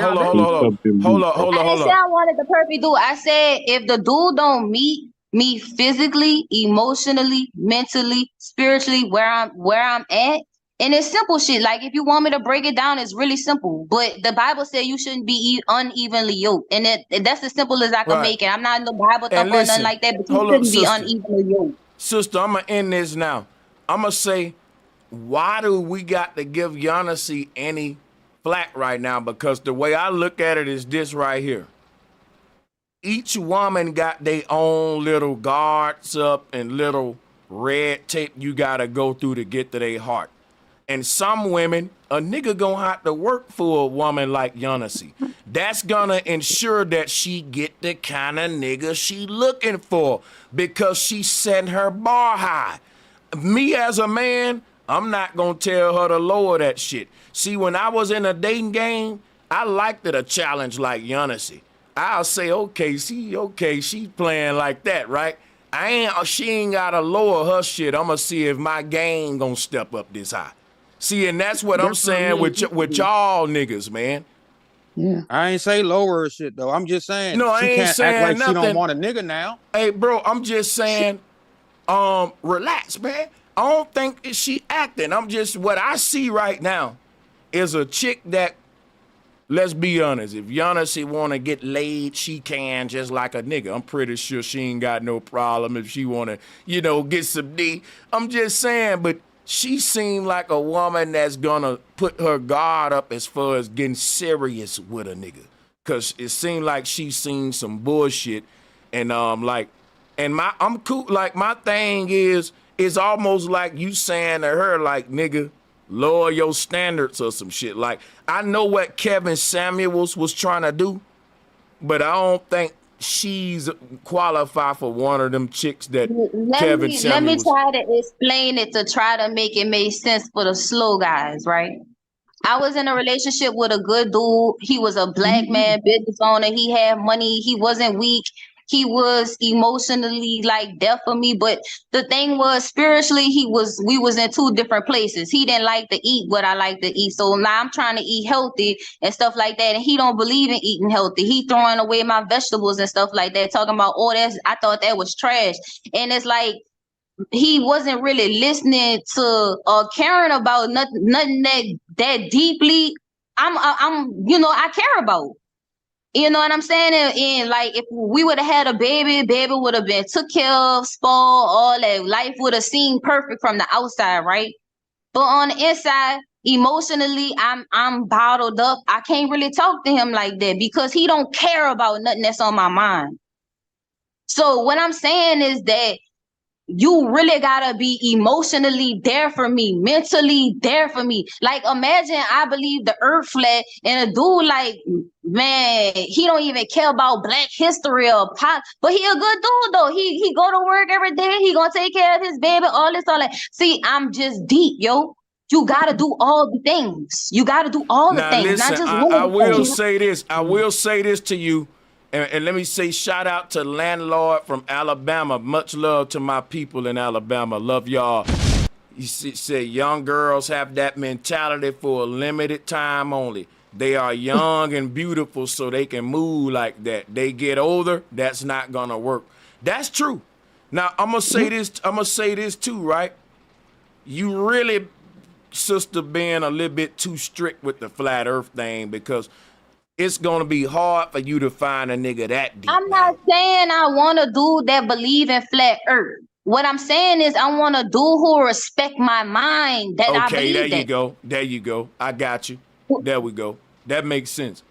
Hold on. I didn't say I wanted the perfect dude. I said if the dude don't meet me physically, emotionally, mentally, spiritually, where I'm at. And it's simple shit. Like if you want me to break it down, it's really simple. But the Bible said you shouldn't be unevenly yoked, and that's as simple as I can make it. I'm not in the Bible thumper or nothing like that, but you shouldn't be unevenly yoked. Sister, I'm gonna end this now. I'm gonna say, why do we got to give Giannis any flack right now? Because the way I look at it is this right here. Each woman got their own little guards up and little red tape you gotta go through to get to their heart. And some women, a nigga gonna have to work for a woman like Giannis. That's gonna ensure that she get the kind of nigga she looking for because she setting her bar high. Me as a man, I'm not gonna tell her to lower that shit. See, when I was in a dating game, I liked it a challenge like Giannis. I'll say, okay, she playing like that, right? She ain't gotta lower her shit. I'ma see if my game gonna step up this high. See, and that's what I'm saying with y'all niggas, man. Yeah. I ain't say lower shit though. I'm just saying no, she I ain't can't saying act like nothing. she don't want a nigga now. Hey, bro, I'm just saying, relax, man. I don't think she acting. What I see right now is a chick that let's be honest. If Giannis want to get laid, she can, just like a nigga. I'm pretty sure she ain't got no problem if she want to, get some D. I'm just saying, but she seemed like a woman that's gonna put her guard up as far as getting serious with a nigga. Cause it seemed like she seen some bullshit, and I'm cool. Like, my thing is, it's almost like you saying to her, like, nigga, lower your standards or some shit. Like, I know what Kevin Samuels was trying to do, but I don't think she's qualified for one of them chicks that Let me try to explain it to try to make it make sense for the slow guys, right? I was in a relationship with a good dude. He was a black man, business owner. He had money. He wasn't weak. He was emotionally like there for me. But the thing was, spiritually, we was in two different places. He didn't like to eat what I like to eat. So now I'm trying to eat healthy and stuff like that. And he don't believe in eating healthy. He throwing away my vegetables and stuff like that, talking about, oh, I thought that was trash. And it's like, he wasn't really listening to or caring about nothing that deeply I care about. You know what I'm saying? And like, if we would have had a baby would have been took care of, spoiled, all that. Life would have seemed perfect from the outside, right? But on the inside, emotionally, I'm bottled up. I can't really talk to him like that because he don't care about nothing that's on my mind. So what I'm saying is that you really gotta be emotionally there for me, mentally there for me. Like, imagine I believe the earth flat and a dude like, man, he don't even care about Black history or pop, but he a good dude though. He go to work every day. He gonna take care of his baby, all that. See, I'm just deep, yo. You gotta do all the things. You gotta do all the things, listen, not just I will things. say this. I will say this to you. And let me say shout out to Landlord from Alabama. Much love to my people in Alabama. Love y'all. He said young girls have that mentality for a limited time only. They are young and beautiful, so they can move like that. They get older, that's not gonna work. That's true. Now I'm gonna say this too, right? You really, sister, being a little bit too strict with the flat earth thing, because it's gonna be hard for you to find a nigga that deep. I'm not saying I want a dude that believe in flat earth. What I'm saying is I want a dude who respect my mind that I believe there that. you go. There you go. I got you. There we go. That makes sense.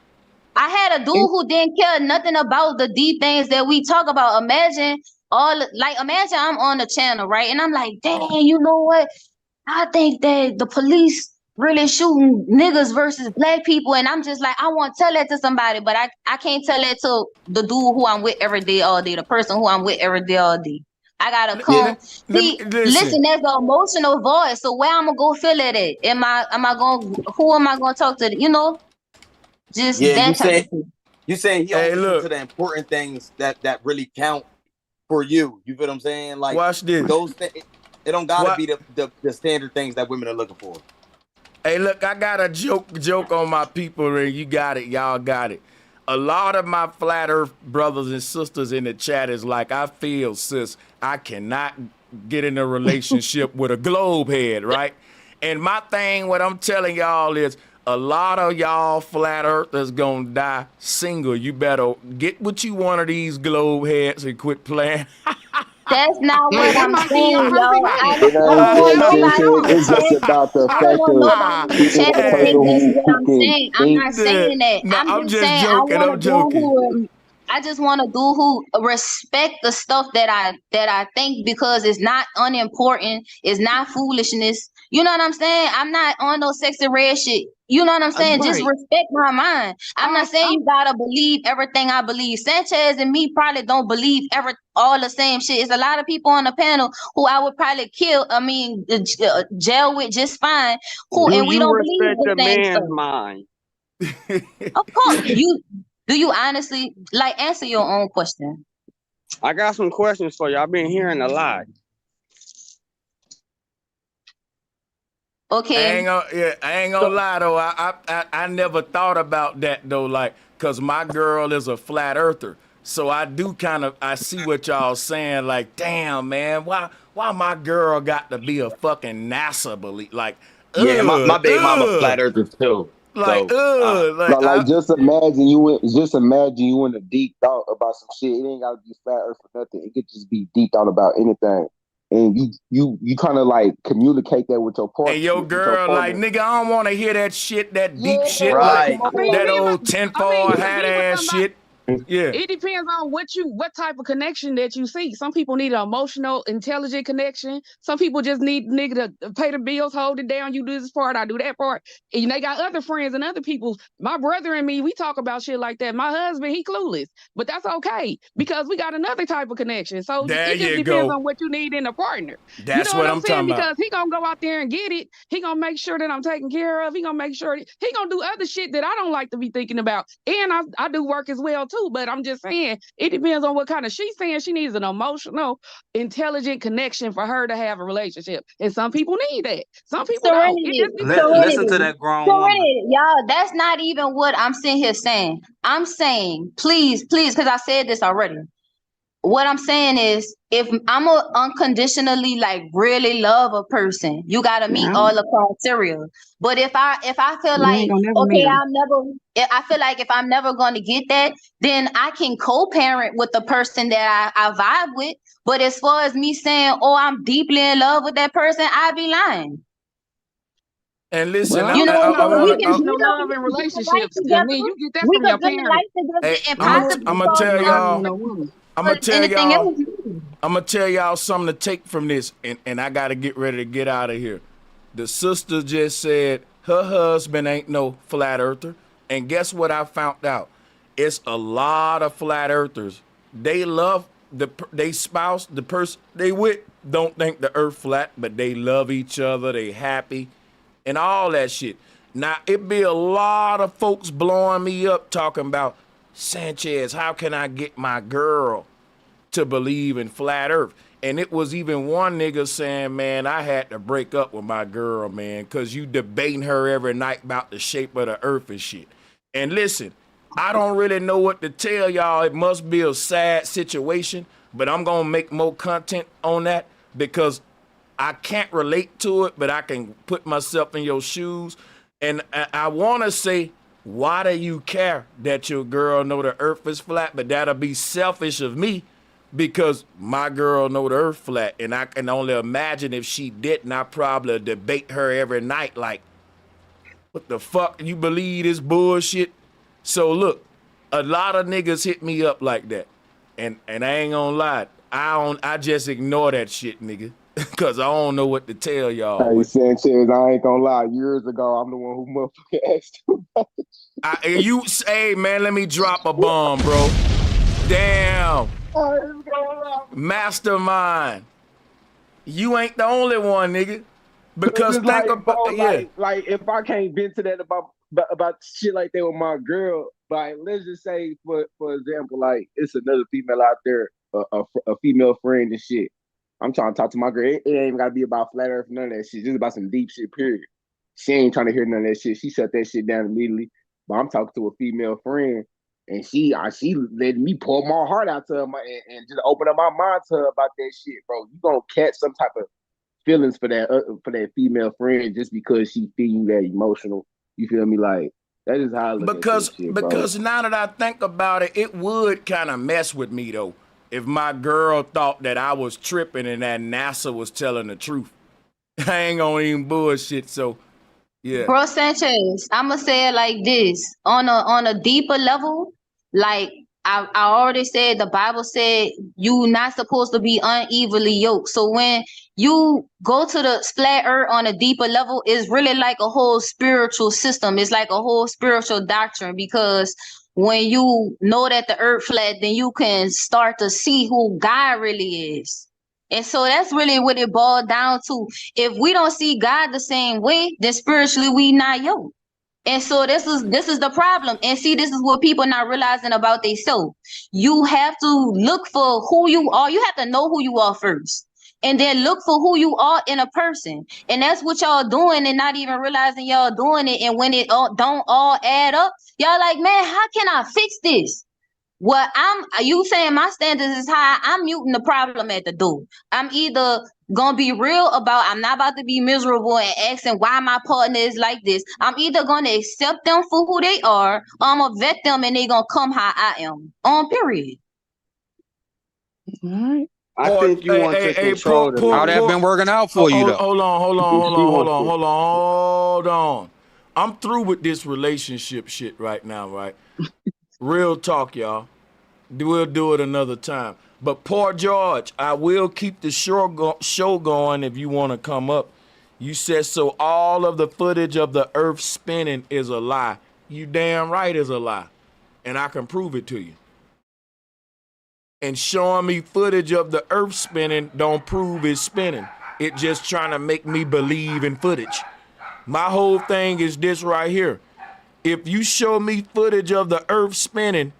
I had a dude who didn't care nothing about the deep things that we talk about. Imagine I'm on the channel, right? And I'm like, dang, you know what? I think that the police really shooting niggas versus black people. And I'm just like, I want to tell that to somebody, but I can't tell that to the dude who I'm with every day, all day, the person who I'm with every day, all day. I gotta come. Listen, there's an emotional voice. So where I'm gonna go feel it at? Who am I gonna talk to? Just that type of thing. You saying he only listen to the important things that really count for you. You feel what I'm saying? Like, watch this. Those things, it don't gotta be the standard things that women are looking for. Hey, look, I got a joke on my people, and you got it. Y'all got it. A lot of my flat earth brothers and sisters in the chat is like, I feel, sis, I cannot get in a relationship with a globe head, right? And my thing, what I'm telling y'all is, a lot of y'all flat earthers gonna die single. You better get what you want of these globe heads and quit playing. That's not what I'm saying, yo. I It don't want nobody it's just about the I don't fact want nobody of to keeping chat with a to person think that's who what I'm can saying. I'm think. not saying that. No, I'm just saying joking. I I'm want joking. I just want to do who respect the stuff that I think, because it's not unimportant. It's not foolishness. You know what I'm saying? I'm not on no sexy red shit. You know what I'm saying? Just respect my mind. I'm not saying you gotta believe everything I believe. Sanchez and me probably don't believe all the same shit. It's a lot of people on the panel who I would probably jail with just fine. And we don't believe the same stuff. Mind. Of course, do you honestly answer your own question? I got some questions for you. I've been hearing a lot. Okay. I ain't gonna lie though. I never thought about that though, like, cause my girl is a flat earther. So I do I see what y'all saying, like, damn man, why my girl got to be a fucking NASA belief? Like, yeah, my baby mama flat earther too. Like, So, like just imagine you in a deep thought about some shit. It ain't gotta be flat earth or nothing. It could just be deep thought about anything. And you kind of like communicate that with your partner. and your girl, like, nigga, I don't want to hear that shit, that deep Yeah, shit, Right. like that old tinfoil you can hat be with ass somebody. shit. Yeah. It depends on what type of connection that you seek. Some people need an emotional, intelligent connection. Some people just need nigga to pay the bills, hold it down. You do this part, I do that part. And they got other friends and other people. My brother and me, we talk about shit like that. My husband, he clueless, but that's okay because we got another type of connection. So There it just you depends go. on what you need in a partner. That's You know what what I'm I'm saying? talking about. Because he gonna go out there and get it. He gonna make sure that I'm taken care of. He gonna make sure he gonna do other shit that I don't like to be thinking about. And I do work as well too. But I'm just saying it depends on what kind of. She's saying she needs an emotional, intelligent connection for her to have a relationship, and some people need that. Some people don't. It Serenity, just depends. Listen to that grown woman. Serenity, y'all. That's not even what I'm sitting here saying. I'm saying, please, because I said this already. What I'm saying is, if I'm a unconditionally like really love a person, you gotta meet all the criteria. But if I feel You like, ain't gonna never meet okay, them. I feel like if I'm never going to get that, then I can co-parent with the person that I vibe with. But as far as me saying, oh, I'm deeply in love with that person, I'd be lying. And listen, Well, I You don't know, see no so we can unconditional build love in a life relationships. I together. mean, you get that We from could your build a parents. life together Hey, and You don't possibly I'm gonna fall need tell no in love man y'all. and no woman. I'm gonna with tell anything y'all. else. I'm gonna tell y'all something to take from this, and I gotta get ready to get out of here. The sister just said her husband ain't no flat earther, and guess what I found out? It's a lot of flat earthers. They love they spouse, the person they with, don't think the earth flat, but they love each other. They happy, and all that shit. Now it be a lot of folks blowing me up talking about Sanchez. How can I get my girl to believe in flat earth? And it was even one nigga saying, man, I had to break up with my girl, man, because you debating her every night about the shape of the earth and shit. And listen, I don't really know what to tell y'all. It must be a sad situation, but I'm going to make more content on that because I can't relate to it, but I can put myself in your shoes. And I want to say, why do you care that your girl know the earth is flat? But that'll be selfish of me because my girl know the earth flat, and I can only imagine if she didn't, I probably debate her every night like, what the fuck, you believe this bullshit? So look, a lot of niggas hit me up like that, and I ain't gonna lie, I just ignore that shit, nigga, cause I don't know what to tell y'all. Hey But Sanchez, I ain't gonna lie. Years ago, I'm the one who motherfucking asked you about it. hey man, let me drop a bomb, bro. Damn. I ain't gonna lie. Mastermind. You ain't the only one, nigga. Because It's think like, about, bro, yeah. like if I can't vent to that about shit like that with my girl, like let's just say for example, like it's another female out there, a female friend and shit. I'm trying to talk to my girl. It ain't even gotta be about flat earth, none of that shit. Just about some deep shit, period. She ain't trying to hear none of that shit. She shut that shit down immediately. But I'm talking to a female friend, and she let me pour my heart out to her and just open up my mind to her about that shit, bro. You gonna catch some type of feelings for that female friend just because she feeling that emotional. You feel me? Like that is how I look at this shit, bro. Because now that I think about it would kind of mess with me though if my girl thought that I was tripping and that NASA was telling the truth. I ain't gonna even bullshit. So yeah. Bro Sanchez, I'ma say it like this. On a deeper level, like I already said, the Bible said you not supposed to be unevenly yoked. So when you go to the flat earth on a deeper level, it's really like a whole spiritual system. It's like a whole spiritual doctrine, because when you know that the earth flat, then you can start to see who God really is. And so that's really what it boiled down to. If we don't see God the same way, then spiritually we not yoked. And so this is the problem. And see, this is what people not realizing about themselves. You have to look for who you are. You have to know who you are first. And then look for who you are in a person. And that's what y'all doing and not even realizing y'all doing it. And when it don't all add up, y'all like, man, how can I fix this? Well, you saying my standards is high. I'm muting the problem at the door. I'm either gonna be real about I'm not about to be miserable and asking why my partner is like this. I'm either gonna accept them for who they are, or I'm gonna vet them and they gonna come how I am. On period. All right. I think you want to control the How that been working out for you though? Hold on. I'm through with this relationship shit right now, right? Real talk, y'all. We'll do it another time. But poor George, I will keep the show going if you want to come up. You said so all of the footage of the earth spinning is a lie. You damn right is a lie. And I can prove it to you. And showing me footage of the earth spinning don't prove it's spinning. It just trying to make me believe in footage. My whole thing is this right here. If you show me footage of the earth spinning,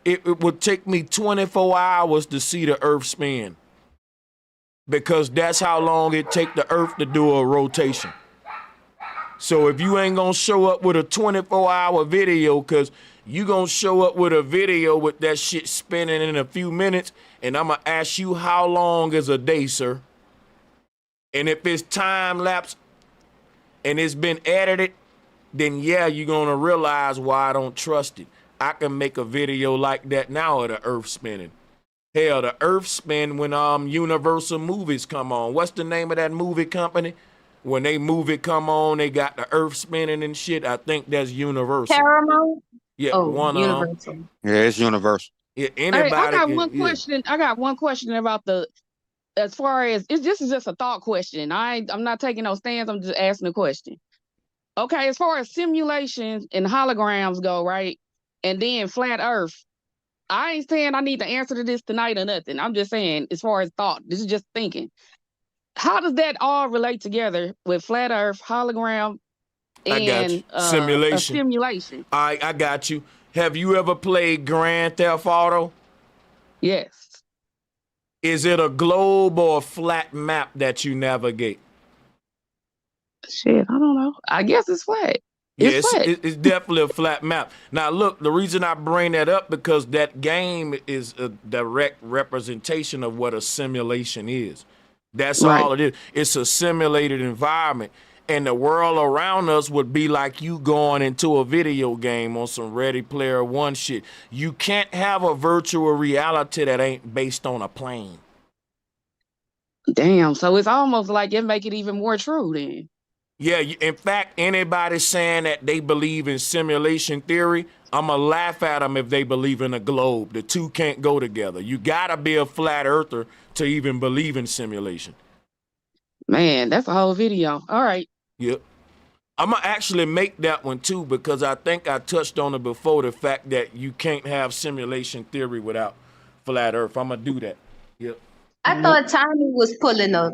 it would take me 24 hours to see the earth spin. Because that's how long it take the earth to do a rotation. So if you ain't gonna show up with a 24-hour video, cause you gonna show up with a video with that shit spinning in a few minutes, and I'm gonna ask you how long is a day, sir? And if it's time lapse and it's been edited, then yeah, you're gonna realize why I don't trust it. I can make a video like that now of the earth spinning. Hell, the earth spin when Universal movies come on. What's the name of that movie company? When they movie come on, they got the earth spinning and shit. I think that's Universal. Paramount? Yeah, Oh, Universal. Yeah, it's universal. Yeah, Hey, anybody. I got one question. I got one question about as far as this is just a thought question. I'm not taking no stands. I'm just asking a question. Okay, as far as simulations and holograms go, right? And then flat Earth. I ain't saying I need to answer to this tonight or nothing. I'm just saying, as far as thought, this is just thinking. How does that all relate together with flat Earth, hologram, I got you. and Simulation. a simulation? I got you. Have you ever played Grand Theft Auto? Yes. Is it a globe or a flat map that you navigate? Shit, I don't know. I guess it's flat. Yes, it's definitely a flat map. Now, look, the reason I bring that up because that game is a direct representation of what a simulation is. That's all it is. It's a simulated environment. And the world around us would be like you going into a video game on some Ready Player One shit. You can't have a virtual reality that ain't based on a plane. Damn, so it's almost like it make it even more true then. Yeah, in fact, anybody saying that they believe in simulation theory, I'm going to laugh at them if they believe in a globe. The two can't go together. You got to be a flat earther to even believe in simulation. Man, that's a whole video. All right. Yep. I'm going to actually make that one too because I think I touched on it before, the fact that you can't have simulation theory without flat earth. I'm going to do that. Yep. I thought Tommy was pulling up.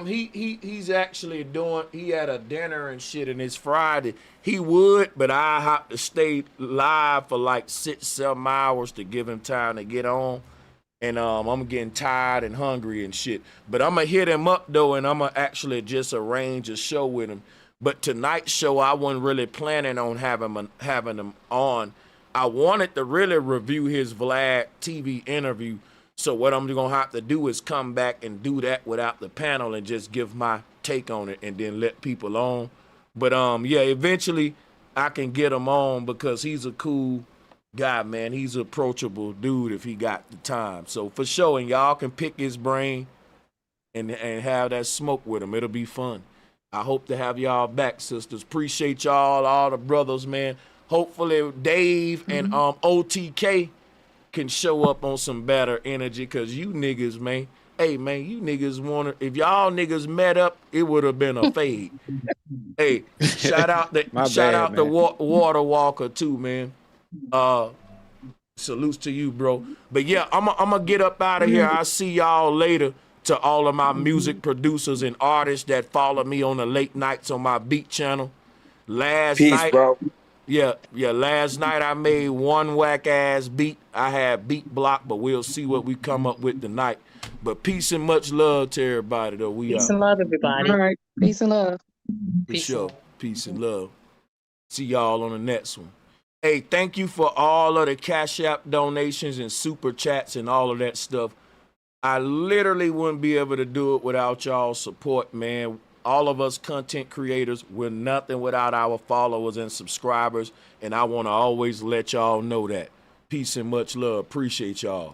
He's actually he had a dinner and shit and it's Friday. He would, but I have to stay live for like 6-7 hours to give him time to get on. And I'm getting tired and hungry and shit. But I'm gonna hit him up though, and I'm gonna actually just arrange a show with him. But tonight's show, I wasn't really planning on having him on. I wanted to really review his Vlad TV interview. So what I'm gonna have to do is come back and do that without the panel and just give my take on it and then let people on. But yeah, eventually I can get him on because he's a cool guy, man. He's an approachable dude if he got the time. So for sure, and y'all can pick his brain and have that smoke with him. It'll be fun. I hope to have y'all back, sisters. Appreciate y'all, all the brothers, man. Hopefully Dave and OTK can show up on some better energy, cause you niggas, man. Hey, man, you niggas if y'all niggas met up, it would have been a fade. Hey, shout out to Water Walker too, man. Salutes to you, bro. But yeah, I'm gonna get up out of here. I'll see y'all later. To all of my music producers and artists that follow me on the late nights on my beat channel. Last night, bro. Yeah, last night I made one whack ass beat. I had beat block, but we'll see what we come up with tonight. But peace and much love to everybody though. Peace and love, everybody. All right. Peace and love. For sure. Peace and love. See y'all on the next one. Hey, thank you for all of the Cash App donations and super chats and all of that stuff. I literally wouldn't be able to do it without y'all support, man. All of us content creators, we're nothing without our followers and subscribers, and I want to always let y'all know that. Peace and much love. Appreciate y'all.